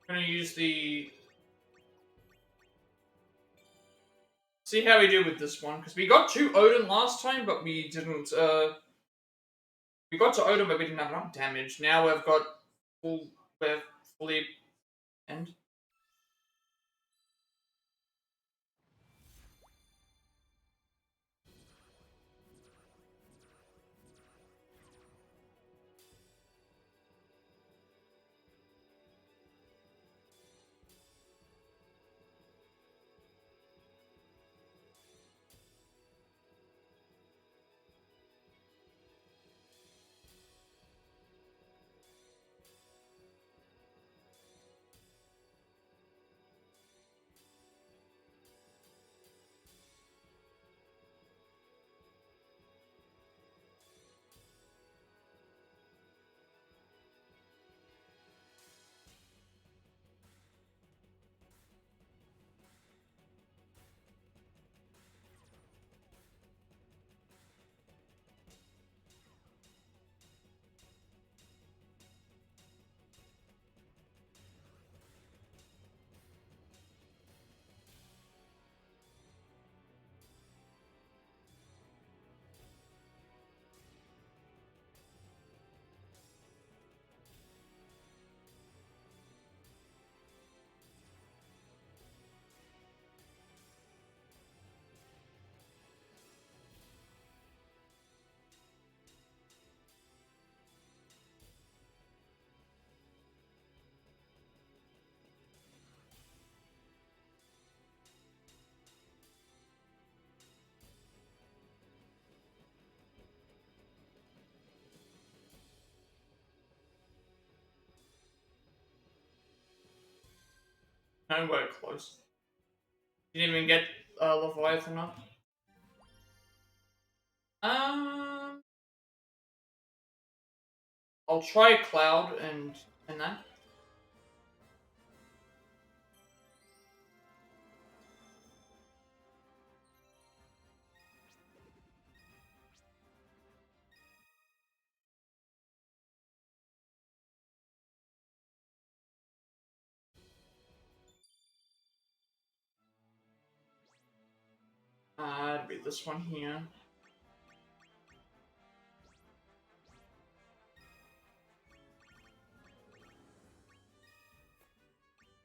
I'm gonna use the... See how we do with this one, because we got to Odin last time, but we didn't, we got to Odin, but we didn't have enough damage. Now we've got we're fully... end. Nowhere close. Didn't even get Leviathan up. I'll try Cloud and that. It'd be this one here.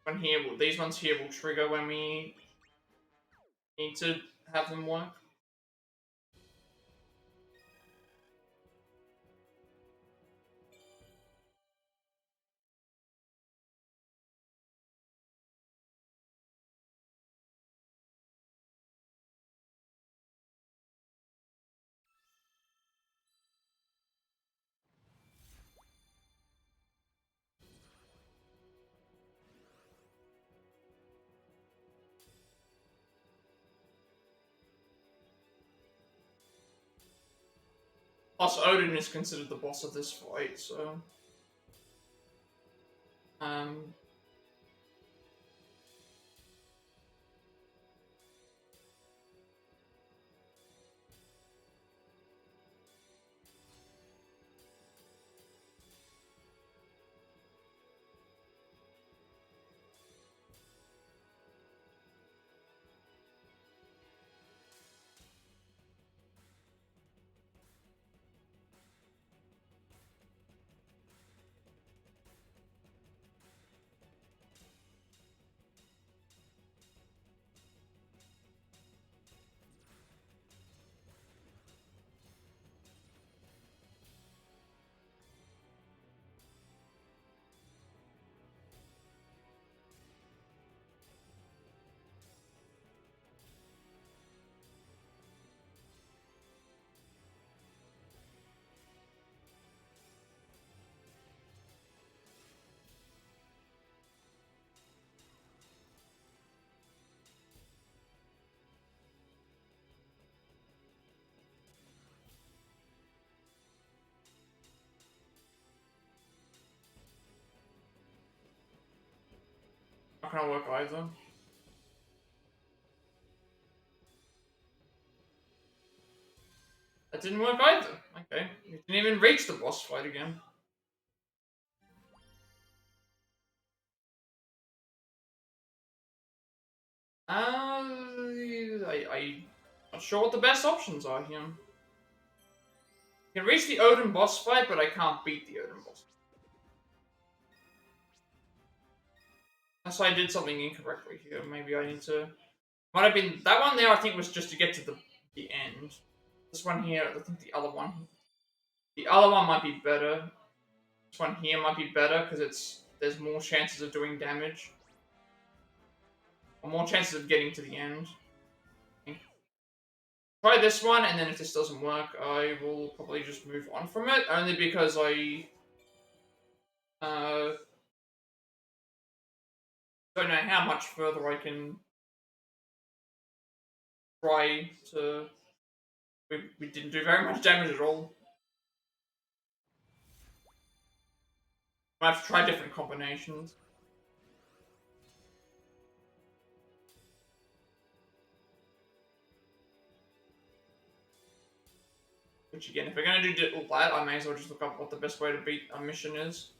One here, these ones here will trigger when we need to have them work. Plus, Odin is considered the boss of this fight, so... Not gonna work either. That didn't work either. Okay. You didn't even reach the boss fight again. I'm not sure what the best options are here. I can reach the Odin boss fight, but I can't beat the Odin boss. Unless I did something incorrectly here. Maybe I need to... Might have been... That one there, I think, was just to get to the end. This one here, I think the other one... The other one might be better. This one here might be better, because there's more chances of doing damage. Or more chances of getting to the end. Try this one, and then if this doesn't work, I will probably just move on from it, only because I don't know how much further I can try to... We didn't do very much damage at all. I have to try different combinations. Which again, if we're going to do all that, I may as well just look up what the best way to beat a mission is.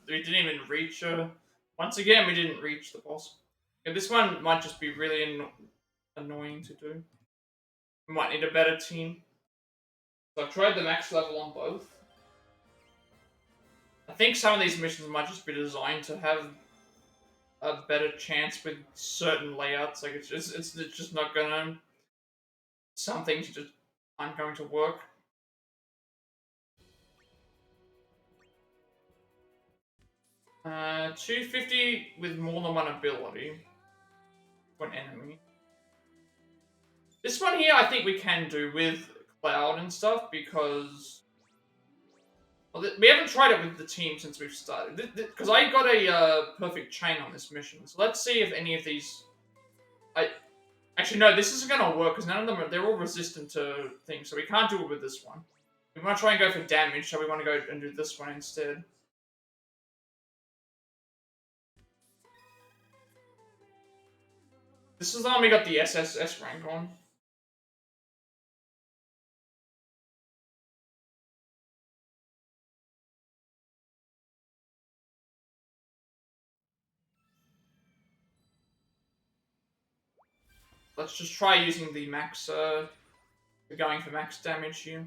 We didn't even reach... once again, we didn't reach the boss. Yeah, this one might just be really annoying to do. We might need a better team. So I've tried the max level on both. I think some of these missions might just be designed to have a better chance with certain layouts. Like it's just not gonna... Some things just aren't going to work. 250 with more than one ability for an enemy. This one here, I think we can do with Cloud and stuff because... Well, we haven't tried it with the team since we've started. Because I got a perfect chain on this mission. So let's see if any of these... Actually, no, this isn't going to work because none of them are... They're all resistant to things. So we can't do it with this one. We want to try and go for damage, so we want to go and do this one instead. This is the one we got the SSS rank on. Let's just try using the max, we're going for max damage here.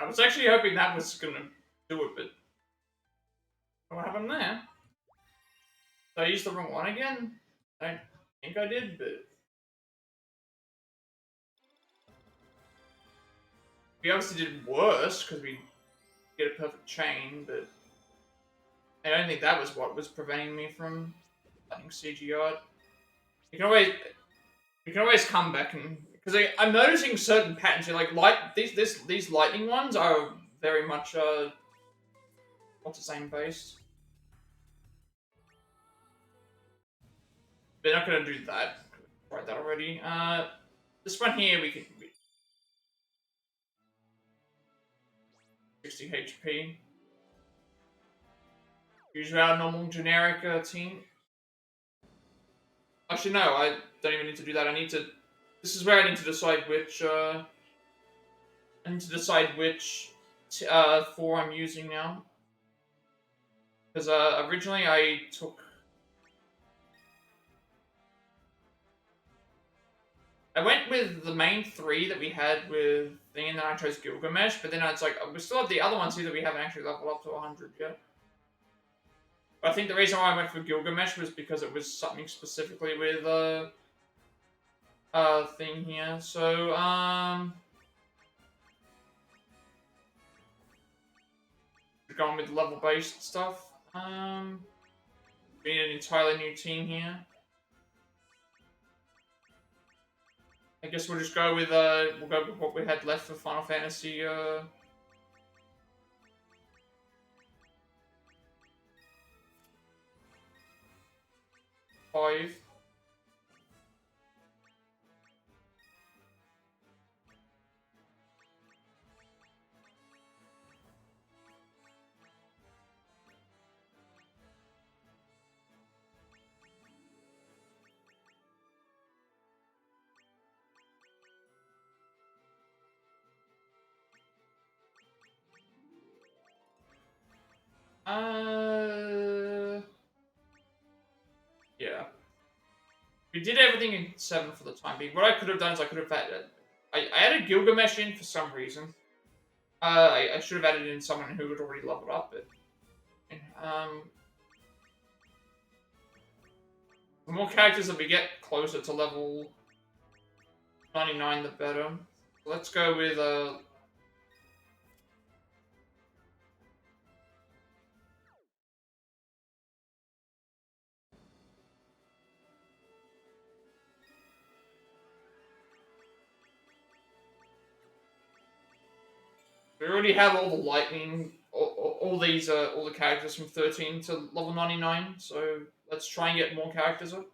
I was actually hoping that was gonna do it, but what happened there? Did I use the wrong one again? I don't think I did, but we obviously did worse because we get a perfect chain, but I don't think that was what was preventing me from letting CGI. You can always come back and because I'm noticing certain patterns here, like these lightning ones are very much what's the same based. They're not gonna do that. Tried that already. This one here we can 60 HP. Use our normal generic team. Actually, no, I don't even need to do that. I need to. This is where I need to decide which. I need to decide which four I'm using now. Because originally I took. I went with the main three that we had with thing, and then I chose Gilgamesh. But then it's like we still have the other ones here that we haven't actually leveled up to 100 yet. But I think the reason why I went for Gilgamesh was because it was something specifically with thing here. So going with level based stuff. We need an entirely new team here. I guess we'll just go with what we had left for Final Fantasy 5. Yeah. We did everything in 7 for the time being. What I could have done is I could have added... I added Gilgamesh in for some reason. I should have added in someone who had already leveled up, but... the more characters that we get closer to level 99, the better. Let's go with, we already have all the lightning, all the characters from 13 to level 99, so let's try and get more characters up.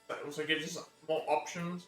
That also gives us more options.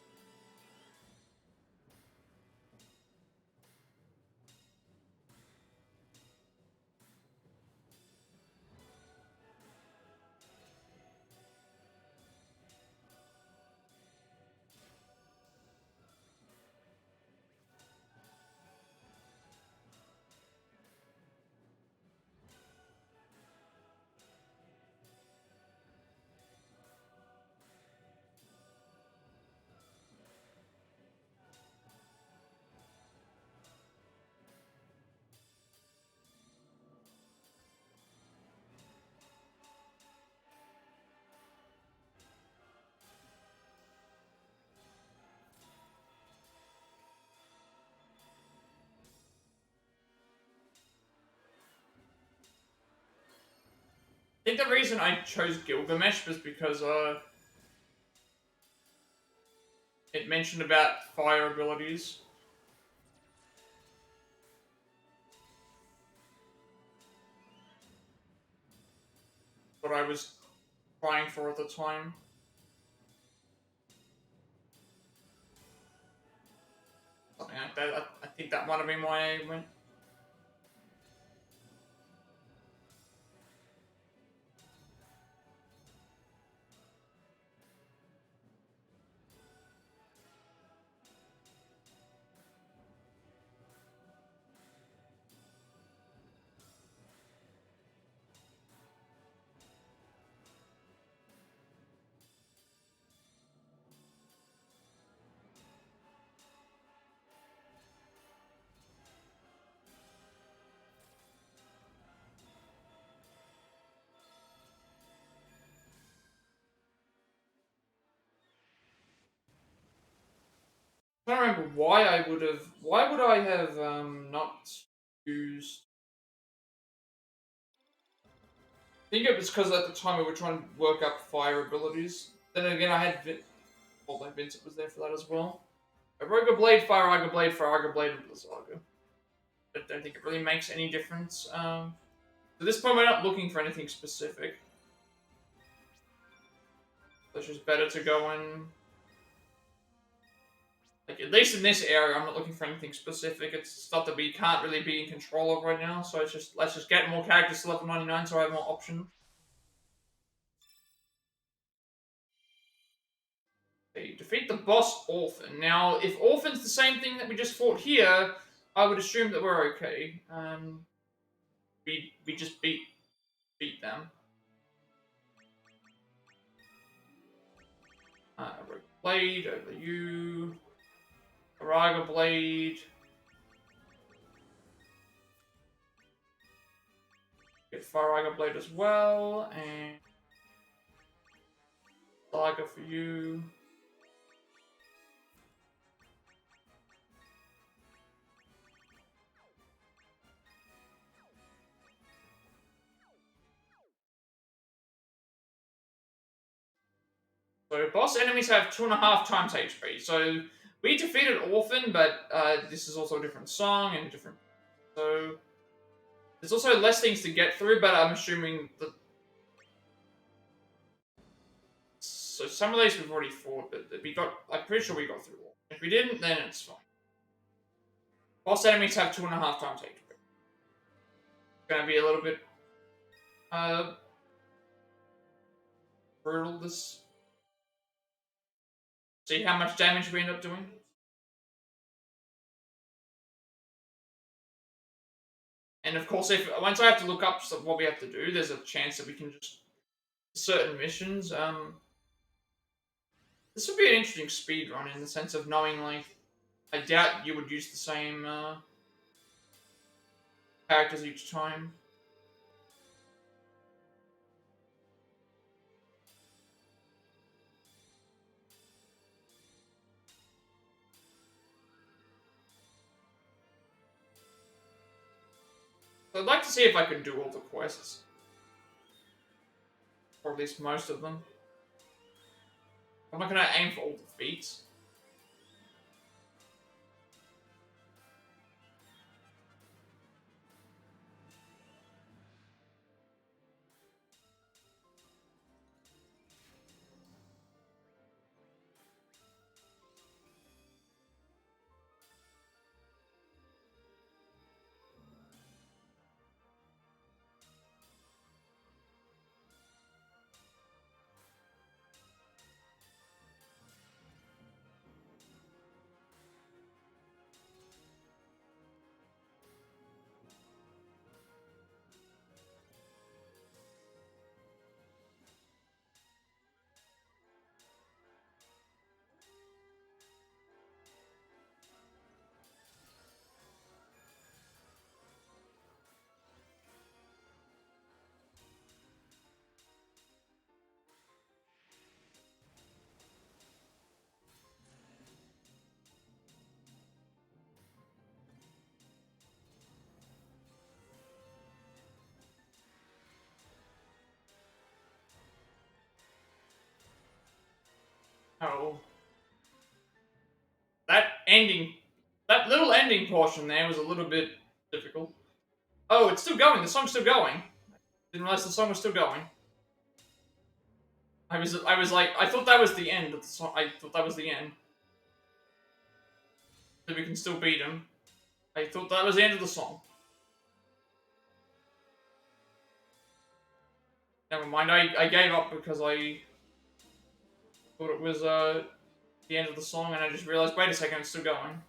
I think the reason I chose Gilgamesh was because it mentioned about fire abilities. What I was trying for at the time. Something like that. I think that might have been why I went. I don't remember why I would have. Why would I have not used? I think it was because at the time we were trying to work up fire abilities. Then again, I had although Vincent was there for that as well. Aroga Blade, Fire Blade, Fire Blade, and Blizzaga. I don't think it really makes any difference. At this point, we're not looking for anything specific. So it's just better to go in. Like, at least in this area, I'm not looking for anything specific. It's stuff that we can't really be in control of right now. So it's just, let's just get more characters to level 99 so I have more options. Okay, defeat the boss Orphan. Now, if Orphan's the same thing that we just fought here, I would assume that we're okay. We just beat them. Blade over you. Araga Blade. Get Faraga Blade as well, and Saga for you. So boss enemies have 2.5 times HP. So we defeated Orphan, but this is also a different song and a different. So there's also less things to get through, but I'm assuming that. So some of these we've already fought, but we got. I'm pretty sure we got through all. If we didn't, then it's fine. Boss enemies have 2.5 times HP. It's gonna be a little bit brutal. This. See how much damage we end up doing. And of course, if once I have to look up what we have to do, there's a chance that we can just certain missions. This would be an interesting speed run in the sense of knowing, like, I doubt you would use the same characters each time. So I'd like to see if I can do all the quests, or at least most of them. I'm not gonna aim for all the feats. Oh, that little ending portion there was a little bit difficult. Oh, it's still going. The song's still going. Didn't realize the song was still going. I was like, I thought that was the end of the song. I thought that was the end. That we can still beat him. I thought that was the end of the song. Never mind. I gave up because I thought it was the end of the song, and I just realized, wait a second, it's still going.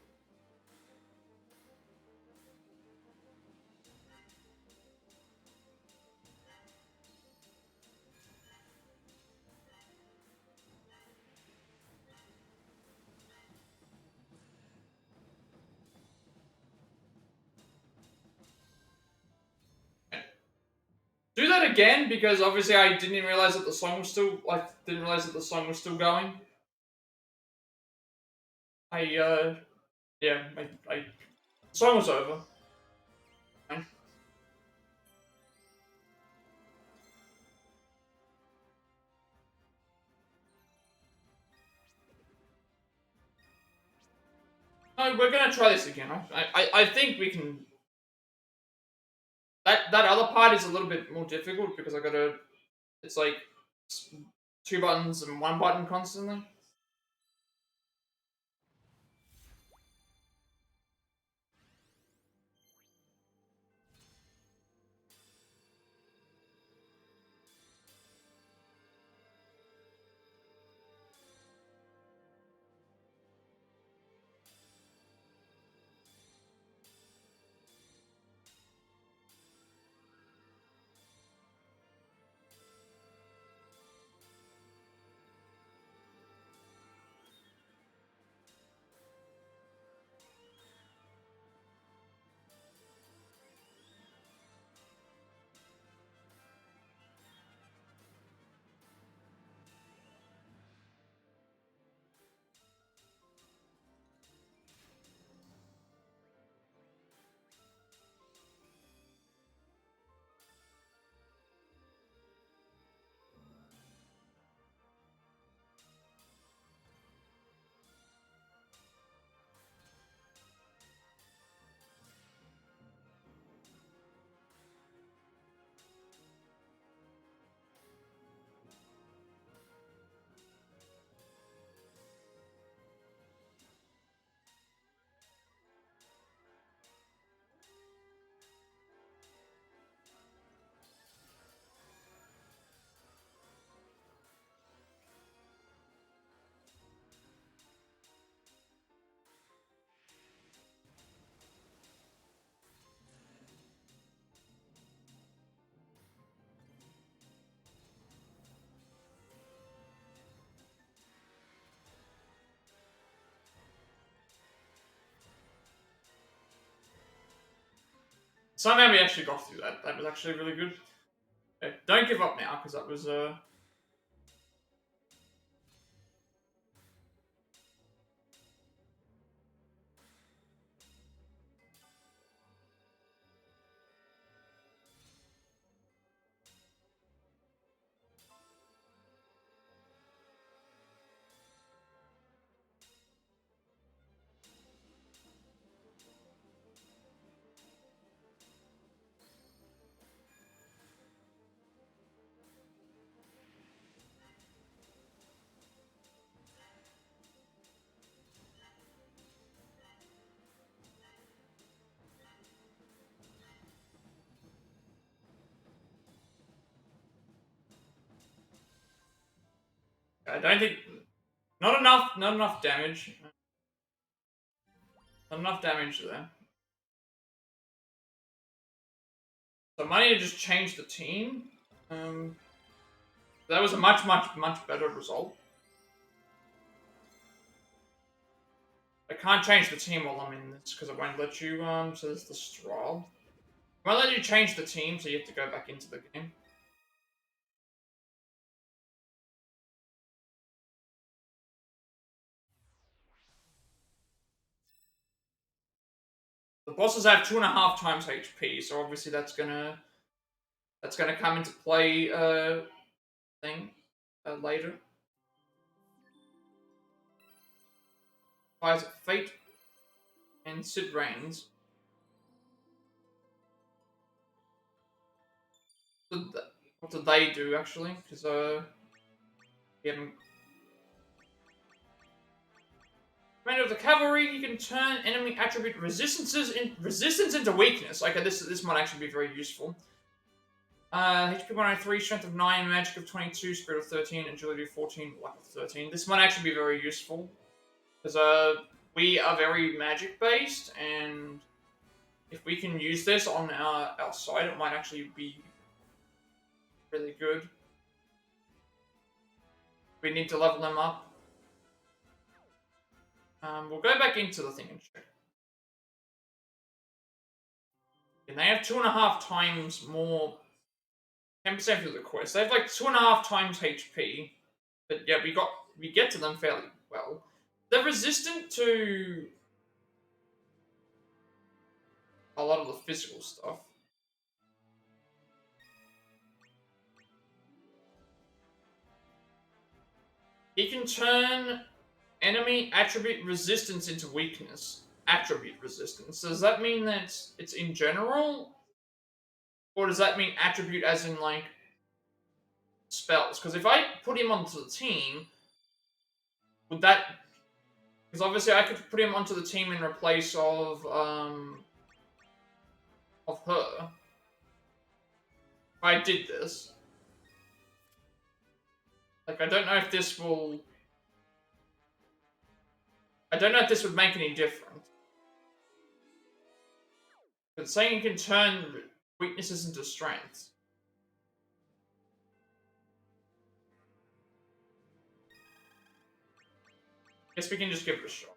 Do that again, because obviously I didn't realize that the song was still going. Yeah, the song was over. Fine. No, we're gonna try this again. I think we can. That other part is a little bit more difficult because I gotta. It's like two buttons and one button constantly. Somehow we actually got through that. That was actually really good. Okay, don't give up now because that was I don't think not enough damage. Not enough damage there. So I might need to just change the team. Um, that was a much better result. I can't change the team while I'm in this because it won't let you. So there's the straw. It won't let you change the team, so you have to go back into the game. The bosses have 2.5 times HP, so obviously that's gonna come into play. Thing later. Fires Fate and Sid Reigns. What did they do actually? Because we haven't. Commander of the cavalry, you can turn enemy attribute resistance into weakness. Okay, this might actually be very useful. HP 103, strength of 9, magic of 22, spirit of 13, agility of 14, luck of 13. This might actually be very useful because we are very magic based, and if we can use this on our side, it might actually be really good. We need to level them up. We'll go back into the thing and check. And they have 2.5 times more. 10% through the quest. They have like 2.5 times HP. But yeah, we get to them fairly well. They're resistant to a lot of the physical stuff. He can turn enemy attribute resistance into weakness. Attribute resistance. Does that mean that it's in general? Or does that mean attribute as in, like, spells? Because if I put him onto the team, would that... Because obviously I could put him onto the team in replace of her. If I did this. Like, I don't know if this will... I don't know if this would make any difference. But saying you can turn weaknesses into strengths. Guess we can just give it a shot.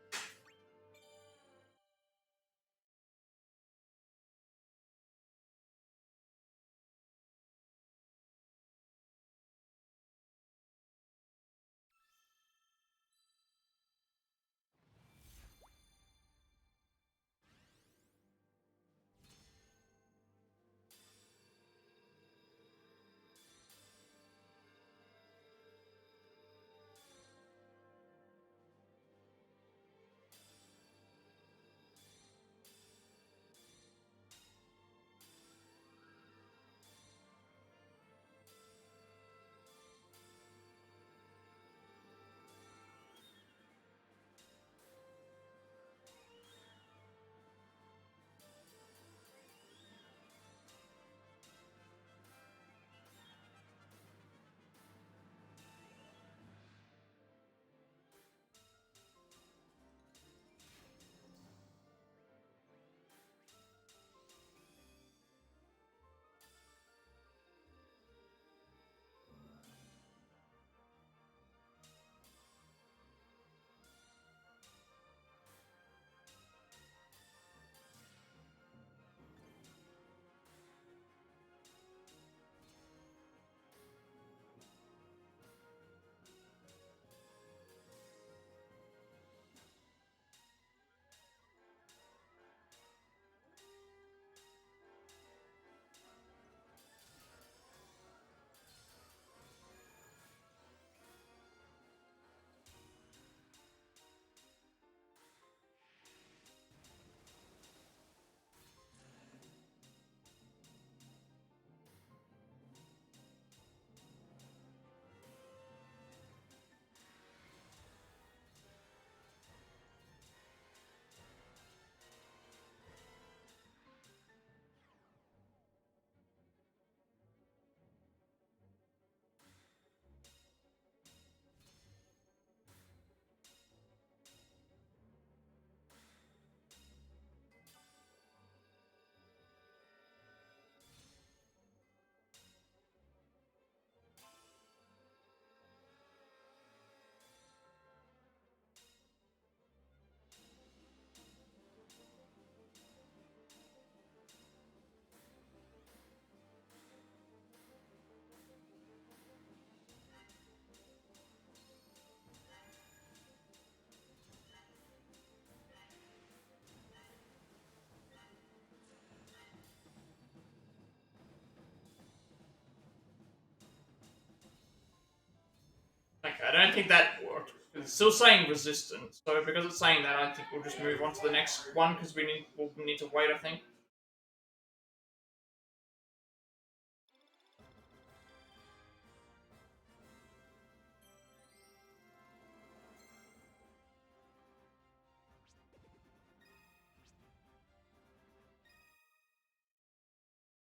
Okay, I don't think that worked. It's still saying resistance, so because it's saying that, I think we'll just move on to the next one, because we'll need to wait, I think.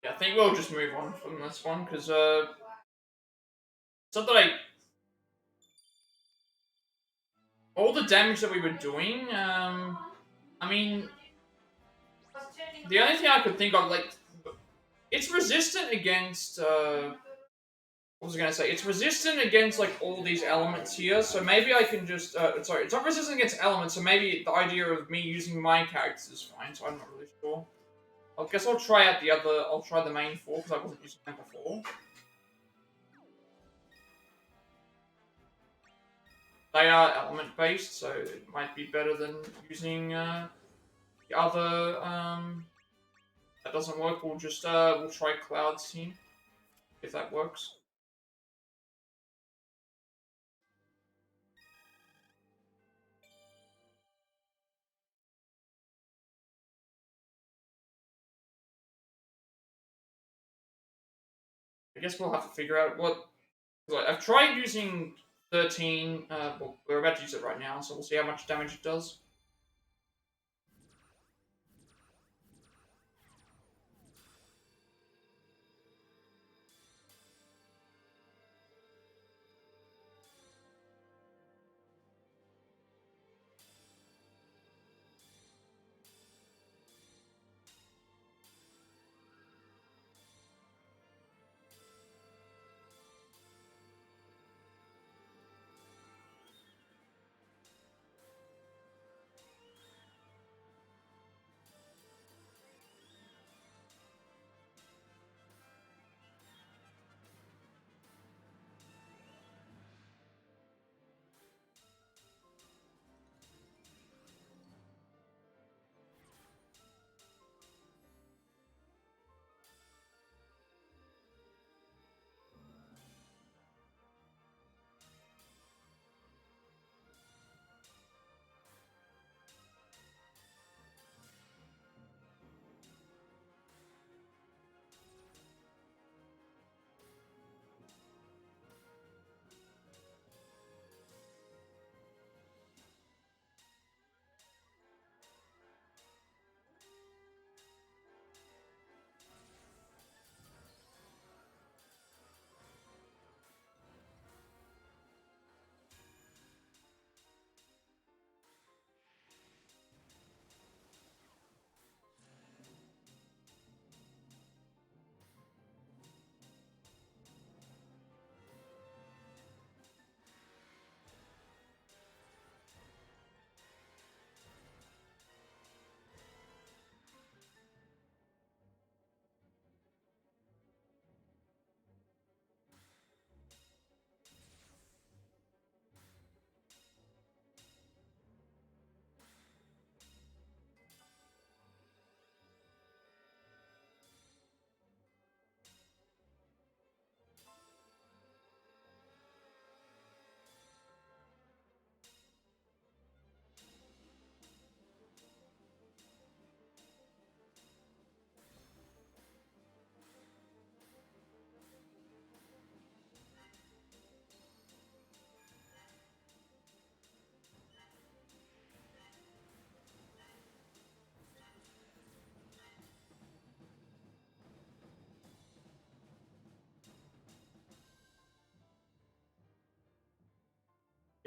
Yeah, I think we'll just move on from this one, because, it's not that all the damage that we were doing, I mean, the only thing I could think of, like, it's resistant against, what was I gonna say? It's resistant against, like, all these elements here, so maybe I can just, sorry, it's not resistant against elements, so maybe the idea of me using my characters is fine, so I'm not really sure. I guess I'll try out I'll try the main four, because I wasn't using them before. they are element based, so it might be better than using the other. That doesn't work. We'll just we'll try Cloud's team if that works. I guess we'll have to figure out what. Like, I've tried using 13. Well, we're about to use it right now, so we'll see how much damage it does.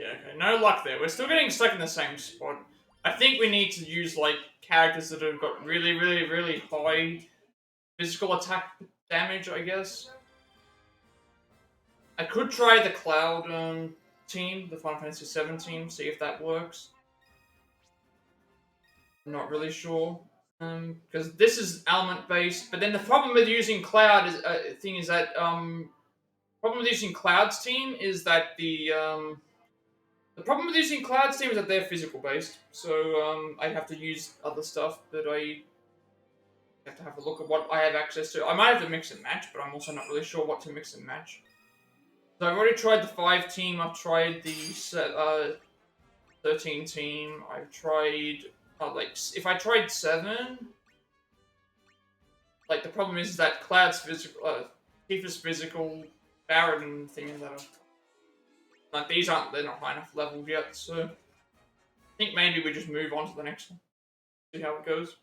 Yeah, okay. No luck there. We're still getting stuck in the same spot. I think we need to use, like, characters that have got really, really, really high physical attack damage, I guess. I could try the Cloud team, the Final Fantasy VII team, see if that works. I'm not really sure. Because this is element based, but then the problem with using Cloud is thing is that problem with using Cloud's team is that the problem with using Cloud's team is that they're physical based. So I have to use other stuff, but I have to have a look at what I have access to. I might have to mix and match, but I'm also not really sure what to mix and match. So I've already tried the 5 team. I've tried the 13 team. I've tried like if I tried 7. Like, the problem is that Cloud's physical, Tifa's physical, Baron thing that are, like, they're not high enough leveled yet, so I think maybe we just move on to the next one. See how it goes.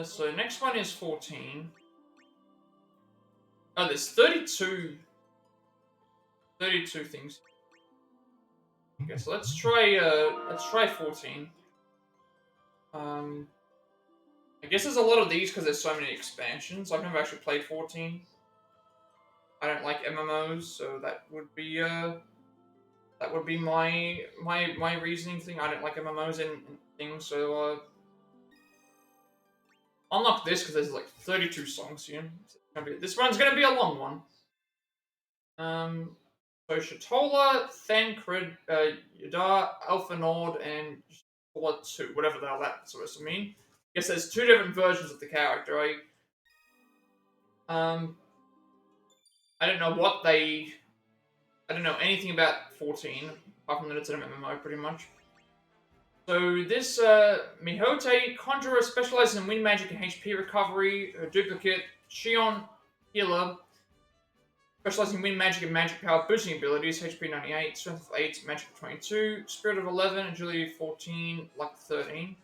So next one is 14. Oh, there's 32 things. Okay, so let's try 14. I guess there's a lot of these because there's so many expansions. I've never actually played 14. I don't like MMOs, so that would be my reasoning thing. I don't like MMOs and things, so unlock this because there's like 32 songs here. So this one's gonna be a long one. So Shatola, Thancred, Yadar, Alpha Nord, and Shatola 2, whatever the hell that's supposed to mean. I guess there's 2 different versions of the character. I don't know what they. I don't know anything about 14, apart from that it's an MMO, pretty much. So this Mihote, Conjurer, specializes in wind magic and HP recovery. Her duplicate, Shion, Healer, specializing in wind magic and magic power boosting abilities. HP 98, Strength of 8, Magic 22, Spirit of 11, Agility 14, Luck 13.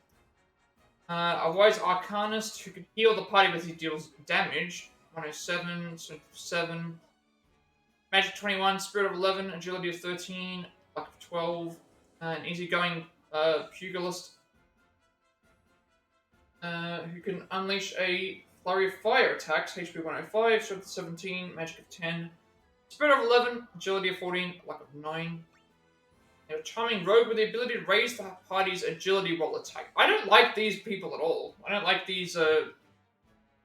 A Wise Arcanist who can heal the party as he deals damage. 107, Strength of 7, Magic 21, Spirit of 11, Agility of 13, Luck of 12, an easygoing pugilist who can unleash a flurry of fire attacks, HP 105, Strength of 17, Magic of 10, Spirit of 11, Agility of 14, Luck of 9. And a charming rogue with the ability to raise the party's agility roll attack. I don't like these people at all. I don't like these,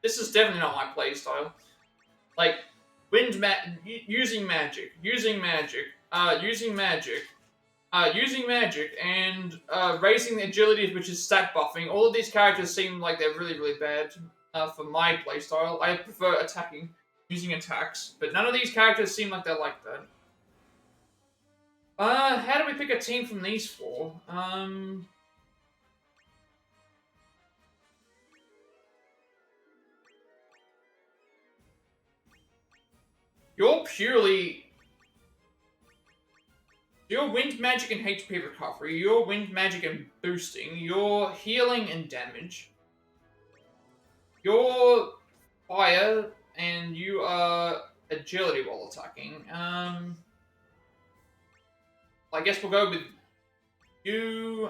this is definitely not my playstyle. Like, using magic, using magic, and raising the agility, which is stat buffing. All of these characters seem like they're really, really bad for my playstyle. I prefer attacking, using attacks, but none of these characters seem like they're like that. How do we pick a team from these 4? You're purely... Your wind magic and HP recovery, your wind magic and boosting, your healing and damage, your fire, and you are agility while attacking. I guess we'll go with you,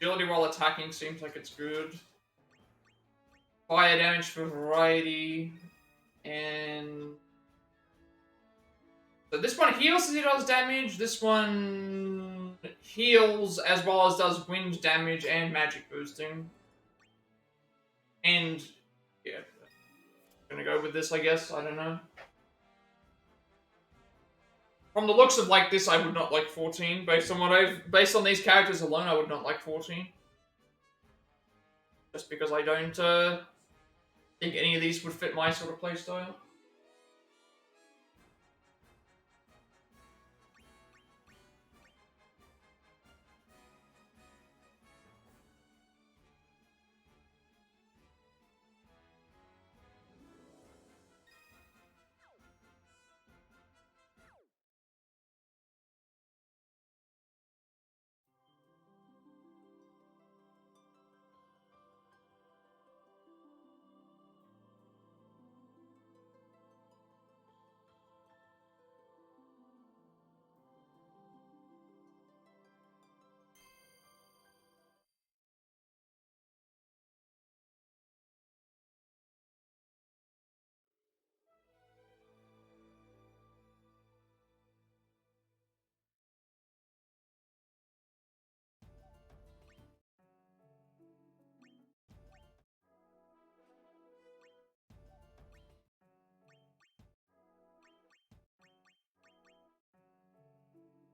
agility while attacking seems like it's good. Fire damage for variety, and... So this one heals as it does damage, this one heals as well as does wind damage and magic boosting. And, yeah, I'm gonna go with this, I guess, I don't know. From the looks of like this, I would not like 14. Based on these characters alone, I would not like 14. Just because I don't think any of these would fit my sort of playstyle.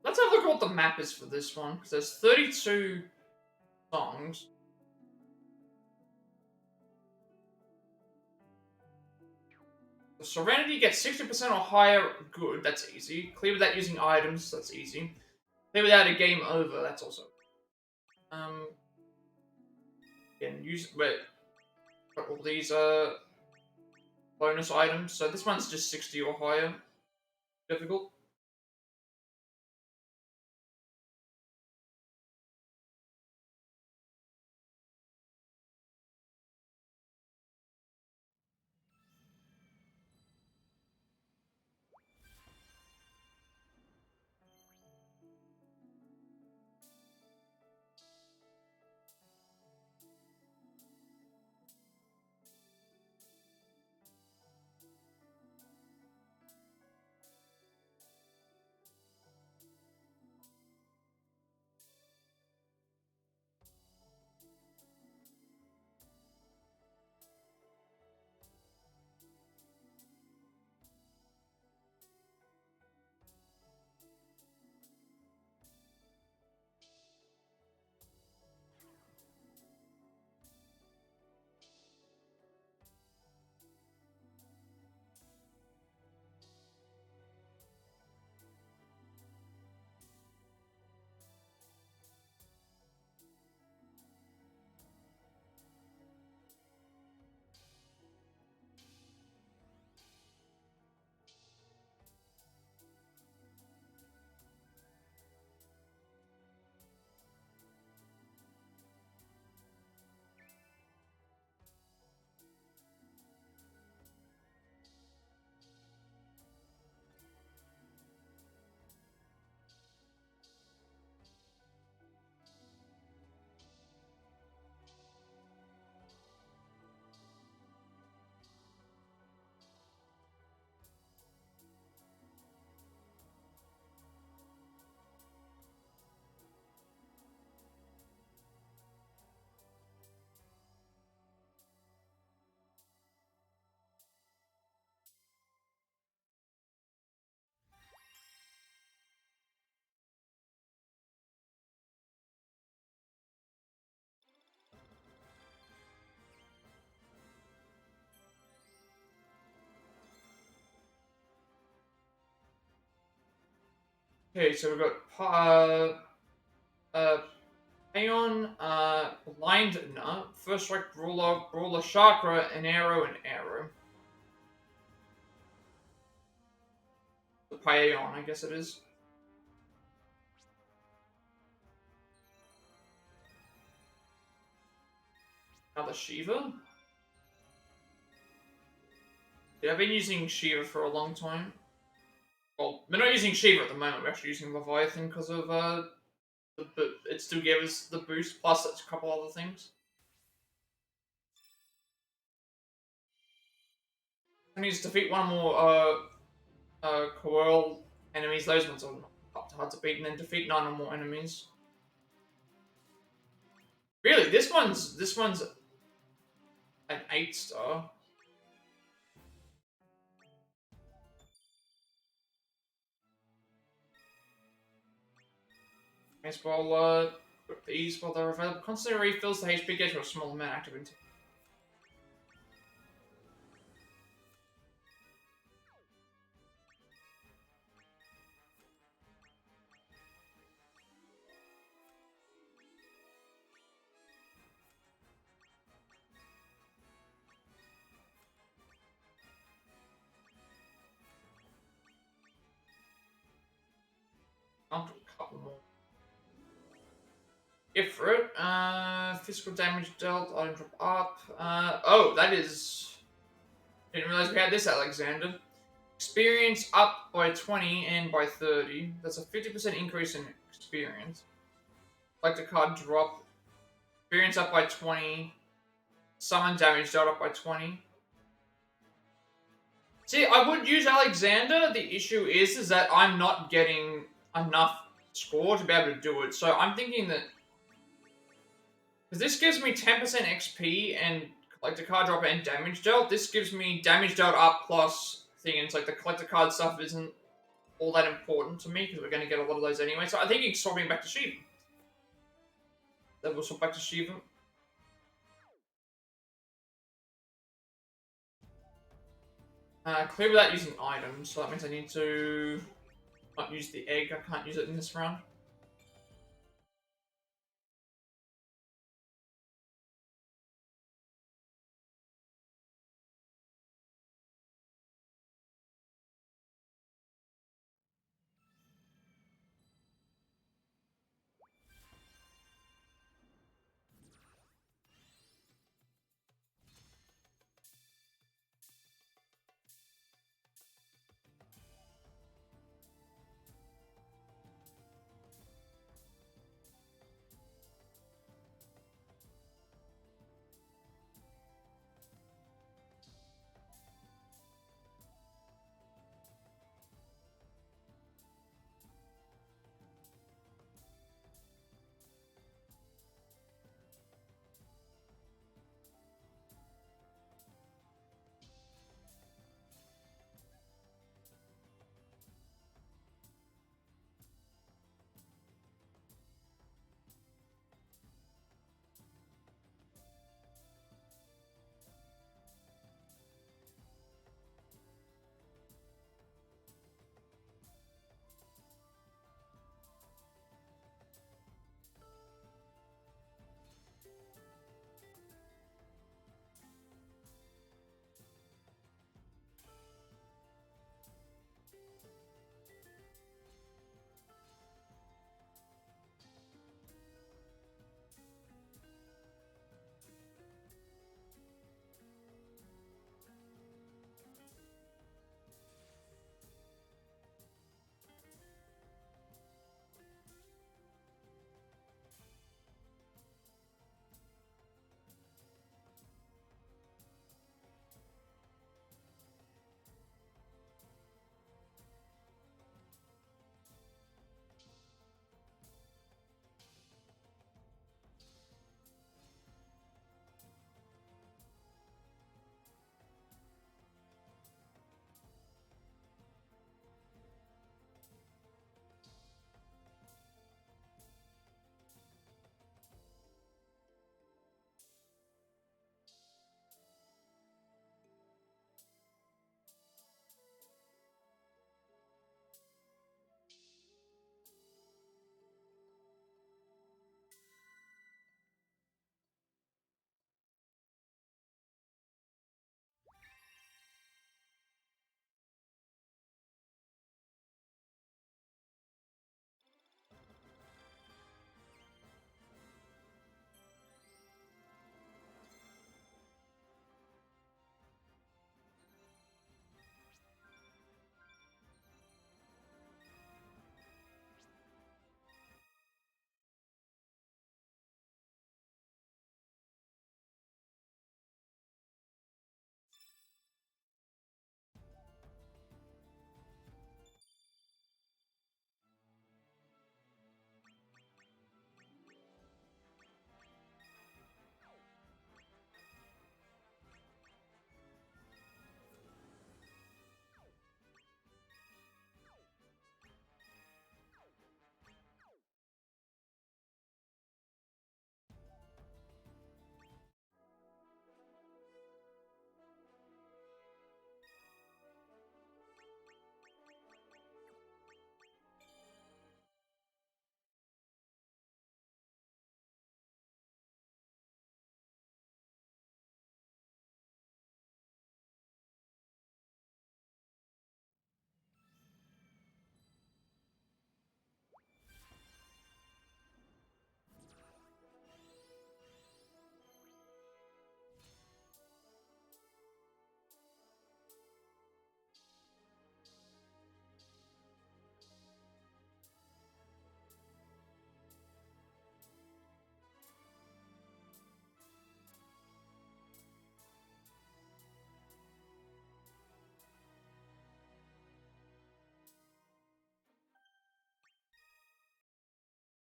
Let's have a look at what the map is for this one, because there's 32 songs. The Serenity gets 60% or higher, good, that's easy. Clear without using items, that's easy. Clear without a game over, that's also... Again, got all these, bonus items, so this one's just 60 or higher. Difficult. Okay, so we've got Aeon, Blindner, First Strike, Brawler, Chakra, and Arrow. The Paeon, I guess it is. Another Shiva. Yeah, I've been using Shiva for a long time. Well, we're not using Shiva at the moment, we're actually using Leviathan because of, it still gave us the boost, plus a couple other things. I need to defeat one more, Coil enemies. Those ones are not hard to beat, and then defeat 9 or more enemies. Really, this one's an 8-star. As well, these while they're available. Constantly refills the HP gauge for a small amount active into. I'll do a couple more. If for it, physical damage dealt, item drop up. Oh, that is. Didn't realize we had this, Alexander. Experience up by 20 and by 30. That's a 50% increase in experience. Like the card drop. Experience up by 20. Summon damage dealt up by 20. See, I would use Alexander. The issue is that I'm not getting enough score to be able to do it. So I'm thinking that because this gives me 10% XP and collector card drop and damage dealt. This gives me damage dealt up plus thing. And it's like the collector card stuff isn't all that important to me because we're going to get a lot of those anyway. So I'm thinking swapping back to Shiva. Then we'll swap back to Shiva. Clear without using items. So that means I need to not use the egg. I can't use it in this round.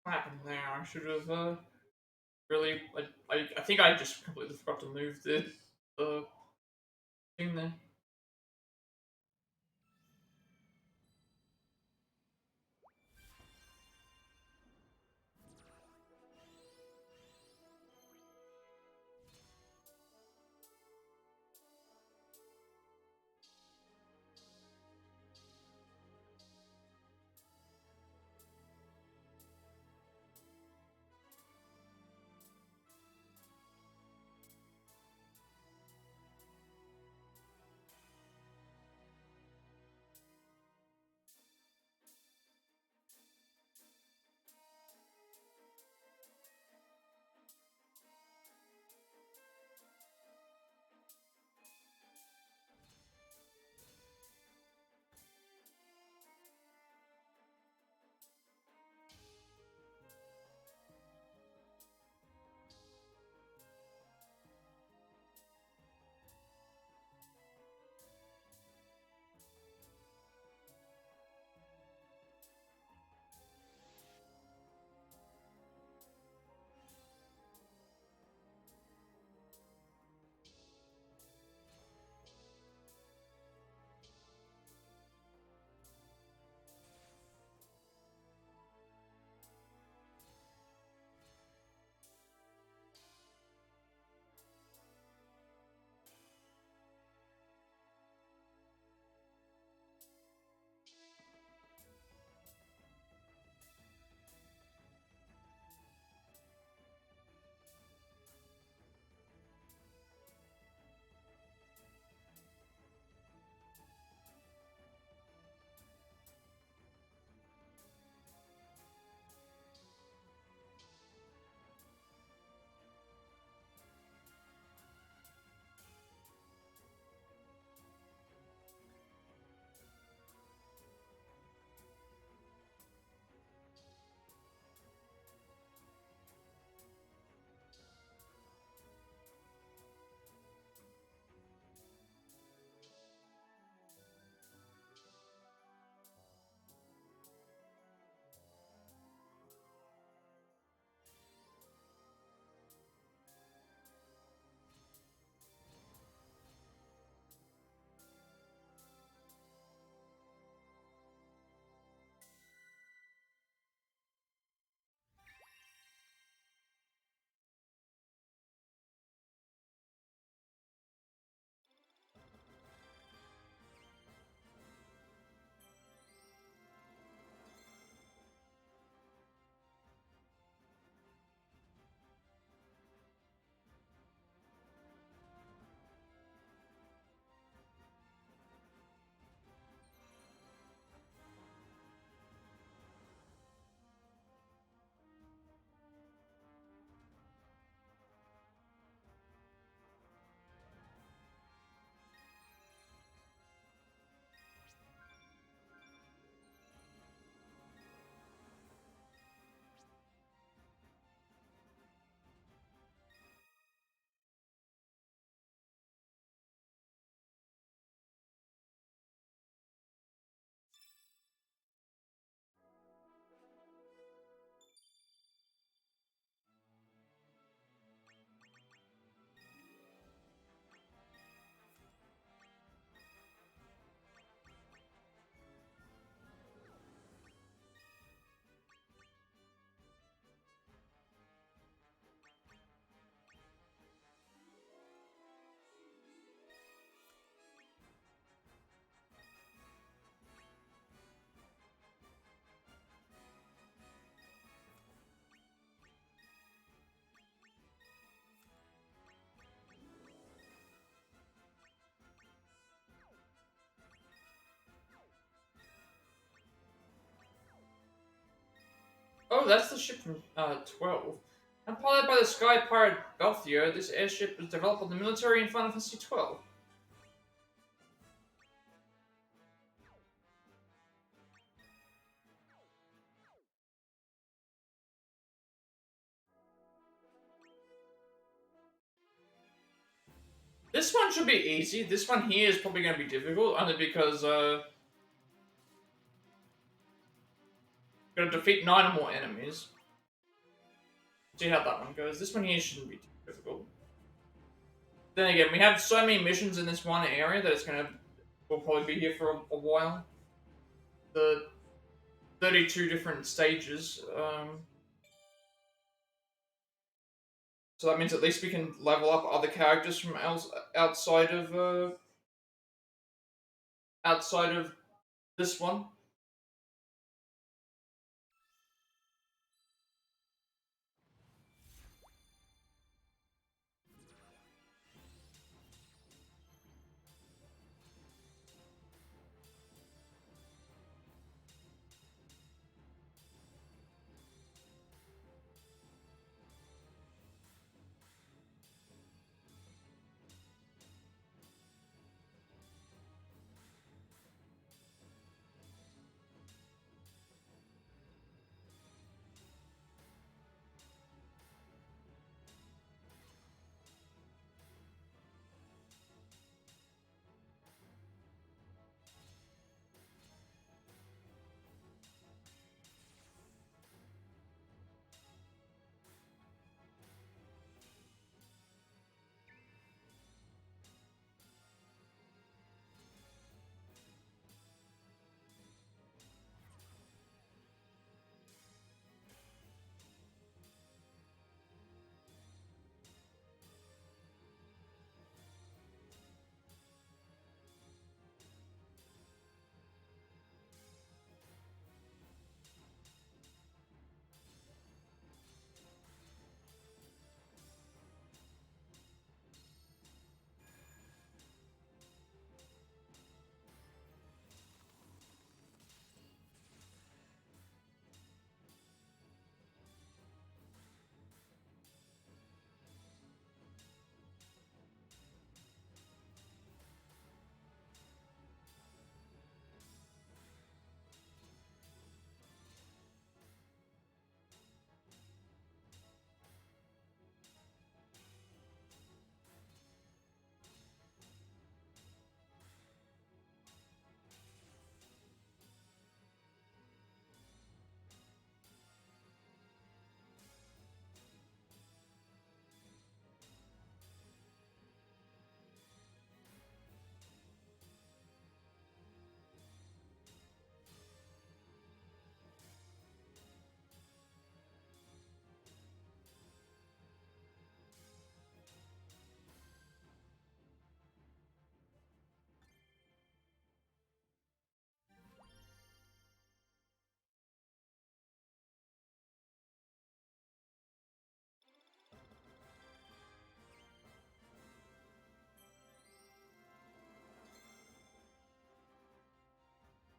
What happened there? I should have really. I think I just completely forgot to move the thing there. Oh, that's the ship from 12. And piloted by the sky pirate Belfier, this airship was developed by the military in Final Fantasy 12. This one should be easy. This one here is probably going to be difficult, only because going to defeat 9 or more enemies. See how that one goes. This one here shouldn't be too difficult. Then again, we have so many missions in this one area that we'll probably be here for a while. The 32 different stages. So that means at least we can level up other characters from outside of this one.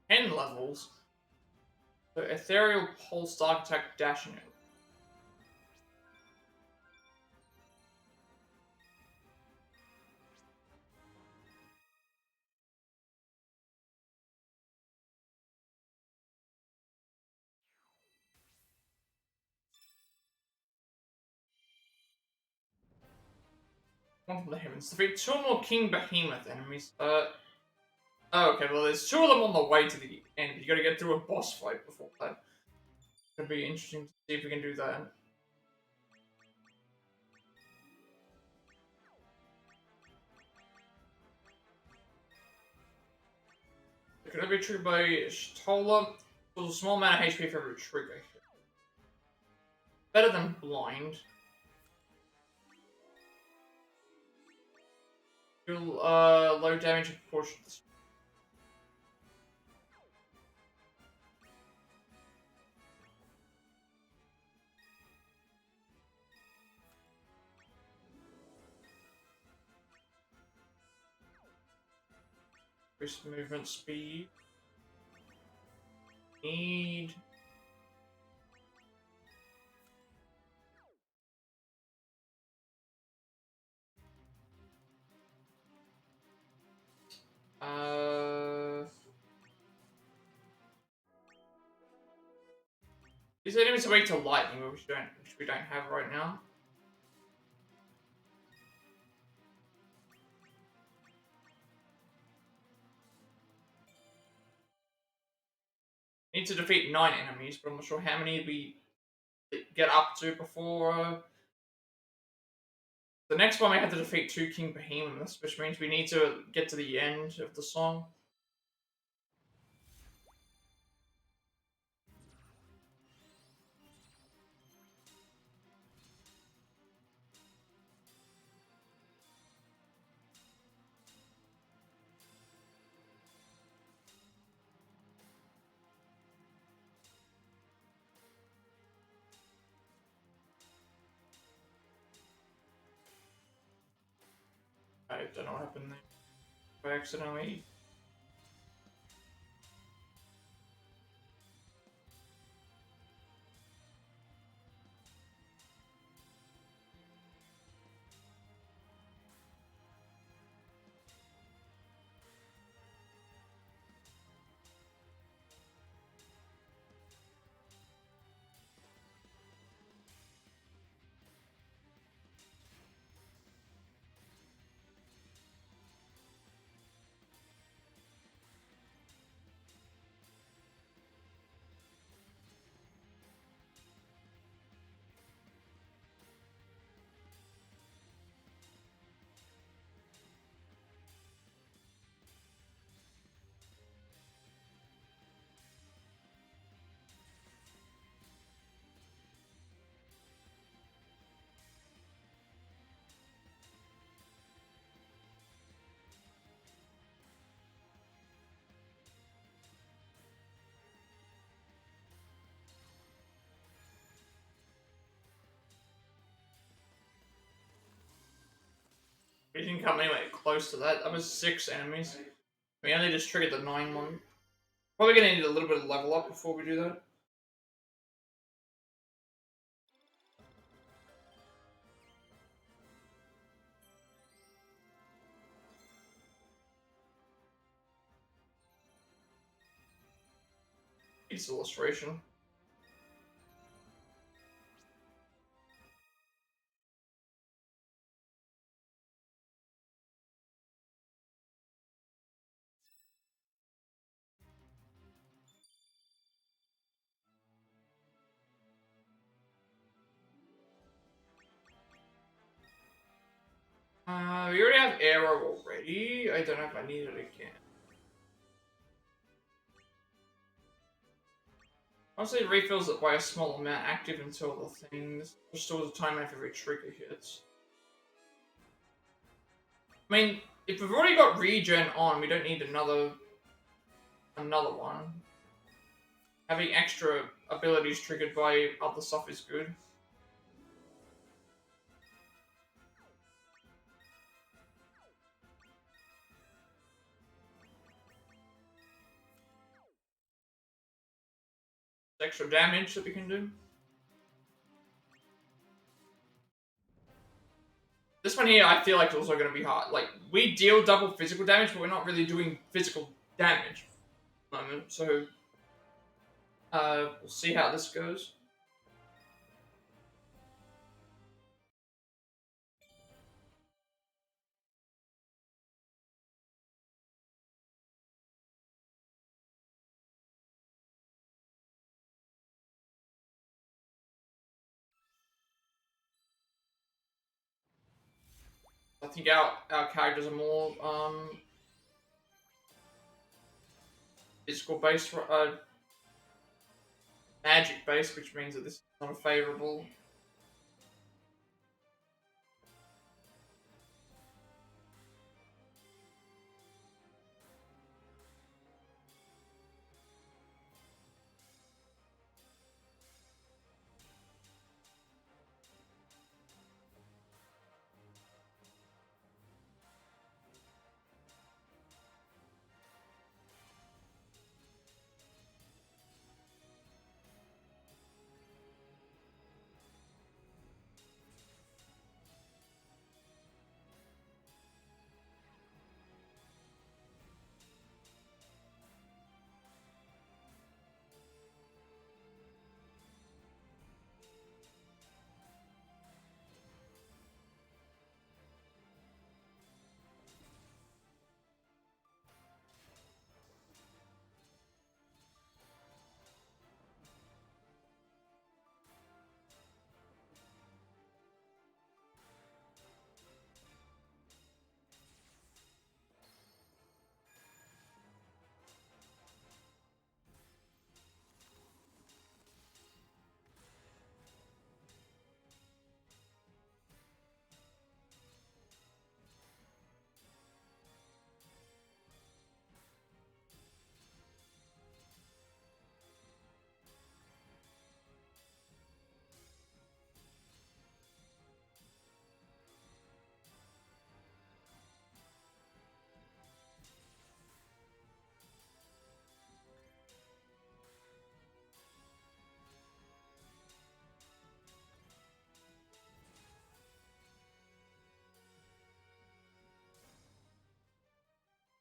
Ten levels. So Ethereal Pulse, Dark Attack, Dashing. One from the heavens. Defeat two more King Behemoth enemies. Oh, okay, well, there's two of them on the way to the end. You gotta get through a boss fight before that. It'll be interesting to see if we can do that. It could be triggered by Shtola. Cause a small amount of HP for every trigger. Better than blind. You'll low damage in proportion to this. Increase movement speed. Need. These enemies are weak to lightning, which we don't have right now. Need to defeat 9 enemies, but I'm not sure how many we get up to before. The next one we have to defeat 2 King Behemoths, which means we need to get to the end of the song. I don't know what happened there. I accidentally. We didn't come anywhere close to that. That was 6 enemies. We only just triggered the 9 one. Probably gonna need a little bit of level up before we do that. It's illustration. We already have arrow already. I don't know if I need it again. Honestly, it refills it by a small amount active until the thing restores the timer if every trigger hits. I mean, if we've already got regen on, we don't need another one. Having extra abilities triggered by other stuff is good. Extra damage that we can do. This one here, I feel like it's also going to be hard. Like, we deal double physical damage, but we're not really doing physical damage at the moment. So, we'll see how this goes. I think our characters are more physical based, magic based, which means that this is not a favorable.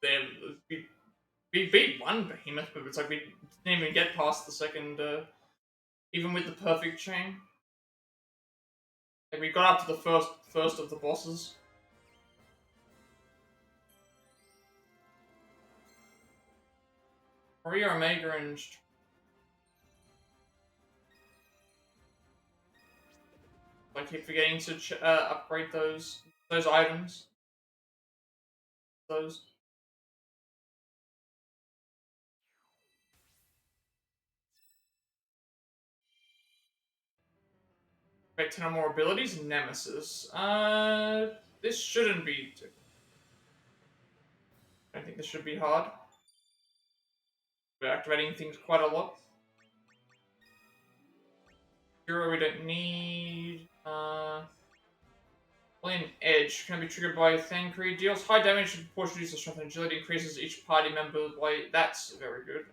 They we beat one behemoth, but it's like we didn't even get past the second. Even with the perfect chain, like we got up to the first of the bosses. Maria Omega and I keep forgetting to upgrade those items. Those. Wait, 10 or more abilities? Nemesis. This shouldn't be. I don't think this should be hard. We're activating things quite a lot. Hero we don't need. An edge can be triggered by Thancred. Deals high damage and proportion use of strength and agility. Increases each party member by. That's very good.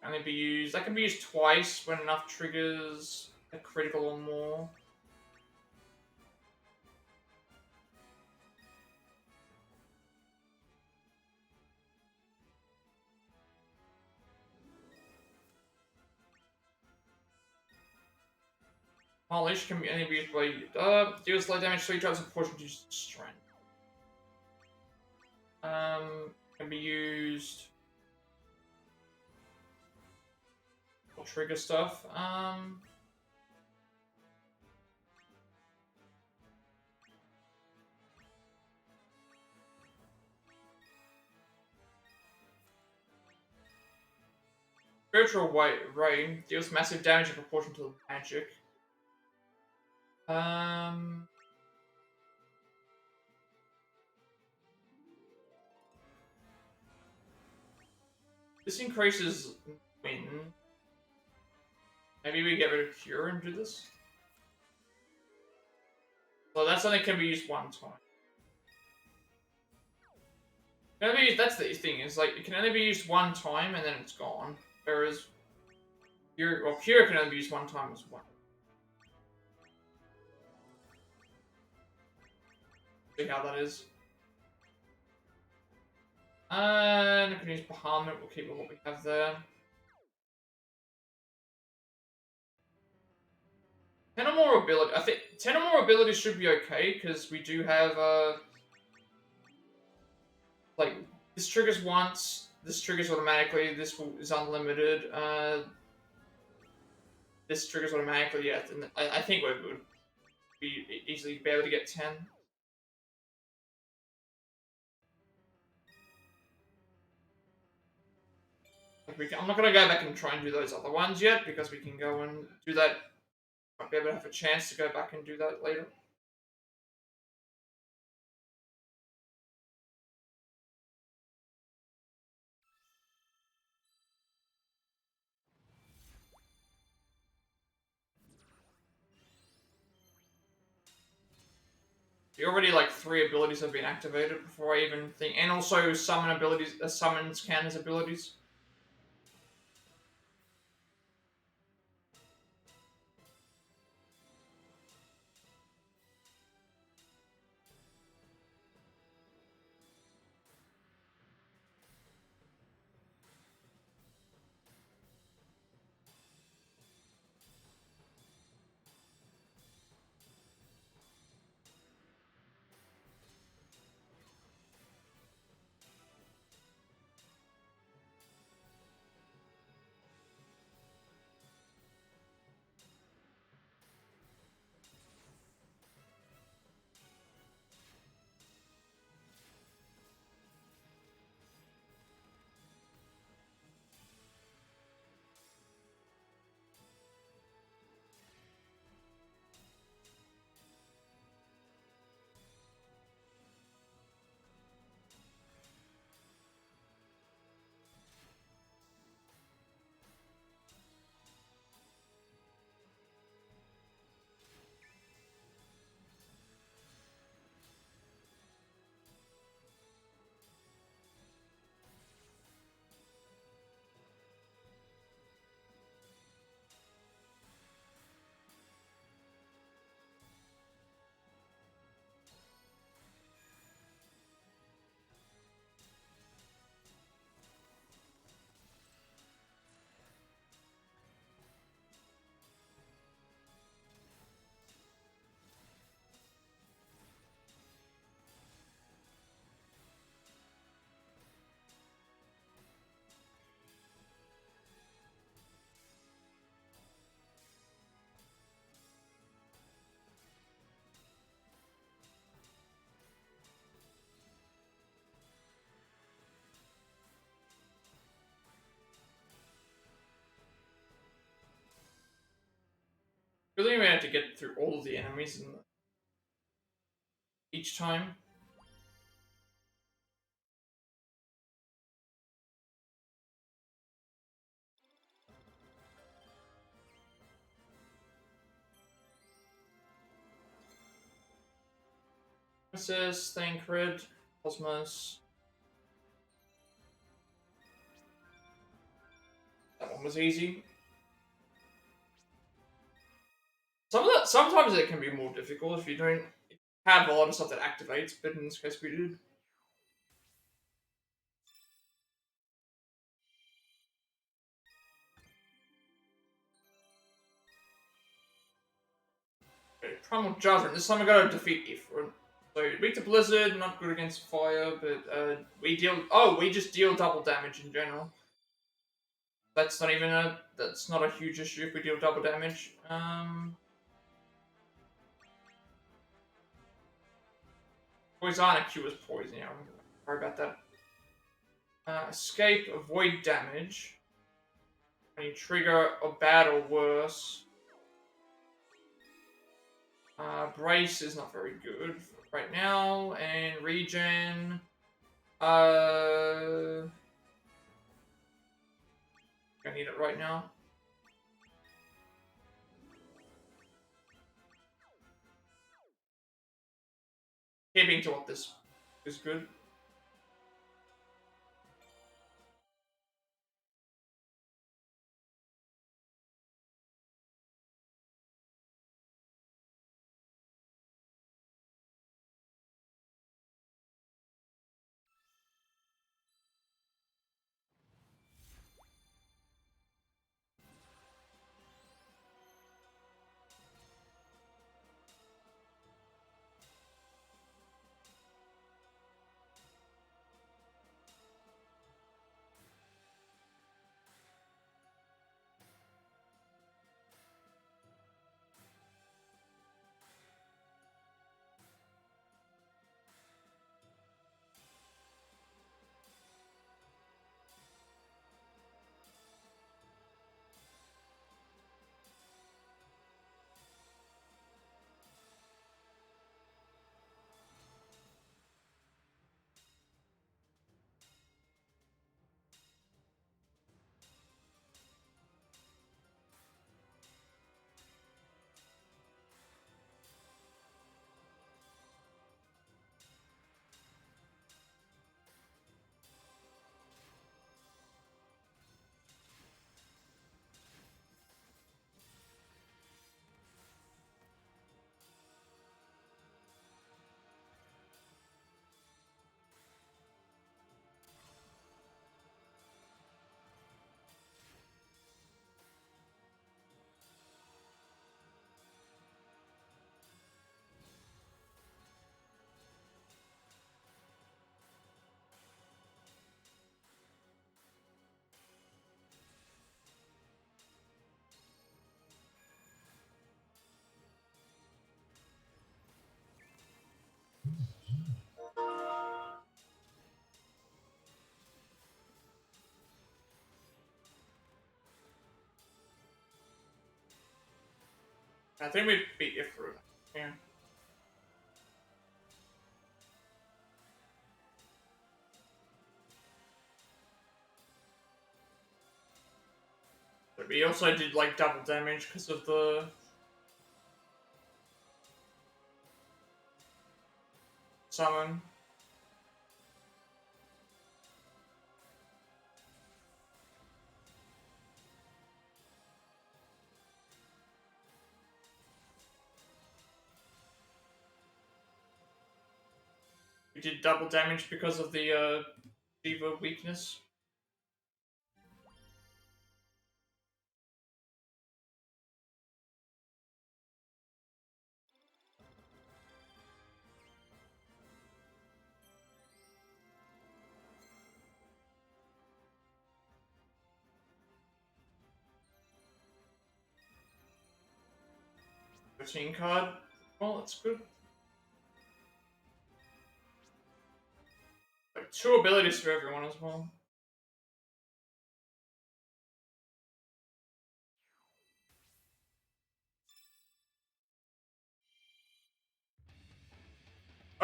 Can only be used. That can be used twice when enough triggers a critical or more. Polish can only be used by deals light damage 3 times in proportion to strength. Can be used for trigger stuff. Spiritual White Ray deals massive damage in proportion to the magic. This increases win. Maybe we get rid of Cure and do this? So that's something that can be used one time. That's the thing, is like it can only be used one time and then it's gone. Whereas Cure can only be used one time as well. See how that is. And I can use Bahamut, we'll keep what we have there. 10 or more ability. I think 10 or more abilities should be okay, because we do have like this triggers once, this triggers automatically, is unlimited, this triggers automatically, yeah, and I think we would easily be able to get 10. I'm not going to go back and try and do those other ones yet, because we can go and do that. Might be able to have a chance to go back and do that later. Already like 3 abilities have been activated before I even think, and also summon abilities, summons count as abilities. Really, we had to get through all of the enemies each time. Princess, Thancred, Cosmos. That one was easy. Sometimes it can be more difficult if you don't have a lot of stuff that activates, but in this case we did. Okay, Primal Judgment. This time I gotta defeat Ifrit. So weak to Blizzard, not good against fire, but we just deal double damage in general. That's not a huge issue if we deal double damage. Poisonic Q is poison, yeah, sorry about that. Escape, avoid damage. When you trigger a bad or worse. Brace is not very good right now, and regen. I need it right now. Keeping to what this is good. I think we beat Ifrit. Yeah. But we also did like double damage because of the summon. We did double damage because of the Diva weakness. Routine card. Well, that's good. Like 2 abilities for everyone as well.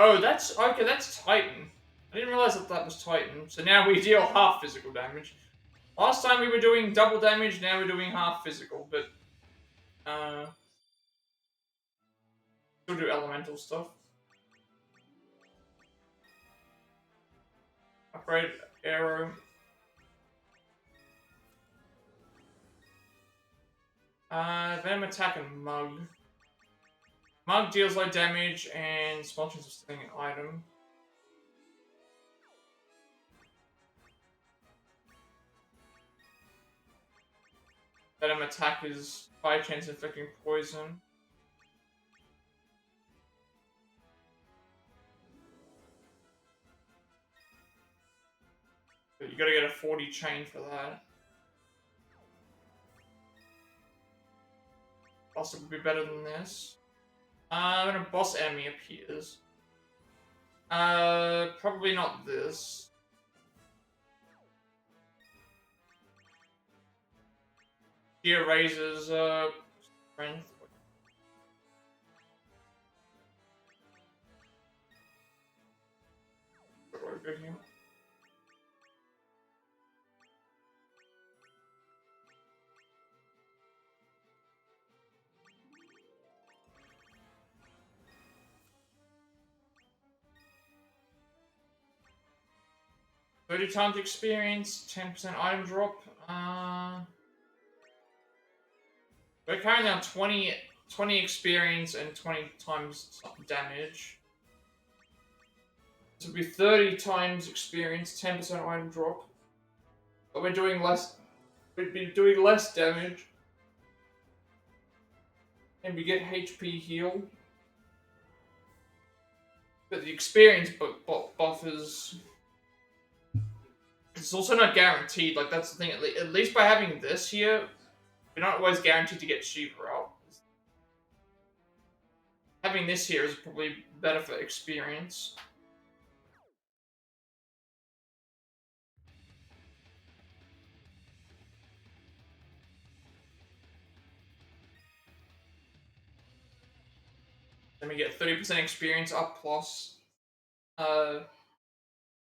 Oh, that's okay. That's Titan. I didn't realize that that was Titan. So now we deal half physical damage. Last time we were doing double damage. Now we're doing half physical, but still do elemental stuff. Upgrade arrow. Venom attack and mug. Mug deals low damage and small chance of stealing an item. Venom attack is high chance of inflicting poison. But you gotta get a 40 chain for that. Also would be better than this. When a boss enemy appears. Probably not this. Gear raises, strength. What do I go here? $30 experience, 10% item drop. We're currently on 20 experience and 20 times damage. So it'd be 30 times experience, 10% item drop. But we're doing less. We'd be doing less damage. And we get HP heal. But the experience buff is. It's also not guaranteed. Like, that's the thing. At least by having this here, you're not always guaranteed to get Shiva out. Having this here is probably better for experience. Then we get 30% experience up plus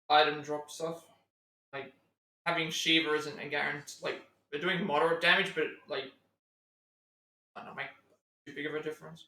item drop stuff. Like, having Shiva isn't a guarantee. Like, they're doing moderate damage, but, like, I don't know, make too big of a difference.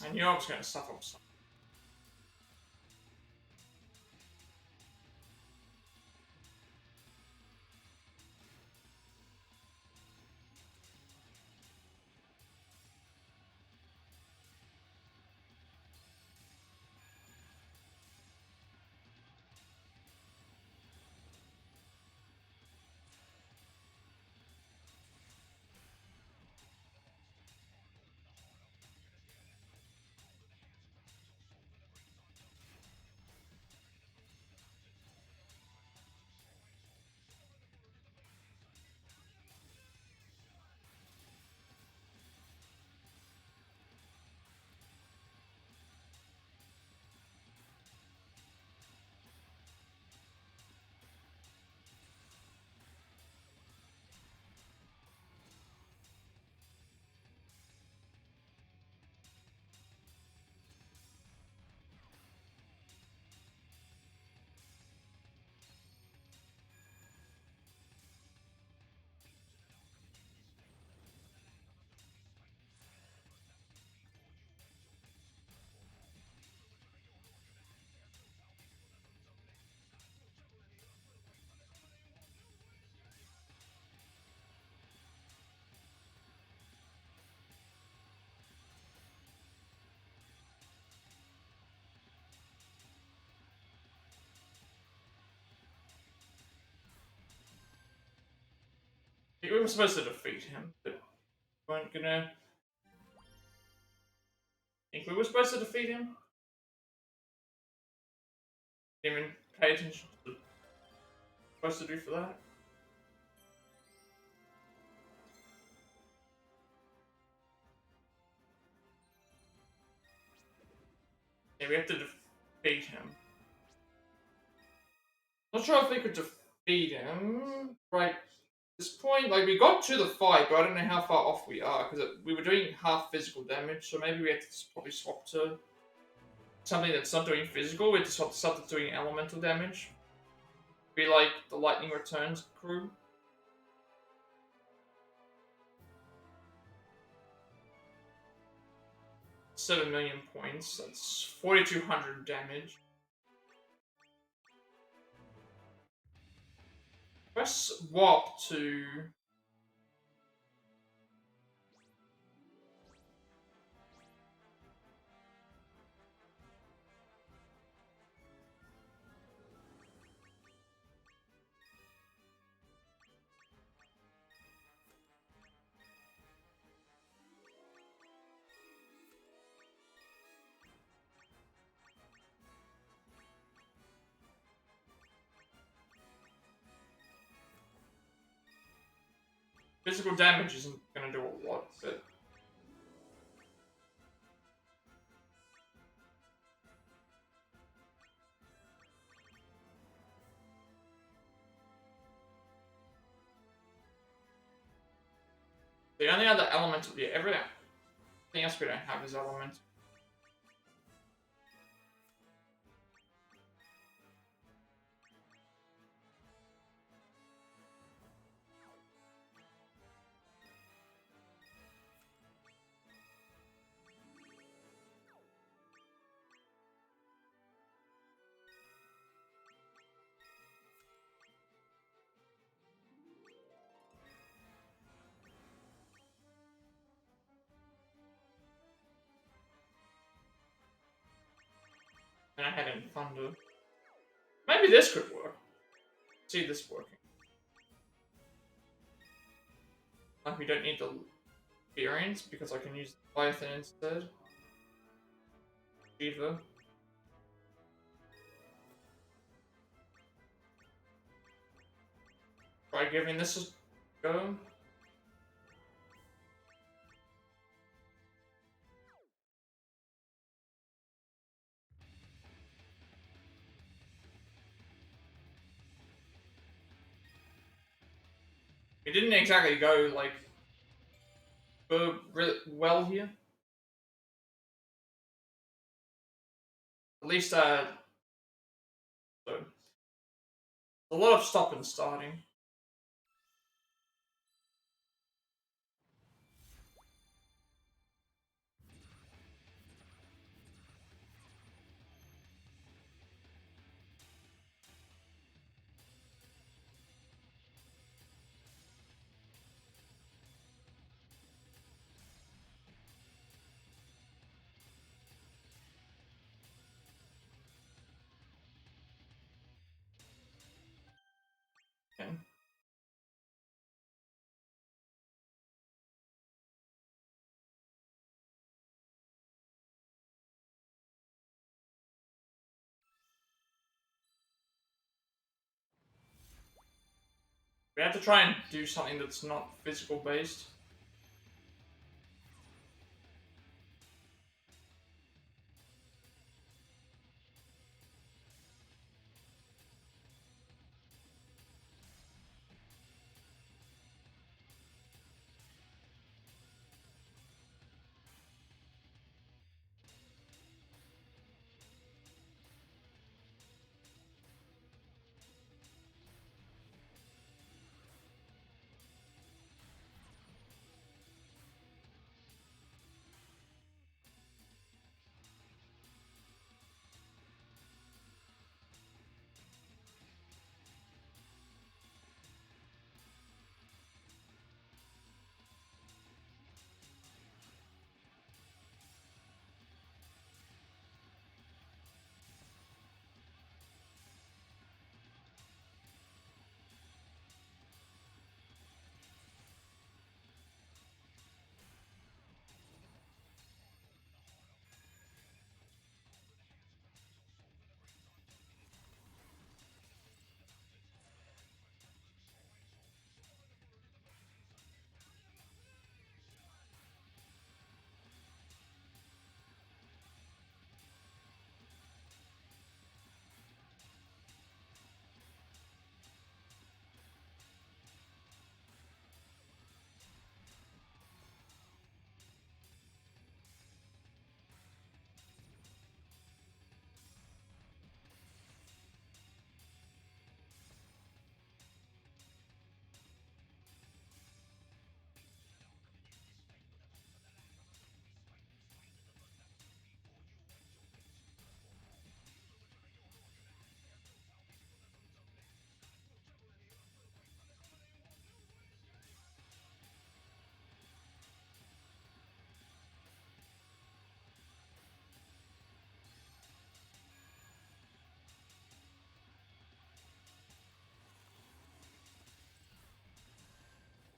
I knew I was going to suffer some. We were supposed to defeat him, but we weren't gonna. Think we were supposed to defeat him? Didn't even pay attention to what we're supposed to do for that. Yeah, we have to defeat him. Not sure if we could defeat him right at this point. Like, we got to the fight, but I don't know how far off we are, because we were doing half physical damage, so maybe we have to probably swap to something that's not doing physical. We have to swap to something that's doing elemental damage. Be like the Lightning Returns crew. $7 million points. That's 4,200 damage. Press swap to. Physical damage isn't going to do a lot, but. The only other elemental. Yeah, everything else we don't have is elemental. And I had it in Thunder. Maybe this could work. See this working. Like, we don't need the experience because I can use Leviathan instead. Shiva. Try giving this a go. It didn't exactly go, like, really well here. At least, so, a lot of stop and starting. Okay. We have to try and do something that's not physical based.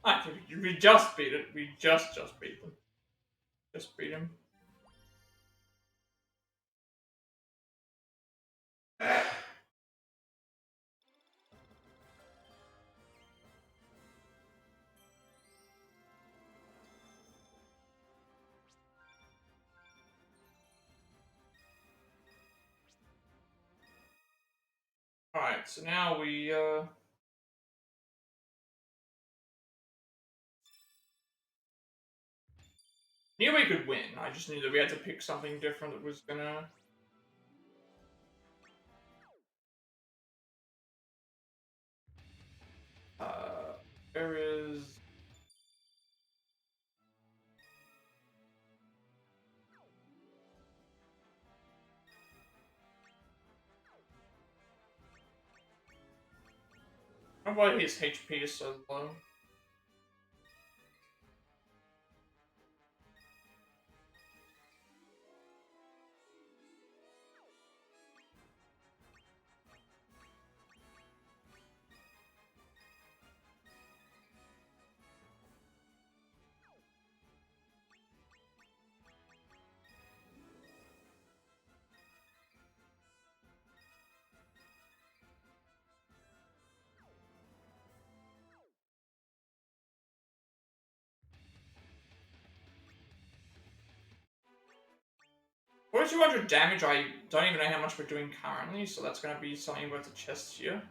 Actually, we just beat it. We just beat them. Just beat him. Alright, so now we, knew we could win. I just knew that we had to pick something different that was gonna... There is... I don't know why his HP is so low. For 200 damage, I don't even know how much we're doing currently, so that's gonna be something worth a chest here.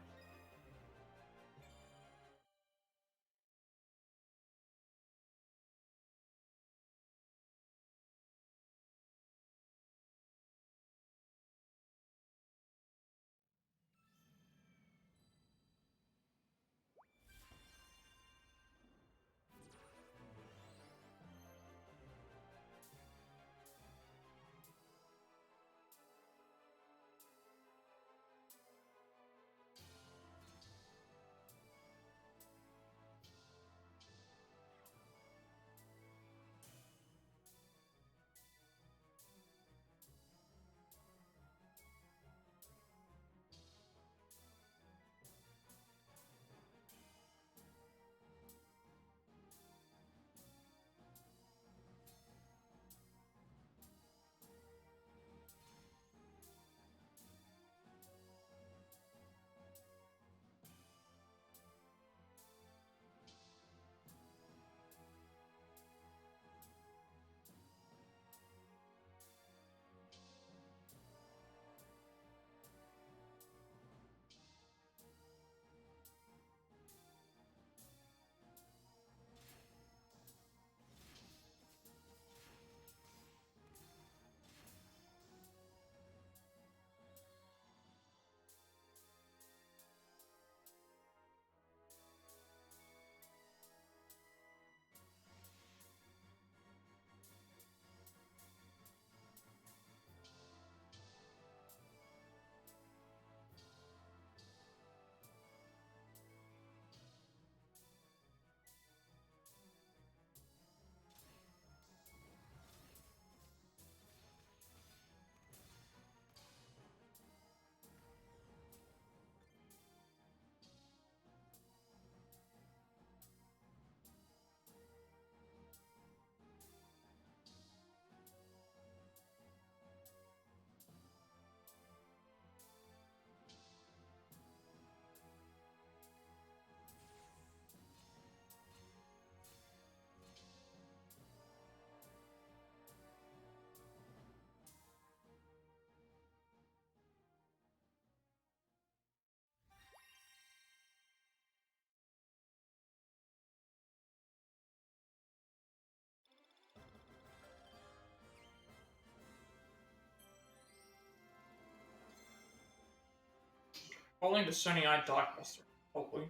Falling to Sony Eye Darkbuster, probably.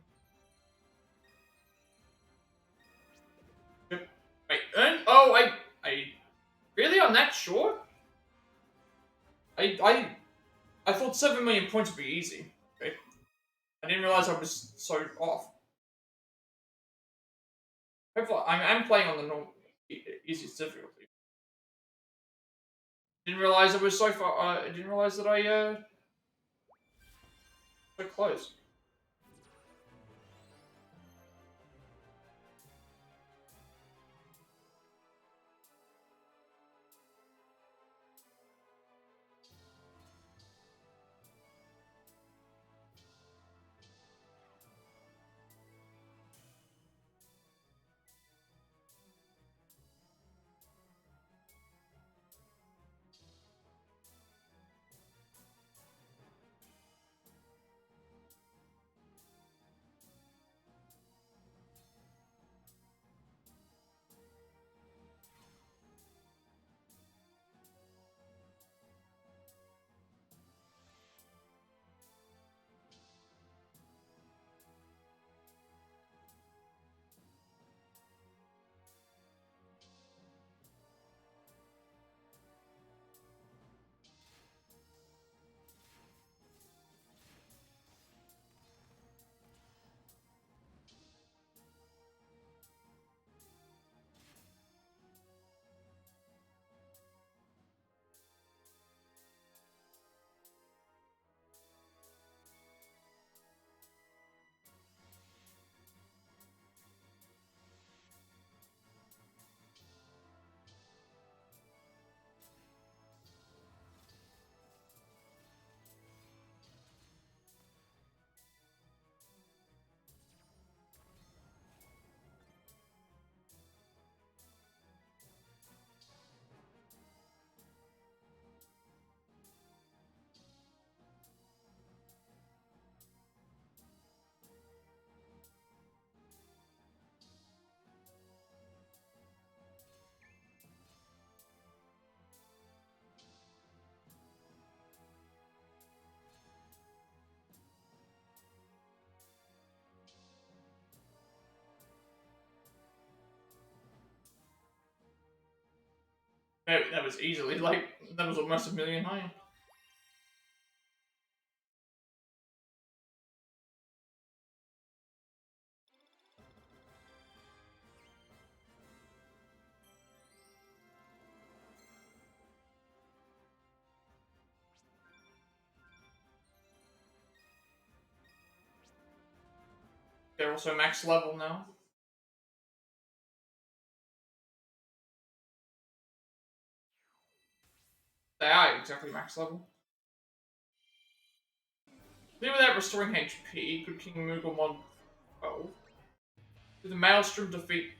Yep. Wait, oh, I really, I'm that sure? I thought 7 million points would be easy. Okay. I didn't realize I was so off. Hopefully, I'm playing on the normal, easiest difficulty. Didn't realize it was so far. I didn't realize that I so close. That was easily, like, that was almost a million high. They're also max level now. They are exactly max level. Even without restoring HP, Good King Moogle mod 12. With the Maelstrom defeat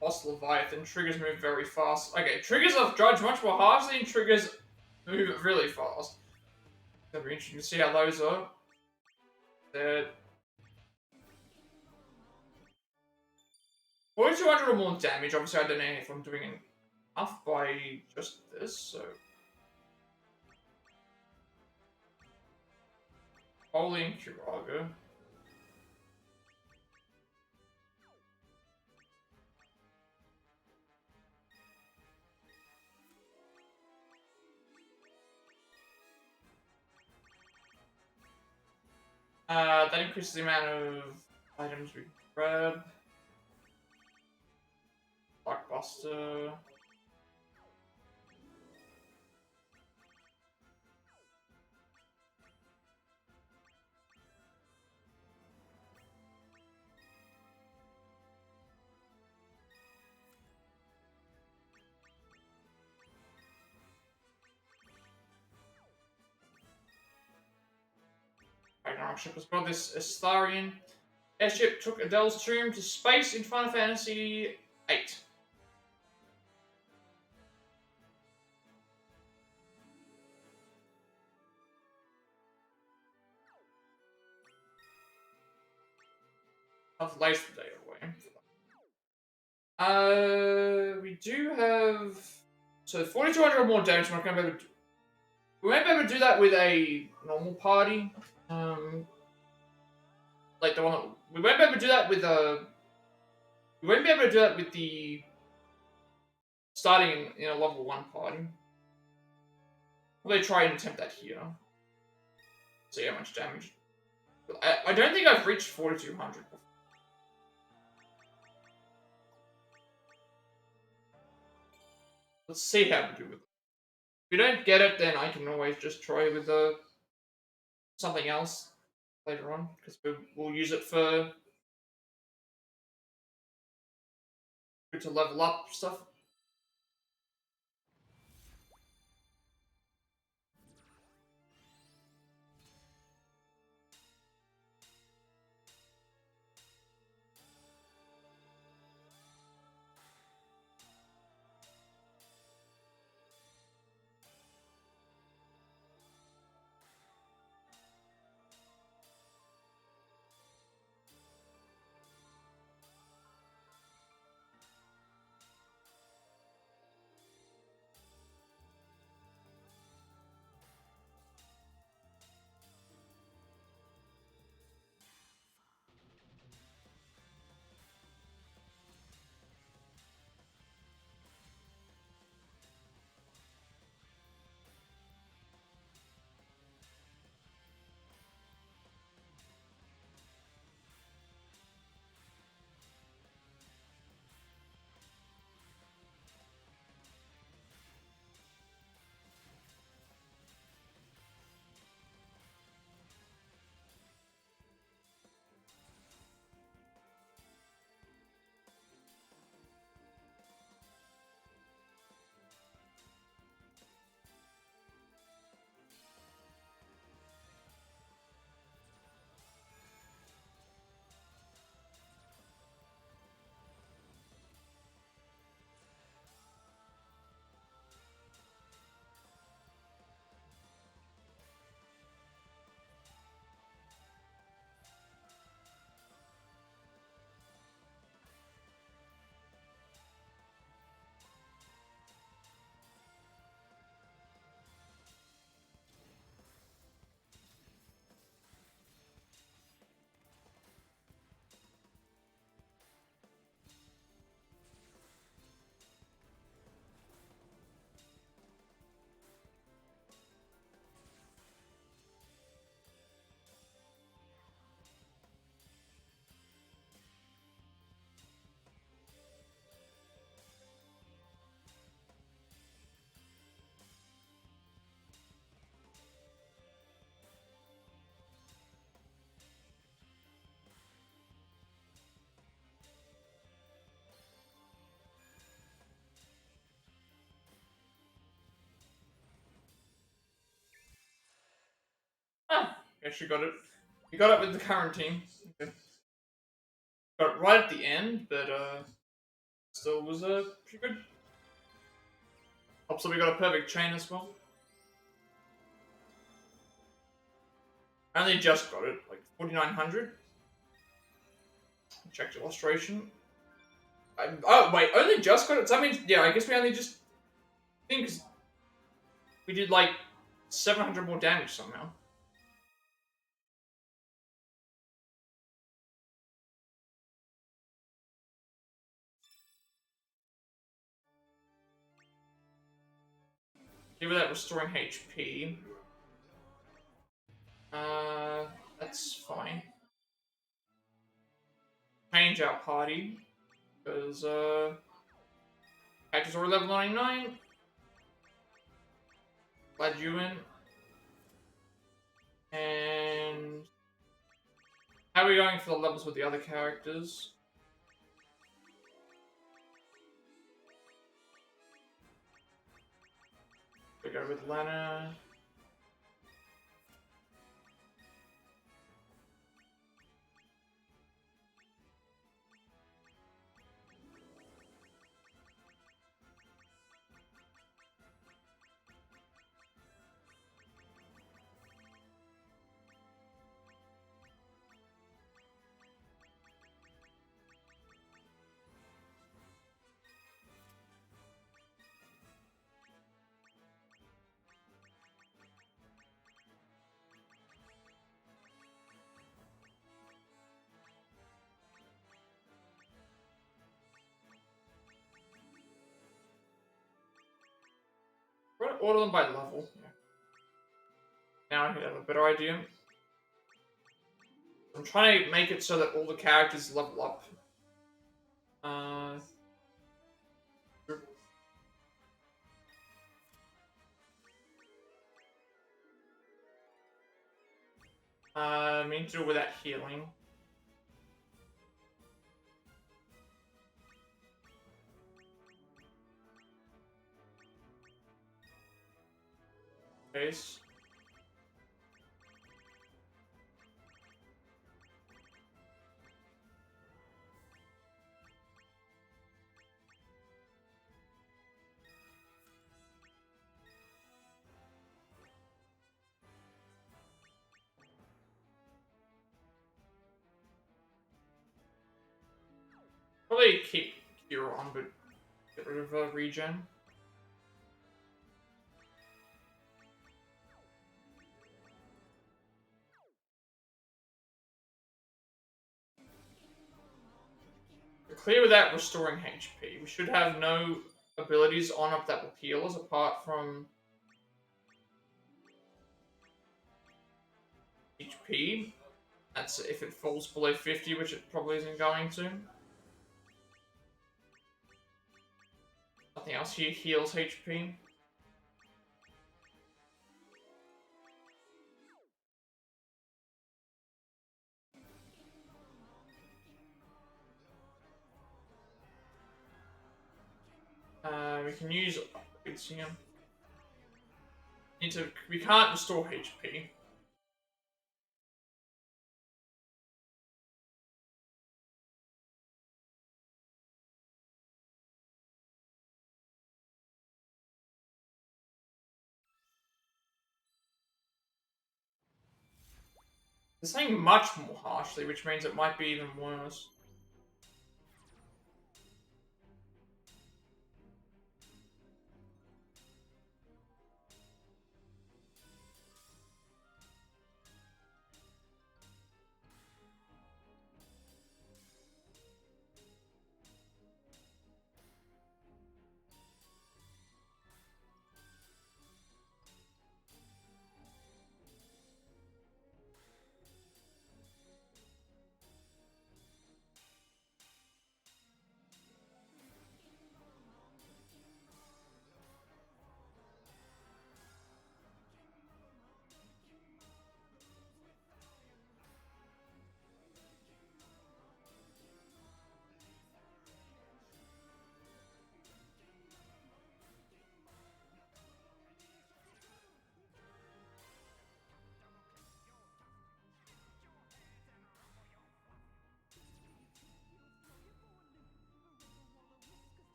Boss Leviathan, triggers move very fast. Okay, triggers are judged much more harshly and triggers move really fast. It'll be interesting to see how those are. They're 4200 or more damage. Obviously, I don't know if I'm doing enough by just this, so. Holy and Curaga. That increases the amount of items we grab. Blockbuster. Ragnarok ship as well. This Astarian airship took Adele's tomb to space in Final Fantasy VIII. I've laced the data away. We do have so 4200 or more damage. We're not gonna be able to. We won't be able to do that with a normal party. Like the one that, we won't be able to do that with a. We won't be able to do that with the starting in a level 1 party. Probably try and attempt that here. See how much damage. I don't think I've reached 4200 before. Let's see how we do with it. If we don't get it, then I can always just try with something else later on, because we'll use it for to level up stuff. Actually got it. We got it with the current team. Okay. Got it right at the end, but still was pretty good. Also, we got a perfect chain as well. I only just got it, like 4,900. Checked illustration. Oh wait, only just got it. So that means yeah, I guess we only just think we did like 700 more damage somehow. Give that restoring HP. That's fine. Change our party because characters are level 99. Glad you in. And how are we going for the levels with the other characters? We go with Lana. We're gonna order them by level. Yeah. Now I have a better idea. I'm trying to make it so that all the characters level up. I mean to do with that healing. Base. Probably keep Cure on, but get rid of regen. We're clear without restoring HP. We should have no abilities on up that will heal us apart from HP. That's if it falls below 50, which it probably isn't going to. Nothing else here heals HP. We can use Lithium. We can't restore HP. They're saying much more harshly, which means it might be even worse.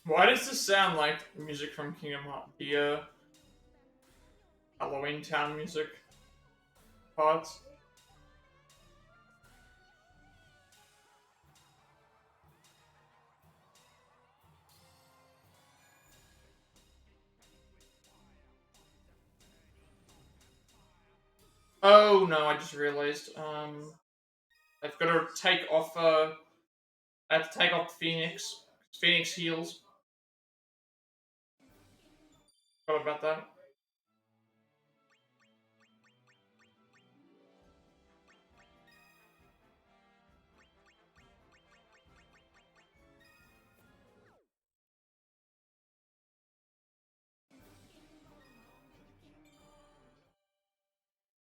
Why does this sound like music from Kingdom Hearts? The Halloween Town music parts? Oh no, I just realized. I've got to take off. I have to take off the Phoenix. Phoenix heals. Forgot about that.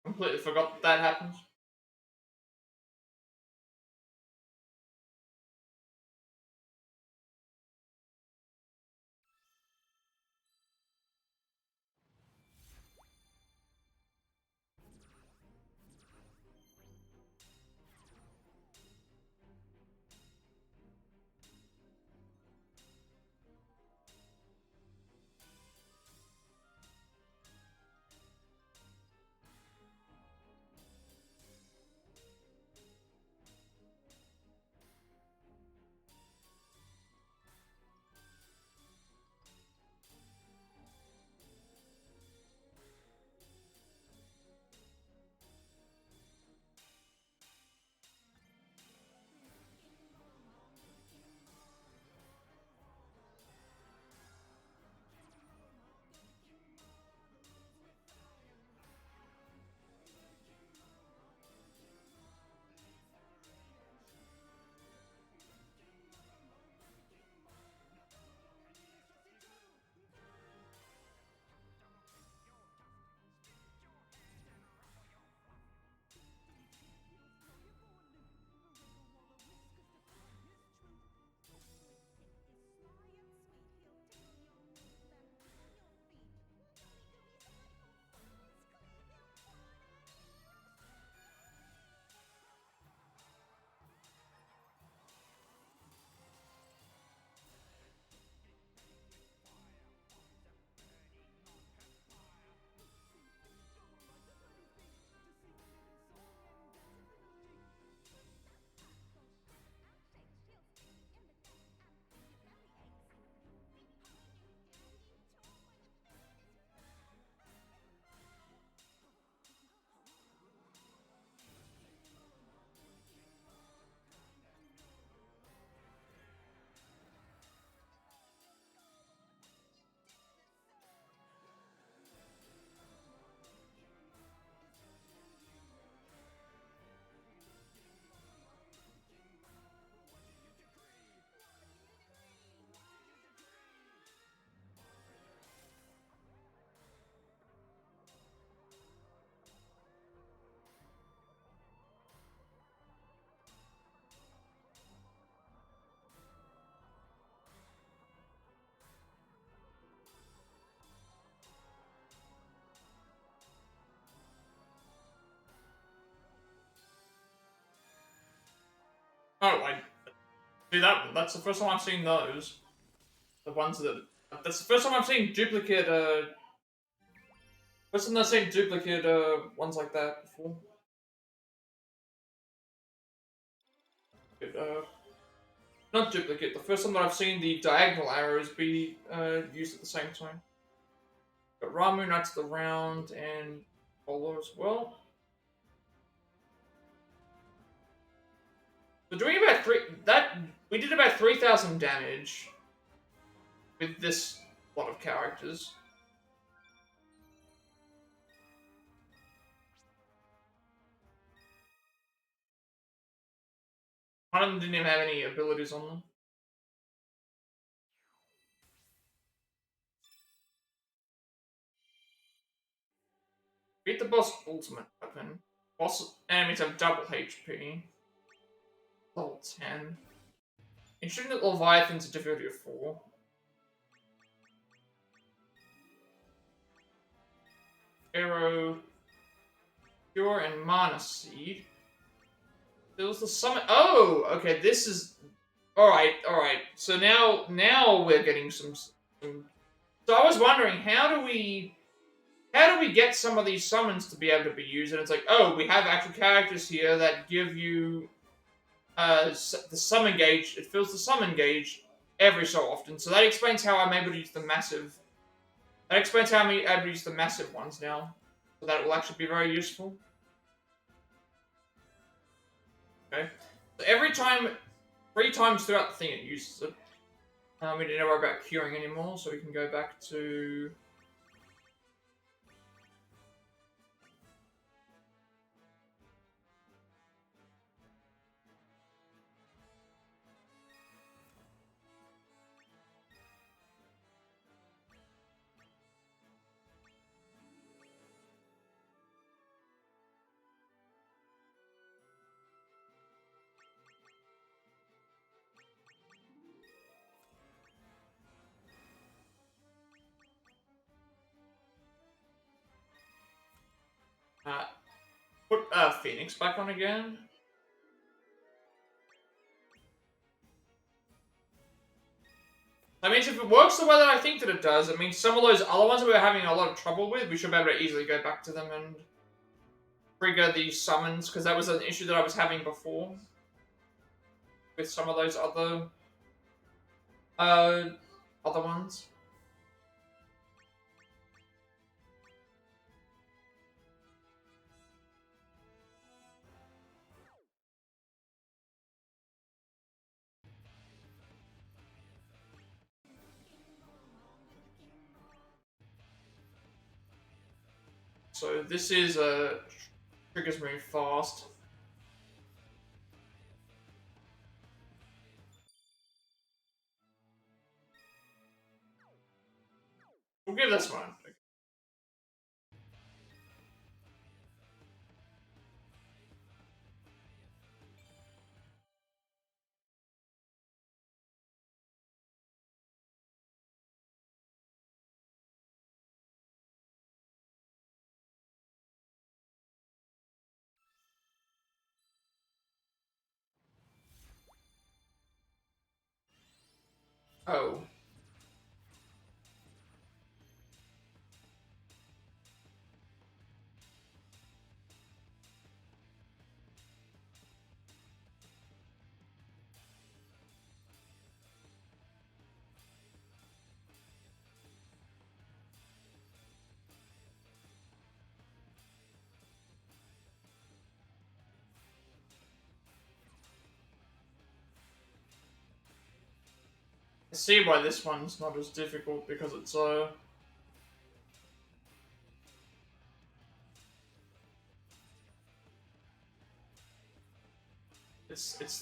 Completely forgot that happens. Oh, I see that. That's the first time I've seen those. The ones that. That's the first time I've seen duplicate. First time I've seen duplicate. Ones like that before. Uh, Not duplicate. The first time that I've seen the diagonal arrows be used at the same time. Got Ramu, Knights of the Round, and Polo as well. So doing about we did about 3,000 damage with this lot of characters. One of them didn't even have any abilities on them. Beat the boss ultimate weapon. Boss enemies have double HP. Level 10. Ensuring that Leviathan's a difficulty of 4. Arrow, Cure, and Mana Seed. There was the summon. Oh, okay. This is all right. So now we're getting some. So I was wondering, how do we get some of these summons to be able to be used? And it's like, oh, we have actual characters here that give you the summon gauge. It fills the summon gauge every so often. So that explains how I'm able to use the massive. That explains how I'm able to use the massive ones now. So that will actually be very useful. Okay. So every time, 3 times throughout the thing, it uses it. We don't know about curing anymore, so we can go back to. Uh, Put Phoenix back on again. That means if it works the way that I think that it does, it means some of those other ones that we're having a lot of trouble with, we should be able to easily go back to them and trigger these summons, because that was an issue that I was having before with some of those uh, other ones. So this is triggers move fast. We'll give this one. Oh. I see why this one's not as difficult, because it's the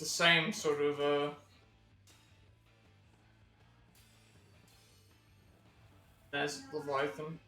same sort of as Leviathan.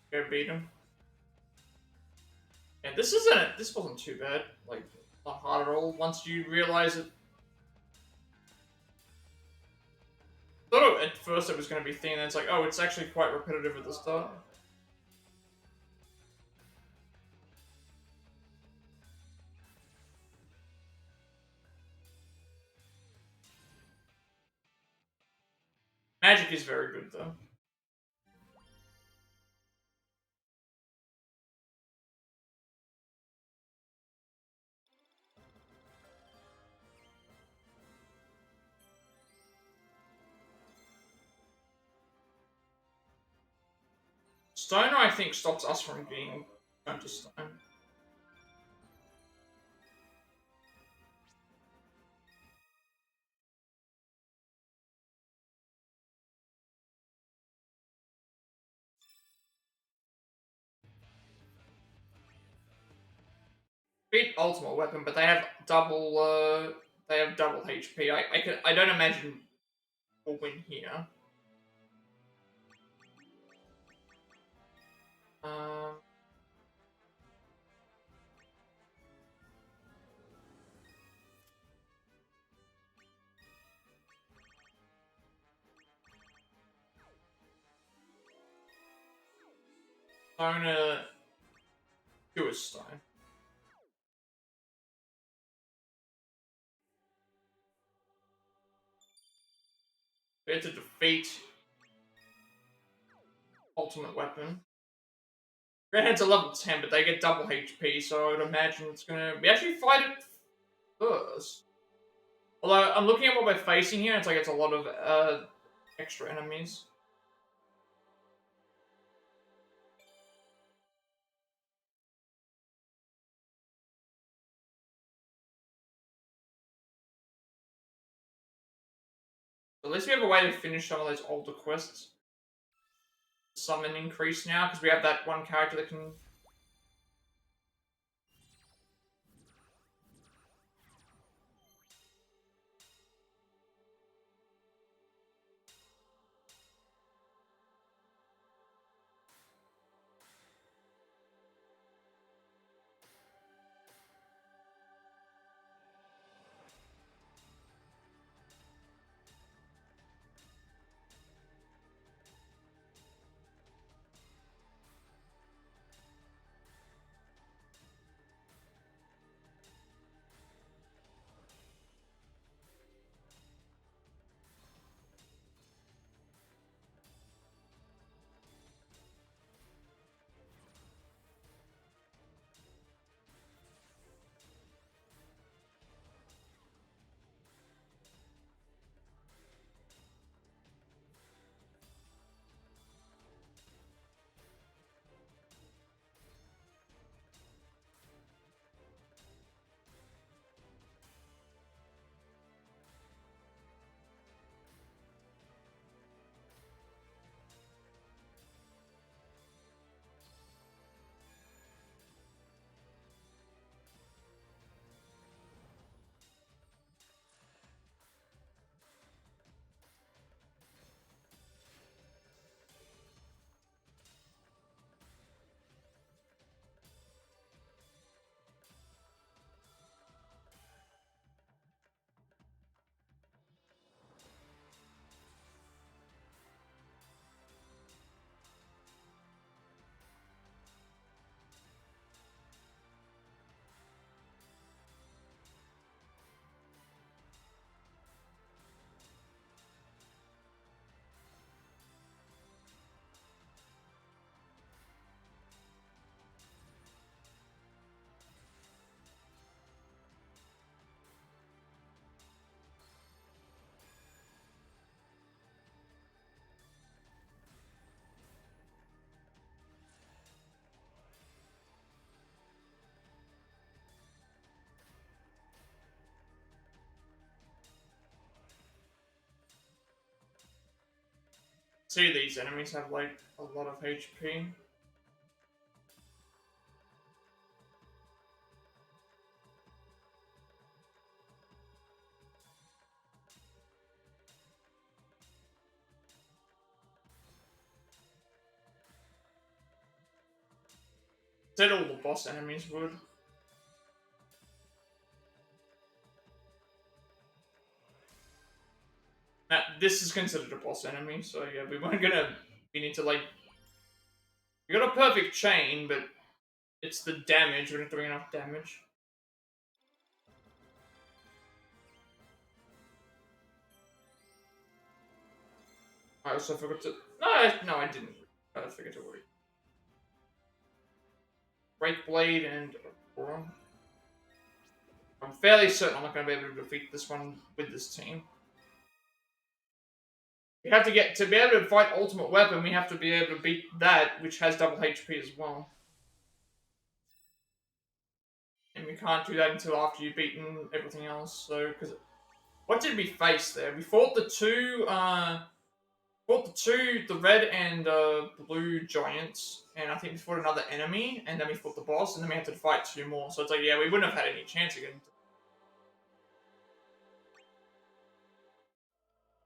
Go beat him. Yeah, this wasn't too bad. Like, not hard at all. Once you realize it. Thought at first it was going to be thin, and it's like, oh, it's actually quite repetitive at the start. Magic is very good though. Stoner, I think, stops us from being turned to stone. Beat ultimate weapon, but they have double. They have double HP. I don't imagine we'll win here. Um. Stoner. Pure stone. We have to defeat ultimate weapon. Redhead's a level 10, but they get double HP, so I would imagine it's gonna. We actually fight it first. Although I'm looking at what we're facing here, it's like it's a lot of extra enemies. At least we have a way to finish some of those older quests. Summon increase now, because we have that one character that can. See, these enemies have like a lot of HP. Said all the boss enemies would. Now, this is considered a boss enemy, so yeah, we weren't gonna. We need to like. We got a perfect chain, but it's the damage. We're not doing enough damage. I also forgot to. No, I didn't. I forget to worry. Break Blade and Aurora. I'm fairly certain I'm not going to be able to defeat this one with this team. We have to get to be able to fight Ultimate Weapon. We have to be able to beat that, which has double HP as well. And we can't do that until after you've beaten everything else. So, because what did we face there? We fought the the red and blue giants, and I think we fought another enemy, and then we fought the boss, and then we had to fight 2 more. So it's like, yeah, we wouldn't have had any chance again.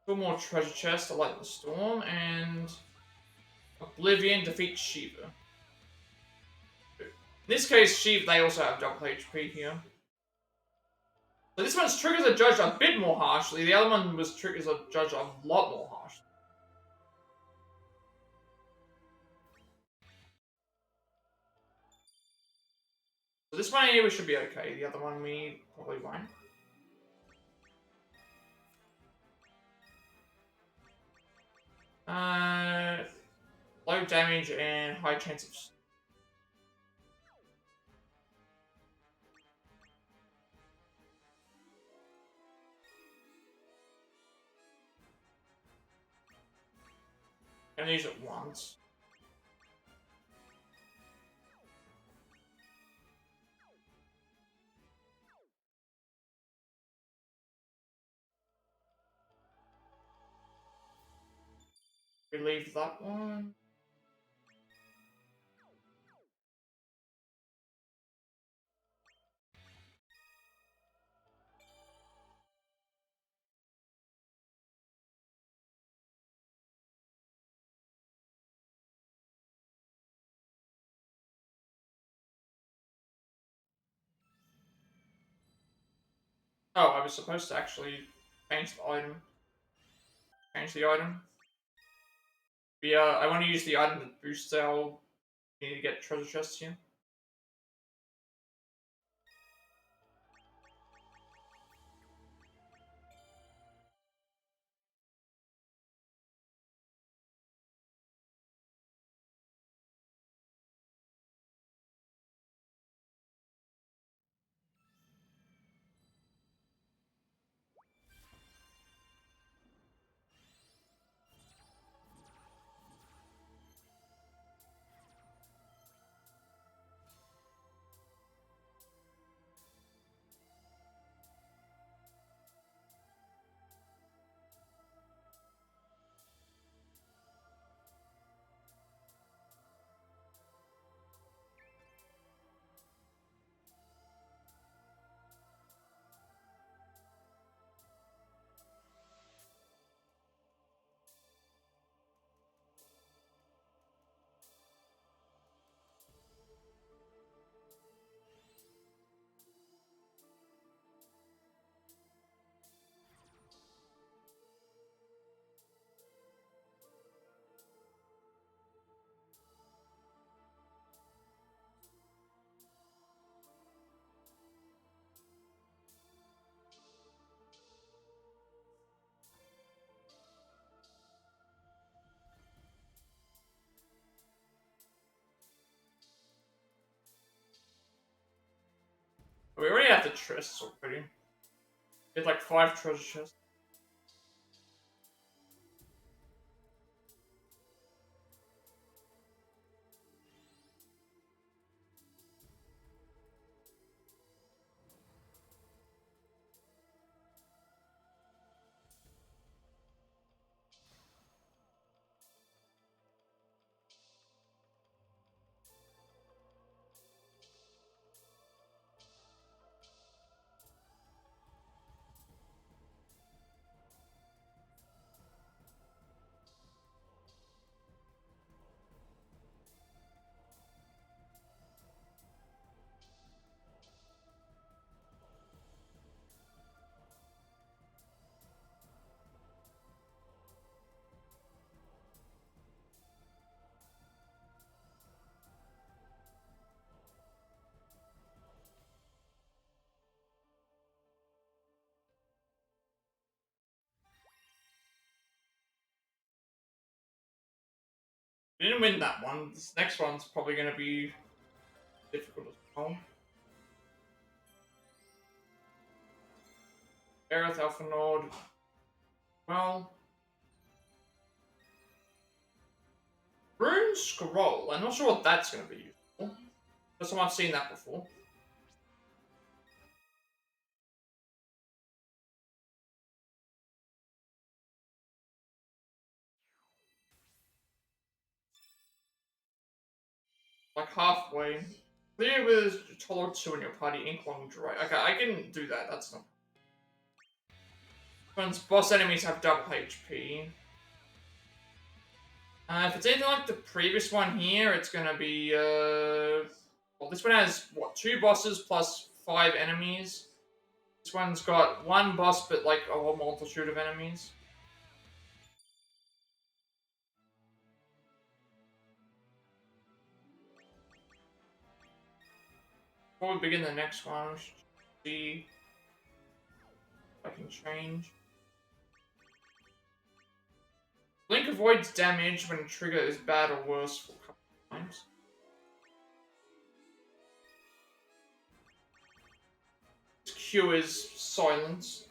2 more treasure chests to light the storm, and Oblivion defeats Shiva. In this case, Shiva, they also have double HP here. So this one's triggers are judged a bit more harshly. The other one was triggers are judged a lot more harshly. So this one here we should be okay. The other one we probably won't. Low damage and high chance of. I'm gonna use it once. Relieve that one. Oh, I was supposed to actually change the item. Change the item. Yeah, I want to use the item that boosts our. Need to get treasure chests here. We already have the chests already. It's like 5 treasure chests. We didn't win that one. This next one's probably going to be difficult as well. Aerith, Alpha Nord. Well. Rune Scroll. I'm not sure what that's going to be useful. First time I've seen that before. Like halfway. Clear with Tolerant 2 in your party, Ink Long Dry. Okay, I can do that. That's not. Once boss enemies have double HP. If it's anything like the previous one here, it's gonna be, well, this one has, what, 2 bosses plus 5 enemies. This one's got 1 boss, but, like, a whole multitude of enemies. Before we begin the next one, we should see if I can change. Blink avoids damage when trigger is bad or worse for a couple of times. Q is silence.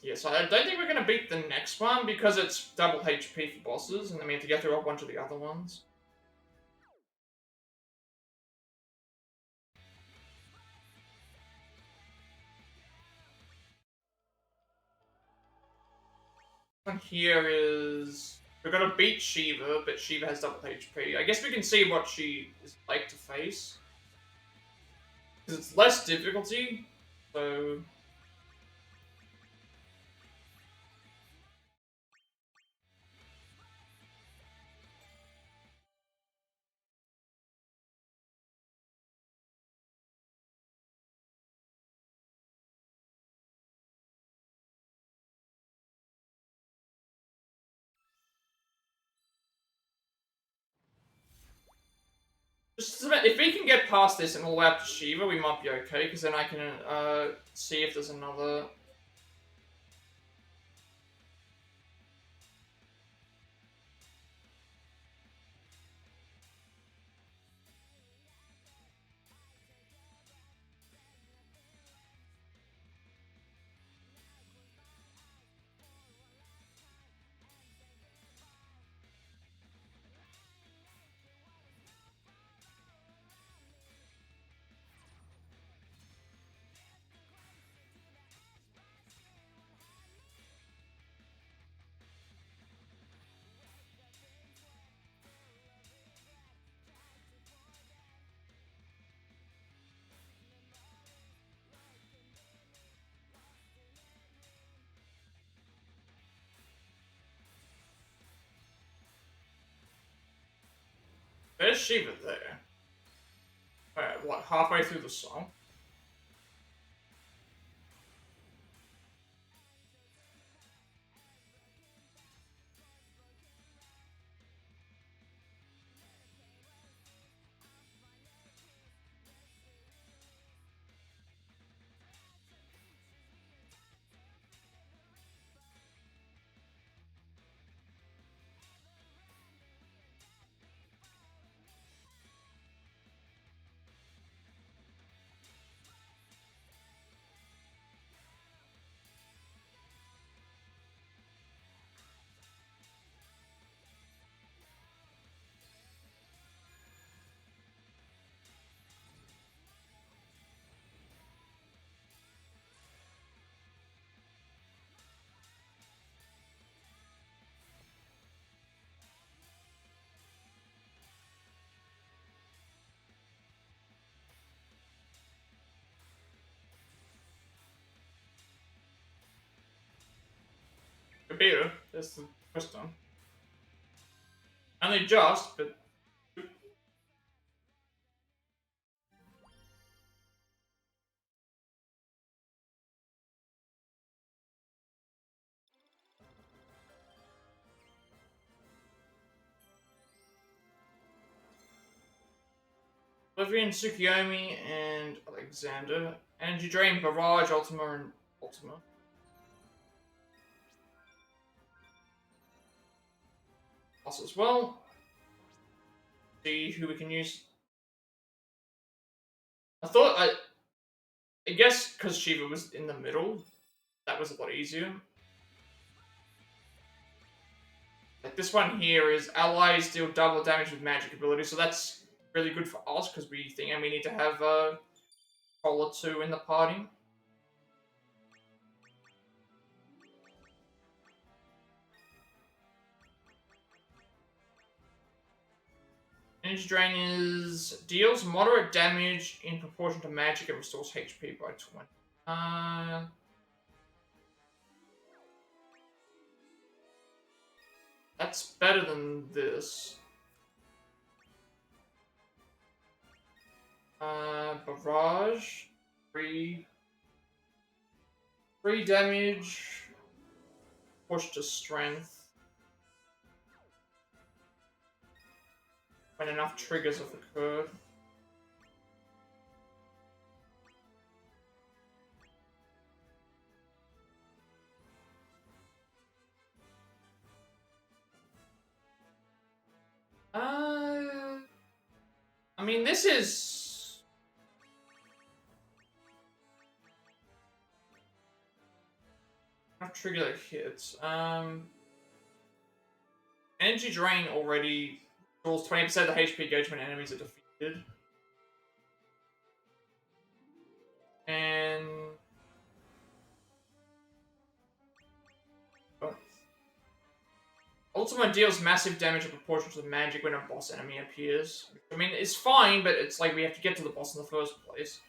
Yes, I don't think we're going to beat the next one because it's double HP for bosses, and then we have to get through a bunch of the other ones. One here is... We're going to beat Shiva, but Shiva has double HP. I guess we can see what she is like to face. Because it's less difficulty, so... If we can get past this and all the way up to Shiva, we might be okay, because then I can see if there's another... There's Shiva there. Alright, what, halfway through the song? Kabira, that's the first one. Only just, but... Oblivion, Tsukiyomi, and Alexander. Energy Drain, Barrage, Ultima, and Ultima. Us as well. See who we can use. I guess because Shiva was in the middle, that was a lot easier. Like this one here is allies deal double damage with magic ability, so that's really good for us because we think and we need to have Cola 2 in the party. Energy Drain is deals moderate damage in proportion to magic and restores HP by 20. That's better than this. Barrage. 3 damage. Push to strength. When enough triggers have occurred. I mean, this is... Enough trigger that hits. Energy Drain already restores 20% of the HP gauge when enemies are defeated. And... Oh. Ultima deals massive damage in proportion to the magic when a boss enemy appears. I mean, it's fine, but it's like we have to get to the boss in the first place.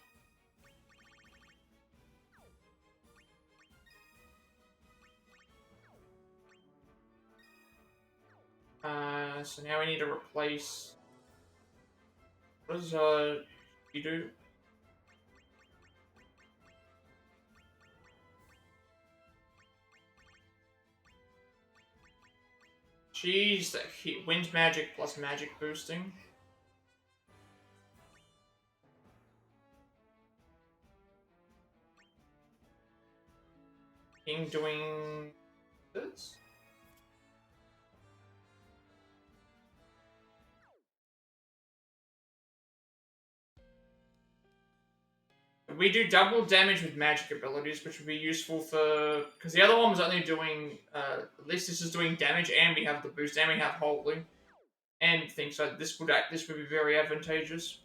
So now we need to replace... What does, he do? Jeez, that wind magic plus magic boosting. King doing this? We do double damage with magic abilities, which would be useful for... Because the other one was only doing... at least this is doing damage, and we have the boost, and we have holding. And things, so this would be very advantageous.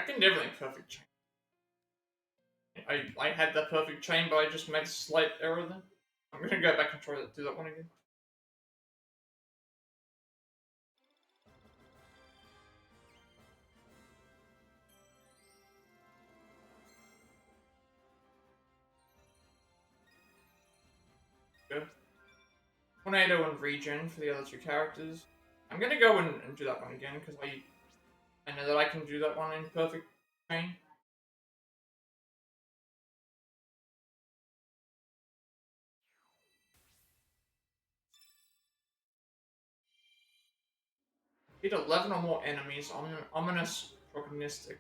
can definitely perfect chain. I had that perfect chain, but I just made a slight error then. I'm gonna go back and try to do that one again. Good. Tornado and regen for the other two characters. I'm gonna go and do that one again because I know that I can do that one in perfect chain. Hit 11 or more enemies. Ominous prognostic.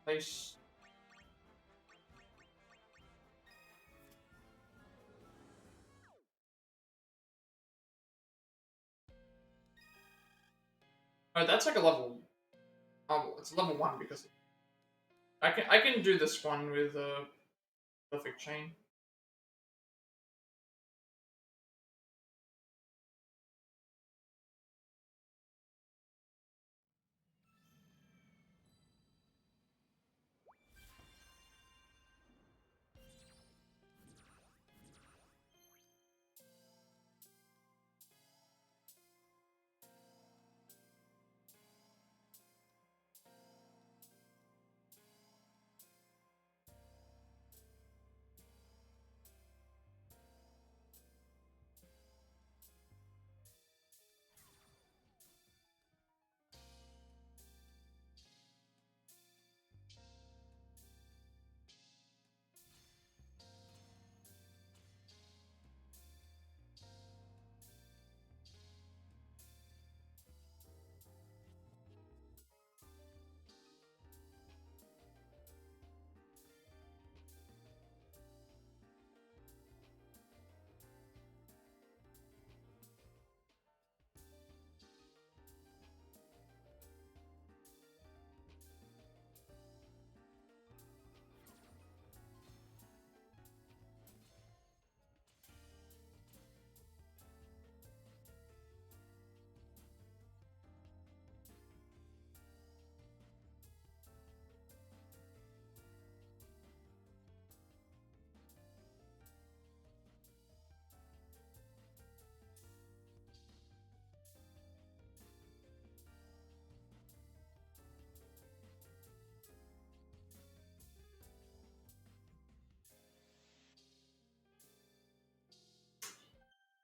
Place. Oh, that's like a level. Oh, it's level 1 because I can do this one with perfect chain.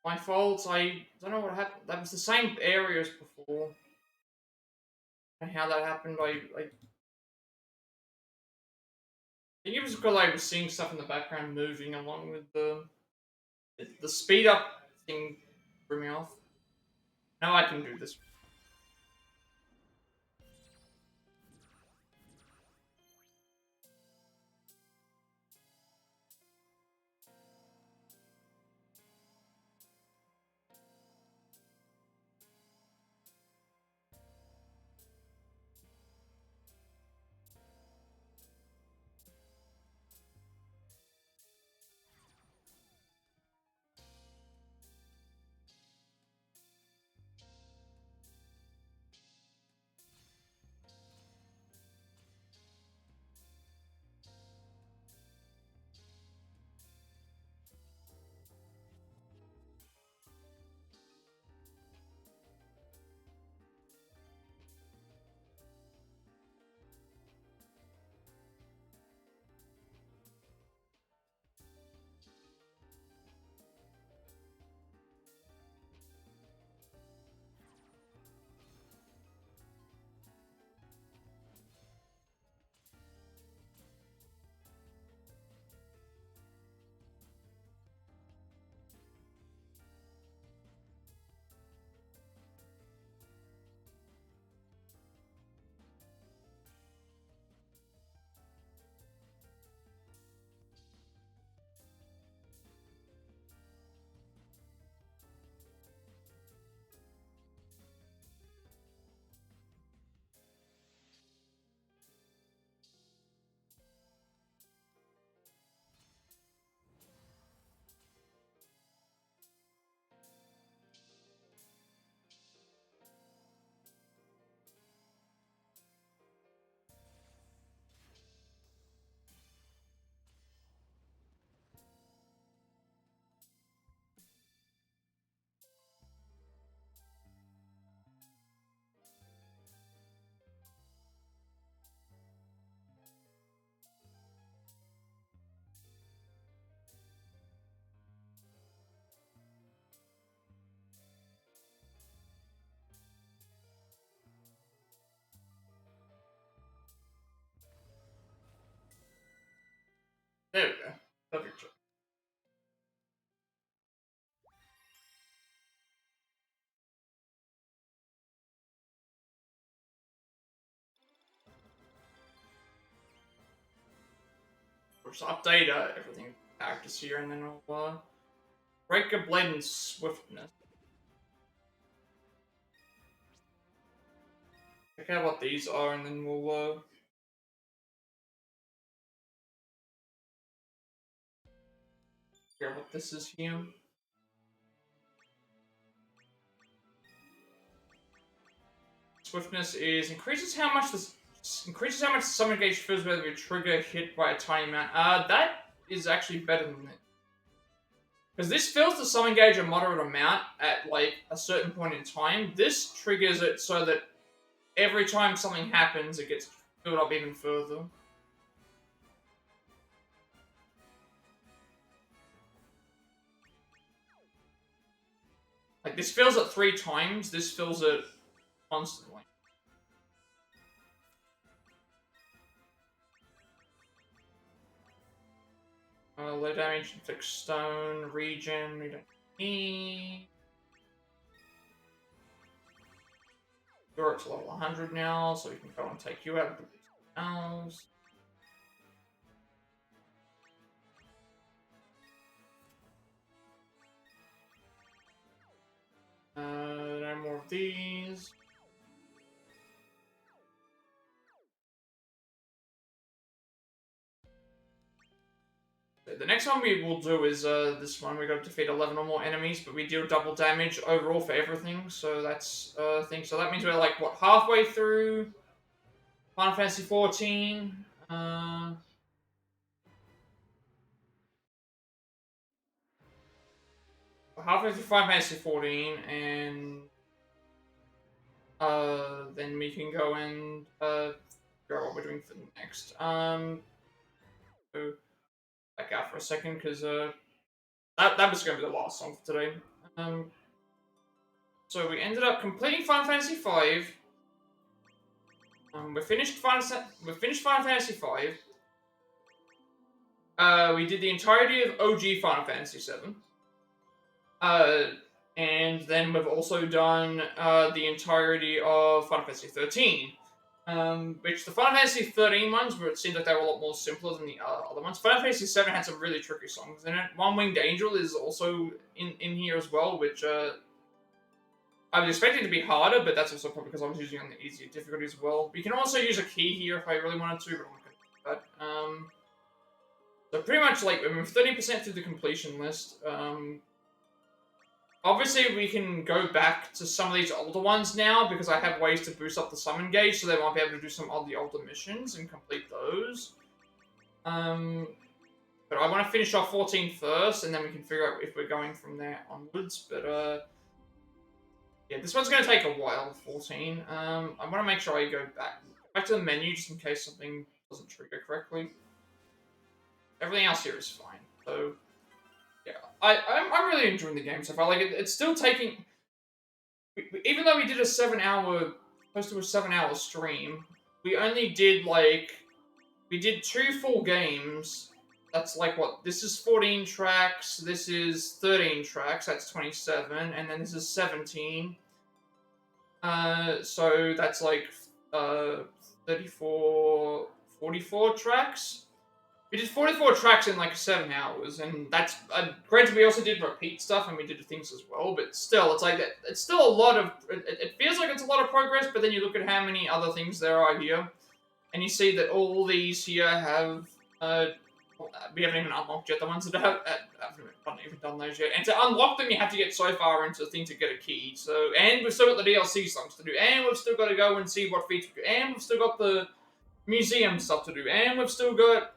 My fault. I don't know what happened. That was the same area as before. And how that happened, I think it was because I was seeing stuff in the background moving along with the speed up thing threw me off. Now I can do this. just update everything characters here, and then we'll Breaker Blade and Swiftness. Check out what these are, and then we'll figure out what this is here. Swiftness is increases how much the summon gauge fills whether you trigger hit by a tiny amount. That is actually better than it. Because this fills the summon gauge a moderate amount at like a certain point in time. This triggers it so that every time something happens, it gets filled up even further. Like, this fills it 3 times, this fills it constantly. Low damage, inflict stone, regen, we don't need. You're at level 100 now, so we can go and take you out of the else. No more of these. The next one we will do is this one. We got to defeat 11 or more enemies, but we deal double damage overall for everything. So that's thing. So that means we're like what, halfway through Final Fantasy 14. Halfway through Final Fantasy 14, and then we can go and figure out what we're doing for next. So back out for a second because that was going to be the last song for today. So we ended up completing Final Fantasy V. We finished Final Fantasy V. We did the entirety of OG Final Fantasy VII. And then we've also done the entirety of Final Fantasy 13. Which the Final Fantasy 13 ones, where it seemed like they were a lot more simpler than the other ones. Final Fantasy 7 had some really tricky songs in it. One Winged Angel is also in here as well, which I was expecting to be harder, but that's also probably because I was using on the easier difficulty as well. But you can also use a key here if I really wanted to, but I'm not going to do that. So pretty much like we're 30% through the completion list. Obviously, we can go back to some of these older ones now, because I have ways to boost up the summon gauge, so they might be able to do some of the older missions and complete those. But I want to finish off 14 first, and then we can figure out if we're going from there onwards. But, yeah, this one's going to take a while, 14. I want to make sure I go back to the menu, just in case something doesn't trigger correctly. Everything else here is fine, so... Yeah, I'm really enjoying the game so far. Like, it's still taking... Even though we did a 7-hour... Close to a 7-hour stream, we only did, like... We did 2 full games. That's, like, what? This is 14 tracks, this is 13 tracks, that's 27, and then this is 17. So that's, like, 34... 44 tracks? We did 44 tracks in like 7 hours, and that's granted. We also did repeat stuff, and we did things as well. But still, it's like it's still a lot of. It feels like it's a lot of progress, but then you look at how many other things there are here, and you see that all these here have. We haven't even unlocked yet the ones that haven't even done those yet. And to unlock them, you have to get so far into the thing to get a key. So, and we've still got the DLC songs to do, and we've still got to go and see what features, and we've still got the museum stuff to do, and we've still got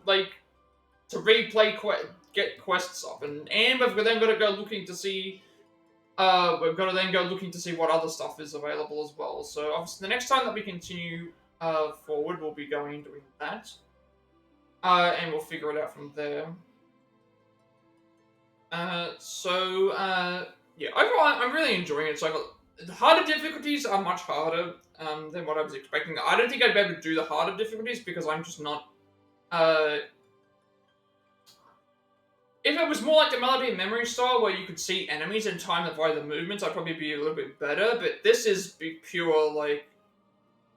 like to replay get quests up, and we've then got to go looking to see we've got to then go looking to see what other stuff is available as well. So obviously the next time that we continue forward, we'll be doing that, and we'll figure it out from there. Yeah, overall I'm really enjoying it. So the harder difficulties are much harder than what I was expecting. I don't think I'd be able to do the harder difficulties because I'm just not... If it was more like the Melody and Memory style, where you could see enemies and time them by the movements, I'd probably be a little bit better. But this is pure, like,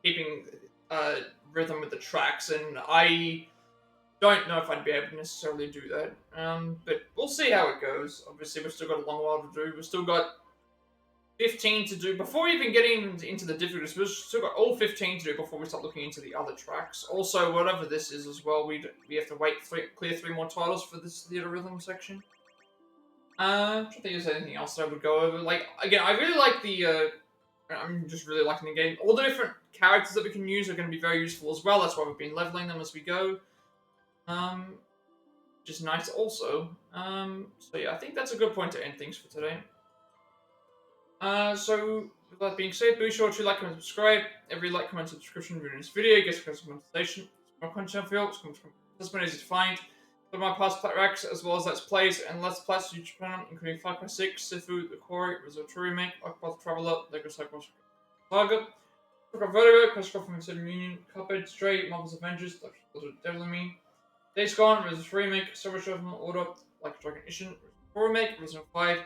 keeping rhythm with the tracks. And I don't know if I'd be able to necessarily do that. But we'll see how it goes. Obviously, we've still got a long while to do. We've still got 15 to do before even getting into the difficulties. We've still got all 15 to do before we start looking into the other tracks. Also, whatever this is as well, we have to wait clear 3 more titles for this Theatrhythm section. I'm trying to think if there's anything else that I would go over. Like, again, I really like the. I'm just really liking the game. All the different characters that we can use are going to be very useful as well. That's why we've been leveling them as we go. Which is nice also. So yeah, I think that's a good point to end things for today. So with that being said, be sure to like, comment, subscribe. Every like, comment, subscription video in this video gets monetization. More content for you. It's been easy to find. For my past Plat racks, as well as Let's Plays and Let's Plays YouTube channel, including 5.6, Sifu, The Quarry, Resort Remake, Octopath Traveler, Lego Cycles Saga, Vertigo, Crystal from City Union, Cuphead, Stray, Marvel's Avengers, Devil in Me, Days Gone, Resort Remake, Silver Shuffle Order, Like Dragon Issue, Remake, Resident 5,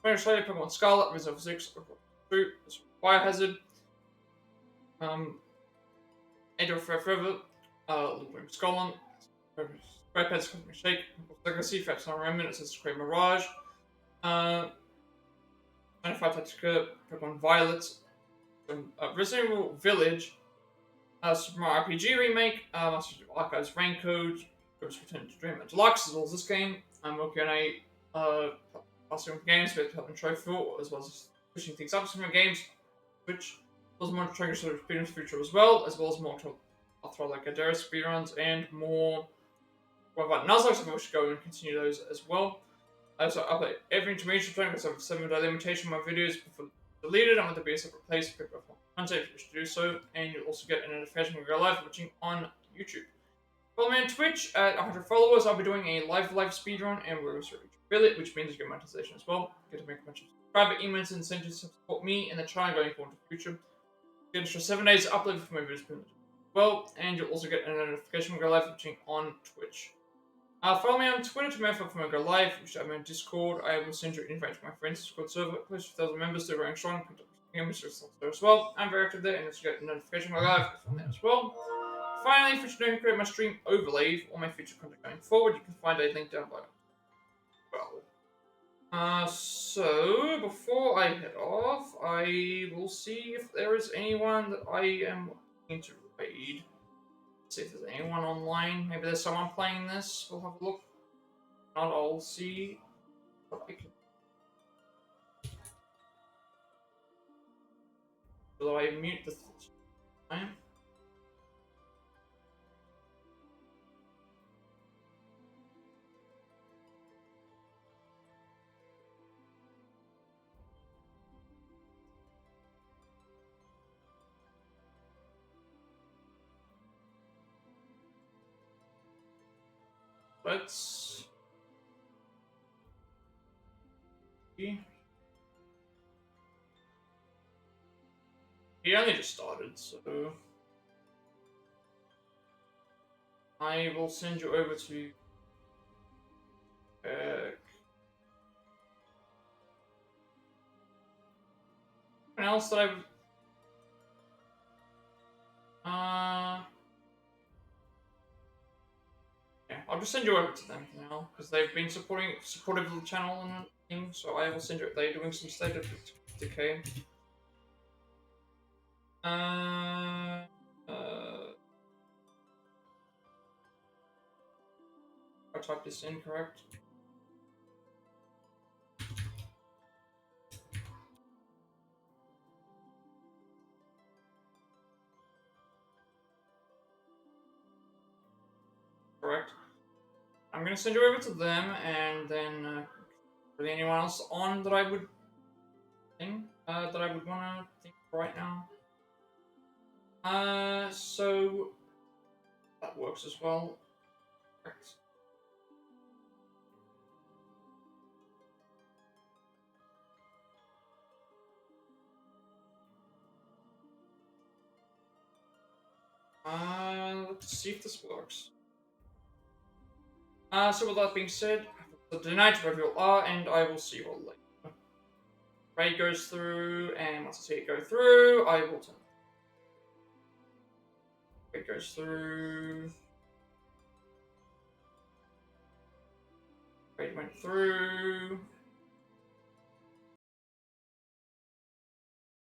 Final Slider, Pokemon Scarlet, Resident 6, True, Biohazard, Age of Forever, Looping Skull, Red Pets Cosmic Shake, Legacy, Facts on Remnant, Assassin's Creed Mirage, 95 Tactica, Pokemon Violet, Resident Evil Village, Super Mario RPG Remake, Master Chief Archives Raincode, Ghost Return to Dreamland Deluxe, as well as this game. I'm working on a Master Games with helping Trophy, as well as pushing things up some more games, which was more Trigger sort of experience future as well as more I'll throw like Adara speedruns and more. Well, about Nuzlocke, so we should go and continue those as well. So I update every intermission time because I have a 7-day limitation on my videos before deleted. I'm going to be a separate place to pick up more content if you wish to do so, and you'll also get a notification when we go live watching on YouTube. Follow me on Twitch at 100 followers. I'll be doing a live speedrun, and we're also affiliate, which means you get monetization as well. Get to make a bunch of subscriber emails and incentives to support me and the channel going forward in the future. Get an extra 7 days to upload for my videos as well, and you'll also get a notification when we go live watching on Twitch. Follow me on Twitter to make up for my go live, which I'm on Discord. I will send you an invite to my friends' Discord server. Close to 1,000 members, they're rank strong. There as well. I'm very active there, and you'll get a notification when I go live from there as well. Finally, if you're to create my stream overlay for all my future content going forward, you can find a link down below. Well, so before I head off, I will see if there is anyone that I am looking to raid. See if there's anyone online. Maybe there's someone playing this. We'll have a look. If not, I'll see what I can. Will I mute the time? Let's see. He only just started, so I will send you over to anyone else that yeah, I'll just send you over to them now because they've been supportive of the channel and everything. So I will send you. They're doing some state of decay. I typed this in correct. Correct. I'm gonna send you over to them, and then really anyone else on that I would think that I would want to think right now. So that works as well. Correct. Let's see if this works. So with that being said, the tonight wherever you are, and I will see you all later. Raid goes through, and once I see it go through, I will turn. Raid goes through. Trade went through.